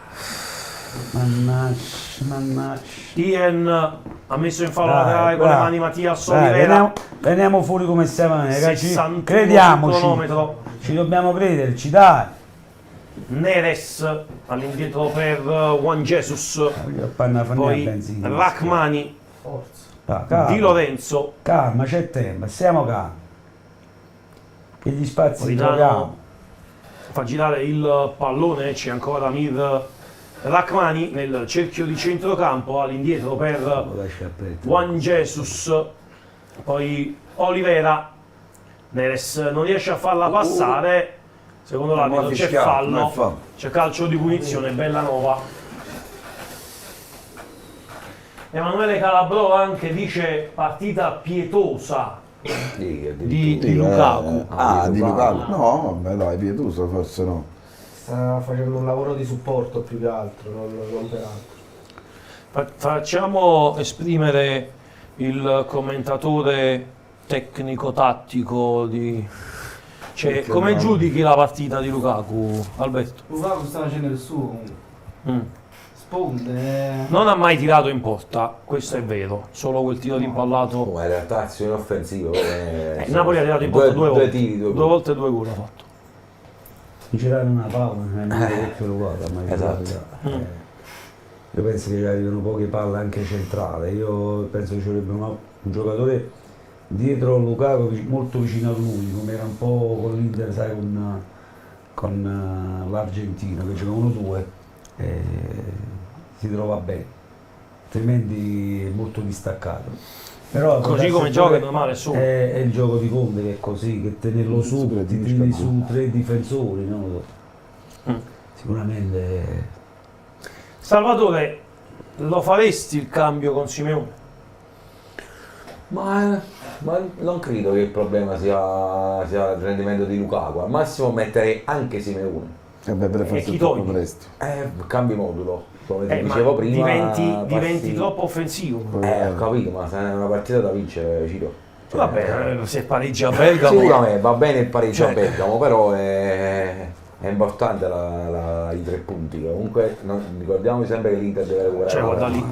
Mannaggia. Ian ha messo in fallo laterale con le mani Mattias Olivera. Veniamo fuori come stiamo, ragazzi. 61 Crediamoci. cronometro. Ci dobbiamo crederci, dai. Neres all'indietro per Juan Jesus. Poi Rachmani. Di Lorenzo. Calma, c'è tempo, stiamo calmi. Che gli spazi Politano giochiamo. fa girare il pallone, c'è ancora Mir Rachmani nel cerchio di centrocampo, all'indietro per Juan Jesus, poi Olivera. Neres non riesce a farla passare, secondo l'arbitro c'è fallo, c'è calcio di punizione, Bellanova. Emanuele Calabrò anche dice partita pietosa di Lukaku. Di Lukaku. No, vabbè dai, pietoso forse no. Sta facendo un lavoro di supporto più che altro, non per altro. Facciamo esprimere il commentatore tecnico-tattico di... Cioè, come giudichi la partita di Lukaku, Alberto? Lukaku sta facendo il suo. Sponde. Non ha mai tirato in porta, questo è vero, solo quel tiro di impallato. Ma in realtà azione offensiva. Il Napoli ha tirato in porta due volte, due gol ha fatto. Girare una palla, non è vecchio Lukaku, ma io penso che arrivano poche palle anche centrale. Io penso che ci vorrebbe un giocatore dietro Lukaku molto vicino a lui, come era un po' con l'Inter, sai, con l'Argentino, che giocavano due e si trova bene, altrimenti è molto distaccato. Però così come gioca è normale su. È il gioco di Conte che è così, che tenerlo su, che ti tieni su tre difensori, no? Sicuramente Salvatore, lo faresti il cambio con Simeone? Ma non credo che il problema sia il rendimento di Lukaku. Al massimo metterei anche Simeone. Per forse chi è troppo togli? presto. Cambi modulo. Come ti Ma dicevo prima. diventi troppo offensivo. Ho capito, ma se è una partita da vincere, Ciro. Vabbè, se pareggia a Bergamo. Sicuramente va bene il pareggio Cioè. a Bergamo, però è importante i 3 punti. Comunque ricordiamoci sempre che l'Inter deve recuperare. Cioè, guarda lì.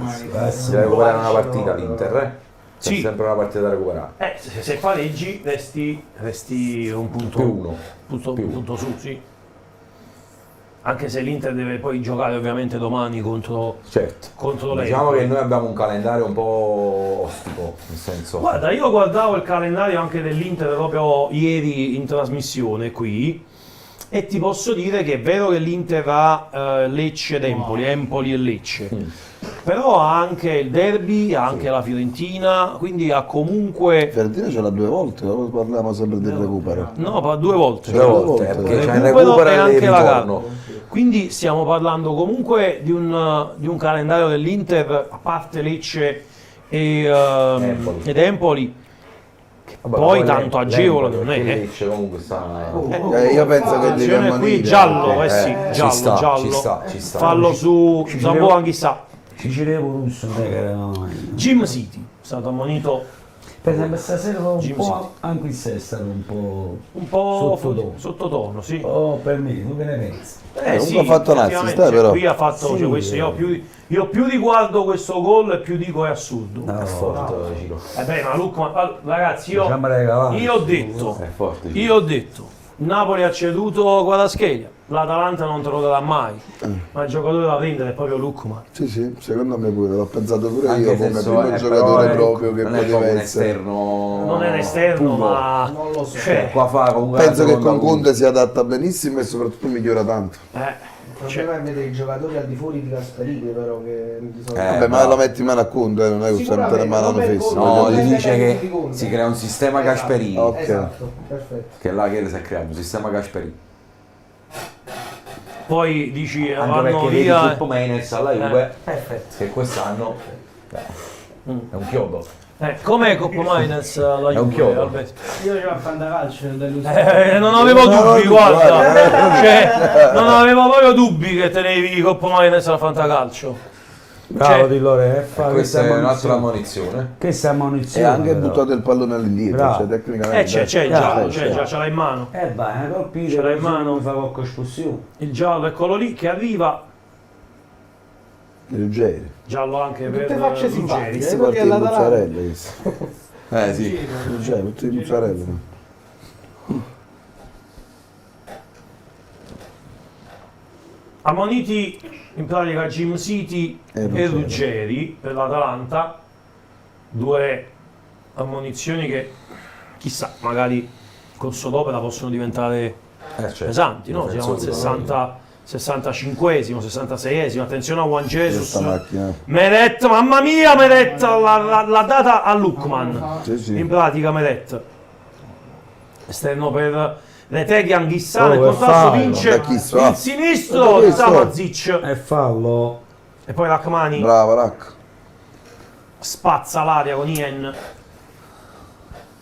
Deve recuperare una partita l'Inter, Sì. C'è sempre una partita da recuperare. Se pareggi resti un punto Più uno. punto su, sì. Anche se l'Inter deve poi giocare ovviamente domani contro l'Empoli. Diciamo che noi abbiamo un calendario un po' ostico, nel senso. Guarda, io guardavo il calendario anche dell'Inter proprio ieri in trasmissione qui e ti posso dire che è vero che l'Inter ha Lecce ed Empoli, Empoli e Lecce, però ha anche il derby, ha anche la Fiorentina, quindi ha comunque... Fiorentina ce l'ha 2 volte, parliamo sempre del recupero. No, 2 volte. 2 volte, perché c'è il recupero recupero e e anche il la gara. ritorno. Quindi stiamo parlando comunque di un calendario dell'Inter, a parte Lecce ed Empoli, che Vabbè, poi tanto agevole non è. Lecce comunque sta. Io penso che devi Attenzione qui, ammonire. giallo, ci giallo, sta, giallo. ci sta. Fallo su Zamboa chissà. Siciliano russo, non è che erano... Jim City, è stato ammonito. Per esempio stasera un Jim po', anche il sé è stato un po' sottotono, sì. Oh, per me, tu che ne pensi? Sì, ha fatto Nazzi, effettivamente, però. qui ha fatto, Sì, questo, io più riguardo questo gol e più dico è assurdo. No, È forte, Ciro. Ma Luca, ragazzi, io ho detto, È forte. io ho detto, Napoli ha ceduto Kvaratskhelia, l'Atalanta non te lo darà mai, ma il giocatore da prendere è proprio Lukman. Sì, secondo me pure, l'ho pensato pure Anche io se come so, primo giocatore però proprio che non è poteva proprio un essere. esterno. Non è un esterno, puro. ma Non lo so. cioè, Qua fa comunque Penso la che seconda con punta. Conte si adatta benissimo e soprattutto migliora tanto. Il problema è vedere i giocatori al di fuori di Gasperini, però che di solito... Vabbè, ma lo metti in mano a Conte, non è che sempre le mano Sicuramente, fesse. non No, per gli Conte. dice Di che Conte. si crea un sistema Gasperini. Ok. Esatto, perfetto. Che è là che si è creato, un sistema Gasperini. poi dici Anche vanno perché vedi via. Pippo Menes alla Juve, Perfetto. che quest'anno è un chiodo. Com'è Coppa Miners alla È un Juve, chiodo. Alberto? Io gioco a Fantacalcio Non avevo dubbi, guarda, cioè, non avevo proprio dubbi che tenevi Coppa Miners alla Fantacalcio. Bravo Di Lore, Questa è un'altra ammonizione. Che sta E ammonizione. ha anche buttato il pallone all'indietro, Bravo. cioè tecnicamente. C'è il giallo, ce l'ha in mano. Vai, una colpita, Ce l'ha in mano. mi fa qualche espulsione. Il giallo, eccolo lì, che arriva. Ruggeri. Giallo anche Tutte per facce Ruggeri. simpatiche. Questi quelli partiti all'Atalanta. mozzarella. questi. Sì. Ruggeri, tutti di mozzarella. Ammoniti in pratica Jim City e Ruggeri per l'Atalanta, due ammonizioni che chissà, magari corso d'opera possono diventare Certo. pesanti, no? Siamo al 65esimo, 66esimo, attenzione a Juan Jesus. Questa macchina. Meret, mamma mia, Meret l'ha data a Lukman. Sì. In pratica Meret. Esterno per Reteghi Anghissà, Oh, il è contrasto fallo. vince Da chi so? il sinistro Da chi di so? Samazic. È fallo. E poi Rachmani Bravo, Rack. spazza l'aria con Ien.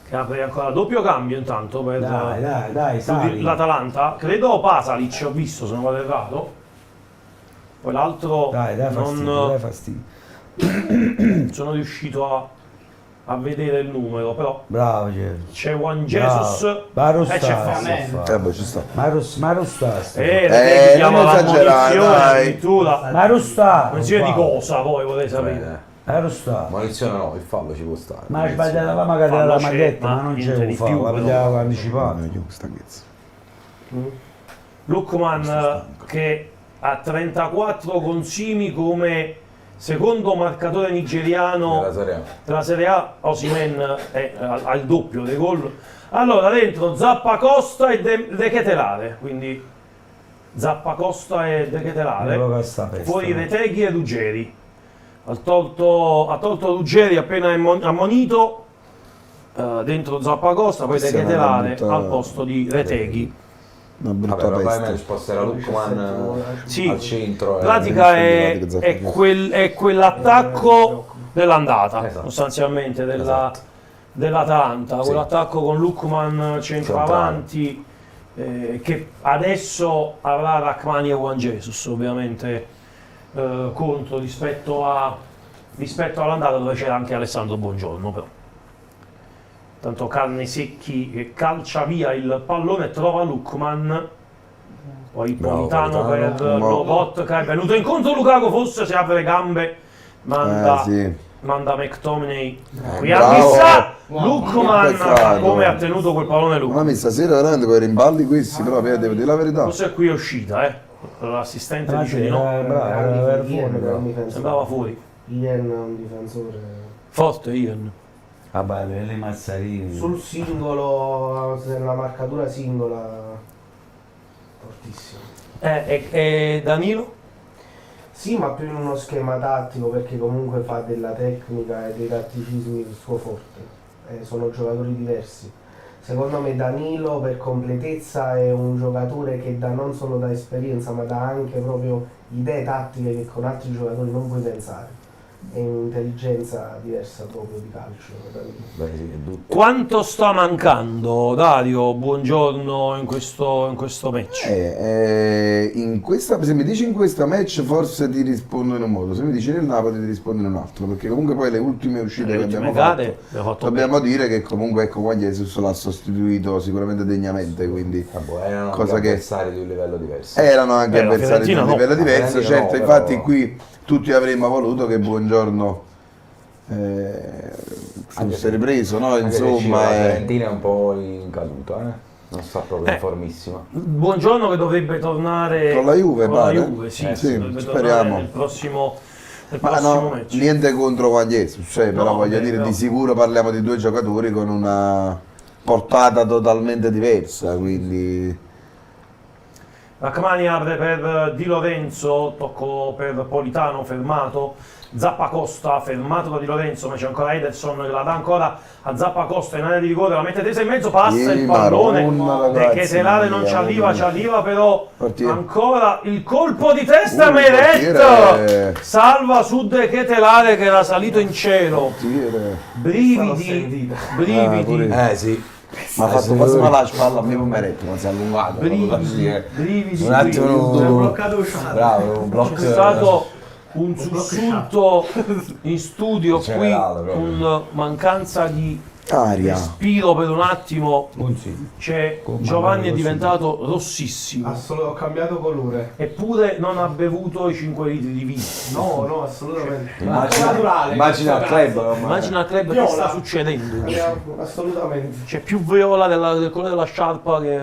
Che apre ancora doppio cambio intanto per Dai, sali. l'Atalanta. Credo Pasalic, ho visto, se non vado errato. Poi l'altro Dai fastidio, non dai fastidio. sono riuscito a vedere il numero, però Bravo, Gerry. c'è Juan Jesus Bravo. e c'è Fabio. Beh, ci sta. Marusta. Reteghi chiama non esagerare, l'ammonizione dai. addirittura. Marusta. Non si vede di cosa, poi vorrei sapere. Marusta. Munizione no, il fallo ci può stare. Ma hai sbagliato la magari Fallo la c'è, maglietta, ma ma non niente c'è di un fallo, più, la però. vedevo anticipato. Stanchezza. Lukman che ha 34 consimi come secondo marcatore nigeriano Nella Serie A. della Serie A. Osimhen ha il doppio dei gol. Allora dentro Zappacosta e De Ketelare, quindi Zappacosta e De Ketelare, fuori Reteghi e Ruggeri. Ha tolto Ruggeri appena ammonito, dentro Zappacosta, poi De Ketelare al posto di Reteghi. Una brutta Vabbè, peste. probabilmente sposterà Lukman Sì, al centro. in pratica è quell'attacco dell'andata, Esatto. sostanzialmente, dell'Atalanta, quell'attacco con Lukman centravanti, che adesso avrà Rachmani e Juan Jesus, ovviamente, contro rispetto all'andata, dove c'era anche Alessandro Buongiorno, però. Tanto Carnesecchi che calcia via il pallone e trova Lukman, poi Politano per Lobotka, è venuto incontro Lukaku, forse se apre le gambe manda McTominay qui a vista. Lukman come ha tenuto quel pallone Lukman. Ma stasera veramente con i rimballi questi, però devo dire la verità. Forse qui è uscita, l'assistente dice di no, sembrava fuori. Ian è un difensore Forte Ian. Vabbè, le Mazzarini. Sul singolo, nella marcatura singola, fortissimo. E Danilo? Sì, ma più in uno schema tattico, perché comunque fa della tecnica e dei tatticismi il suo forte. Sono giocatori diversi. Secondo me Danilo per completezza è un giocatore che dà non solo da esperienza, ma dà anche proprio idee tattiche che con altri giocatori non puoi pensare. È un'intelligenza diversa proprio di calcio. Quanto sta mancando Dario Buongiorno in questo match? In questa, se mi dici in questo match forse ti rispondo in un modo, se mi dici nel Napoli ti rispondo in un altro, perché comunque poi le ultime uscite che abbiamo fatto dobbiamo dire che comunque ecco Juan Jesus l'ha sostituito sicuramente degnamente, quindi erano cosa anche che avversari di un livello diverso. erano anche avversari di un livello diverso, certo, no, infatti però... qui tutti avremmo voluto che Buongiorno fosse ripreso, no? Insomma, la Fiorentina è un po' in caduta, non sta proprio in formissima. Buongiorno che dovrebbe tornare con la Juve, sì, sì, dovrebbe speriamo. Nel prossimo match. Niente contro Juan Jesus, però voglio dire, di sicuro parliamo di due giocatori con una portata totalmente diversa, quindi... Rachmani apre per Di Lorenzo, tocco per Politano, fermato. Zappacosta fermato da Di Lorenzo, ma c'è ancora Ederson che la dà ancora a Zappacosta in area di rigore, la mette tesa in mezzo, passa il pallone, De Ketelare non ci arriva però ancora il colpo di testa, Meret salva su De Ketelare che era salito in cielo. Brividi. Sì. Ma ha fatto quasi male la spalla a me Meret, ma si è allungato. Brividi. Un attimo, bravo, un blocco. C'è stato un sussulto in studio qui con mancanza di respiro per un attimo. C'è Giovanni è diventato rossissimo. Ho cambiato colore. Eppure non ha bevuto i 5 litri di vino. No, assolutamente. Immagina il club. Immagina il club che sta succedendo. Assolutamente. C'è più viola del colore della sciarpa che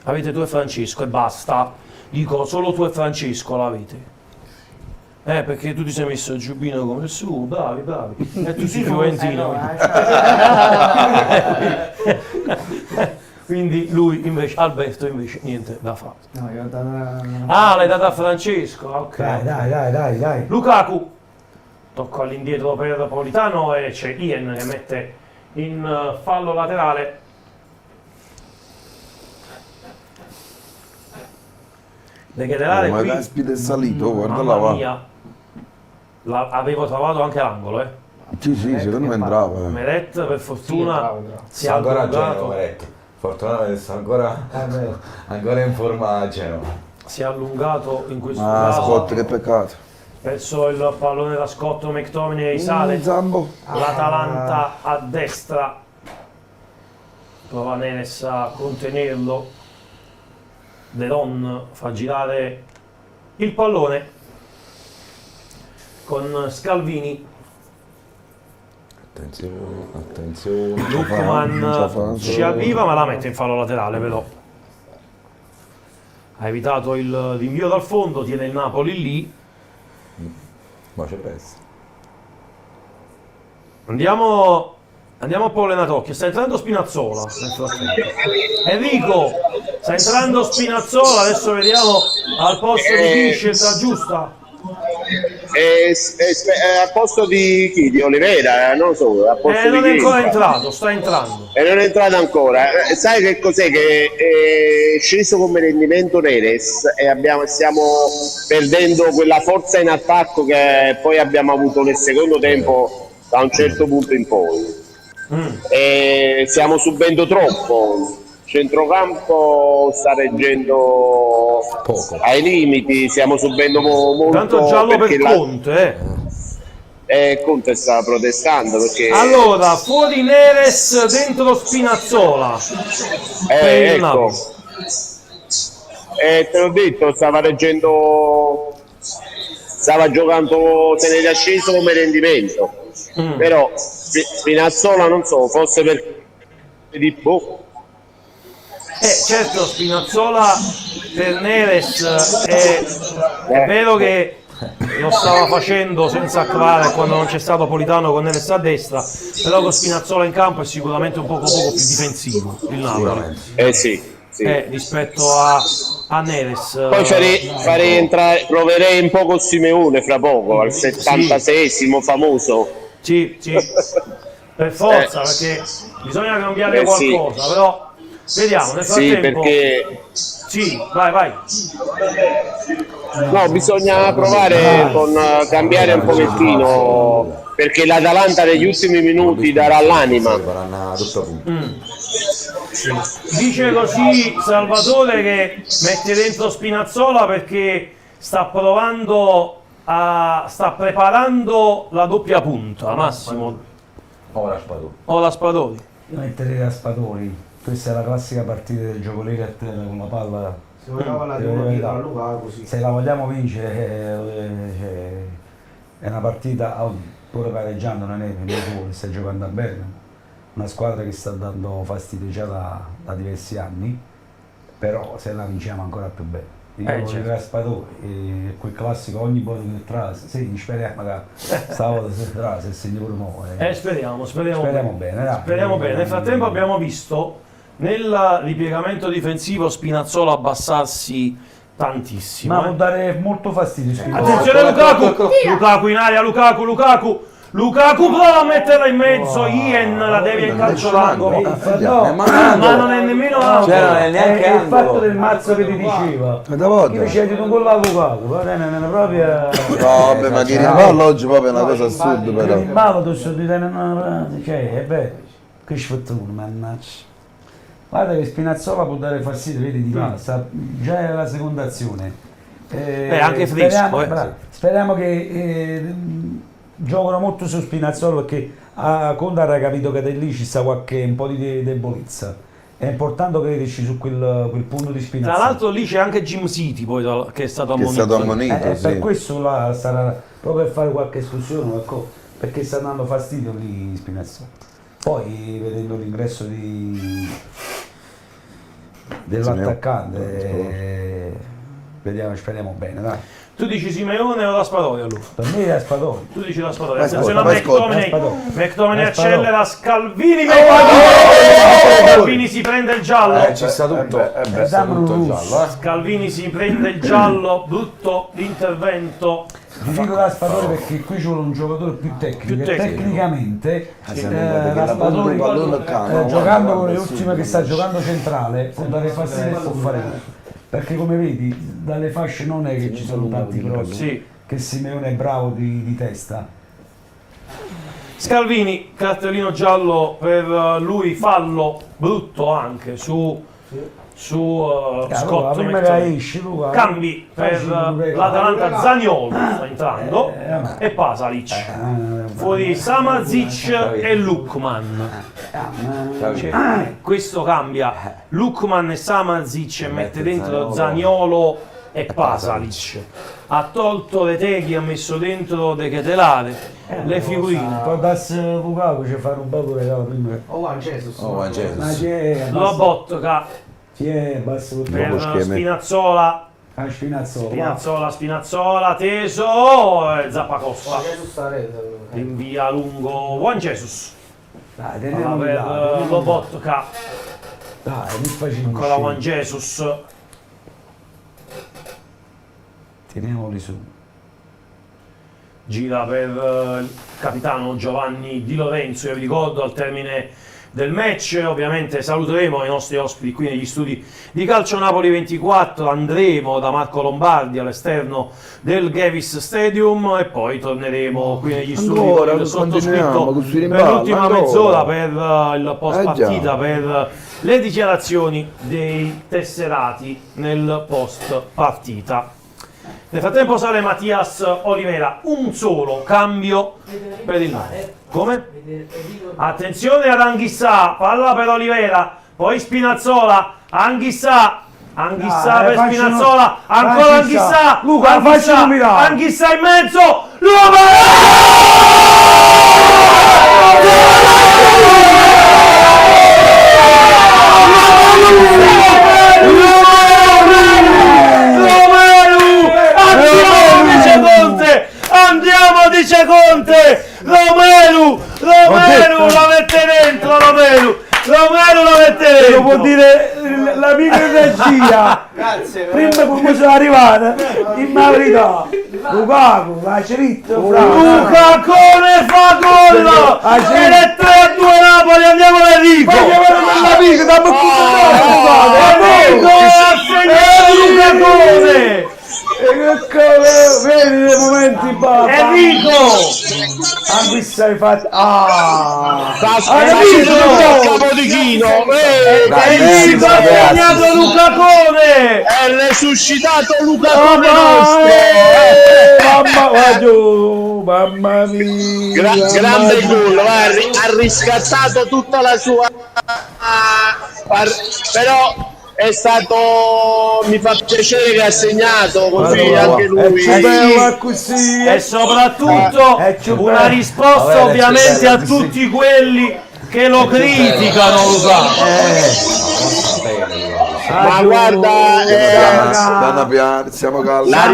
avete tu e Francesco e basta. Dico, solo tu e Francesco l'avete. Perché tu ti sei messo il giubbino come il suo, bravi. E tu sei fiorentino. Quindi lui invece, Alberto invece, niente da fare. No, io data... L'hai data a Francesco, ok. Dai. Lukaku, tocco all'indietro per Politano e c'è Ian che mette in fallo laterale. De Ketelare ma qui, caspita è salito, guarda mamma là, mia, avevo trovato anche l'angolo, Sì, secondo me entrava. Meret per fortuna si è ancora allungato. Meret. Fortunatamente sta ancora in forma a Genova. Si è allungato in questo caso. Scott, che peccato. Perso il pallone da Scott, McTominay sale. L'Atalanta a destra. Prova Neres a contenerlo. Deron fa girare il pallone con Scalvini. Attenzione. Lukman ci arriva ma la mette in fallo laterale, però ha evitato il rinvio dal fondo, tiene il Napoli lì. Ma c'è presto. Andiamo a Pollenatocchio, sta entrando Spinazzola. Enrico, sta entrando Spinazzola, adesso vediamo al posto di chi scelta giusta. a posto di chi? Di Olivera? Non lo so, a posto Non di è chi? ancora entrato, sta entrando. E non è entrato ancora. Sai che cos'è? Che è sceso come rendimento Neres e stiamo perdendo quella forza in attacco che poi abbiamo avuto nel secondo tempo da un certo punto in poi. E stiamo subendo troppo. Centrocampo sta reggendo ai limiti, stiamo subendo molto. Tanto giallo per Conte, Conte sta protestando perché Allora, fuori Neres, dentro Spinazzola. Per il ecco. Napoli. Te l'ho detto, stava giocando, se ne è sceso come rendimento. Però Spinazzola non so, forse per di Certo, Spinazzola per Neres è vero che lo stava facendo senza Kvara quando non c'è stato Politano con Neres a destra, però con Spinazzola in campo è sicuramente un poco più difensivo il Napoli. Sì. Rispetto a Neres. Poi farei entrare, proverei un po' con Simeone fra poco, al 76esimo famoso. Sì, per forza, perché bisogna cambiare qualcosa, però vediamo, nel frattempo. Sì, vai. No, bisogna provare con cambiare un pochettino, perché l'Atalanta negli ultimi minuti darà l'anima. Dice così Salvatore che mette dentro Spinazzola perché sta preparando la doppia punta, Massimo. Ora Spadoli. Io metterei Raspadori. Questa è la classica partita del gioco lì a terra con la palla. Se vogliamo la dietro a Lukaku, sì. Se la vogliamo vincere è una partita, pure pareggiando non è che sta giocando bene. Una squadra che sta dando fastidio già da diversi anni, però se la vinciamo ancora più bene. Io voglio Raspadori, quel classico ogni volta che trase, sì, speriamo che stavolta si trase e segna pure nuovo. Speriamo bene. Dai. Speriamo bene. Nel frattempo abbiamo visto nel ripiegamento difensivo Spinazzola abbassarsi tantissimo. Ma può dare molto fastidio Spinazzola. Attenzione Lukaku in aria, Lukaku prova a metterla in mezzo, Ien la devia in calcio d'angolo. Ma non è nemmeno angolo. Non è neanche il angolo. fatto del mazzo che ti diceva. Io dicevo di un gol a Lukaku, non è proprio. No, vabbè, ma che rimpallo oggi proprio è una cosa assurda però. Il rimpallo tu sto dicendo, è vero. Che sfortuna, mannaggia. Guarda che Spinazzola può dare fastidio, vedi di là, già è la seconda azione. Anche fresco. Speriamo che giocano molto su Spinazzola perché Conte ha capito che da lì ci sta un po' di debolezza. È importante crederci su quel punto di Spinazzola. Tra l'altro lì c'è anche Jim City poi che è stato ammonito. Sì. Per questo là sarà proprio per fare qualche esclusione, perché sta dando fastidio lì Spinazzola. Poi vedendo l'ingresso dell'attaccante speriamo bene, dai. Tu dici Simeone o Raspadori allora? Per me è Raspadori. Tu dici Raspadori. Attenzione a McTominay accelera, Scalvini si prende il giallo. Ci sta tutto. Il giallo, Scalvini si prende il giallo, brutto intervento. Ti dico Raspadori perché qui ci vuole un giocatore più tecnico. Tecnicamente Raspadori giocando con le ultime che sta giocando centrale può dare fastidio e può fare tutto. Perché come vedi dalle fasce non è che ci sono tanti grossi, che Simeone è bravo di testa. Scalvini, cartellino giallo per lui, fallo brutto anche su Scott McTominay. Cambi per l'Atalanta, Zaniolo sta entrando e Pasalic. Fuori Samardžić e Lukman. Questo cambia Lukman e Samardžić e mette dentro Zaniolo e Pasalic. Ha tolto Retegui, ha messo dentro De Ketelare, le figurine. Poi basta Lukaku ci fa un bel regalo prima. Juan Jesus. Lobotka per Spinazzola. Spinazzola teso, Zappacosta invia lungo Juan Jesus. Per Lobotka. Ancora Juan Jesus. Teniamoli su. gira per il capitano Giovanni Di Lorenzo. Io vi ricordo al termine del match, ovviamente saluteremo i nostri ospiti qui negli studi di Calcio Napoli 24, andremo da Marco Lombardi all'esterno del Gevis Stadium e poi torneremo qui negli studi con il sottoscritto per l'ultima mezz'ora per il post partita, per le dichiarazioni dei tesserati nel post partita. Nel frattempo sale Mattias Olivera, un solo cambio per il Napoli. Come? Attenzione ad Anghissà, palla per Olivera, poi Spinazzola, Anghissà per Spinazzola, ancora Anghissà, Anghissà in mezzo, andiamo, dice Conte, Romelu la mette dentro, Romelu la mette dentro. Lo può dire l'amico in regia. Grazie. Prima come sono arrivata, in verità, Lukaku, la Ceritto, Lukakone fa gol! Ed è 3-2 Napoli, andiamo da Enrico! l'amico, dammi Enrico ha segnato Lukakone! vedi dei momenti Enrico! Anche hai fatto Capodichino, Enrico ha segnato Lukakone! è resuscitato Lukakone nostro! mamma mia, Grande gol, ha riscattato tutta la sua, però è stato, mi fa piacere che ha segnato così anche lui, e soprattutto una risposta ovviamente a tutti quelli che lo criticano, Lukaku. ma guarda, siamo calmi. la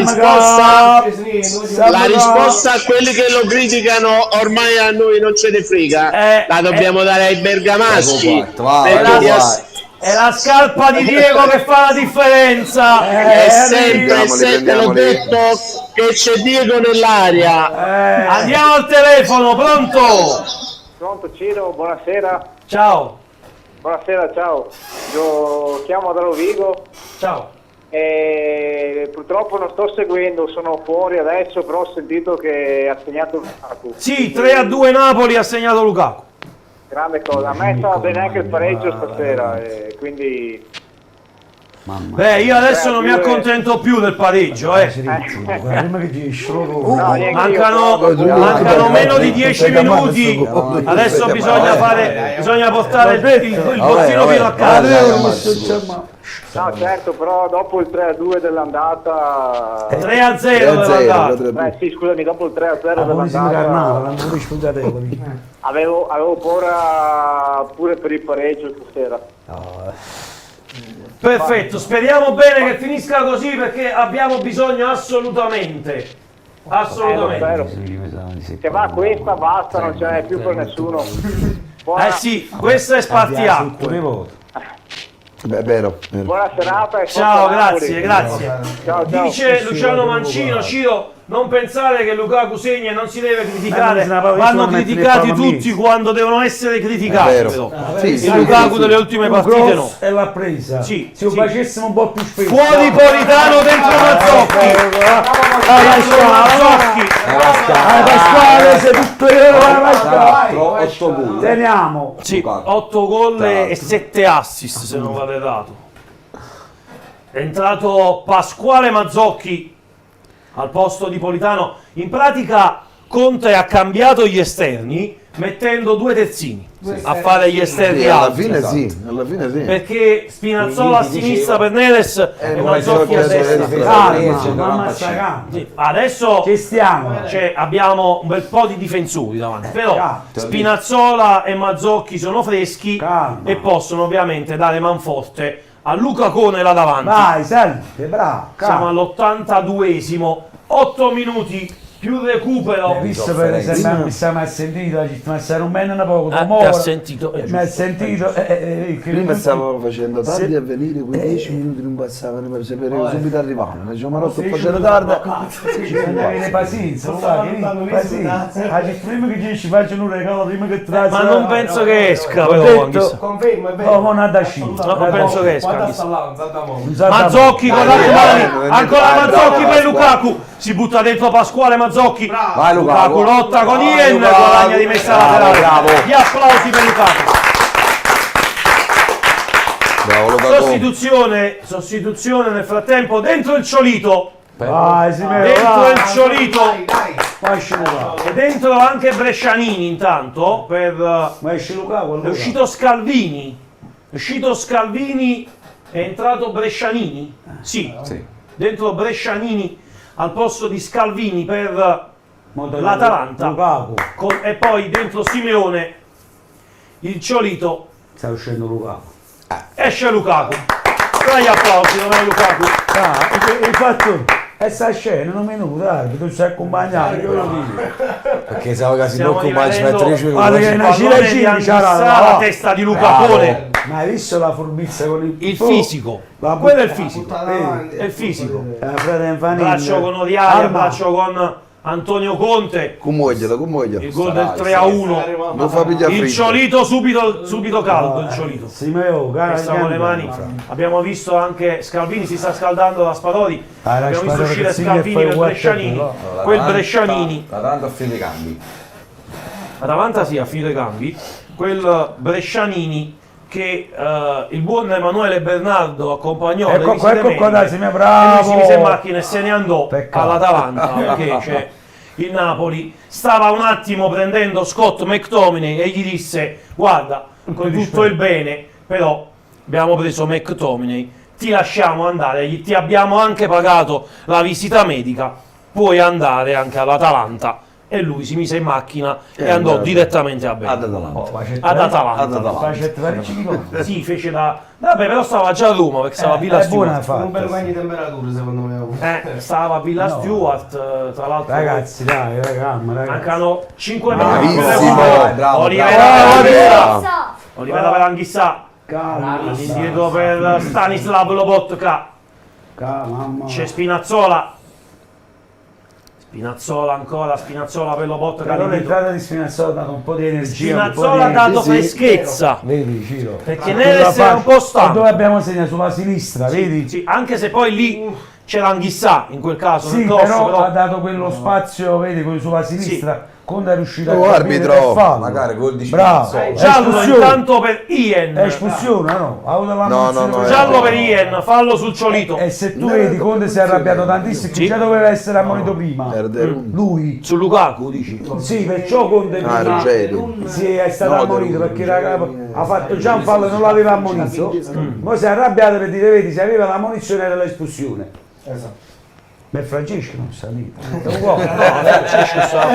risposta a quelli che lo criticano ormai a noi non ce ne frega, la dobbiamo dare ai bergamaschi, è la scarpa di Diego che fa la differenza. È sempre l'ho detto che c'è Diego nell'aria. Andiamo al telefono, pronto? Pronto Ciro, buonasera. Ciao. Buonasera, ciao. Io chiamo da Rovigo. Ciao. E purtroppo non sto seguendo, sono fuori adesso, però ho sentito che ha segnato Lukaku. Sì, 3-2 Napoli, ha segnato Lukaku. Grande cosa, a me stava bene anche il pareggio stasera, e quindi... Beh, io adesso non mi accontento più del pareggio, mancano meno di 10 minuti, adesso bisogna portare il bottino fino a casa. No, certo, però dopo il 3-2 dell'andata... 3-0 dell'andata. Sì, scusami, dopo il 3-0 dell'andata... Avevo paura pure per il pareggio stasera. Perfetto, speriamo bene che finisca così perché abbiamo bisogno assolutamente. Se va questa basta, non ce n'è più per nessuno. Sì, questa è spartiacque. Beh, vero. Buona serata e ciao, grazie. Ciao. Dice Luciano Mancino, Ciro, non pensare che Lukaku segna e non si deve criticare, vanno criticati tutti quando devono essere criticati, però. Il Lukaku delle ultime partite no. E l'ha presa. Sì, se lo facessimo un po' più spesso. Fuori Politano dentro Mazzocchi. Pasquale, sei tutto io. Teniamo. Sì, 8 gol e 7 assist se non vado errato. È entrato Pasquale Mazzocchi al posto di Politano. In pratica Conte ha cambiato gli esterni mettendo 2 terzini a fare gli esterni alti. Alla fine sì. Perché Spinazzola a sinistra per Neres e Mazzocchi a destra. Adesso ci stiamo. Abbiamo un bel po' di difensori davanti, però Spinazzola e Mazzocchi sono freschi e possono ovviamente dare manforte a Lukakone là davanti. Vai, salve, bravo. Siamo all'82esimo, 8 minuti più recupero. Visto per esempio mi ha sentito, ma se non me ne poco, ti ha sentito, mi ha sentito. Prima stavo facendo tardi a venire, quei 10 minuti non passavano, per sapere che subito arrivavano. Diciamo, ma sto facendo tardi. Bisogna avere pazienza, pazienza. Prima che ci faccio un regalo, prima che tra. Ma non penso che esca, però. Confermo, è vero. No, non ha da scendere. Non penso che esca. Mazzocchi Mazzocchi con l'altro mani, ancora Mazzocchi per Lukaku, si butta dentro Pasquale Mazzocchi. Vai, Lukaku lotta con Ien, guadagna di messa laterale. Gli applausi per Lukaku. Sostituzione nel frattempo dentro il Ciolito. Dentro il Ciolito. E dentro anche Brescianini intanto per è uscito Scalvini. È uscito Scalvini, è entrato Brescianini. Sì. Dentro Brescianini al posto di Scalvini per l'Atalanta. E poi dentro Simeone il Ciolito. Sta uscendo Lukaku. Esce Lukaku. Tra gli applausi, non è Lukaku. Il fatto è sta scena, non mi nuda, tu sei accompagnato. Perché siamo quasi Stiamo non compagni, rivedendo Guarda che una la testa di Lukakone. Ma hai visto la furbizia con il fisico? Quello è il fisico. È il fisico. Braccio con Oriale, braccio con Antonio Conte. Cumoglielo. Il gol del 3-1. Il Ciolito subito caldo. Il Ciolito. Sta con le mani. Abbiamo visto anche Scalvini si sta scaldando da Spadori. Abbiamo visto uscire Scalvini per Brescianini. Quel Brescianini. L'Atalanta ha finito i cambi. L'Atalanta sì, ha finito i cambi. Quel Brescianini che il buon Emanuele Bernardo accompagnò ecco qua dai, sei bravo. E lui si mise in macchina e se ne andò all'Atalanta perché c'è il Napoli stava un attimo prendendo Scott McTominay e gli disse guarda, con tutto il bene, però abbiamo preso McTominay, ti lasciamo andare, ti abbiamo anche pagato la visita medica, puoi andare anche all'Atalanta. E lui si mise in macchina e andò direttamente a Bergamo. Ad Atalanta. Sì, fece da... Vabbè, però stava già a Roma perché stava a Villa Stuart. Un bel bagno di temperature secondo me. Stava a Villa Stuart, tra l'altro. Ragazzi, dai, mancano 5 minuti. Olivera per Anghissà. Indietro per Stanislav Lobotka. C'è Spinazzola. Spinazzola ancora, Spinazzola per Lobotka. Però l'entrata di Spinazzola ha dato un po' di energia. Spinazzola ha dato freschezza. Vedi, Ciro. Perché Neres era un po' stanco. Dove abbiamo segnato sulla sinistra, vedi? Sì, anche se poi lì c'era Anghissà in quel caso. Sì, però ha dato quello spazio, vedi, quello sulla sinistra. Conte è riuscito a arbitro, magari gol di bravo. Giallo intanto per Ien. È espulsione, no? No, giallo per Ien, fallo sul Ciolito. E se tu vedi Conte si è arrabbiato tantissimo, già doveva essere ammonito prima. Lui su Lukaku dici? Sì, perciò Conte è stato ammonito perché ha fatto già un fallo e non l'aveva ammonito. Poi si è arrabbiato per dire vedi se aveva l'ammonizione era l'espulsione. Esatto. Beh, Francesco non sa niente. Francesco sa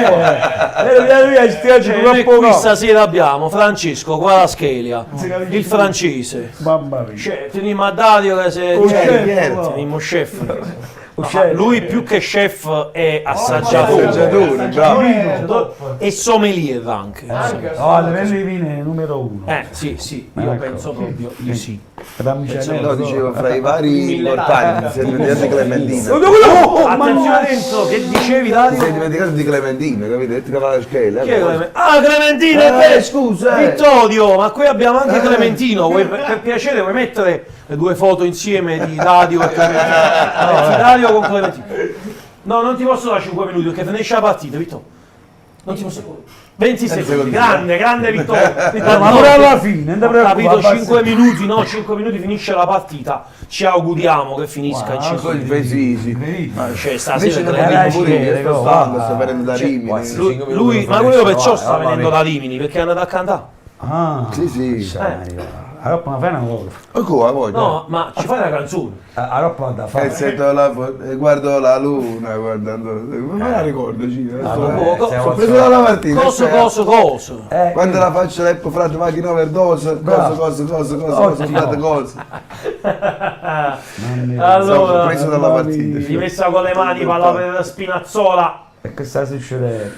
qui stasera abbiamo Francesco Kvaratskhelia, il francese. Teniamo a Dario che teniamo chef. Lui più che chef è assaggiatore e sommelier anche. Le vine numero 1. Sì, io penso proprio di sì. No, dicevo fra i vari mortali, si è dimenticato di Clementino. Attenzione dentro, che dicevi Dario? Si è dimenticato di Clementino, capito? Detto che va la scheda. Clementino, scusa! Vittorio, ma qui abbiamo anche Clementino, per piacere vuoi mettere le due foto insieme di Dario e Clementino? Dario con Clementino. No, non ti posso dare 5 minuti perché finisce la partita, Vittorio. Non ti posso... 20 secondi, grande Vittorio. Ma pure alla fine, non ti capito, 5 minuti, no, 5 minuti finisce la partita. Ci auguriamo che finisca in 5 minuti. Cioè, stasera sta venendo da Rimini. Lui, ma quello perciò sta venendo da Rimini, perché è andato a cantare. Sì. Allora, ma fai una cosa. No, ma ci fai una canzone. Allora da fare. Guardo la luna, guardando. Non me la ricordo, ho preso la mattina. Coso. Quando la faccio l'eppo frate macchina overdose, cose. Allora, preso dalla partita. rimessa con le mani, palla per Spinazzola. E che sta succedendo?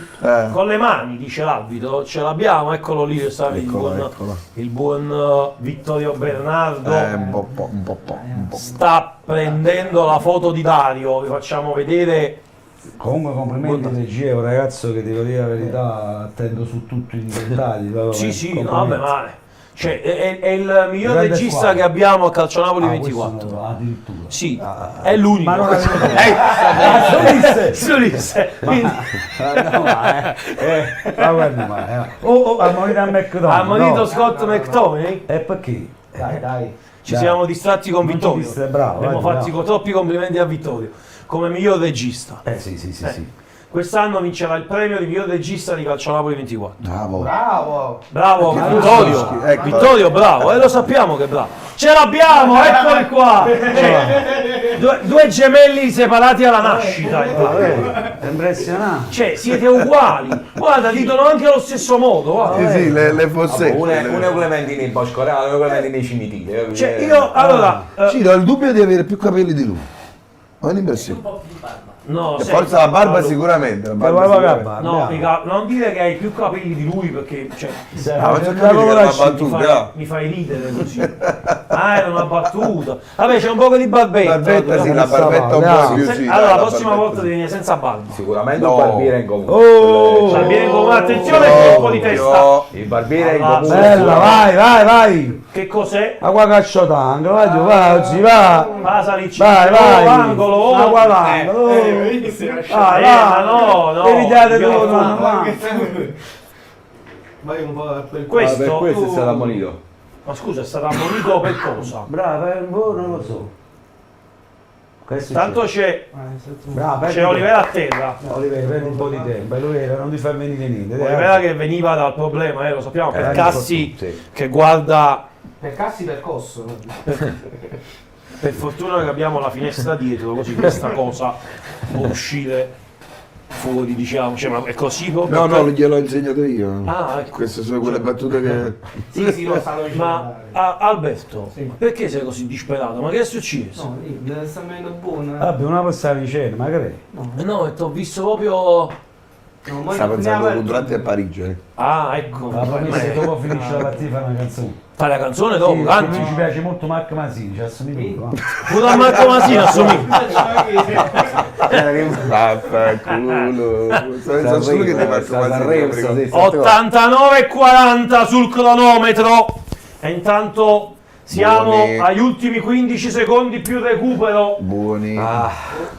Con le mani, dice l'arbitro, ce l'abbiamo, eccolo lì, il buon Vittorio Bernardo. Un po'. Sta prendendo la foto di Dario, vi facciamo vedere. Comunque complimenti a regia, è un ragazzo che devo dire la verità, attento su tutti i dettagli. Sì, no, vabbè, ma cioè, è il miglior regista che abbiamo a Calcionapoli 24. Addirittura. Sì, è l'unico. Ma non Solisse. ammonito a McDonald's. Ammonito Scott McTominay? E perché? Dai. Ci siamo distratti con Vittorio. Bravo, Abbiamo fatto troppi complimenti a Vittorio come miglior regista. Sì. Quest'anno vincerà il premio di miglior regista di Calcionapoli 24. Bravo. Vittorio. Ecco. Vittorio, bravo, lo sappiamo che è bravo. Ce l'abbiamo, eccoli qua. Due gemelli separati alla nascita. È impressionante. Cioè, siete uguali. Guarda, dicono anche allo stesso modo. Guarda. Sì, le fossette. Uno è Clementini in Boscoreale, uno è Clementini nei cimiteri. Cioè, io, allora... Ciro, ho il dubbio di avere più capelli di lui. Ho l'impressione. No, forse la barba sicuramente. La barba no, non dire che hai più capelli di lui perché mi fai ridere così. Era una battuta. Vabbè, c'è un po' di barbetta. Sì, la barbetta un po' più sì. Allora, la prossima volta devi venire senza barba. Sicuramente un barbiere in comune. Barbiere in comune, attenzione che c'è un po' di testa. Il barbiere in comune. Bella, vai. Che cos'è? Ma qua caccio tanto, va. Vai. Angolo. No. Evitate Vai un po' per questo. Questo è stato ammonito. Ma scusa, è stato ammonito per cosa? Bravo, non lo so. Tanto c'è Bravo, Olivera a terra. Olivera, prendi un po' di tempo. Olivera, non ti fai venire niente. Olivera che veniva dal problema, lo sappiamo, per Cassi che guarda... Per Cassi percosso. Per fortuna che abbiamo la finestra dietro, così questa cosa può uscire fuori, diciamo. Cioè, ma è così proprio? No, gliel'ho insegnato io. Ecco. Queste sono quelle battute che... Sì, lo stanno dicendo. Ma Alberto, perché sei così disperato? Ma che è successo? No, deve stare venendo buona. Vabbè, una passata vicenda, magari. No, ti ho visto proprio... Stavo pensando al contratto a Parigi. Ecco. La promessa che dopo finisce la partita fa una canzone. Fai la canzone dopo, sì, canti? Ci piace molto Marco Masini, ci assomiglia. Pure a Marco Masini assomiglia. Senza solo che ti Marco Masini. 89,40 sul cronometro. E intanto siamo agli ultimi 15 secondi più recupero. Buoni.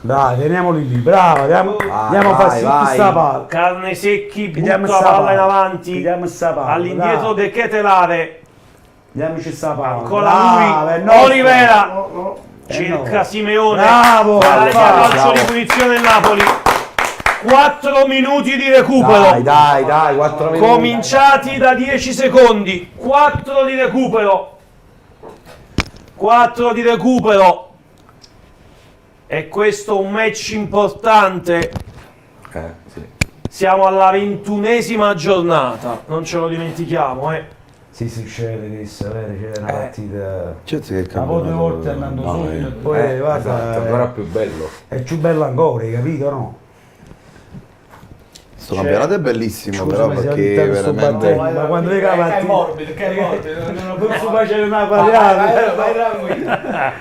Dai, teniamoli lì, bravo, andiamo a farsi questa palla. Carne Secchi butta la palla in avanti. All'indietro De Ketelare. Diamoci sta palla. Ancora lui, Olivera. Cerca Simeone. Bravo. Calcio di punizione del Napoli. 4 minuti di recupero. Dai, 4 minuti. Cominciati da 10 secondi. 4 di recupero. 4 di recupero. E questo un match importante. Sì. Siamo alla 21esima giornata. Non ce lo dimentichiamo, Sì, succede che c'è una partita. Ma poi 2 volte andando su e poi guarda, è ancora più bello. È più bello ancora, hai capito, no? Questo campionato è bellissimo, però perché veramente... Ma quando vedi la partita... È morbido, non posso fare una variante.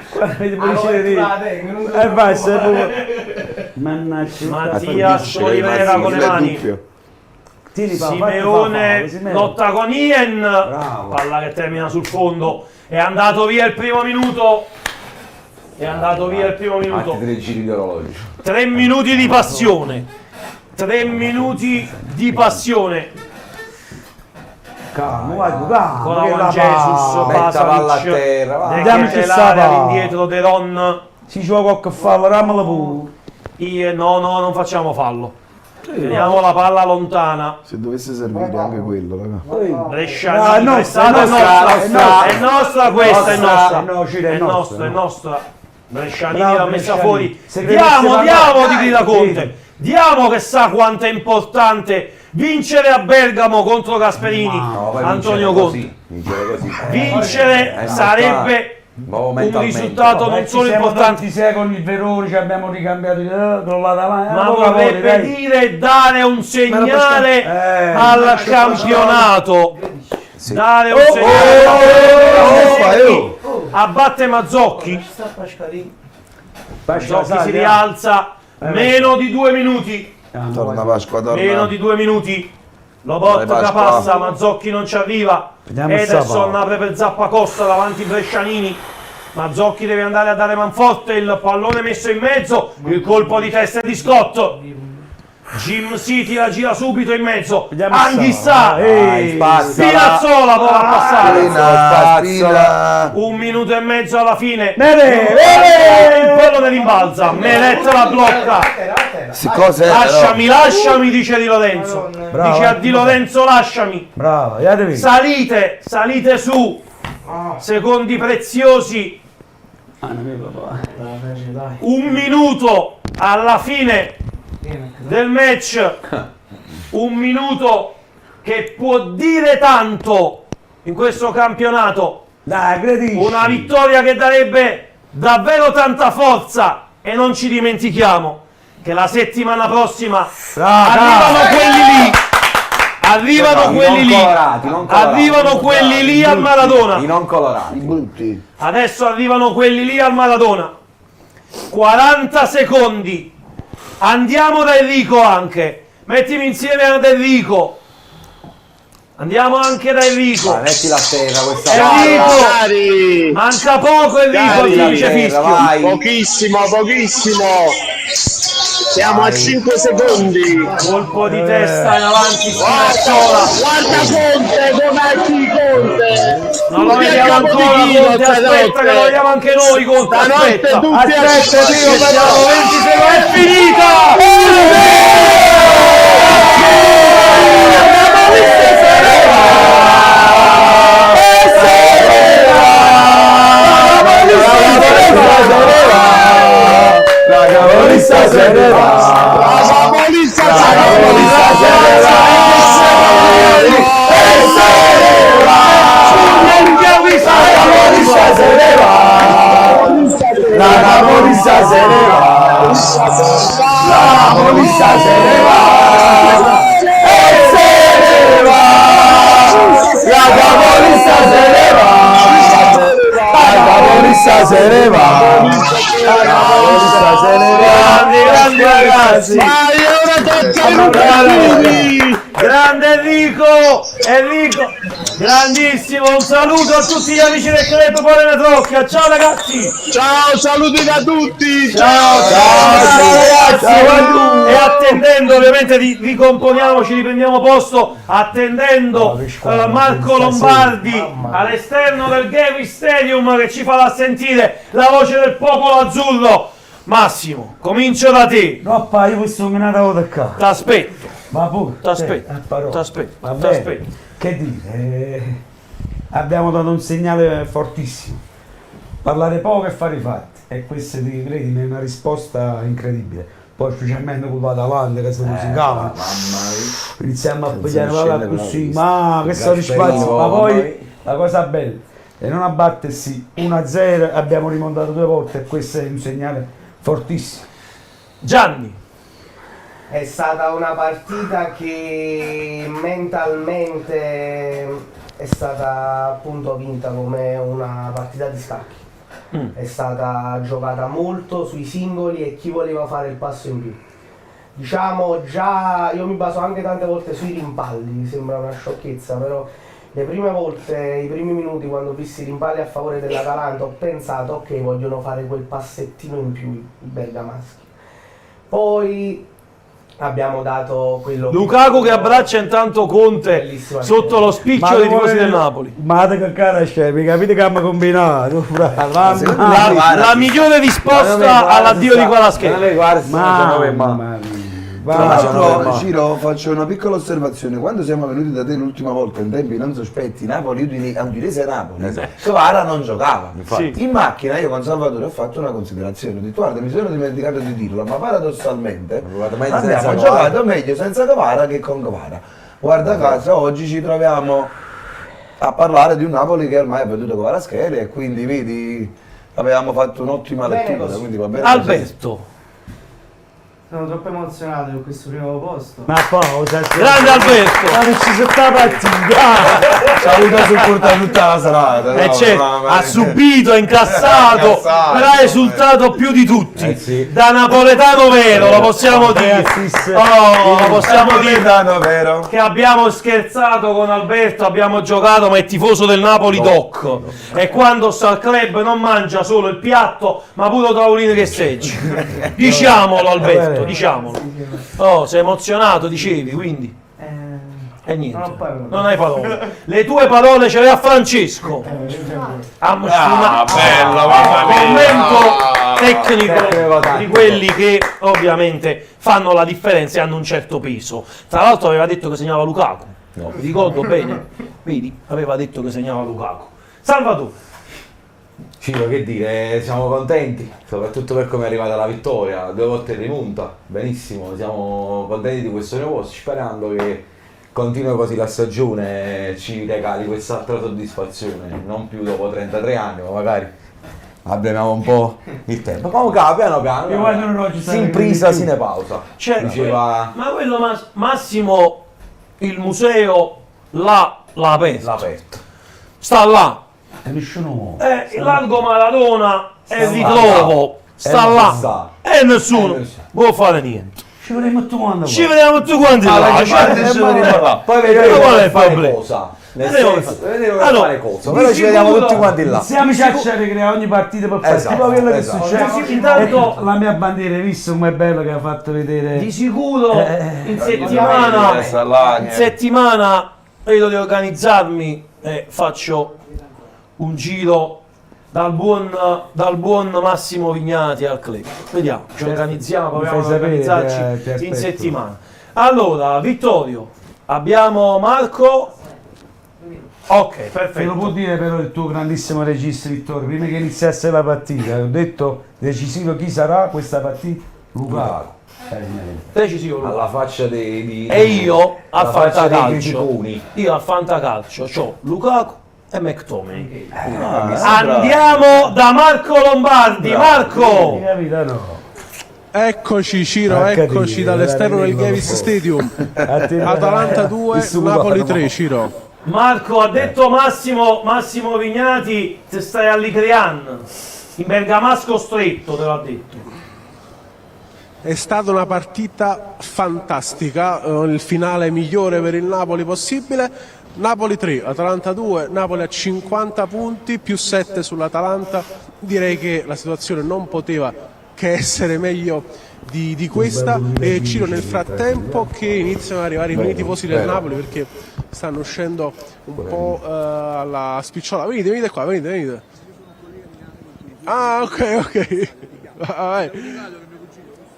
Quando vedi Mannaggia. Mattias Olivera con le mani. Simeone lotta con Ien. Palla che termina sul fondo. È andato via il primo minuto. 3 giri di orologio. 3 minuti di passione. 3 minuti di passione. Calmo, con Juan Jesus, palla a terra. Andiamoci all'indietro De Ron. Si gioca qualche fallo, rammela pure. No, non facciamo fallo. Teniamo la palla lontana. Se dovesse servire anche quello, raga. Brescianini, è nostra questa, è nostra. Brescianini l'ha messa fuori. Diamo, ti grida Conte. Diamo che sa quanto è importante vincere a Bergamo contro Gasperini. Antonio Conte. Vincere sarebbe un risultato non solo importante, con il Verona ci abbiamo ricambiato ma vorrebbe dire dare un segnale al campionato. Dare un segnale. Abbatte Mazzocchi. Mazzocchi si rialza. Meno di 2 minuti. Torna Pasqua, torna. Meno di 2 minuti. Lobotka passa, Mazzocchi non ci arriva. Ederson apre per Zappacosta davanti Brescianini. Mazzocchi deve andare a dare manforte, il pallone messo in mezzo, il colpo di testa di Scott. Jim City la gira subito in mezzo. Anghissà, Spinazzola prova a passare. 1 minuto e mezzo alla fine. Il pallone rimbalza. Meret la blocca. Lasciami, dice Di Lorenzo. Dice a Di Lorenzo lasciami. Salite su. Secondi preziosi. 1 minuto alla fine del match. 1 minuto che può dire tanto in questo campionato. Una vittoria che darebbe davvero tanta forza, e non ci dimentichiamo che la settimana prossima arrivano quelli lì al Maradona. I non colorati. Adesso arrivano quelli lì al Maradona. 40 secondi. Andiamo da Enrico anche. Mettimi insieme ad Enrico. Andiamo anche da Enrico. Mettila a terra questa Enrico. Manca poco Enrico, dice Fischio. Pochissimo. Siamo a 5 secondi. Colpo di testa in avanti Spinazzola. Guarda Conte, Conte. Non lo vediamo ancora, Conte, aspetta che lo vediamo anche noi, Conte, aspetta. Siamo 20 secondi, è finita! La capolista se ne va. Grandi ragazzi. Grande Enrico, grandissimo, un saluto a tutti gli amici del Club Polena Trocchia. Ciao ragazzi. Ciao, saluti da tutti. Ciao ragazzi. E attendendo, ovviamente ricomponiamoci, riprendiamo posto, attendendo Marco Lombardi all'esterno del Gavi Stadium, che ci farà sentire la voce del popolo azzurro. Massimo, comincio da te. No, io questo non me ne qua. T'aspetto. Ma pure, t'aspetto. Che dire? Abbiamo dato un segnale fortissimo. Parlare poco e fare i fatti. E questa, credimi, è una risposta incredibile. Poi specialmente con l'Atalanta che si musicava. Iniziamo a pigliare così, ma che soddisfazione. Ma poi la cosa bella è non abbattersi 1-0, abbiamo rimontato 2 volte e questo è un segnale fortissimo. Gianni. È stata una partita che mentalmente è stata appunto vinta come una partita di scacchi. È stata giocata molto sui singoli e chi voleva fare il passo in più. Diciamo già, io mi baso anche tante volte sui rimpalli, sembra una sciocchezza, però le prime volte, i primi minuti quando ho visto i rimpalli a favore dell'Atalanta ho pensato ok, vogliono fare quel passettino in più i bergamaschi. Poi abbiamo dato quello Lukaku che abbraccia intanto Conte sotto lo spiccio dei tifosi del Napoli. Ma che cara c'è, mi capite che abbiamo combinato? La migliore risposta all'addio di Kvaratskhelia. Ciro, faccio una piccola osservazione. Quando siamo venuti da te l'ultima volta, in tempi non sospetti, Napoli, Udinese Napoli, Kvara non giocava. In macchina io con Salvatore ho fatto una considerazione. Ho detto, guarda, mi sono dimenticato di dirlo, ma paradossalmente abbiamo giocato meglio senza Kvara che con Kvara. Guarda caso, oggi ci troviamo a parlare di un Napoli che ormai ha perduto Kvaratskhelia e quindi vedi, avevamo fatto un'ottima lettura, quindi va bene. Alberto. Sono troppo emozionato con questo primo posto. Ma pausa, grande Alberto! Ma non ci sono stata partita! Ci ha avuto supportato tutta la serata. E certo, ha subito, ha incassato, però ha esultato più di tutti. Da napoletano vero, lo possiamo dire. Lo possiamo dire che abbiamo scherzato con Alberto, abbiamo giocato, ma è tifoso del Napoli doc. E quando sta al club non mangia solo il piatto, ma pure il tavolino che seggi. Diciamolo Alberto. Diciamolo. Oh, sei emozionato, dicevi, quindi. E niente. Non hai parole. Le tue parole ce le ha Francesco. Bello, commento tecnico di quelli che ovviamente fanno la differenza e hanno un certo peso. Tra l'altro aveva detto che segnava Lukaku. No. Mi ricordo bene. Vedi? Aveva detto che segnava Lukaku. Salvatore. Ciro, che dire, siamo contenti, soprattutto per come è arrivata la vittoria, 2 volte in rimonta, benissimo, siamo contenti di questo nuovo posto, sperando che continui così la stagione e ci regali quest'altra soddisfazione, non più dopo 33 anni, ma magari abbiamo un po' il tempo. Comunque piano piano, sin prisa, sine pausa. Cioè, diceva... Ma quello Massimo, il museo l'ha aperto. Sta là. Largo Maradona e ritrovo sta là e nessuno può fare niente. Ci vedremo tutti quanti Ci vediamo tutti quanti là. Poi vedremo qual è il problema. Vedremo fare cosa. Però ci vediamo tutti quanti là. Siamo a ricreare ogni partita per fare quello che succede. Intanto la mia bandiera, hai visto com'è bello che ha fatto vedere? Di sicuro in settimana vedo di organizzarmi e faccio un giro dal buon Massimo Vignati al club. Vediamo, ci organizziamo, proviamo ad organizzarci in settimana. Allora, Vittorio, abbiamo Marco. Ok, perfetto. Te lo può dire però il tuo grandissimo regista Vittorio, prima che iniziasse la partita, ho detto decisivo chi sarà questa partita? Lukaku. Decisivo alla faccia di e io al fantacalcio. Io al fantacalcio c'ho Lukaku e McTominay. Andiamo da Marco Lombardi. Marco! Eccoci Ciro, eccoci dall'esterno del Davis Stadium. Atalanta 2, Napoli 3, Ciro. Marco, ha detto Massimo Vignati, te stai all'Icrian, in bergamasco stretto, te l'ha detto. È stata una partita fantastica, il finale migliore per il Napoli possibile. Napoli 3, Atalanta 2, Napoli a 50 punti, più 7 sull'Atalanta. Direi che la situazione non poteva che essere meglio di questa. E Ciro, nel frattempo che iniziano ad arrivare i primi tifosi del Napoli, perché stanno uscendo un po' alla spicciola. Venite qua, venite. Ah, ok.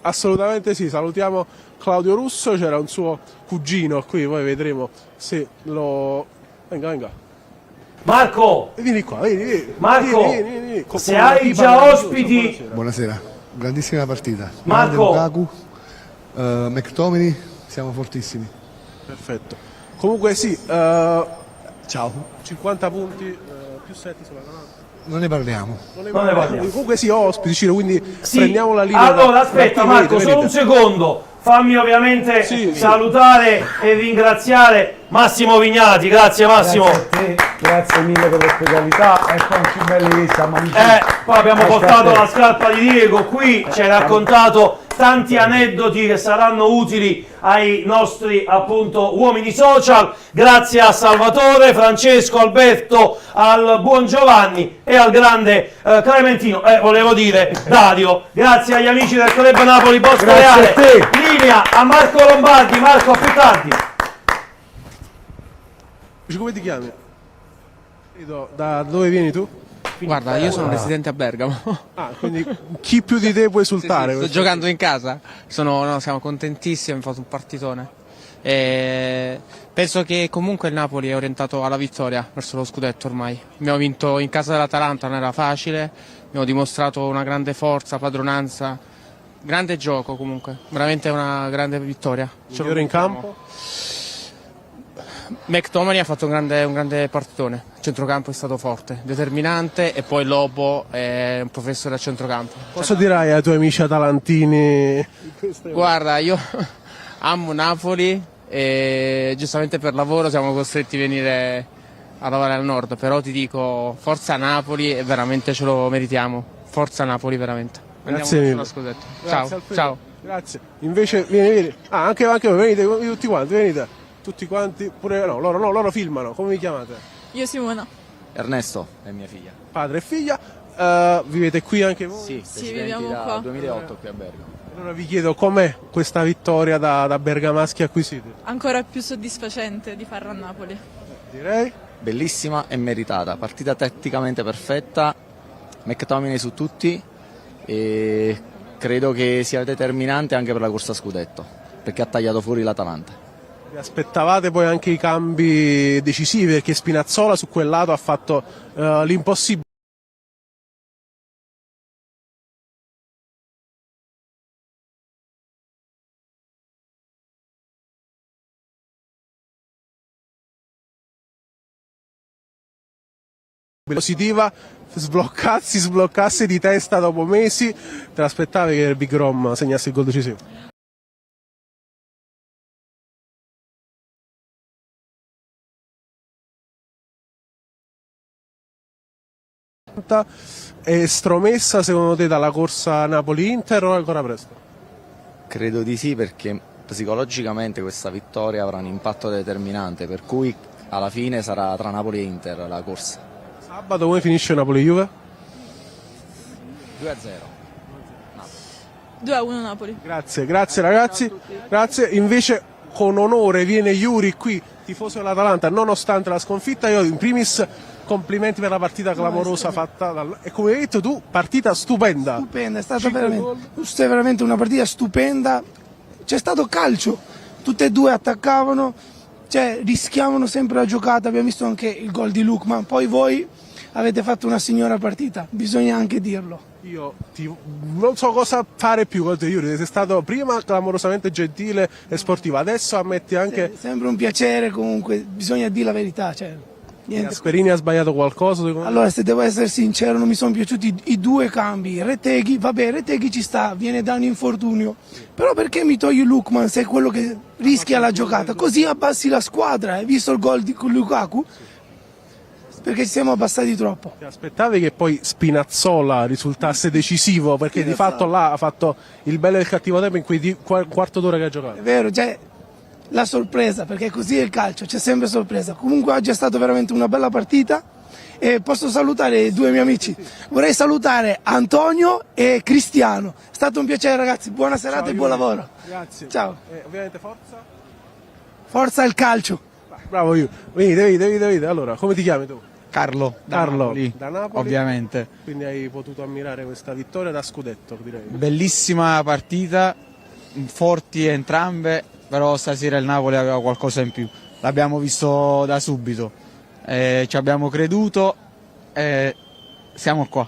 Assolutamente sì, salutiamo Claudio Russo, c'era un suo cugino qui, poi vedremo se lo... Venga. Marco! Vieni qua, vieni. Marco, vieni. Se hai già ospiti... Buonasera, grandissima partita. Marco! Lukaku, McTominay, siamo fortissimi. Perfetto. Comunque sì, ciao. 50 punti, più 7 sulla Atalanta. Non ne parliamo. Comunque sì, ospiti, Ciro, quindi prendiamo la linea. Allora, aspetta Marco, solo un secondo. Fammi ovviamente salutare e ringraziare Massimo Vignati. Grazie Massimo. Grazie mille per l'ospitalità. Ecco anche belli che siamo amici. Poi abbiamo portato la scarpa di Diego qui, ci hai raccontato tanti aneddoti che saranno utili ai nostri appunto uomini social. Grazie a Salvatore, Francesco, Alberto, al buon Giovanni e al grande Clementino, volevo dire Dario. Grazie agli amici del Club Napoli Bosco Reale. Linea a Marco Lombardi. Marco, a più tardi. Come ti chiami? Da dove vieni tu? Guarda, io sono residente a Bergamo. Ah, quindi chi più di te può esultare? Sto giocando in casa. Siamo contentissimi, abbiamo fatto un partitone. E penso che comunque il Napoli è orientato alla vittoria verso lo scudetto ormai. Abbiamo vinto in casa dell'Atalanta, non era facile, abbiamo dimostrato una grande forza, padronanza, grande gioco comunque, veramente una grande vittoria. Migliore in campo? McTominay ha fatto un grande partitone, il centrocampo è stato forte, determinante, e poi Lobo è un professore a centrocampo. Cosa dirai ai tuoi amici atalantini? Guarda, io amo Napoli e giustamente per lavoro siamo costretti a venire a lavorare al nord, però ti dico forza Napoli e veramente ce lo meritiamo, forza Napoli veramente. Grazie Andiamo mille. verso lo scudetto. Grazie, Ciao, Alfredo. ciao. Grazie. Invece vieni. Ah, anche voi, venite tutti quanti, venite. Tutti quanti, pure no, loro filmano. Come vi chiamate? Io Simona. Ernesto è mia figlia. Padre e figlia. Vivete qui anche voi? Sì, viviamo qua. 2008 qui a Bergamo. Allora vi chiedo com'è questa vittoria da bergamaschi acquisiti? Ancora più soddisfacente di farla a Napoli. Direi. Bellissima e meritata, partita tatticamente perfetta, McTominay su tutti e credo che sia determinante anche per la corsa a scudetto, perché ha tagliato fuori l'Atalanta. Vi aspettavate poi anche i cambi decisivi, perché Spinazzola su quel lato ha fatto l'impossibile. Positiva, sbloccasse di testa dopo mesi. Te l'aspettavi che il Big Rom segnasse il gol decisivo? È estromessa secondo te dalla corsa Napoli-Inter o è ancora presto? Credo di sì, perché psicologicamente questa vittoria avrà un impatto determinante, per cui alla fine sarà tra Napoli e Inter la corsa. Sabato come finisce Napoli-Juve? 2-0. 2-1 Napoli. Grazie ragazzi, grazie. Invece con onore viene Yuri qui, tifoso dell'Atalanta, nonostante la sconfitta. Io in primis complimenti per la partita clamorosa fatta e come hai detto tu, partita stupenda. Stupenda, è stata veramente una partita stupenda. C'è stato calcio, tutte e due attaccavano, cioè rischiavano sempre la giocata. Abbiamo visto anche il gol di Lukman, poi voi avete fatto una signora partita, bisogna anche dirlo. Io non so cosa fare più con te, Yuri, sei stato prima clamorosamente gentile e sportivo, adesso ammetti anche... Sempre un piacere, comunque bisogna dire la verità. Cioè, Gasperini ha sbagliato qualcosa? Allora, se devo essere sincero, non mi sono piaciuti i due cambi. Reteghi ci sta, viene da un infortunio, però perché mi togli Lukman se è quello che rischia la giocata? Così abbassi la squadra, hai visto il gol con Lukaku? Perché ci siamo abbassati troppo. Ti aspettavi che poi Spinazzola risultasse decisivo? Perché di fatto là ha fatto il bello e il cattivo tempo in quei quarto d'ora che ha giocato. È vero, cioè la sorpresa, perché così è il calcio, c'è sempre sorpresa. Comunque oggi è stata veramente una bella partita e posso salutare due miei amici. Vorrei salutare Antonio e Cristiano. È stato un piacere ragazzi, buona serata e buon lavoro. Grazie. Ciao. Ovviamente forza? Forza il calcio. Bravo io. Venite. Allora, come ti chiami tu? Carlo, da Napoli, ovviamente. Quindi hai potuto ammirare questa vittoria da scudetto, direi. Bellissima partita, forti entrambe, però stasera il Napoli aveva qualcosa in più. L'abbiamo visto da subito, ci abbiamo creduto e siamo qua.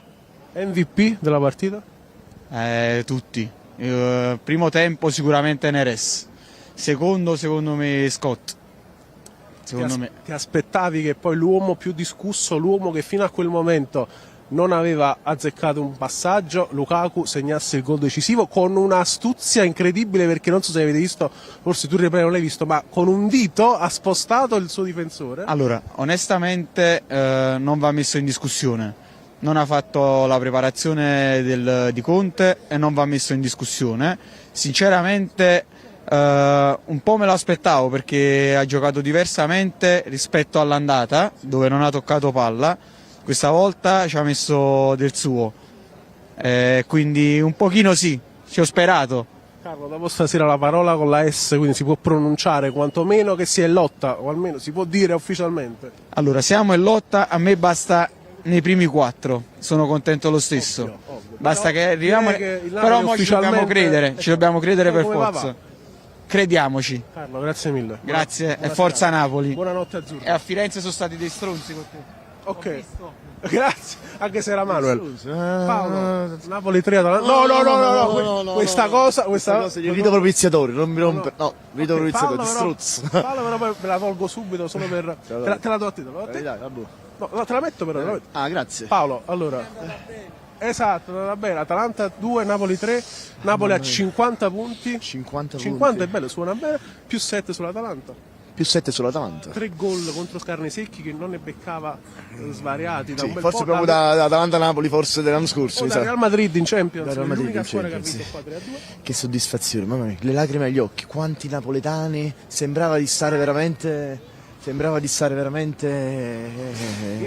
MVP della partita? Tutti. Primo tempo sicuramente Neres, secondo me Scott. Ti aspettavi che poi l'uomo più discusso, l'uomo che fino a quel momento non aveva azzeccato un passaggio, Lukaku, segnasse il gol decisivo con un'astuzia incredibile, perché non so se avete visto, forse tu non l'hai visto, ma con un dito ha spostato il suo difensore? Allora, onestamente non va messo in discussione. Non ha fatto la preparazione di Conte e non va messo in discussione. Sinceramente un po' me lo aspettavo, perché ha giocato diversamente rispetto all'andata, dove non ha toccato palla. Questa volta ci ha messo del suo, quindi un pochino sì, ci ho sperato. Carlo, dopo stasera la parola con la S, quindi si può pronunciare quantomeno che si è in lotta, o almeno si può dire ufficialmente. Allora, siamo in lotta, a me basta nei primi 4, sono contento lo stesso. Ovvio. Basta che arriviamo, però mo ci dobbiamo credere per forza. Crediamoci. Carlo, grazie mille. Grazie e forza Napoli. Buonanotte azzurra. E a Firenze sono stati dei stronzi con te. Ok. Grazie, anche se era Manuel. Paolo, Napoli 3 Atalanta. No, questa cosa. Il rito propiziatorio, non mi rompe. No, rito propiziatorio, Paolo, distruzzo. Paolo, però poi me la tolgo subito solo per. Te la do a te, No, te la metto però. Ah, grazie. Paolo, allora. Esatto, va bene. Atalanta 2, Napoli 3. Napoli a 50 punti. 50 è bello, suona bene. Più 7 sull'Atalanta. Più 7 sull'Atalanta. 3 gol contro Scarnesecchi che non ne beccava svariati da Sì, un bel forse po'. proprio da Atalanta-Napoli, forse dell'anno scorso. O da Real Madrid in Champions. Da Real Madrid l'unica in squadra che ha Champions, vinto qua 3-2. Che soddisfazione, mamma mia, le lacrime agli occhi, quanti napoletani, sembrava di stare veramente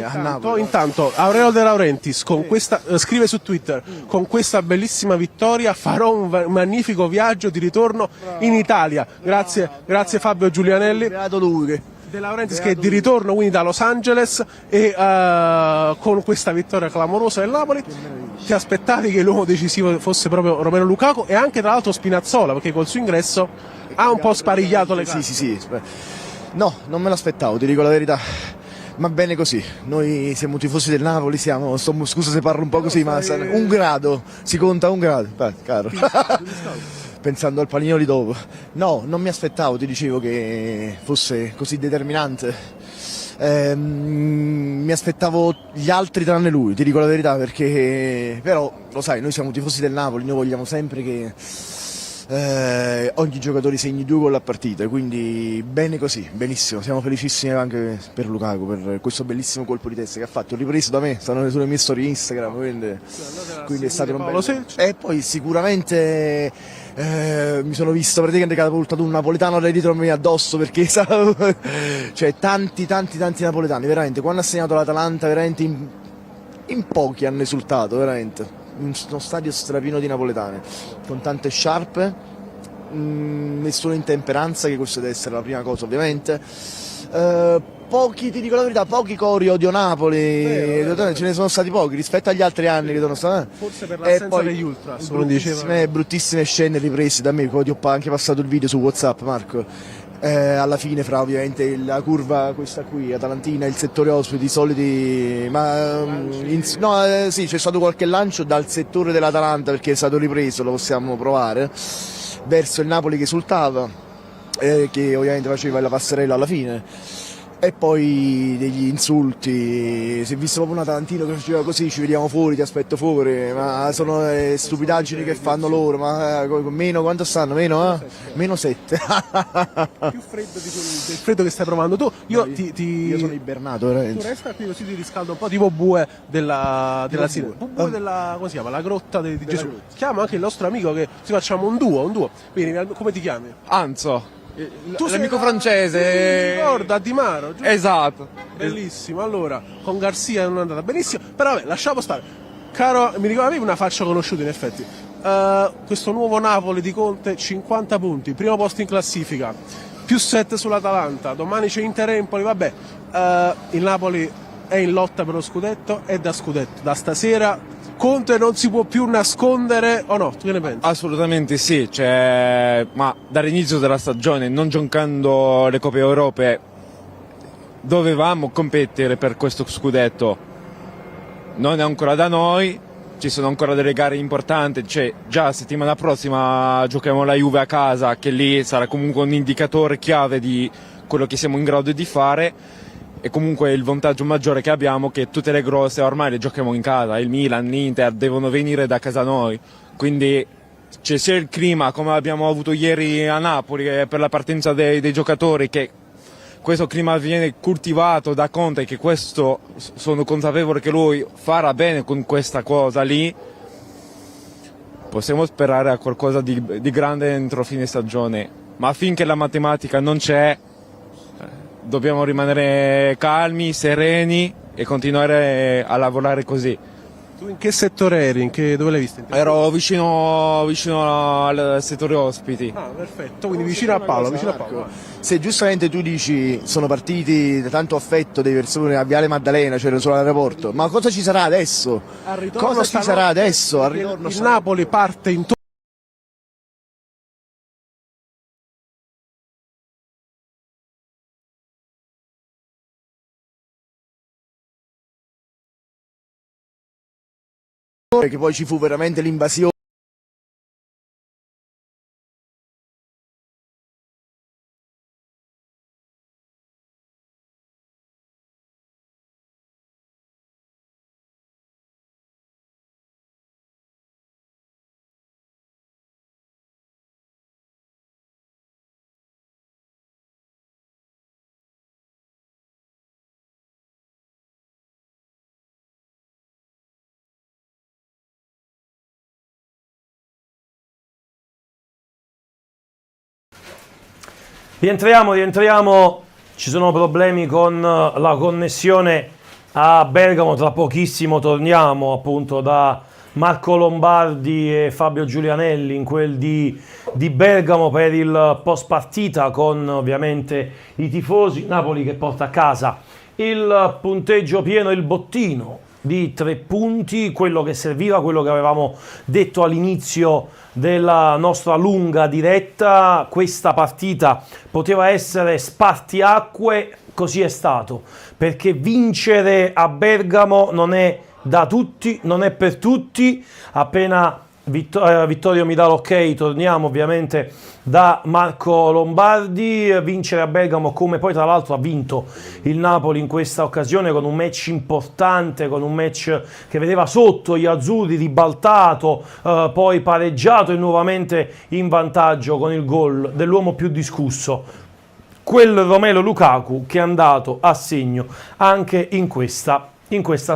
a Napoli. Intanto Aurelio De Laurentiis con questa, scrive su Twitter: con questa bellissima vittoria farò un magnifico viaggio di ritorno in Italia. Grazie Fabio Giulianelli. Beato lui. De Laurentiis che è di ritorno quindi da Los Angeles e con questa vittoria clamorosa del Napoli. Ti aspettavi che l'uomo decisivo fosse proprio Romelu Lukaku e anche tra l'altro Spinazzola, perché col suo ingresso ha un po' sparigliato le carte. Sì. No, non me l'aspettavo, ti dico la verità. Ma bene così, noi siamo tifosi del Napoli, scusa se parlo un po' così, ma un grado, si conta un grado, caro. Pensando al panino di dopo. No, non mi aspettavo, ti dicevo che fosse così determinante. Mi aspettavo gli altri tranne lui, ti dico la verità, perché però lo sai, noi siamo tifosi del Napoli, noi vogliamo sempre che ogni giocatore segni 2 gol a partita, quindi bene così, benissimo, siamo felicissimi anche per Lukaku, per questo bellissimo colpo di testa che ha fatto, ripreso da me, stanno sulle mie storie Instagram, quindi è stato un bello. E poi sicuramente mi sono visto praticamente catapultato un napoletano dietro a me addosso, perché cioè tanti napoletani, veramente, quando ha segnato l'Atalanta veramente in pochi hanno esultato, veramente. Uno stadio strapieno di napoletani, con tante sciarpe, nessuna intemperanza, che questa deve essere la prima cosa ovviamente. Pochi, ti dico la verità, pochi cori odio Napoli, ce ne sono stati pochi rispetto agli altri anni che sono stati. Forse per l'assenza degli ultras, bruttissime scene riprese da me, poi ti ho anche passato il video su WhatsApp, Marco. Alla fine fra ovviamente la curva questa qui atalantina, il settore ospiti, i soliti sì, c'è stato qualche lancio dal settore dell'Atalanta perché è stato ripreso, lo possiamo provare, verso il Napoli che esultava, che ovviamente faceva la passerella alla fine. E poi degli insulti, si è visto proprio un atalantino che faceva così, ci vediamo fuori, ti aspetto fuori, ma sono stupidaggini che fanno loro, ma meno, quanto stanno? Meno? Meno 7. Più freddo del freddo che stai provando tu. Io sono ibernato veramente. Tu resta qui così ti riscaldo un po' tipo bue della Bue della, come si chiama? La grotta di Gesù. Chiama anche il nostro amico che ci facciamo un duo. Quindi come ti chiami? Anzo. Tu sei l'amico francese. Ricorda Di Maro, giusto? Esatto. Bellissimo. Allora, con Garzia non è andata benissimo, però vabbè, lasciamo stare. Caro, mi ricordo, avevi una faccia conosciuta in effetti. Questo nuovo Napoli di Conte, 50 punti, primo posto in classifica, più 7 sull'Atalanta, domani c'è Inter-Empoli, vabbè. Il Napoli è in lotta per lo scudetto, è da scudetto, da stasera. Conte non si può più nascondere, o no? Tu che ne pensi? Assolutamente sì, ma dall'inizio della stagione, non giocando le Coppe Europee, dovevamo competere per questo scudetto. Non è ancora da noi, ci sono ancora delle gare importanti, già settimana prossima giochiamo la Juve a casa, che lì sarà comunque un indicatore chiave di quello che siamo in grado di fare. E comunque il vantaggio maggiore che abbiamo è che tutte le grosse ormai le giochiamo in casa, il Milan, l'Inter devono venire da casa noi, quindi c'è sia il clima come abbiamo avuto ieri a Napoli per la partenza dei giocatori, che questo clima viene coltivato da Conte, che questo sono consapevole che lui farà bene con questa cosa lì. Possiamo sperare a qualcosa di grande entro fine stagione, ma finché la matematica non c'è dobbiamo rimanere calmi, sereni e continuare a lavorare così. Tu in che settore eri? Dove l'hai vista? Ero vicino al settore ospiti. Ah, perfetto, quindi vicino a Paolo. Se giustamente tu dici sono partiti da tanto affetto delle persone a Viale Maddalena, c'erano solo all'aeroporto, ma cosa ci sarà adesso? Cosa ci sarà adesso? Al ritorno il Napoli parte in che poi ci fu veramente l'invasione. Rientriamo, ci sono problemi con la connessione a Bergamo, tra pochissimo torniamo appunto da Marco Lombardi e Fabio Giulianelli in quel di Bergamo per il post partita con ovviamente i tifosi, Napoli che porta a casa il punteggio pieno, il bottino di 3 punti, quello che serviva, quello che avevamo detto all'inizio della nostra lunga diretta. Questa partita poteva essere spartiacque, così è stato, perché vincere a Bergamo non è da tutti, non è per tutti. Appena Vittorio mi dà l'ok, torniamo ovviamente da Marco Lombardi. Vincere a Bergamo, come poi tra l'altro ha vinto il Napoli in questa occasione, con un match importante, con un match che vedeva sotto gli azzurri, ribaltato, poi pareggiato e nuovamente in vantaggio con il gol dell'uomo più discusso, quel Romelu Lukaku, che è andato a segno anche in questa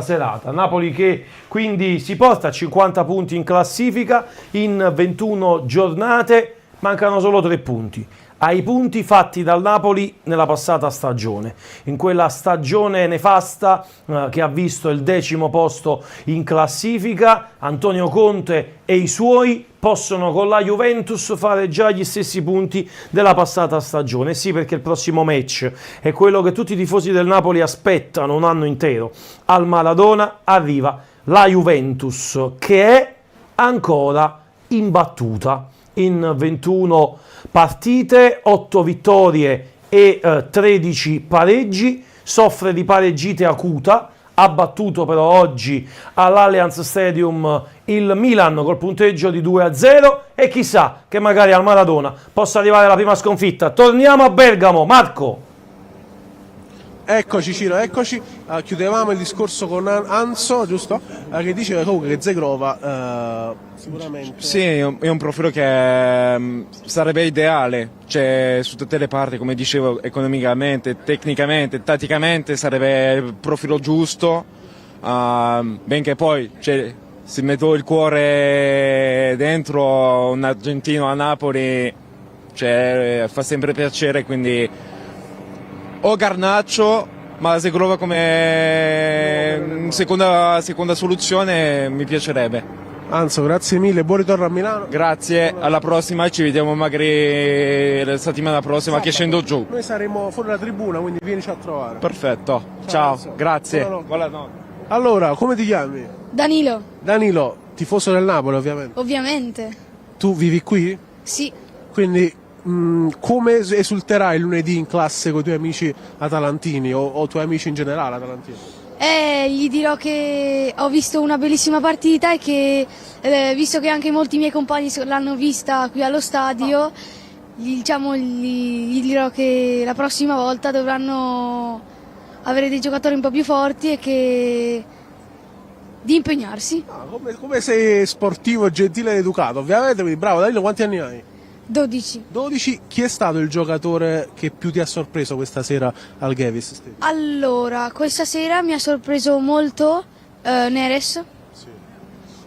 serata. Napoli che quindi si porta a 50 punti in classifica in 21 giornate, mancano solo 3 punti. Ai punti fatti dal Napoli nella passata stagione, in quella stagione nefasta che ha visto il 10° posto in classifica. Antonio Conte e i suoi possono con la Juventus fare già gli stessi punti della passata stagione. Sì, perché il prossimo match è quello che tutti i tifosi del Napoli aspettano un anno intero. Al Maradona arriva la Juventus, che è ancora imbattuta in 21 partite, 8 vittorie e 13 pareggi, soffre di pareggite acuta. Ha battuto però oggi all'Allianz Stadium il Milan col punteggio di 2-0 e chissà che magari al Maradona possa arrivare la prima sconfitta. Torniamo a Bergamo, Marco. Eccoci Ciro, eccoci. Chiudevamo il discorso con Anzo, giusto? Che diceva comunque che Zegrova sicuramente... Sì, è un profilo che sarebbe ideale, cioè su tutte le parti, come dicevo, economicamente, tecnicamente, tatticamente sarebbe il profilo giusto, benché poi si metto il cuore dentro un argentino a Napoli, fa sempre piacere, quindi... o Garnacho, ma Zegrova come seconda soluzione mi piacerebbe. Anzo, grazie mille, buon ritorno a Milano. Grazie, alla prossima, ci vediamo magari la settimana prossima che scendo giù. Noi saremo fuori dalla tribuna, quindi vienici a trovare. Perfetto, ciao, grazie. Buonanotte. Allora, come ti chiami? Danilo. Danilo, tifoso del Napoli ovviamente. Ovviamente. Tu vivi qui? Sì. Quindi come esulterai il lunedì in classe con i tuoi amici atalantini o tuoi amici in generale atalantini? Gli dirò che ho visto una bellissima partita e che, visto che anche molti miei compagni l'hanno vista qui allo stadio, gli dirò che la prossima volta dovranno avere dei giocatori un po' più forti e di impegnarsi. Come sei sportivo, gentile ed educato, ovviamente, quindi bravo. Danilo, quanti anni hai? 12. 12. Chi è stato il giocatore che più ti ha sorpreso questa sera al Gevis Stadium? Allora, questa sera mi ha sorpreso molto Neres,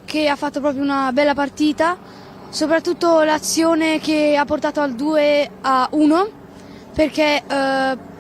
che ha fatto proprio una bella partita, soprattutto l'azione che ha portato al 2-1, perché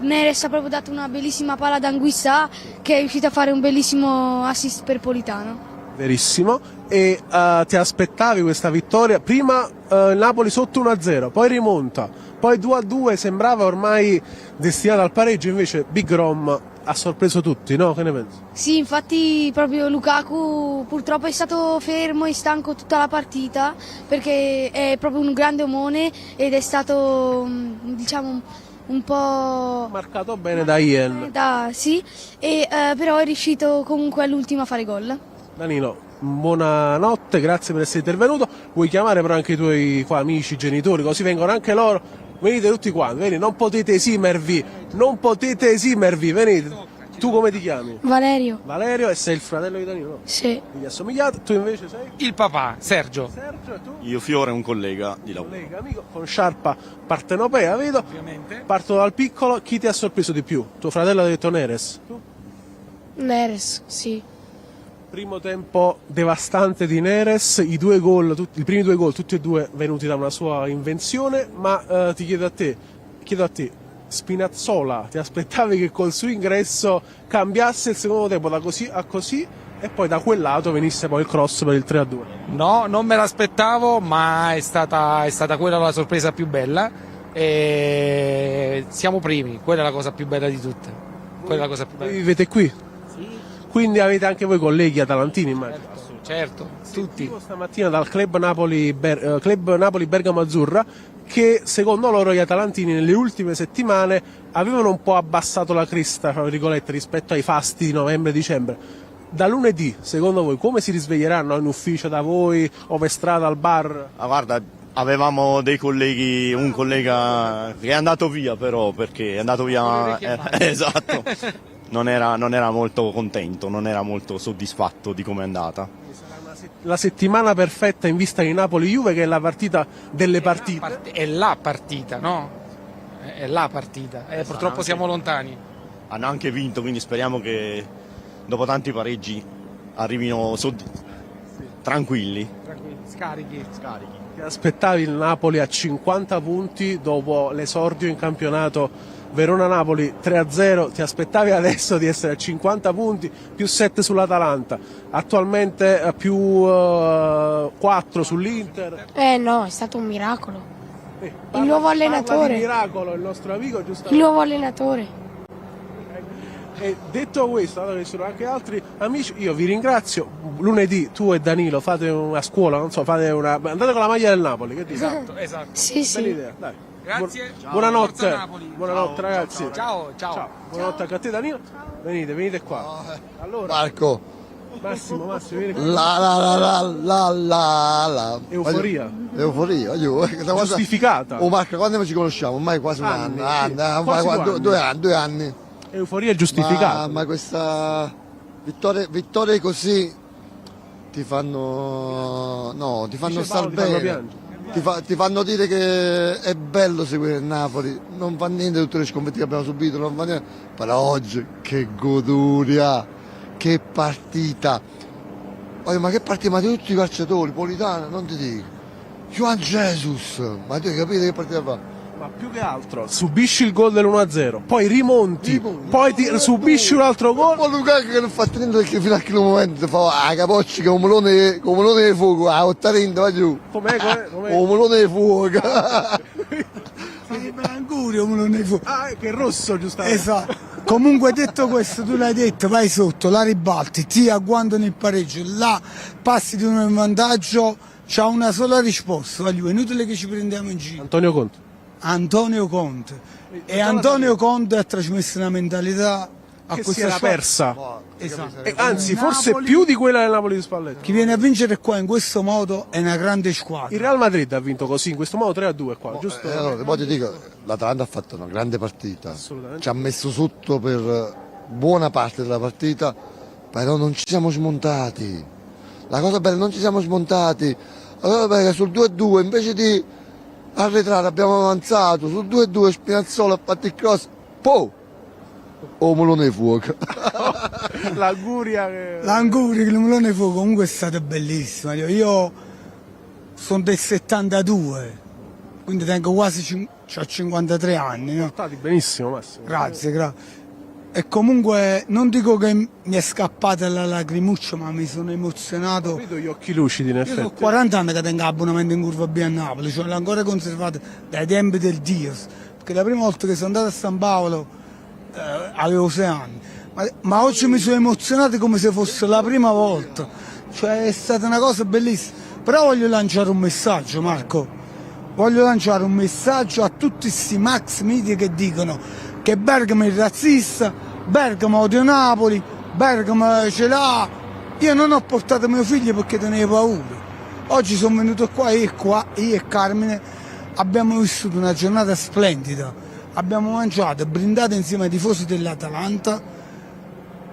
Neres ha proprio dato una bellissima palla ad Anguissa, che è riuscito a fare un bellissimo assist per Politano. Verissimo. E ti aspettavi questa vittoria? Prima Napoli sotto 1-0, poi rimonta, poi 2-2, sembrava ormai destinata al pareggio, invece Big Rom ha sorpreso tutti, no? Che ne pensi? Sì, infatti proprio Lukaku purtroppo è stato fermo e stanco tutta la partita, perché è proprio un grande omone ed è stato, diciamo, un po' marcato bene da Ian. Sì, però è riuscito comunque all'ultimo a fare gol. Danilo, buonanotte, grazie per essere intervenuto. Vuoi chiamare però anche i tuoi qua amici, genitori, così vengono anche loro. Venite tutti quanti, venite, non potete esimervi, venite. Tu come ti chiami? Valerio. Valerio, e sei il fratello di Danilo? No? Sì. Gli assomigliate, tu invece sei? Il papà, Sergio. Sergio, e tu? Io Fiore, un collega di lavoro. Collega, amico, con sciarpa partenopea, vedo. Ovviamente. Parto dal piccolo, chi ti ha sorpreso di più? Tuo fratello ha detto Neres. Tu? Neres, sì. Primo tempo devastante di Neres, i primi 2 gol, tutti e due venuti da una sua invenzione, ma ti chiedo a te, Spinazzola, ti aspettavi che col suo ingresso cambiasse il secondo tempo da così a così e poi da quel lato venisse poi il cross per il 3-2? No, non me l'aspettavo, ma è stata quella la sorpresa più bella. E siamo primi, quella è la cosa più bella di tutte. Quella è la cosa più bella. Voi vivete qui? Sì. Quindi avete anche voi colleghi atalantini, immagino? Certo, tutti. Stamattina dal Club Napoli Bergamo Azzurra che secondo loro gli atalantini nelle ultime settimane avevano un po' abbassato la cresta, tra virgolette, rispetto ai fasti di novembre-dicembre. Da lunedì, secondo voi, come si risveglieranno in ufficio da voi o per strada al bar? Guarda, avevamo dei colleghi, un collega che è andato via però, perché è andato via... esatto, non era molto contento, non era molto soddisfatto di come è andata. La settimana perfetta in vista di Napoli-Juve, che è la partita delle partite. È la partita, no? È la partita. Purtroppo siamo lontani. Hanno anche vinto, quindi speriamo che dopo tanti pareggi arrivino tranquilli. Scarichi. Ti aspettavi il Napoli a 50 punti dopo l'esordio in campionato Verona-Napoli 3-0, ti aspettavi adesso di essere a 50 punti, più 7 sull'Atalanta, attualmente più 4 sull'Inter? No, è stato un miracolo. Il nuovo allenatore. Parla di miracolo, il nostro amico, giustamente. Il nuovo allenatore. E detto questo, dato che ci sono anche altri amici, io vi ringrazio. Lunedì tu e Danilo fate una scuola, non so, andate con la maglia del Napoli, che dite? Esatto. Sì, sì. Bella idea, dai. Grazie. Buonanotte. Buonanotte ragazzi. Ciao. Buonanotte anche a te Danilo. Venite qua. Allora, Marco. Massimo, vieni qua. La. Euforia. Giustificata. Oh Marco, quando ci conosciamo? Ormai quasi un anno. 2 anni. Euforia giustificata. Ma questa vittorie così ti fanno star bene. Ti fanno dire che è bello seguire il Napoli, non fa niente tutte le sconfitte che abbiamo subito, non fa niente. Però oggi che goduria, che partita. Ma che partita, ma di tutti i calciatori, Politano, non ti dico. Juan Jesus, ma tu hai capito che partita fa? Ma più che altro, subisci il gol dell'1-0, poi rimonti, poi subisci un altro gol. Ma Lukaku che non fa niente perché fino a quel momento fa capocci che un melone di fuoco, a 80 va giù. Com'è? Un melone di fuoco. Sarebbe ancora un melone di fuoco. Che è rosso giustamente. Esatto. Comunque detto questo, tu l'hai detto, vai sotto, la ribalti, ti agguantano il pareggio, là passi di un vantaggio, c'ha una sola risposta, è inutile che ci prendiamo in giro. Antonio Conte. E Antonio Conte ha trasmesso una mentalità a che questa si era squadra. persa. Esatto. Anzi, forse più di quella del Napoli di Spalletti. Chi viene a vincere qua in questo modo è una grande squadra. Il Real Madrid ha vinto così, in questo modo 3-2 qua, giusto? Allora, poi ti dico, l'Atalanta ha fatto una grande partita. Ci ha messo sotto per buona parte della partita, però non ci siamo smontati. La cosa bella, non ci siamo smontati. Allora perché sul 2-2 invece di arretrare abbiamo avanzato, sul 2-2 Spinazzola ha fatto il cross, o melone di fuoco. L'Anguria il melone di fuoco comunque è stata bellissima. Io sono del 72, quindi tengo quasi 53 anni. No? Stati benissimo Massimo. Grazie. E comunque non dico che mi è scappata la lacrimuccia, ma mi sono emozionato. Vedo gli occhi lucidi in effetti. Io sono 40 anni che tengo abbonamento in curva B a Napoli, cioè l'ho ancora conservato dai tempi del Dios, perché la prima volta che sono andato a San Paolo avevo 6 anni, ma oggi mi sono emozionato come se fosse la prima volta, cioè è stata una cosa bellissima. Però voglio lanciare un messaggio, Marco, voglio lanciare un messaggio a tutti questi max media che dicono che Bergamo è razzista, Bergamo odia Napoli, Bergamo ce l'ha. Io non ho portato mio figlio perché tenevo paura. Oggi sono venuto qua, io e Carmine abbiamo vissuto una giornata splendida. Abbiamo mangiato e brindato insieme ai tifosi dell'Atalanta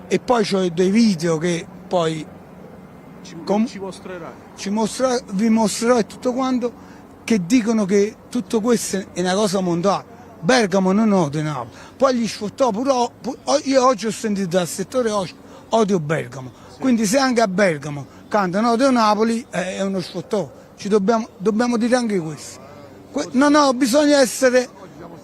e poi c'ho dei video che poi ci mostrerai. vi mostrerò e tutto quanto, che dicono che tutto questo è una cosa mondiale. Bergamo non odia Napoli. Poi gli sfottò pure, io oggi ho sentito dal settore odio Bergamo. Quindi se anche a Bergamo cantano odio Napoli è uno sfottò. Ci dobbiamo dire anche questo. No, bisogna essere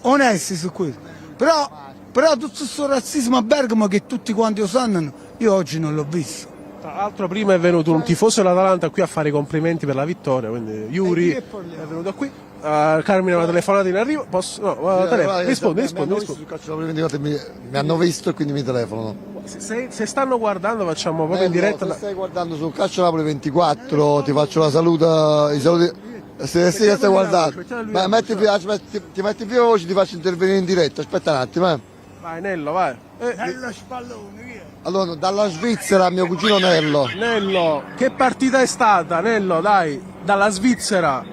onesti su questo. Però tutto questo razzismo a Bergamo che tutti quanti lo sanno, io oggi non l'ho visto. Tra l'altro prima è venuto un tifoso dell'Atalanta qui a fare i complimenti per la vittoria, quindi Yuri è venuto qui. Carmine ha una telefonata in arrivo. Rispondi. Mi hanno visto e quindi mi telefonano. Se stanno guardando facciamo proprio in diretta. Se stai guardando sul Calcio Napoli 24 ti faccio la saluta, i saluti. Se stai guardando, ti metti via voce, ti faccio intervenire in diretta. Aspetta un attimo. Vai Nello, vai. Nello Spallone, via. Allora, dalla Svizzera mio cugino Nello. Nello, che partita è stata? Nello, dai, dalla Svizzera.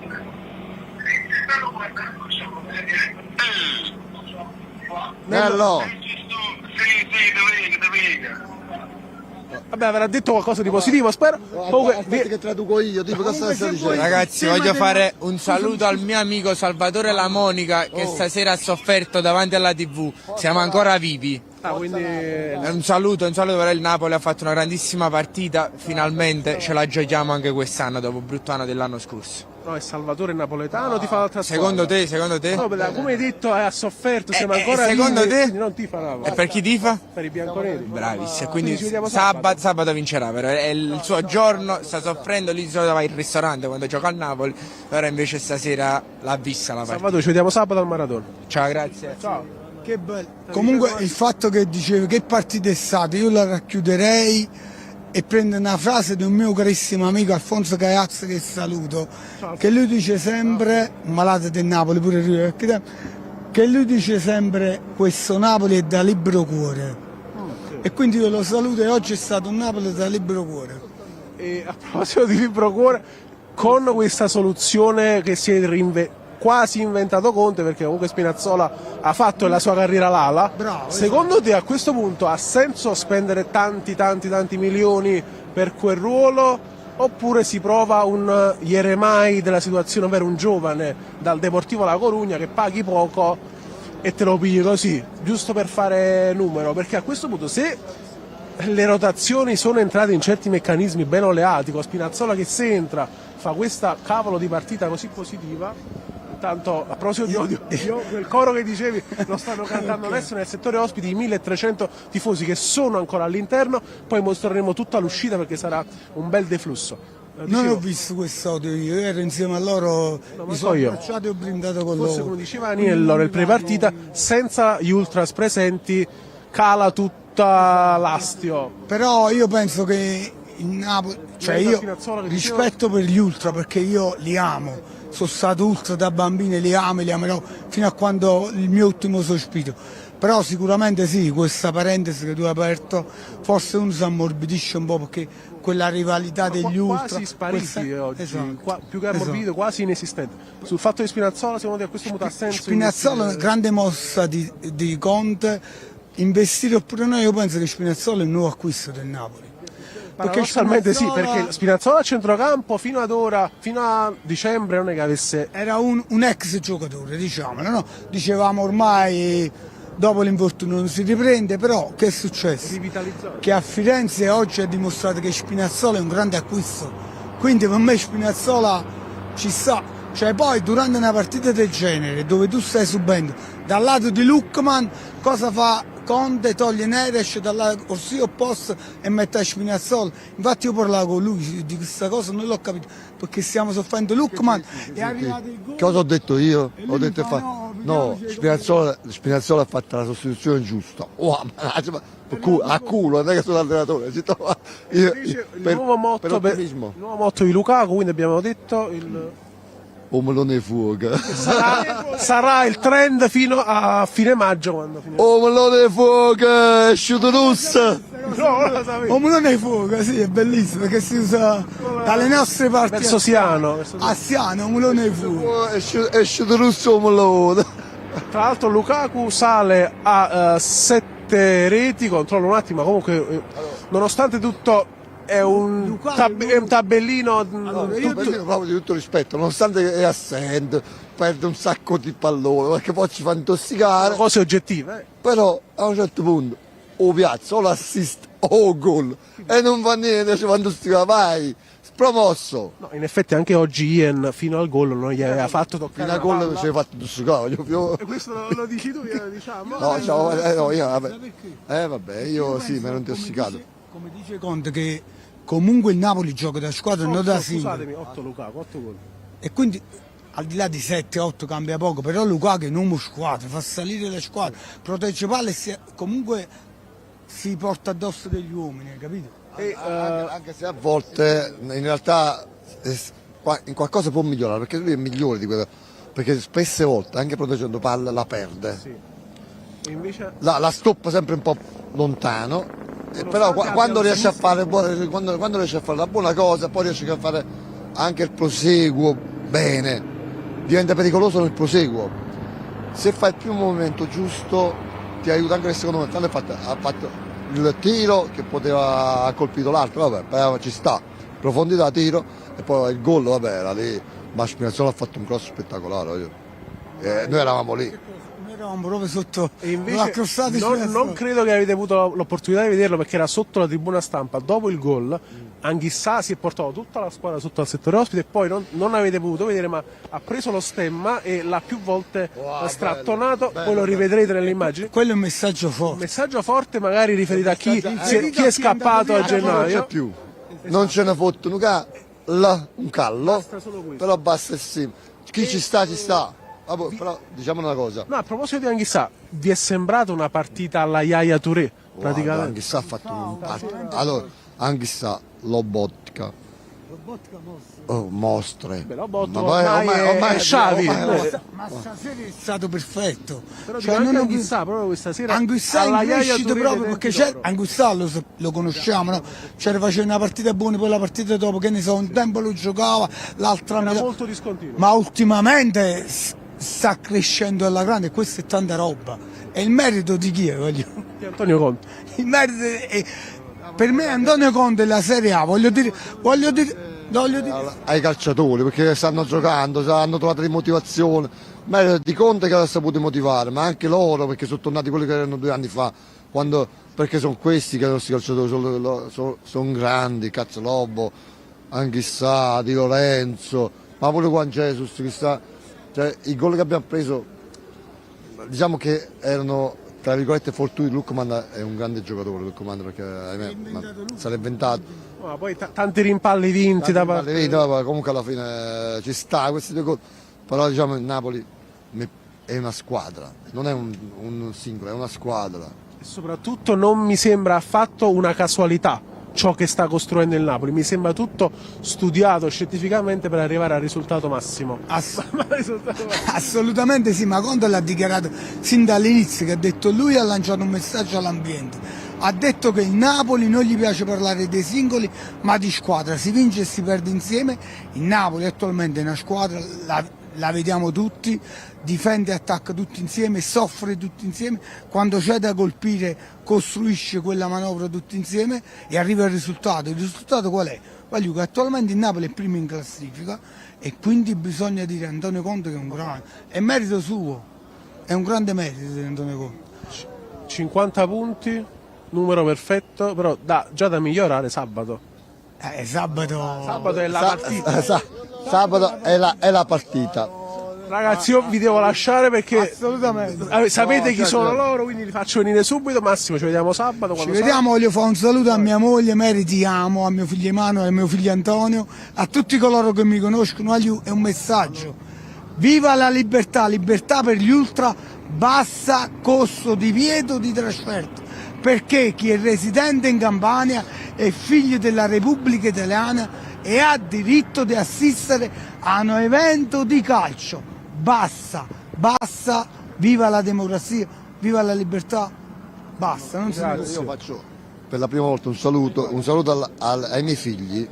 Nello. Vabbè, avrà detto qualcosa di positivo, spero. Comunque, che traduco io, tipo cosa stai dicendo? Ragazzi, voglio fare un saluto al mio amico Salvatore La Monica che stasera ha sofferto davanti alla TV. Siamo ancora vivi. Quindi un saluto per il Napoli, ha fatto una grandissima partita, finalmente ce la giochiamo anche quest'anno dopo il brutto anno dell'anno scorso. No, è Salvatore napoletano, ti fa l'altra squadra. Secondo te? No, come hai detto ha sofferto, siamo ancora secondo vivi, te? Non ti fa Napoli. E per chi tifa? Per i bianconeri. Bravissimo, quindi ci vediamo sabato vincerà, però è il suo giorno, sta soffrendo, lì di solito va in ristorante quando gioca al Napoli, però invece stasera l'ha vista la partita. Sabato ci vediamo sabato al Maradona. Ciao, grazie. Ciao. Che bello. Comunque il fatto che dicevi che partita è stata, io la racchiuderei e prendo una frase di un mio carissimo amico Alfonso Caiazzo, che saluto, che lui dice sempre, un malato del Napoli pure lui, che lui dice sempre questo Napoli è da libero cuore. E quindi io lo saluto e oggi è stato un Napoli da libero cuore. E a proposito di libero cuore, con questa soluzione che si è quasi inventato Conte, perché comunque Spinazzola ha fatto la sua carriera l'ala. Bravo, secondo te a questo punto ha senso spendere tanti milioni per quel ruolo, oppure si prova un Jeremai della situazione, ovvero un giovane dal Deportivo La Corugna che paghi poco e te lo pigli così, giusto per fare numero? Perché a questo punto, se le rotazioni sono entrate in certi meccanismi ben oleati, con Spinazzola che se entra fa questa cavolo di partita così positiva. Tanto a proposito di odio, quel coro che dicevi lo stanno cantando adesso nel settore ospiti, i 1300 tifosi che sono ancora all'interno, poi mostreremo tutta l'uscita perché sarà un bel deflusso. Non ho visto quest'odio, io ero insieme a loro, mi sono abbracciato e ho brindato con loro. Forse, come diceva Aniello nel pre-partita, senza gli ultras presenti cala tutta l'astio. Però io penso che in Napoli, cioè io rispetto per gli ultra, perché io li amo. Sono stato ultra da bambino, li amerò fino a quando il mio ultimo sospiro. Però sicuramente sì, questa parentesi che tu hai aperto, forse uno si ammorbidisce un po' perché quella rivalità degli ultra... Quasi spariti oggi, più che ammorbidito, quasi inesistente. Sul fatto di Spinazzola, secondo te a questo punto ha senso? Spinazzola è una grande mossa di Conte, investire oppure no, io penso che Spinazzola è il nuovo acquisto del Napoli. Paradossalmente sì, perché Spinazzola a centrocampo fino ad ora, fino a dicembre non è che avesse... Era un ex giocatore, diciamolo, no? Dicevamo ormai dopo l'infortunio non si riprende, però che è successo? Che a Firenze oggi ha dimostrato che Spinazzola è un grande acquisto, quindi per me Spinazzola ci sta. Cioè poi durante una partita del genere dove tu stai subendo dal lato di Lookman, cosa fa Conte? Toglie Neres dal lato così opposto e mette a Spinazzola. Infatti io parlavo con lui di questa cosa, non l'ho capito, perché stiamo soffrendo Lookman, è arrivato il gol. Cosa ho detto io? Ho detto no, Spinazzola ha fatto la sostituzione giusta. A culo, non è che sono l'allenatore. Il nuovo motto di Lukaku, quindi abbiamo detto o melone e fuoco. Sarà il trend fino a fine maggio quando finirà. O melone e fuoco, asciutto russo. No, lo sapevo. O melone e fuoco, sì, è bellissimo perché si usa dalle nostre parti. Verso Siano. A Siano, o melone e fuoco. Asciutto russo o melone. Tra l'altro Lukaku sale a 7 reti, controllo un attimo, comunque nonostante tutto è un tabellino. Proprio di tutto rispetto, nonostante che è assente, perde un sacco di pallone, perché poi ci fa intossicare. Cose oggettive. Però a un certo punto o piazza o l'assist o il gol e non fa niente, ci fa intossicare, vai, promosso. No, in effetti anche oggi Ian fino al gol non gli aveva fatto toccare. Fino al gol ci aveva fatto intossicare. E questo lo dici tu, diciamo? No, no, io vabbè, io sì, mi ero intossicato. Come dice Conte che comunque il Napoli gioca da squadra e non da singolo. Scusatemi, 8 Lukaku, 8 gol. E quindi al di là di 7-8 cambia poco, però Lukaku è un uomo squadra, fa salire la squadra, protegge palle e comunque si porta addosso degli uomini, hai capito? Anche se a volte in realtà in qualcosa può migliorare, perché lui è migliore di quello, perché spesse volte anche proteggendo palla la perde. Sì. E invece la stoppa sempre un po' lontano. Però quando riesce a fare quando riesce a fare la buona cosa, poi riesce a fare anche il proseguo bene, diventa pericoloso nel proseguo. Se fa il primo movimento giusto ti aiuta anche nel secondo momento. Ha fatto il tiro che poteva ha colpito l'altro, vabbè, però ci sta, profondità tiro, e poi il gol, vabbè, era lì, Massimiliano ha fatto un cross spettacolare, noi eravamo lì. Eravamo proprio sotto. E invece non credo che avete avuto l'opportunità di vederlo perché era sotto la tribuna stampa. Dopo il gol Anghissà si è portato tutta la squadra sotto al settore ospite e poi non avete potuto vedere, ma ha preso lo stemma e l'ha più volte strattonato. Poi lo rivedrete nelle immagini. Quello è un messaggio forte. Un messaggio forte magari riferito a chi è scappato a gennaio. Non c'è più, non ce ne fottono un callo, però basta sì. Chi ci sta ci sta. Però diciamo una cosa. No, a proposito di Anghissà, vi è sembrata una partita alla Yaya Touré? Praticamente. Anghissà ha fatto un allora, Anghissà, Lobotka. Mostre. Ormai è Xavi. Ma stasera è stato perfetto. Però anche Anghissà proprio questa sera. Anghissà è crescita proprio perché Anghissà lo conosciamo, no? C'era facendo una partita buona, poi la partita dopo, che ne so, un tempo lo giocava, l'altra era molto discontinuo. Ma ultimamente sta crescendo alla grande e questa è tanta roba. E il merito di chi è? Di Antonio Conte. Il merito per me Antonio Conte è la Serie A, voglio dire ai calciatori, perché stanno giocando, hanno trovato di motivazione. Merito di Conte che ha saputo motivare, ma anche loro, perché sono tornati quelli che erano 2 anni fa, perché sono questi che i nostri calciatori sono grandi, cazzo Lobo, Anghissà, Di Lorenzo, ma pure Juan Jesus che sta. Cioè, i gol che abbiamo preso, diciamo che erano, tra virgolette, fortuiti. Lukman è un grande giocatore, Lukman, perché se l'è inventato. Ma poi tanti rimpalli vinti da parte. Comunque alla fine ci sta questi 2 gol. Però diciamo il Napoli è una squadra, non è un singolo, è una squadra. E soprattutto non mi sembra affatto una casualità ciò che sta costruendo il Napoli, mi sembra tutto studiato scientificamente per arrivare al risultato massimo. Assolutamente sì, ma Conte l'ha dichiarato sin dall'inizio, che ha detto lui, ha lanciato un messaggio all'ambiente, ha detto che il Napoli non gli piace parlare dei singoli ma di squadra, si vince e si perde insieme. Il Napoli attualmente è una squadra, la vediamo tutti, difende e attacca tutti insieme, soffre tutti insieme, quando c'è da colpire costruisce quella manovra tutti insieme e arriva al risultato. Il risultato qual è? Voglio che attualmente il Napoli è primo in classifica e quindi bisogna dire a Antonio Conte che è un grande, è merito suo, è un grande merito di Antonio Conte. 50 punti, numero perfetto, però già da migliorare sabato. Sabato è la partita. Sabato è la partita. Ragazzi, io vi devo lasciare perché assolutamente sapete chi sono loro, quindi li faccio venire subito. Massimo, ci vediamo sabato. Ci vediamo, voglio fare un saluto a mia moglie Mary, ti amo, a mio figlio Emanuele, a mio figlio Antonio, a tutti coloro che mi conoscono. È un messaggio: viva la libertà, libertà per gli ultra, bassa costo divieto di trasferta, perché chi è residente in Campania è figlio della Repubblica Italiana e ha diritto di assistere a un evento di calcio. Basta, viva la democrazia, viva la libertà, basta. Non Io faccio per la prima volta un saluto ai miei figli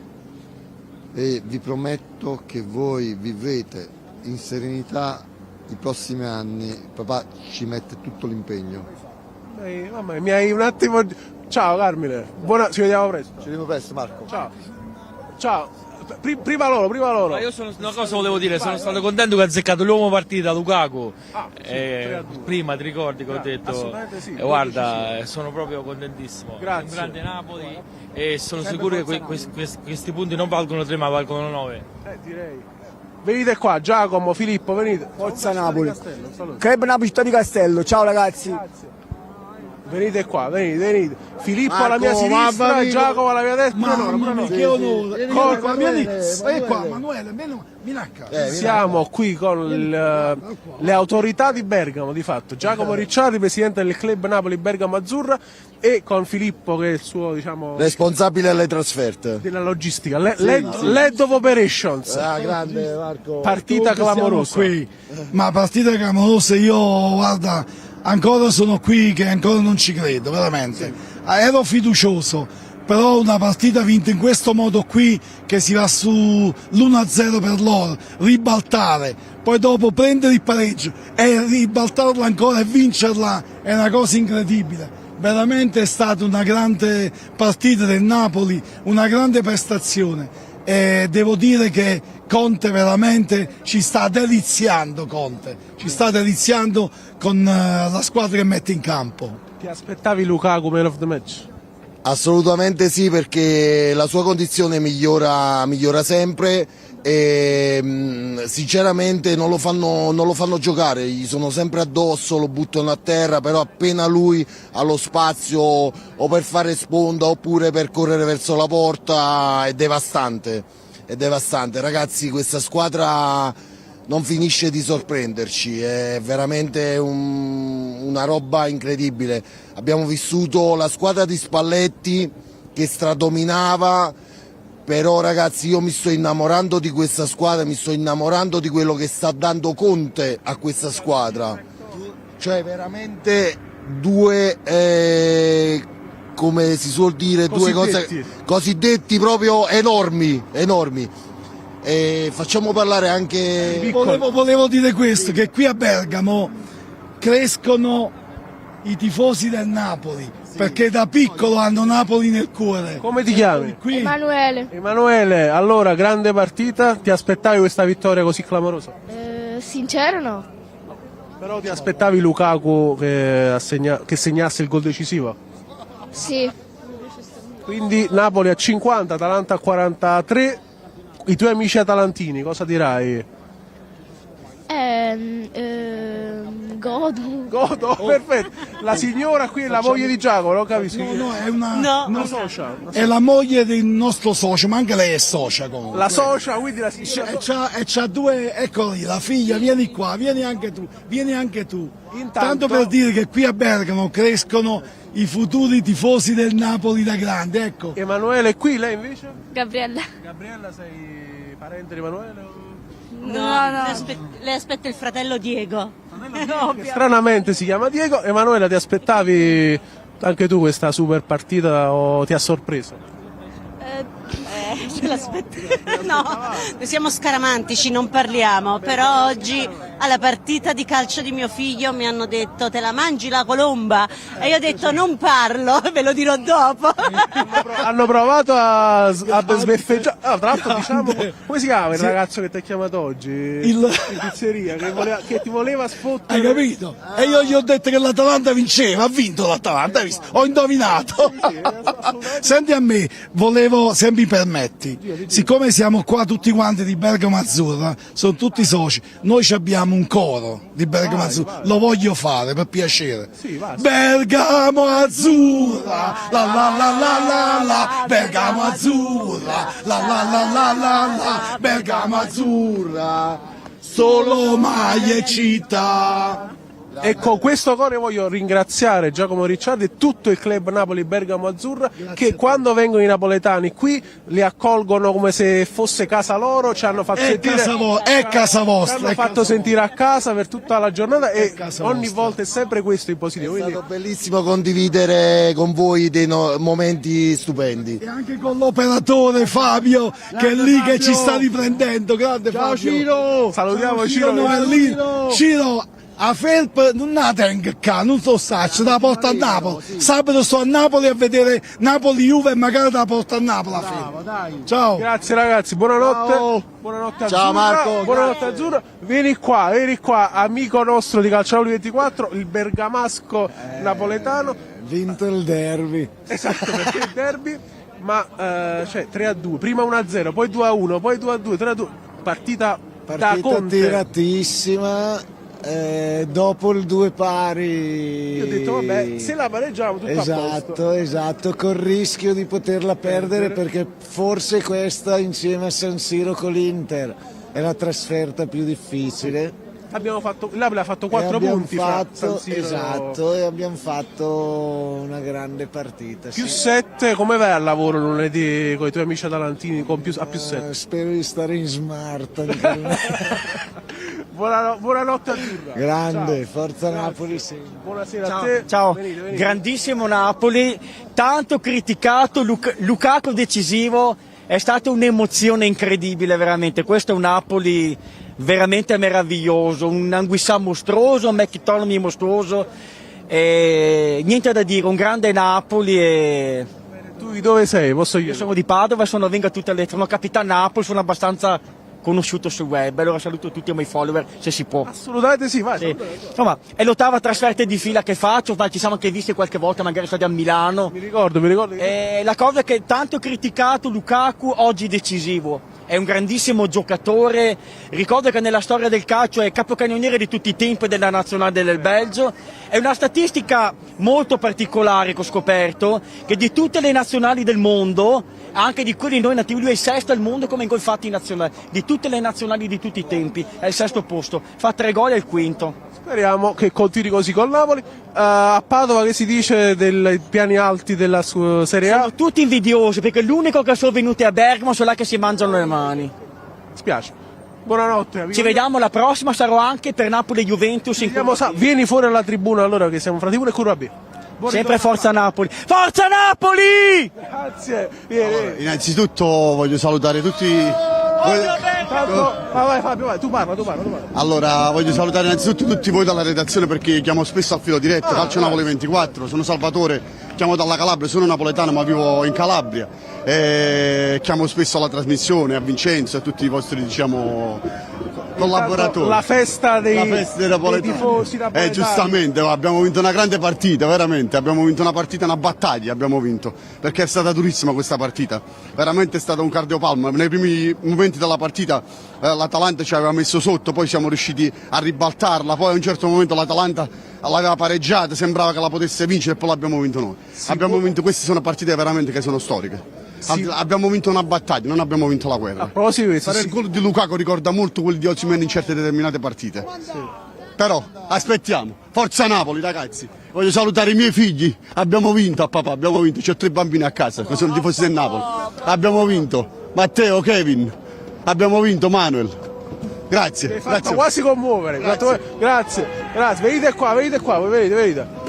e vi prometto che voi vivrete in serenità i prossimi anni. Papà ci mette tutto l'impegno. Mamma mia, mi hai un attimo... Ciao Carmine, ci vediamo presto. Ci vediamo presto, Marco. Ciao. Prima loro. Ma io una cosa volevo dire, sono stato contento che ha azzeccato l'uomo partita Lukaku. Prima ti ricordi che ho detto? Assolutamente sì. Guarda, sono proprio contentissimo. Grazie. Un grande Napoli e sono sicuro che questi punti non valgono 3 ma valgono 9. Direi. Venite qua, Giacomo, Filippo, venite. Forza Napoli. Club Napoli Città di Castello, ciao ragazzi. Grazie. Venite qua, venite. Filippo Marco, alla mia sinistra e Giacomo alla mia destra. Mamma mia, che onore. Vai qua, Manuele, vieni a casa. Siamo qui con le autorità di Bergamo, di fatto. Giacomo Ricciardi, presidente del club Napoli Bergamo Azzurra, e con Filippo che è il suo, diciamo, responsabile delle trasferte. Della logistica, Lead of Operations. Grande Marco. Partita clamorosa. Qui. Ma partita clamorosa, io guarda, ancora sono qui che ancora non ci credo, veramente. Ero fiducioso, però una partita vinta in questo modo qui, che si va su l'1-0 per loro, ribaltare, poi dopo prendere il pareggio e ribaltarla ancora e vincerla, è una cosa incredibile. Veramente è stata una grande partita del Napoli, una grande prestazione, e devo dire che Conte veramente ci sta deliziando, ci sta deliziando con la squadra che mette in campo. Ti aspettavi Lukaku man of the match? Assolutamente sì, perché la sua condizione migliora sempre e sinceramente non lo fanno giocare, gli sono sempre addosso, lo buttano a terra, però appena lui ha lo spazio o per fare sponda oppure per correre verso la porta è devastante, ragazzi. Questa squadra non finisce di sorprenderci, è veramente una roba incredibile. Abbiamo vissuto la squadra di Spalletti che stradominava, però ragazzi io mi sto innamorando di questa squadra, mi sto innamorando di quello che sta dando Conte a questa squadra, cioè veramente due, come si suol dire, due cose cosiddetti proprio enormi. E facciamo parlare anche... Volevo dire questo, che qui a Bergamo crescono i tifosi del Napoli, perché da piccolo hanno Napoli nel cuore. Come ti chiami? Qui. Emanuele, allora grande partita, ti aspettavi questa vittoria così clamorosa? Sincero no. Però ti aspettavi Lukaku che segnasse il gol decisivo? Sì. Quindi Napoli a 50, Atalanta a 43. I tuoi amici atalantini, cosa dirai? Godo, perfetto. La signora qui è la moglie di Giacomo, non capisco. No, è una socia. È la moglie del nostro socio, ma anche lei è socia comunque. La socia, quindi la signora. E c'ha due, ecco lì, la figlia, vieni qua, vieni anche tu. Tanto per dire che qui a Bergamo crescono i futuri tifosi del Napoli da grande, ecco. Emanuele è qui, lei invece? Gabriella. Gabriella, sei parente di Emanuele? No. Le aspetta il fratello Diego. Che stranamente si chiama Diego. Emanuela, ti aspettavi anche tu questa super partita o ti ha sorpreso? Ce l'aspetto. No, noi siamo scaramantici, non parliamo, però oggi alla partita di calcio di mio figlio mi hanno detto te la mangi la colomba e io ho detto non parlo, ve lo dirò dopo. Hanno provato a sbeffeggiare. Tra l'altro diciamo, come si chiama il ragazzo che ti ha chiamato oggi? In pizzeria, che ti voleva sfottere. Hai capito? E io gli ho detto che l'Atalanta vinceva, ha vinto l'Atalanta, hai visto? Ho indovinato. Senti a me, se mi permetti, siccome siamo qua tutti quanti di Bergamo Azzurra, sono tutti soci, noi abbiamo un coro di Bergamo Azzurra, lo voglio fare per piacere. Bergamo Azzurra, la la la la la la, Bergamo Azzurra, la la la la la la, Bergamo Azzurra, solo maglie città. E con questo coro voglio ringraziare Giacomo Ricciardi e tutto il club Napoli Bergamo Azzurra che quando vengono i napoletani qui li accolgono come se fosse casa loro, ci hanno fatto sentire casa vostra. ci hanno fatto sentire a casa per tutta la giornata e ogni volta è sempre questo il positivo. È stato bellissimo condividere con voi dei momenti stupendi. E anche con l'operatore Fabio che è lì che ci sta riprendendo. Grande Fabio. Ciro! Salutiamo Ciro. Ciro, a Felp non la tengo qua, non so starci, da porta a Napoli. Sabato sto a Napoli a vedere Napoli-Juve e magari da porta a Napoli. Ciao. Grazie ragazzi, buonanotte. Buonanotte Ciao Azzurra. Marco. Buonanotte Azzurra. Vieni qua, amico nostro di Calciopoli 24, il bergamasco napoletano. Vinto il derby. Esatto, perché il derby, ma cioè 3-2, prima 1-0, poi 2-1, poi 2-2, 3-2. Partita da Conte. Tiratissima. Dopo il 2 pari io ho detto vabbè, se la pareggiamo tutto a posto. Esatto, col rischio di poterla perdere perché forse questa insieme a San Siro con l'Inter è la trasferta più difficile. Abbiamo fatto, l'Apple ha fatto 4 punti fra San Siro. Esatto, e abbiamo fatto una grande partita. Più 7, come vai al lavoro lunedì con i tuoi amici atalantini a più 7? Spero di stare in smart. Buonanotte Azzurra. Grande, ciao. Forza Grazie. Napoli sempre. Buonasera Ciao. a te. Ciao. Venite. Grandissimo Napoli, tanto criticato, Lukaku decisivo, è stata un'emozione incredibile veramente, questo è un Napoli veramente meraviglioso, un Anguissà mostruoso, un McTominay mostruoso, e niente da dire, un grande Napoli. E tu di dove sei? Posso io? Io sono di Padova, vengo a tutte le, sono capitano Napoli, sono abbastanza conosciuto sul web, allora saluto tutti i miei follower se si può. Assolutamente sì, vai. Sì. Insomma, è l'ottava trasferta di fila che faccio, ci siamo anche visti qualche volta, magari stati a Milano. Mi ricordo. La cosa è che tanto criticato Lukaku, oggi decisivo. È un grandissimo giocatore, ricordo che nella storia del calcio è capocannoniere di tutti i tempi della nazionale del Belgio. È una statistica molto particolare che ho scoperto, che di tutte le nazionali del mondo, anche di quelli noi nativi, lui è il sesto al mondo come gol fatti nazionali, di tutte le nazionali di tutti i tempi, è il sesto posto, fa 3 gol e è il quinto. Speriamo che continui così col Napoli. A Padova che si dice dei piani alti della Serie A? Sono tutti invidiosi perché l'unico che sono venuti a Bergamo sono là che si mangiano le mani. Spiace. Buonanotte amico. Ci vediamo la prossima, sarò anche per Napoli e Juventus. Vieni fuori alla tribuna allora che siamo fra Tribuna e Curva B. Sempre Forza Napoli. Forza Napoli! Grazie. Allora, innanzitutto voglio salutare tutti. Vai Fabio, vai, tu parla. Allora, voglio salutare innanzitutto tutti voi dalla redazione perché chiamo spesso al filo diretto, Calcio Napoli 24, sono Salvatore, chiamo dalla Calabria, sono napoletano ma vivo in Calabria e chiamo spesso alla trasmissione, a Vincenzo e a tutti i vostri collaboratori. La festa dei napoletani. Tifosi napoletani. Giustamente, abbiamo vinto una grande partita, veramente, abbiamo vinto una partita, una battaglia abbiamo vinto, perché è stata durissima questa partita, veramente è stato un cardiopalmo, nei primi momenti della partita l'Atalanta ci aveva messo sotto, poi siamo riusciti a ribaltarla, poi a un certo momento l'Atalanta l'aveva pareggiata, sembrava che la potesse vincere e poi l'abbiamo vinto noi. Abbiamo vinto, queste sono partite veramente che sono storiche. Abbiamo vinto una battaglia, non abbiamo vinto la guerra. Il gol di Lukaku ricorda molto quello di Osimhen in certe determinate partite. Però aspettiamo, forza Napoli ragazzi, voglio salutare i miei figli, abbiamo vinto a papà, abbiamo vinto, c'ho 3 bambini a casa che sono tifosi del Napoli, abbiamo vinto, Matteo, Kevin, abbiamo vinto Manuel, grazie. Grazie. Quasi commuovere, grazie. Venite qua, venite.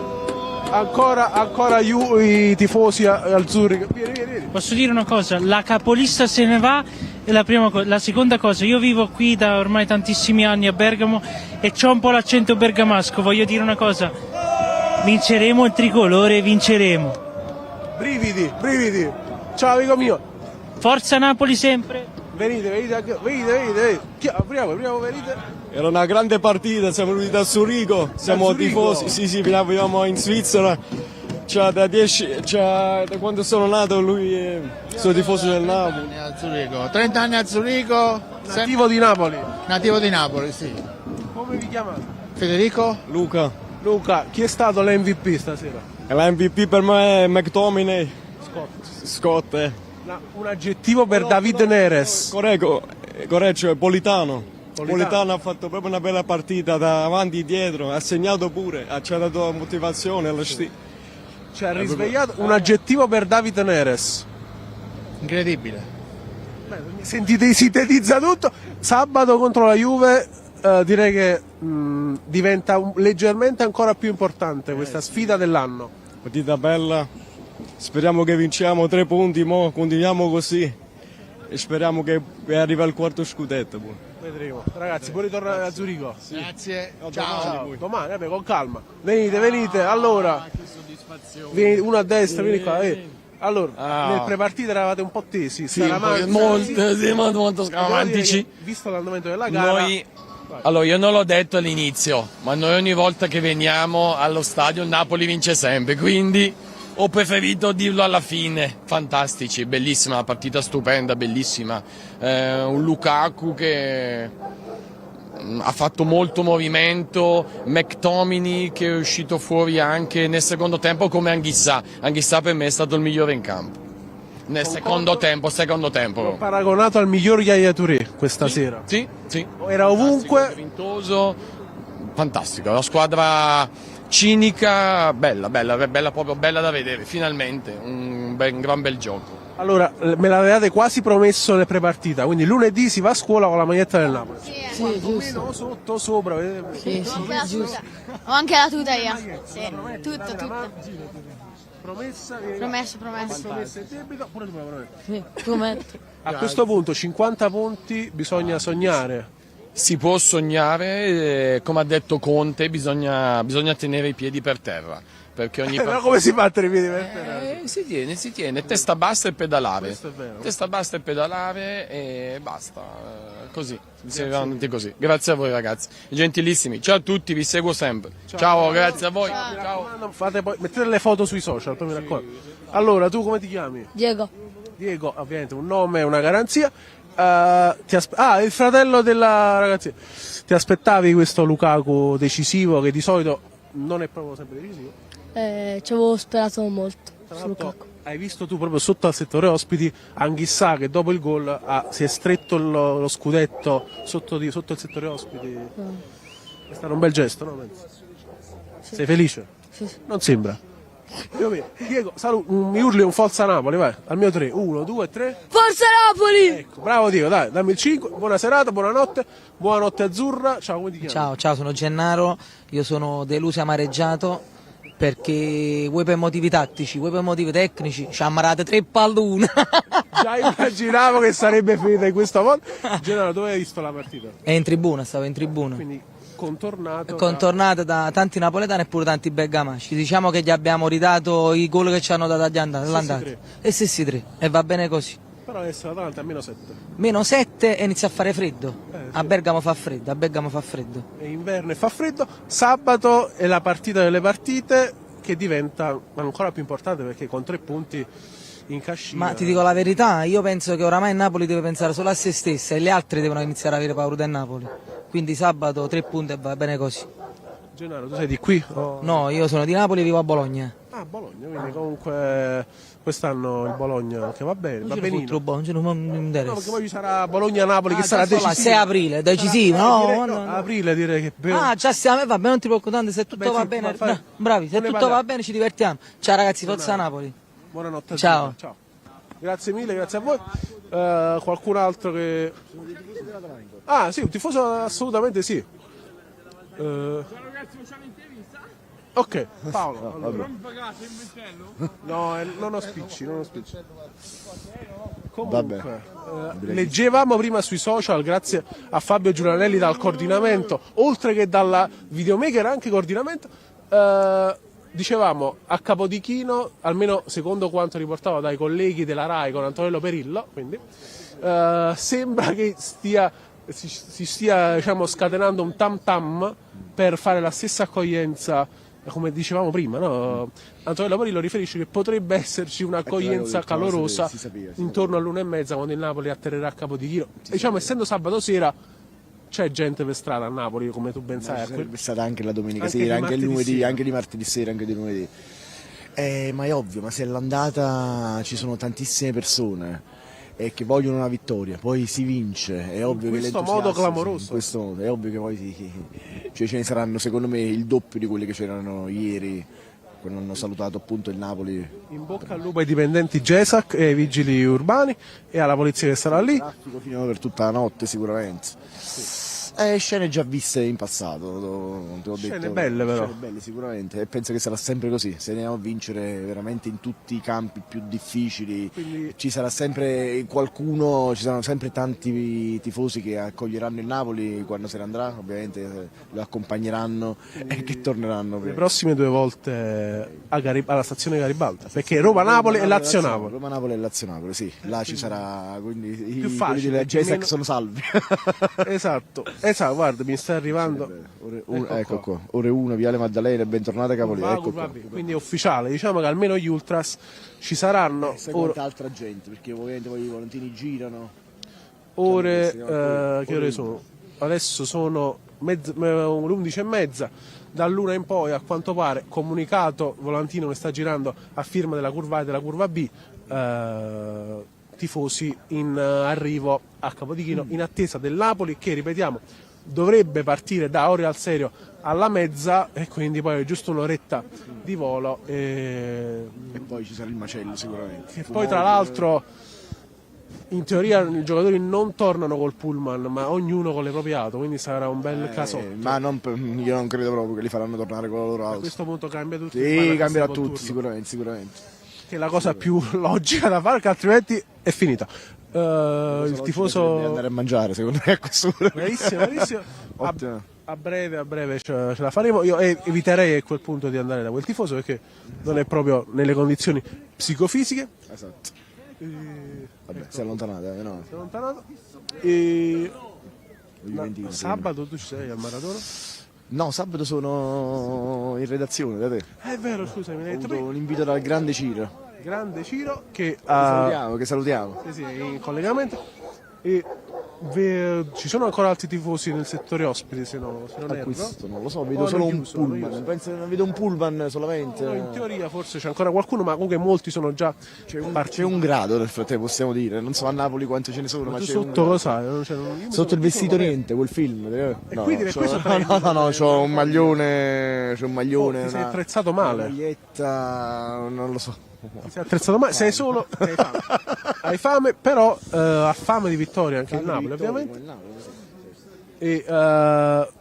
Ancora i tifosi azzurri. Vieni. Posso dire una cosa? La capolista se ne va è la seconda cosa. Io vivo qui da ormai tantissimi anni a Bergamo e c'ho un po' l'accento bergamasco. Voglio dire una cosa. Vinceremo il tricolore, vinceremo. Brividi. Ciao amico mio. Forza Napoli sempre. Venite. Apriamo, venite. Era una grande partita, siamo venuti da Zurigo, siamo tifosi, sì, viviamo in Svizzera, da quando sono nato sono tifoso del Napoli. 30 anni a Zurigo. Nativo di Napoli? Nativo di Napoli, sì. Come vi chiamate? Federico? Luca, chi è stato l'MVP stasera? L'MVP per me è McTominay. Scott. Un aggettivo per David Neres. Corretto, è Politano. Politano ha fatto proprio una bella partita da avanti e dietro, ha segnato pure, ci ha dato motivazione. Ci ha risvegliato. Un aggettivo per David Neres. Incredibile. Sentite, sintetizza tutto. Sabato contro la Juve direi che diventa leggermente ancora più importante questa sfida dell'anno. Partita bella, speriamo che vinciamo 3 punti, continuiamo così e speriamo che arrivi al quarto scudetto. Vedremo. Ragazzi, buon ritorno a Zurigo. Grazie, ciao. Domani, vabbè, con calma. Venite, allora. Vieni uno a destra, vieni qua. Allora, nel prepartita eravate un po' tesi, molto scaramantici. Visto l'andamento della gara. Allora, io non l'ho detto all'inizio, ma noi ogni volta che veniamo allo stadio il Napoli vince sempre, quindi ho preferito dirlo alla fine. Fantastici, bellissima, una partita stupenda, bellissima. Un Lukaku che ha fatto molto movimento, McTominay che è uscito fuori anche nel secondo tempo come Anghissà. Anghissà per me è stato il migliore in campo. Nel secondo tempo. L'ho paragonato al miglior Yaya Touré questa sera. Sì. Era ovunque. Vintoso, fantastico, la squadra cinica, bella proprio bella da vedere, finalmente, un gran bel gioco. Allora, me l'avevate quasi promesso nel prepartita, quindi lunedì si va a scuola con la maglietta del Napoli. Sì, giusto. Sotto, sopra. Sì, giusto. Ho anche la tuta io. Sì, tutto. Promessa e debito, pure tu me la prometti. Sì, prometto. A questo punto 50 punti bisogna sognare. Si può sognare, come ha detto Conte, bisogna tenere i piedi per terra. Perché ogni Però come si battere i piedi per terra? Si tiene, testa bassa e pedalare. Questo è vero. Testa bassa e pedalare e basta. Così, siamo andati così. Grazie a voi ragazzi, gentilissimi. Ciao a tutti, vi seguo sempre. Ciao, grazie a voi. Ciao. Mettete le foto sui social, poi mi racconto. Allora, tu come ti chiami? Diego. Diego, ovviamente un nome e una garanzia. Il fratello della ragazza. Ti aspettavi questo Lukaku decisivo che di solito non è proprio sempre decisivo? Ci avevo sperato molto su Lukaku. Hai visto tu proprio sotto al settore ospiti Anghissà che dopo il gol si è stretto lo scudetto sotto il settore ospiti. È stato un bel gesto, no? Sì. Sei felice? Sì. Non sembra. Diego, mi urli un Forza Napoli, vai, al mio 3, 1, 2, 3. Forza Napoli! Ecco, bravo Diego, dai, dammi il 5, buona serata, buonanotte azzurra, ciao, come ti chiami? Ciao, sono Gennaro, io sono deluso e amareggiato perché vuoi per motivi tattici, vuoi per motivi tecnici, ci ha ammarato 3 pallone. Già immaginavo che sarebbe finita in questo modo. Gennaro, dove hai visto la partita? Stavo in tribuna. Quindi contornato da tanti napoletani e pure tanti bergamaschi. Diciamo che gli abbiamo ridato i gol che ci hanno dato agli andati. E sì, 3. E va bene così. Però adesso l'Atalanta è a meno 7 e inizia a fare freddo. A Bergamo fa freddo, È inverno e fa freddo. Sabato è la partita delle partite che diventa ancora più importante perché con 3 punti in cascina. Ma ti dico la verità, io penso che oramai il Napoli deve pensare solo a se stessa e gli altri devono iniziare a avere paura del Napoli. Quindi sabato 3 punti e va bene così. Gennaro, tu sei di qui? No, io sono di Napoli e vivo a Bologna. Bologna, quindi comunque quest'anno il Bologna che va bene, va benissimo. Non mi interessa. No, perché poi ci sarà Bologna-Napoli che sarà decisivo. 6 aprile, decisivo, no? Aprile direi che già stiamo, va bene, non ti preoccupare, se tutto va bene, bravi, se tutto va bene ci divertiamo. Ciao ragazzi, forza Napoli. Buonanotte. Ciao. Grazie mille, grazie a voi. Qualcun altro che... sì, un tifoso assolutamente sì. Ok, Paolo. Allora. No, non ho spicci. Comunque, leggevamo prima sui social, grazie a Fabio Giuranelli dal coordinamento, oltre che dalla videomaker anche coordinamento, dicevamo a Capodichino, almeno secondo quanto riportato dai colleghi della RAI con Antonello Perillo, quindi, sembra che si stia diciamo, scatenando un tam tam per fare la stessa accoglienza come dicevamo prima, no? Antonello Perillo riferisce che potrebbe esserci un'accoglienza calorosa intorno all'1:30 quando il Napoli atterrerà a Capodichino. Diciamo, essendo sabato sera c'è gente per strada a Napoli, come tu ben sai. Sarebbe stata anche la domenica sera, anche il lunedì, anche di martedì sera, anche di lunedì. Ma è ovvio, ma se è l'andata ci sono tantissime persone. e che vogliono una vittoria, poi si vince, è ovvio che questo modo clamoroso. in questo modo, è ovvio che poi cioè ce ne saranno secondo me il doppio di quelli che c'erano ieri quando hanno salutato appunto il Napoli. In bocca al lupo ai dipendenti GESAC e ai vigili urbani e alla polizia che sarà lì. Traffico fino per tutta la notte sicuramente. Scene già viste in passato, te l'ho Scene detto, belle però. Scene belle sicuramente, e penso che sarà sempre così, se andiamo a vincere veramente in tutti i campi più difficili. Quindi ci sarà sempre qualcuno, ci saranno sempre tanti tifosi che accoglieranno il Napoli quando se ne andrà, ovviamente lo accompagneranno e che torneranno. Le prossime 2 volte alla stazione Garibaldi, perché Roma-Napoli e Lazio-Napoli. Roma-Napoli e Lazio-Napoli, sì, là ci sarà, quindi più quelli facile, della GESAC meno... sono salvi. Esatto, guarda, mi sta arrivando. Ecco qua. Ore 1, Viale Maddalena, bentornata Capolino. Ecco qua. Quindi è ufficiale, diciamo che almeno gli ultras ci saranno. Quanta altra gente, perché ovviamente poi i volantini girano. Ore, che ore sono? Adesso sono le 11:30. Dall'1 in poi, a quanto pare, comunicato volantino che sta girando a firma della curva A e della curva B. Tifosi in arrivo a Capodichino in attesa del Napoli che, ripetiamo, dovrebbe partire da Orio al Serio alla mezza e quindi poi è giusto un'oretta di volo e poi ci sarà il macello sicuramente. E poi tra l'altro in teoria i giocatori non tornano col pullman ma ognuno con le proprie auto, quindi sarà un bel casotto. Ma io non credo proprio che li faranno tornare con la loro auto. A questo punto cambia tutto. Sì, cambierà tutto sicuramente. Che è la cosa più logica da fare, che altrimenti è finita. Il tifoso deve andare a mangiare, secondo me, a questo punto. Bravissimo. A breve ce la faremo. Io eviterei a quel punto di andare da quel tifoso perché non è proprio nelle condizioni psicofisiche. Esatto. Vabbè, si è allontanato, no? Si è allontanato. Sabato tu ci sei al Maradona? No, sabato sono in redazione da te. È vero, scusami, mi hai detto un invito dal grande Ciro. Grande Ciro che salutiamo. Sì, è in collegamento. E ci sono ancora altri tifosi nel settore ospiti, se non erro? Questo non lo so, vedo solo un pullman. Penso che vedo un pullman solamente. No, in teoria forse c'è ancora qualcuno, ma comunque molti sono già c'è un grado nel frattempo, possiamo dire. Non so a Napoli quanti ce ne sono, ma c'è sotto un lo sai, sotto il vestito niente, quel film. No, c'ho un maglione, ti sei attrezzato male. Una maglietta, non lo so. Ti sei attrezzato male, sei solo hai fame, però ha fame di vittoria anche il Napoli, ovviamente. E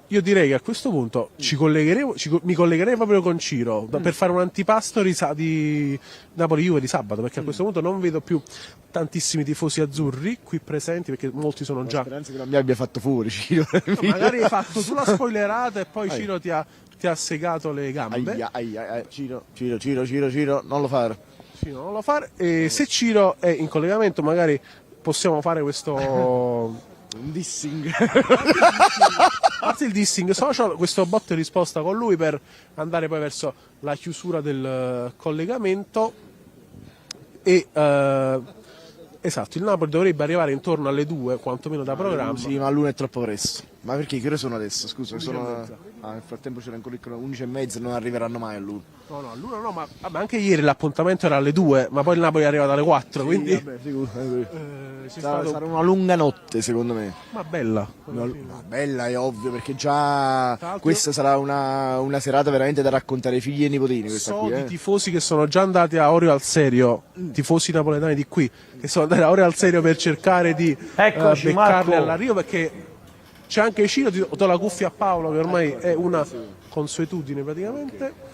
io direi che a questo punto mi collegherei proprio con Ciro per fare un antipasto di Napoli-Juve di sabato, perché a questo punto non vedo più tantissimi tifosi azzurri qui presenti, perché molti sono già. Speranza che non mi abbia fatto fuori Ciro. Magari hai fatto tu la spoilerata e poi Ciro ti ha segato le gambe. Ciro, non lo fare. Ciro, non lo fare. E se Ciro è in collegamento, magari possiamo fare questo. Un dissing. A parte il dissing social, questo botta e risposta con lui per andare poi verso la chiusura del collegamento. E esatto, il Napoli dovrebbe arrivare intorno alle 2, quantomeno da programma. Sì, ma l'1 è troppo presto. Ma perché? Che ore sono adesso? Scusa, nel frattempo c'era ancora 11:30, non arriveranno mai all'1. No, all'1 no, ma anche ieri l'appuntamento era alle 2, ma poi il Napoli è arrivato alle 4, sì, quindi. Vabbè, sarà una lunga notte, secondo me. Ma bella. Ma bella, è ovvio, perché già questa sarà una serata veramente da raccontare ai figli e nipotini. Di tifosi che sono già andati a Orio al Serio, tifosi napoletani di qui, che sono andati a Orio al Serio per cercare di beccarli all'arrivo, perché c'è anche Ciro, do la cuffia a Paolo che ormai è una consuetudine praticamente.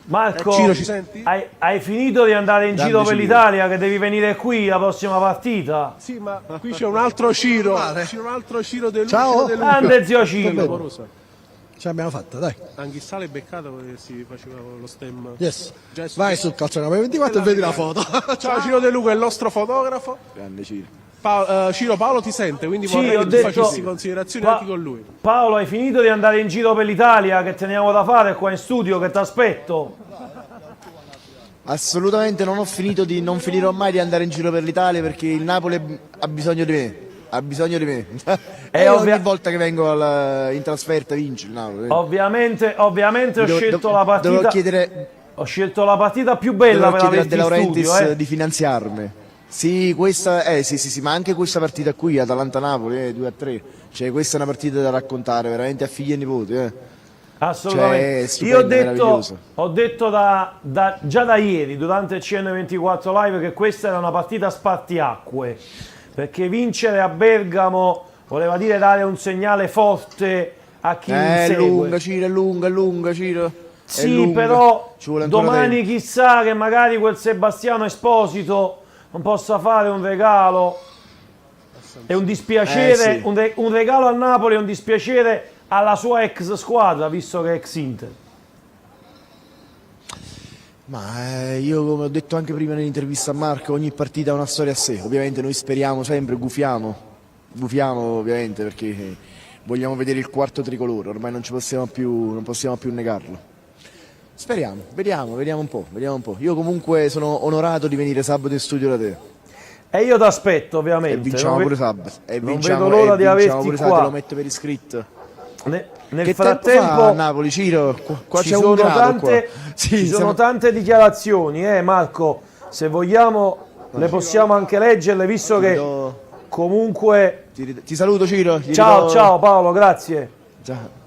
Marco, Ciro, ci senti? Hai finito di andare in giro per l'Italia, che devi venire qui la prossima partita? Sì, ma qui c'è un altro Ciro. C'è un altro Ciro del Ciao. Grande zio Ciro. Ce l'abbiamo fatta, dai. Anche Sale beccato che si faceva lo stem. Yes. Vai sul Calcionapoli 24 e vedi la foto. Ciao Ciro De Luca, il nostro fotografo. Grande Ciro. Ciro, Paolo ti sente, quindi vorrei che tu facessi considerazioni anche con lui. Paolo, hai finito di andare in giro per l'Italia, che teniamo da fare qua in studio, che ti aspetto? Assolutamente non finirò mai di andare in giro per l'Italia, perché il Napoli ha bisogno di me. E ogni volta che vengo in trasferta vince il Napoli. Ovviamente ho scelto la partita. Ho scelto la partita più bella per averti in studio. Di finanziarmi. Sì, questa, sì, ma anche questa partita qui, Atalanta-Napoli, 2-3, cioè questa è una partita da raccontare veramente a figli e nipoti, Assolutamente. Cioè, Io meravigliosa. ho detto già da ieri, durante il CN24 Live, che questa era una partita spartiacque, perché vincere a Bergamo voleva dire dare un segnale forte a chi segue. È lunga, Ciro. Sì, però domani chissà che magari quel Sebastiano Esposito non possa fare un regalo. È un dispiacere, sì. un regalo al Napoli è un dispiacere alla sua ex squadra, visto che è ex Inter. Ma io, come ho detto anche prima nell'intervista a Marco, ogni partita ha una storia a sé. Ovviamente noi speriamo sempre, gufiamo ovviamente, perché vogliamo vedere il quarto tricolore, ormai non possiamo più negarlo. Speriamo, vediamo un po'. Io comunque sono onorato di venire sabato in studio da te. E io ti aspetto, ovviamente. E vinciamo pure sabato. Non vedo l'ora di averti qua. Te lo metto per iscritto. Nel che frattempo tempo fa a Napoli, Ciro? Qua ci c'è sono un grado, qua. ci sono tante dichiarazioni, Marco. Se vogliamo le possiamo anche leggerle, visto che comunque... Ti saluto, Ciro. Ciao Paolo, grazie.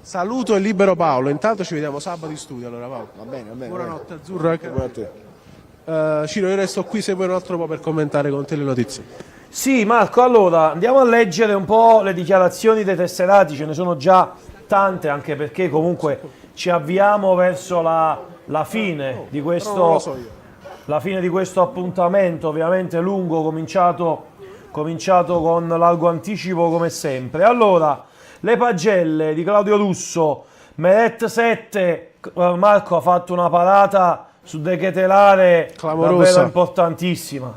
Saluto e libero Paolo, intanto ci vediamo sabato in studio, allora Paolo. Va bene. Buonanotte Azzurro anche a te. Ciro, io resto qui se vuoi un altro po' per commentare con te le notizie. Sì, Marco, allora andiamo a leggere un po' le dichiarazioni dei tesserati, ce ne sono già tante, anche perché comunque ci avviamo verso la fine di questo appuntamento, ovviamente lungo, cominciato con largo anticipo come sempre. Allora, le pagelle di Claudio Russo, Meret 7, Marco ha fatto una parata su De Ketelare clamorosa, davvero importantissima.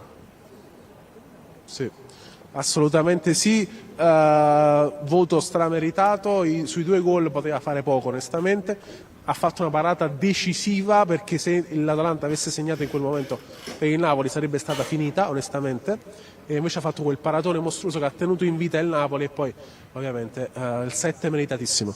Sì, assolutamente sì, voto strameritato, sui 2 gol poteva fare poco onestamente, ha fatto una parata decisiva, perché se l'Atalanta avesse segnato in quel momento per il Napoli sarebbe stata finita onestamente, e invece ha fatto quel paratone mostruoso che ha tenuto in vita il Napoli, e poi ovviamente il 7 meritatissimo.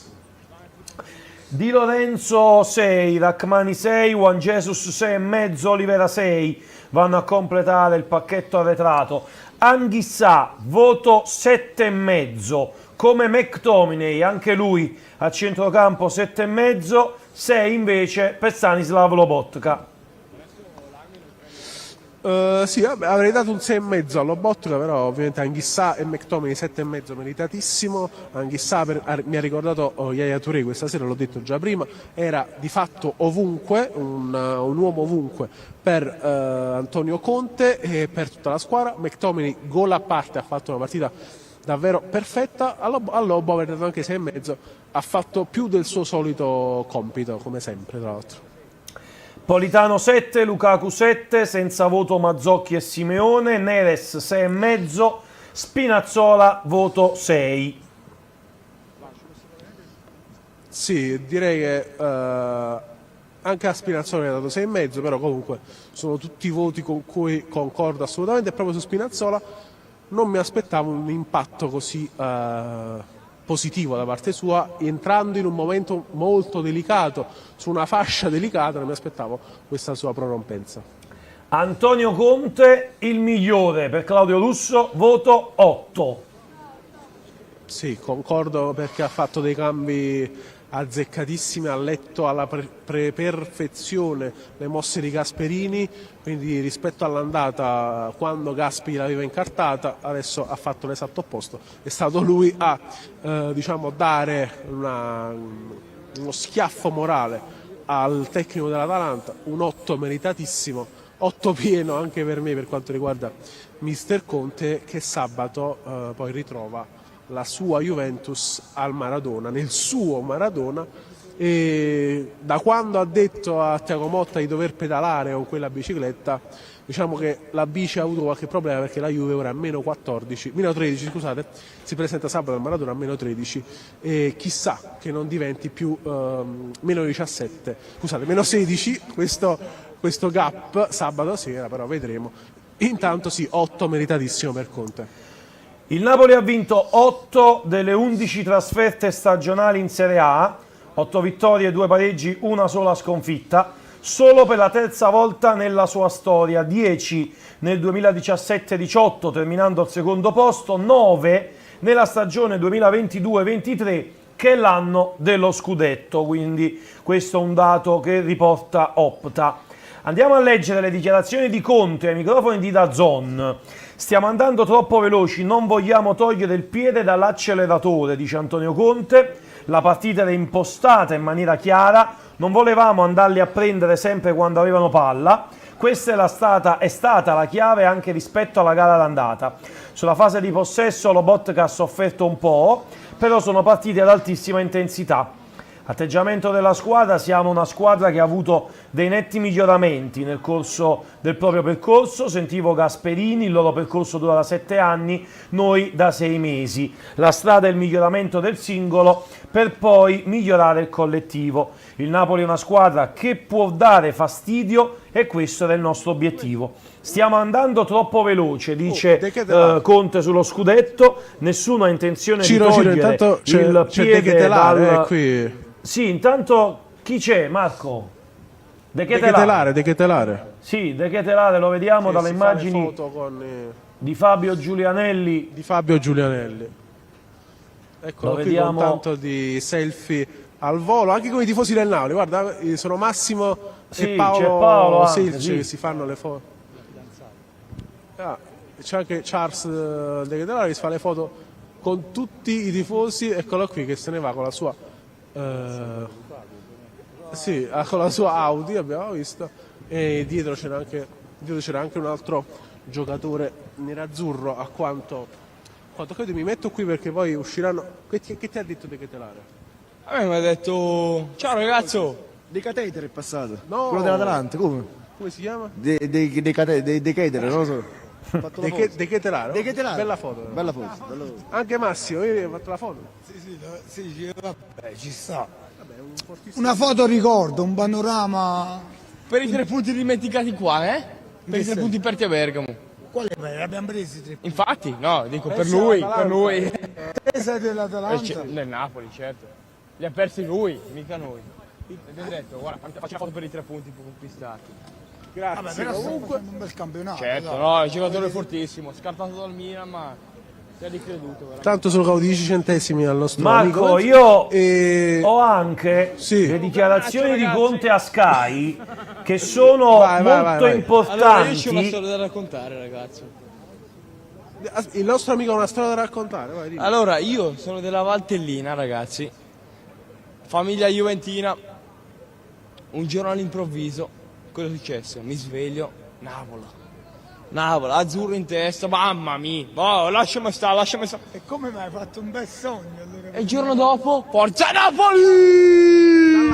Di Lorenzo 6, Rachmani 6, Juan Jesus 6,5, Olivera 6 vanno a completare il pacchetto arretrato. Anghissà, voto 7,5, come McTominay, anche lui a centrocampo 7,5, 6 invece per Stanislav Lobotka. Sì, vabbè, avrei dato un 6,5 a Lobotka, però ovviamente Anghissà e McTominay 7,5 meritatissimo. Anghissà mi ha ricordato Yaya Touré questa sera, l'ho detto già prima, era di fatto ovunque, un uomo ovunque per Antonio Conte e per tutta la squadra. McTominay, gol a parte, ha fatto una partita davvero perfetta. A Lobo avrei dato anche 6,5, ha fatto più del suo solito compito, come sempre tra l'altro. Politano 7, Lukaku 7, senza voto Mazzocchi e Simeone, Neres 6,5, Spinazzola voto 6. Sì, direi che anche a Spinazzola mi ha dato 6,5, però comunque sono tutti voti con cui concordo assolutamente, e proprio su Spinazzola non mi aspettavo un impatto così positivo da parte sua, entrando in un momento molto delicato, su una fascia delicata, non mi aspettavo questa sua prorompenza. Antonio Conte, il migliore per Claudio Russo, voto 8. Sì, concordo, perché ha fatto dei cambi azzeccatissimi, ha letto alla perfezione le mosse di Gasperini, quindi rispetto all'andata, quando Gaspi l'aveva incartata, adesso ha fatto l'esatto opposto. È stato lui a dare uno schiaffo morale al tecnico dell'Atalanta, un 8 meritatissimo, 8 pieno anche per me per quanto riguarda mister Conte, che sabato poi ritrova la sua Juventus al Maradona, nel suo Maradona, e da quando ha detto a Thiago Motta di dover pedalare con quella bicicletta, diciamo che la bici ha avuto qualche problema, perché la Juve ora è a meno 13, scusate, si presenta sabato al Maradona a meno 13, e chissà che non diventi più meno 17, scusate, meno 16 questo gap sabato sera, però vedremo. Intanto sì, 8 meritatissimo per Conte. Il Napoli ha vinto 8 delle 11 trasferte stagionali in Serie A, 8 vittorie, 2 pareggi, una sola sconfitta. solo per la terza volta nella sua storia, 10 nel 2017-18 terminando al secondo posto, 9 nella stagione 2022-23 che è l'anno dello scudetto, quindi questo è un dato che riporta Opta. Andiamo a leggere le dichiarazioni di Conte ai microfoni di DAZN. Stiamo andando troppo veloci, non vogliamo togliere il piede dall'acceleratore, dice Antonio Conte. La partita era impostata in maniera chiara, non volevamo andarli a prendere sempre quando avevano palla. Questa è stata la chiave anche rispetto alla gara d'andata. Sulla fase di possesso Lobotka ha sofferto un po', però sono partite ad altissima intensità. Atteggiamento della squadra, siamo una squadra che ha avuto dei netti miglioramenti nel corso del proprio percorso. Sentivo Gasperini, il loro percorso dura da 7 anni, noi da 6 mesi. La strada è il miglioramento del singolo per poi migliorare il collettivo. Il Napoli è una squadra che può dare fastidio e questo era il nostro obiettivo. Stiamo andando troppo veloce, dice Conte sullo scudetto, nessuno ha intenzione di togliere intanto il piede dal... qui. Sì, intanto chi c'è, Marco? De Ketelare. Sì, De Ketelare lo vediamo Sì, dalle si fa le immagini foto con, di Fabio Giulianelli. Eccolo Lo qui vediamo. con tanto di selfie al volo, anche con i tifosi del Napoli. Guarda, sono Massimo Sì, e c'è Paolo anche, Silci sì. che si fanno le foto. C'è anche Charles De Ketelare che si fa le foto con tutti i tifosi. Eccolo qui che se ne va con la sua con la sua Audi, abbiamo visto, e dietro c'era anche un altro giocatore nerazzurro, a quanto credo. Mi metto qui perché poi usciranno. Che ti ha detto De Ketelare? A me mi ha detto ciao ragazzo. De Ketelare è passato. No. Quello dell'Atalanta, come? Come si chiama? De Ketelare, non lo so. De Ketelare. De Ketelare. Bella foto. Bella foto. Anche Massimo, io ho fatto la foto. Sì, vabbè, ci sta. Una foto ricordo, un panorama. Per i 3 punti dimenticati qua, eh? Per i 3 punti perti a Bergamo. Quale abbiamo presi 3 punti? Infatti, no, dico per lui, per lui. Te sei dell'Atalanta? Del Napoli, certo. Li ha persi lui, mica noi. Abbiamo detto, guarda, faccio la foto per i 3 punti conquistati. Grazie. Vabbè, però stiamo facendo un bel campionato. Certo, dai. no, è un giocatore fortissimo, scartato dal Milan, ma si è ricreduto. Veramente. Tanto sono 10 centesimi al nostro Marco, amico. io ho anche le dichiarazioni di Conte a Sky che sono molto importanti. Allora, io c'ho una storia da raccontare, ragazzi. Il nostro amico ha una storia da raccontare. Vai, dimmi. Allora, io sono della Valtellina, ragazzi. Famiglia juventina. Un giorno all'improvviso, cosa è successo? Mi sveglio, Napoli, azzurro in testa, mamma mia, oh, lasciami stare. E come mai hai fatto un bel sogno allora? E il giorno dopo, Forza Napoli!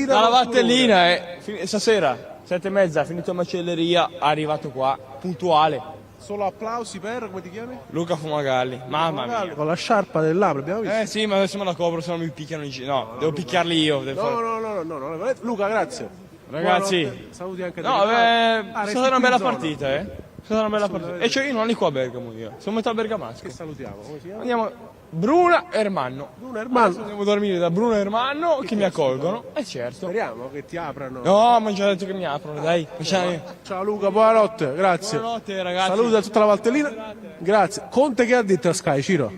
Dalla Valtellina, stasera, 7:30, finito in macelleria, arrivato qua, puntuale. Solo applausi per, come ti chiami? Luca Fumagalli, mamma mia. Con la sciarpa del labbro, abbiamo visto. Sì, ma adesso me la copro, se no mi picchiano in giro. No, devo picchiarli io. No. Luca, grazie. Ragazzi, buonanotte. Saluti anche no, è stata una bella partita, eh. È stata una bella partita. E cioè io non li qua a Bergamo, io. Sono metà bergamasco. Che salutiamo, come si chiama? Andiamo Bruna Ermanno. Adesso andiamo a dormire da Bruna Ermanno che mi accolgono. E certo. Speriamo che ti aprano. No, ma già detto che mi aprono, dai. Ciao Luca, buonanotte, grazie. Buonanotte ragazzi. Saluti a tutta la Valtellina. Grazie. Conte che ha detto a Sky, Ciro?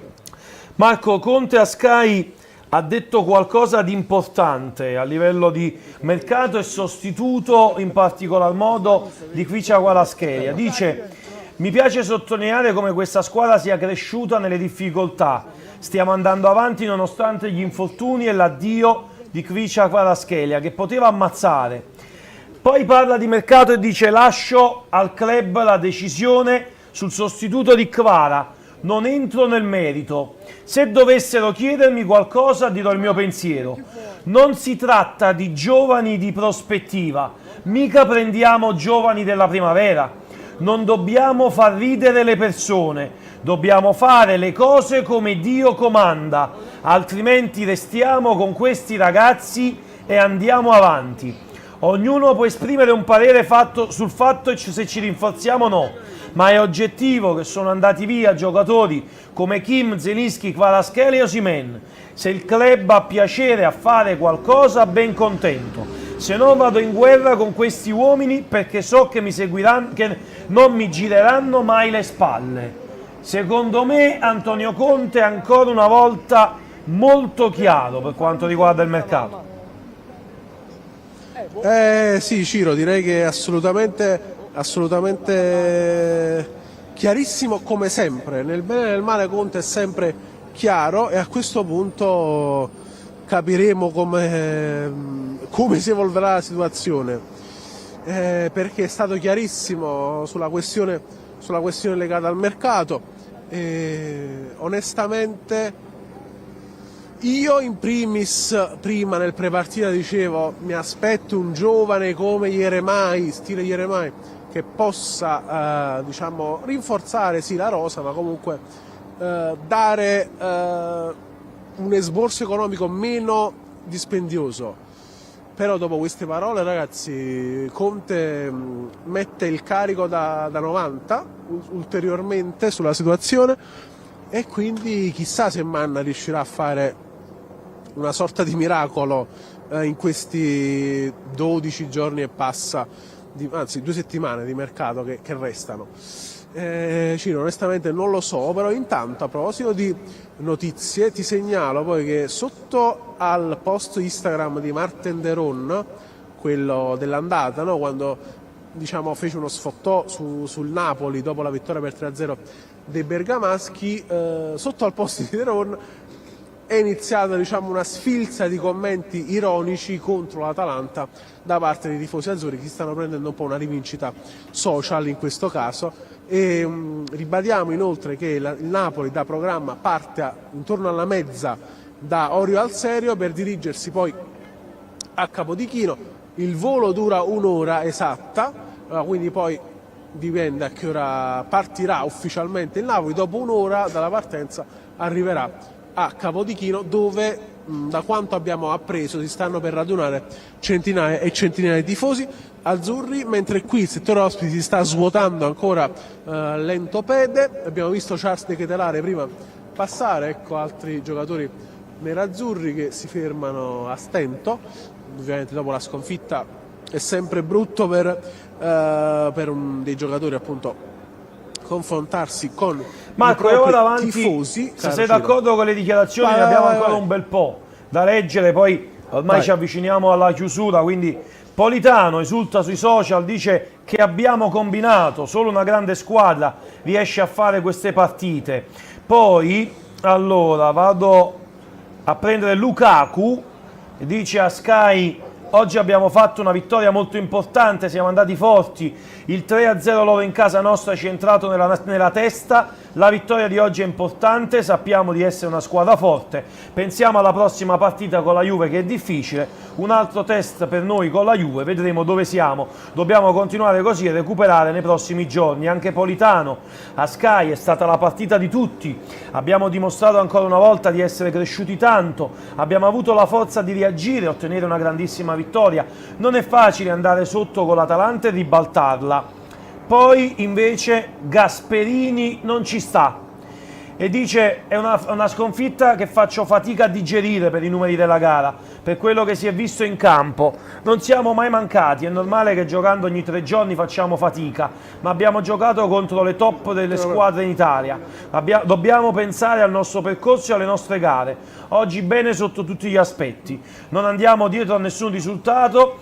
Marco, Conte a Sky ha detto qualcosa di importante a livello di mercato e sostituto, in particolar modo di Kvicha Kvaratskhelia. Dice: mi piace sottolineare come questa squadra sia cresciuta nelle difficoltà. Stiamo andando avanti nonostante gli infortuni e l'addio di Kvicha Kvaratskhelia, che poteva ammazzare. Poi parla di mercato e dice: lascio al club la decisione sul sostituto di Kvara. Non entro nel merito. Se dovessero chiedermi qualcosa dirò il mio pensiero. Non si tratta di giovani di prospettiva, mica prendiamo giovani della primavera. Non dobbiamo far ridere le persone, dobbiamo fare le cose come Dio comanda, altrimenti restiamo con questi ragazzi e andiamo avanti. Ognuno può esprimere un parere sul fatto se ci rinforziamo o no, ma è oggettivo che sono andati via giocatori come Kim, Zelinski, Kvaratskhelia e Osimhen. Se il club ha piacere a fare qualcosa, ben contento. se no vado in guerra con questi uomini perché so che mi seguiranno, che non mi gireranno mai le spalle. Secondo me Antonio Conte è ancora una volta molto chiaro per quanto riguarda il mercato. Sì, Ciro, direi che è assolutamente chiarissimo come sempre. Nel bene e nel male Conte è sempre chiaro e a questo punto capiremo come si evolverà la situazione, perché è stato chiarissimo sulla questione legata al mercato. Onestamente io in primis, prima nel prepartita dicevo, mi aspetto un giovane come Jeremai, stile Jeremai, che possa diciamo rinforzare sì la rosa, ma comunque dare un esborso economico meno dispendioso. Però dopo queste parole, ragazzi, Conte mette il carico da 90 ulteriormente sulla situazione e quindi chissà se Manna riuscirà a fare una sorta di miracolo in questi 12 giorni e passa, anzi 2 settimane di mercato che restano. Ciro, onestamente non lo so, però intanto a proposito di notizie ti segnalo poi che sotto al post Instagram di Marten de Roon, quello dell'andata, no? Quando diciamo fece uno sfottò sul Napoli dopo la vittoria per 3-0 dei bergamaschi, sotto al post di de Roon è iniziata diciamo una sfilza di commenti ironici contro l'Atalanta da parte dei tifosi azzurri, che stanno prendendo un po' una rivincita social in questo caso. E ribadiamo inoltre che il Napoli da programma parte intorno alla mezza da Orio al Serio per dirigersi poi a Capodichino. Il volo dura un'ora esatta, quindi poi dipende a che ora partirà ufficialmente il Napoli. Dopo un'ora dalla partenza arriverà a Capodichino, dove da quanto abbiamo appreso si stanno per radunare centinaia e centinaia di tifosi azzurri, mentre qui il settore ospiti si sta svuotando ancora lentopede. Abbiamo visto Charles De Ketelare prima passare, ecco altri giocatori nerazzurri che si fermano a stento. Ovviamente dopo la sconfitta è sempre brutto per dei giocatori appunto confrontarsi con Marco, i io propri vado avanti, tifosi. se sei d'accordo con le dichiarazioni, ne abbiamo ancora un bel po' da leggere, poi ormai ci avviciniamo alla chiusura, quindi Politano esulta sui social, dice che abbiamo combinato, solo una grande squadra riesce a fare queste partite. Poi, allora, vado a prendere Lukaku, dice a Sky: oggi abbiamo fatto una vittoria molto importante, siamo andati forti, il 3-0 loro in casa nostra ci è entrato nella testa, la vittoria di oggi è importante, sappiamo di essere una squadra forte, pensiamo alla prossima partita con la Juve che è difficile, un altro test per noi con la Juve, vedremo dove siamo, dobbiamo continuare così e recuperare nei prossimi giorni. Anche Politano a Sky: è stata la partita di tutti, abbiamo dimostrato ancora una volta di essere cresciuti tanto, abbiamo avuto la forza di reagire e ottenere una grandissima vittoria, non è facile andare sotto con l'Atalanta e ribaltarla. Poi invece Gasperini non ci sta e dice: è una sconfitta che faccio fatica a digerire per i numeri della gara, per quello che si è visto in campo, non siamo mai mancati, è normale che giocando ogni 3 giorni facciamo fatica, ma abbiamo giocato contro le top delle squadre in Italia, dobbiamo pensare al nostro percorso e alle nostre gare, oggi bene sotto tutti gli aspetti, non andiamo dietro a nessun risultato,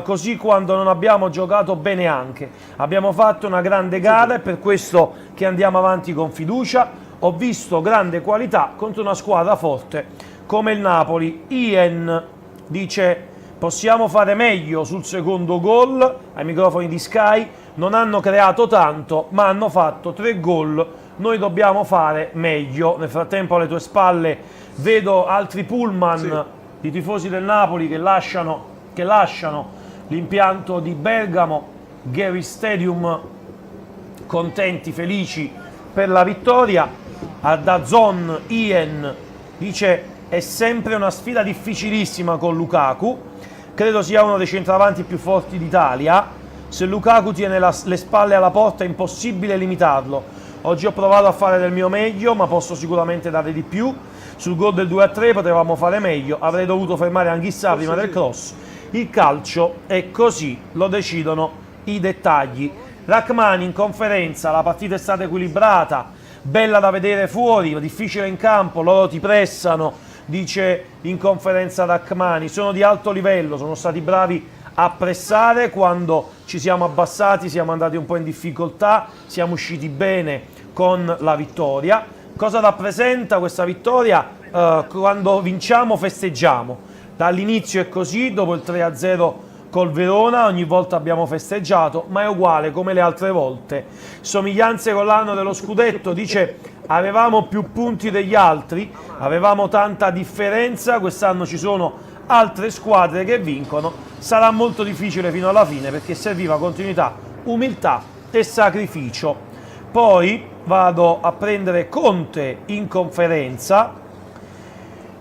così quando non abbiamo giocato bene anche, abbiamo fatto una grande gara, è per questo che andiamo avanti con fiducia. Ho visto grande qualità contro una squadra forte come il Napoli. Ian dice: possiamo fare meglio sul secondo gol, ai microfoni di Sky, non hanno creato tanto ma hanno fatto 3 gol, noi dobbiamo fare meglio. Nel frattempo alle tue spalle vedo altri pullman di tifosi del Napoli che lasciano l'impianto di Bergamo, Gary Stadium, contenti, felici per la vittoria. A DAZN Ian dice: è sempre una sfida difficilissima con Lukaku, credo sia uno dei centravanti più forti d'Italia, se Lukaku tiene le spalle alla porta è impossibile limitarlo, oggi ho provato a fare del mio meglio ma posso sicuramente dare di più, sul gol del 2-3 potevamo fare meglio, avrei dovuto fermare Anghissà prima del cross, il calcio è così, lo decidono i dettagli. Rachmani in conferenza, la partita è stata equilibrata, bella da vedere fuori, difficile in campo, loro ti pressano, dice in conferenza Rachmani, sono di alto livello, sono stati bravi a pressare, quando ci siamo abbassati siamo andati un po' in difficoltà, siamo usciti bene con la vittoria. Cosa rappresenta questa vittoria? Quando vinciamo festeggiamo, dall'inizio è così, dopo il 3-0 col Verona ogni volta abbiamo festeggiato, ma è uguale come le altre volte. Somiglianze con l'anno dello scudetto, dice avevamo più punti degli altri, avevamo tanta differenza, quest'anno ci sono altre squadre che vincono, sarà molto difficile fino alla fine perché serviva continuità, umiltà e sacrificio. Poi vado a prendere Conte in conferenza,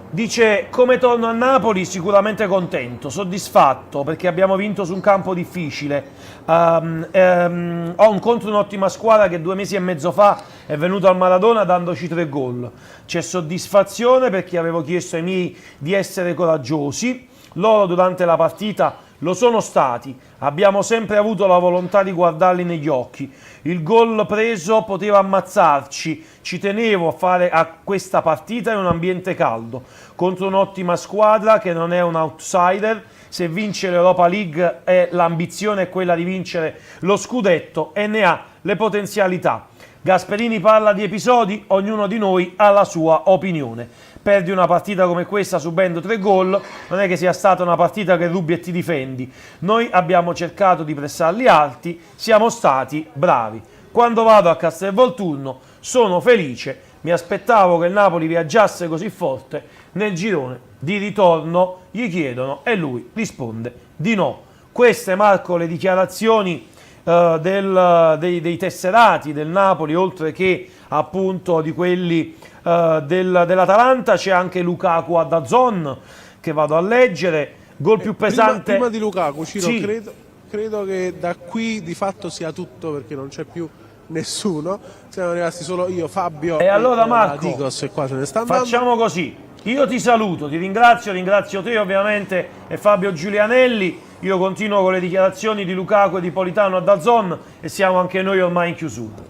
dice come torno a Napoli sicuramente contento, soddisfatto perché abbiamo vinto su un campo difficile, ho contro un'ottima squadra che 2 mesi e mezzo fa è venuto al Maradona dandoci 3 gol, c'è soddisfazione perché avevo chiesto ai miei di essere coraggiosi, loro durante la partita lo sono stati, abbiamo sempre avuto la volontà di guardarli negli occhi, il gol preso poteva ammazzarci, ci tenevo a fare a questa partita in un ambiente caldo, contro un'ottima squadra che non è un outsider, se vince l'Europa League l'ambizione è quella di vincere lo scudetto e ne ha le potenzialità. Gasperini parla di episodi, ognuno di noi ha la sua opinione. Perdi una partita come questa subendo 3 gol, non è che sia stata una partita che rubi e ti difendi. Noi abbiamo cercato di pressarli alti, siamo stati bravi. Quando vado a Castelvolturno sono felice, mi aspettavo che il Napoli viaggiasse così forte, nel girone di ritorno gli chiedono e lui risponde di no. Queste, Marco, le dichiarazioni dei tesserati del Napoli, oltre che appunto di quelli dell'Atalanta. C'è anche Lukaku a DAZN che vado a leggere, gol più pesante. Prima di Lukaku, Ciro, sì. credo che da qui di fatto sia tutto, perché non c'è più nessuno, siamo rimasti solo io, Fabio e allora Marco, Digos, e qua se ne sta andando. Facciamo così, io ti saluto, ti ringrazio te ovviamente e Fabio Giulianelli. Io continuo con le dichiarazioni di Lukaku e di Politano a DAZN e siamo anche noi ormai in chiusura.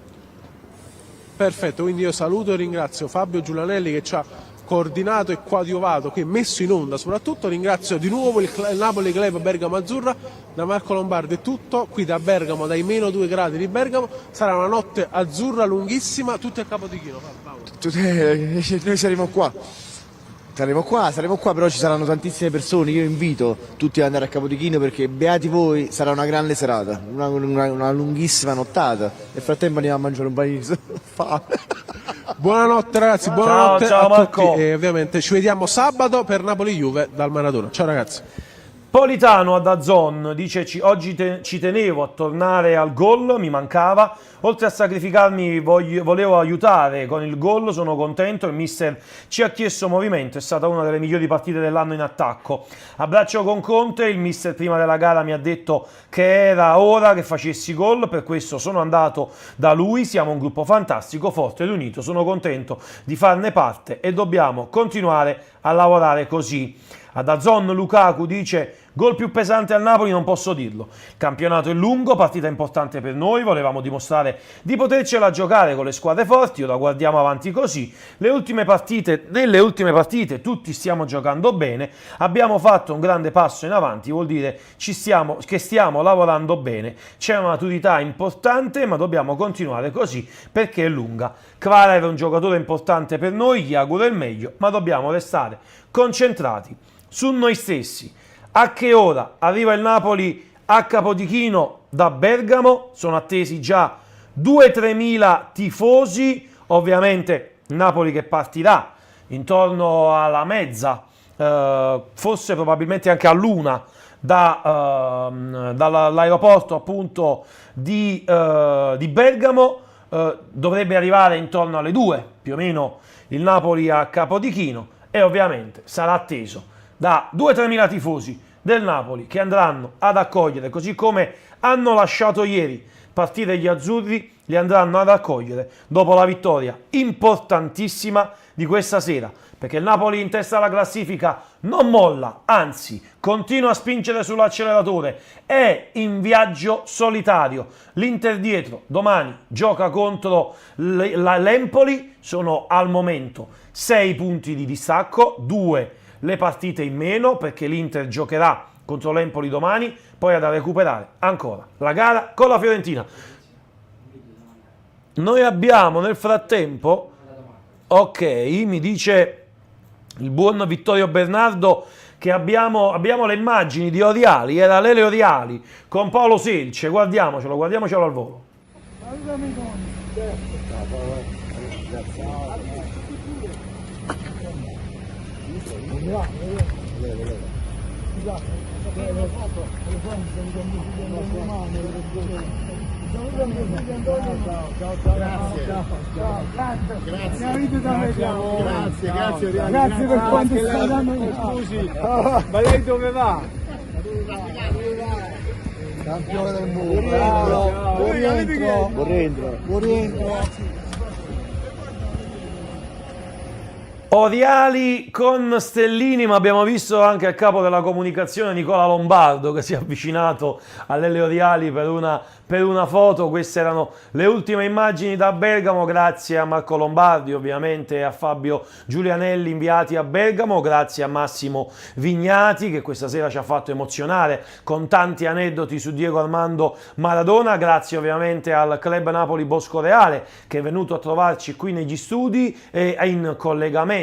Perfetto, quindi io saluto e ringrazio Fabio Giulianelli che ci ha coordinato e coadiuvato, che messo in onda soprattutto. Ringrazio di nuovo il Napoli Club Bergamo Azzurra. Da Marco Lombardo è tutto, qui da Bergamo, dai -2 gradi di Bergamo, sarà una notte azzurra lunghissima, tutti a Capodichino. Noi saremo qua. Saremo qua, però ci saranno tantissime persone. Io invito tutti ad andare a Capodichino perché beati voi, sarà una grande serata, una lunghissima nottata. Nel frattempo andiamo a mangiare un paio di fame. Buonanotte ragazzi, buonanotte ciao a Marco. tutti e ovviamente ci vediamo sabato per Napoli-Juve dal Maradona. Ciao ragazzi. Politano a DAZN dice oggi ci tenevo a tornare al gol, mi mancava, oltre a sacrificarmi volevo aiutare con il gol, sono contento, il mister ci ha chiesto movimento, è stata una delle migliori partite dell'anno in attacco. Abbraccio con Conte, il mister prima della gara mi ha detto che era ora che facessi gol, per questo sono andato da lui, siamo un gruppo fantastico, forte ed unito, sono contento di farne parte e dobbiamo continuare a lavorare così. A DAZN Lukaku dice gol più pesante al Napoli non posso dirlo, il campionato è lungo, partita importante per noi, volevamo dimostrare di potercela giocare con le squadre forti, ora guardiamo avanti così, nelle ultime partite tutti stiamo giocando bene, abbiamo fatto un grande passo in avanti, vuol dire che stiamo lavorando bene, c'è una maturità importante ma dobbiamo continuare così perché è lunga. Kvara era un giocatore importante per noi, gli auguro il meglio, ma dobbiamo restare concentrati su noi stessi. A che ora arriva il Napoli a Capodichino da Bergamo? Sono attesi già 2-3 mila tifosi, ovviamente Napoli che partirà intorno alla mezza, forse probabilmente anche all'una dall'aeroporto appunto di Bergamo, dovrebbe arrivare intorno alle 2 più o meno il Napoli a Capodichino e ovviamente sarà atteso da 2-3 mila tifosi del Napoli che andranno ad accogliere, così come hanno lasciato ieri partire gli azzurri, li andranno ad accogliere dopo la vittoria importantissima di questa sera. perché il Napoli in testa alla classifica non molla, anzi continua a spingere sull'acceleratore, è in viaggio solitario. L'Inter dietro domani gioca contro l'Empoli, sono al momento 6 punti di distacco, 2 le partite in meno perché l'Inter giocherà contro l'Empoli domani, poi ha da recuperare ancora la gara con la Fiorentina. Noi abbiamo nel frattempo, ok, mi dice il buon Vittorio Bernardo che abbiamo le immagini di Oriali, era Lele Oriali con Paolo Selce, guardiamocelo al volo. Grazie per quanto sta dando. Scusi, ma lei dove va? Campione del mondo. Buon rientro. Oriali con Stellini, ma abbiamo visto anche il capo della comunicazione Nicola Lombardo che si è avvicinato a Lele Oriali per una foto. Queste erano le ultime immagini da Bergamo, grazie a Marco Lombardi ovviamente e a Fabio Giulianelli inviati a Bergamo, grazie a Massimo Vignati che questa sera ci ha fatto emozionare con tanti aneddoti su Diego Armando Maradona, grazie ovviamente al Club Napoli Bosco Reale che è venuto a trovarci qui negli studi e in collegamento,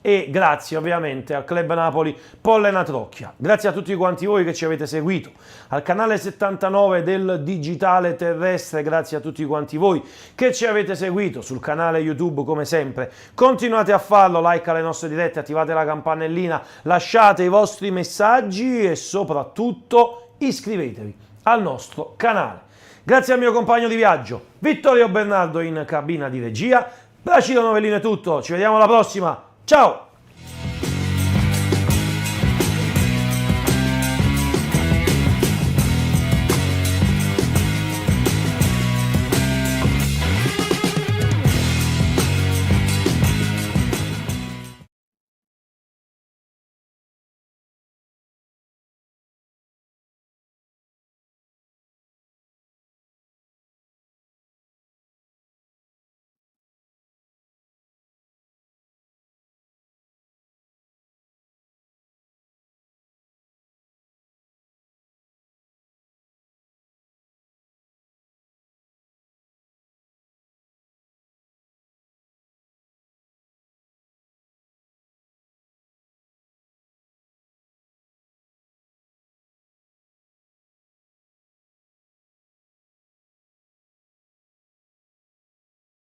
e grazie ovviamente al Club Napoli Pollena Trocchia. Grazie a tutti quanti voi che ci avete seguito, al canale 79 del Digitale Terrestre, grazie a tutti quanti voi che ci avete seguito sul canale YouTube come sempre. Continuate a farlo, like alle nostre dirette, attivate la campanellina, lasciate i vostri messaggi e soprattutto iscrivetevi al nostro canale. Grazie al mio compagno di viaggio Vittorio Bernardo in cabina di regia. Da Ciro Novellino è tutto, ci vediamo alla prossima, ciao!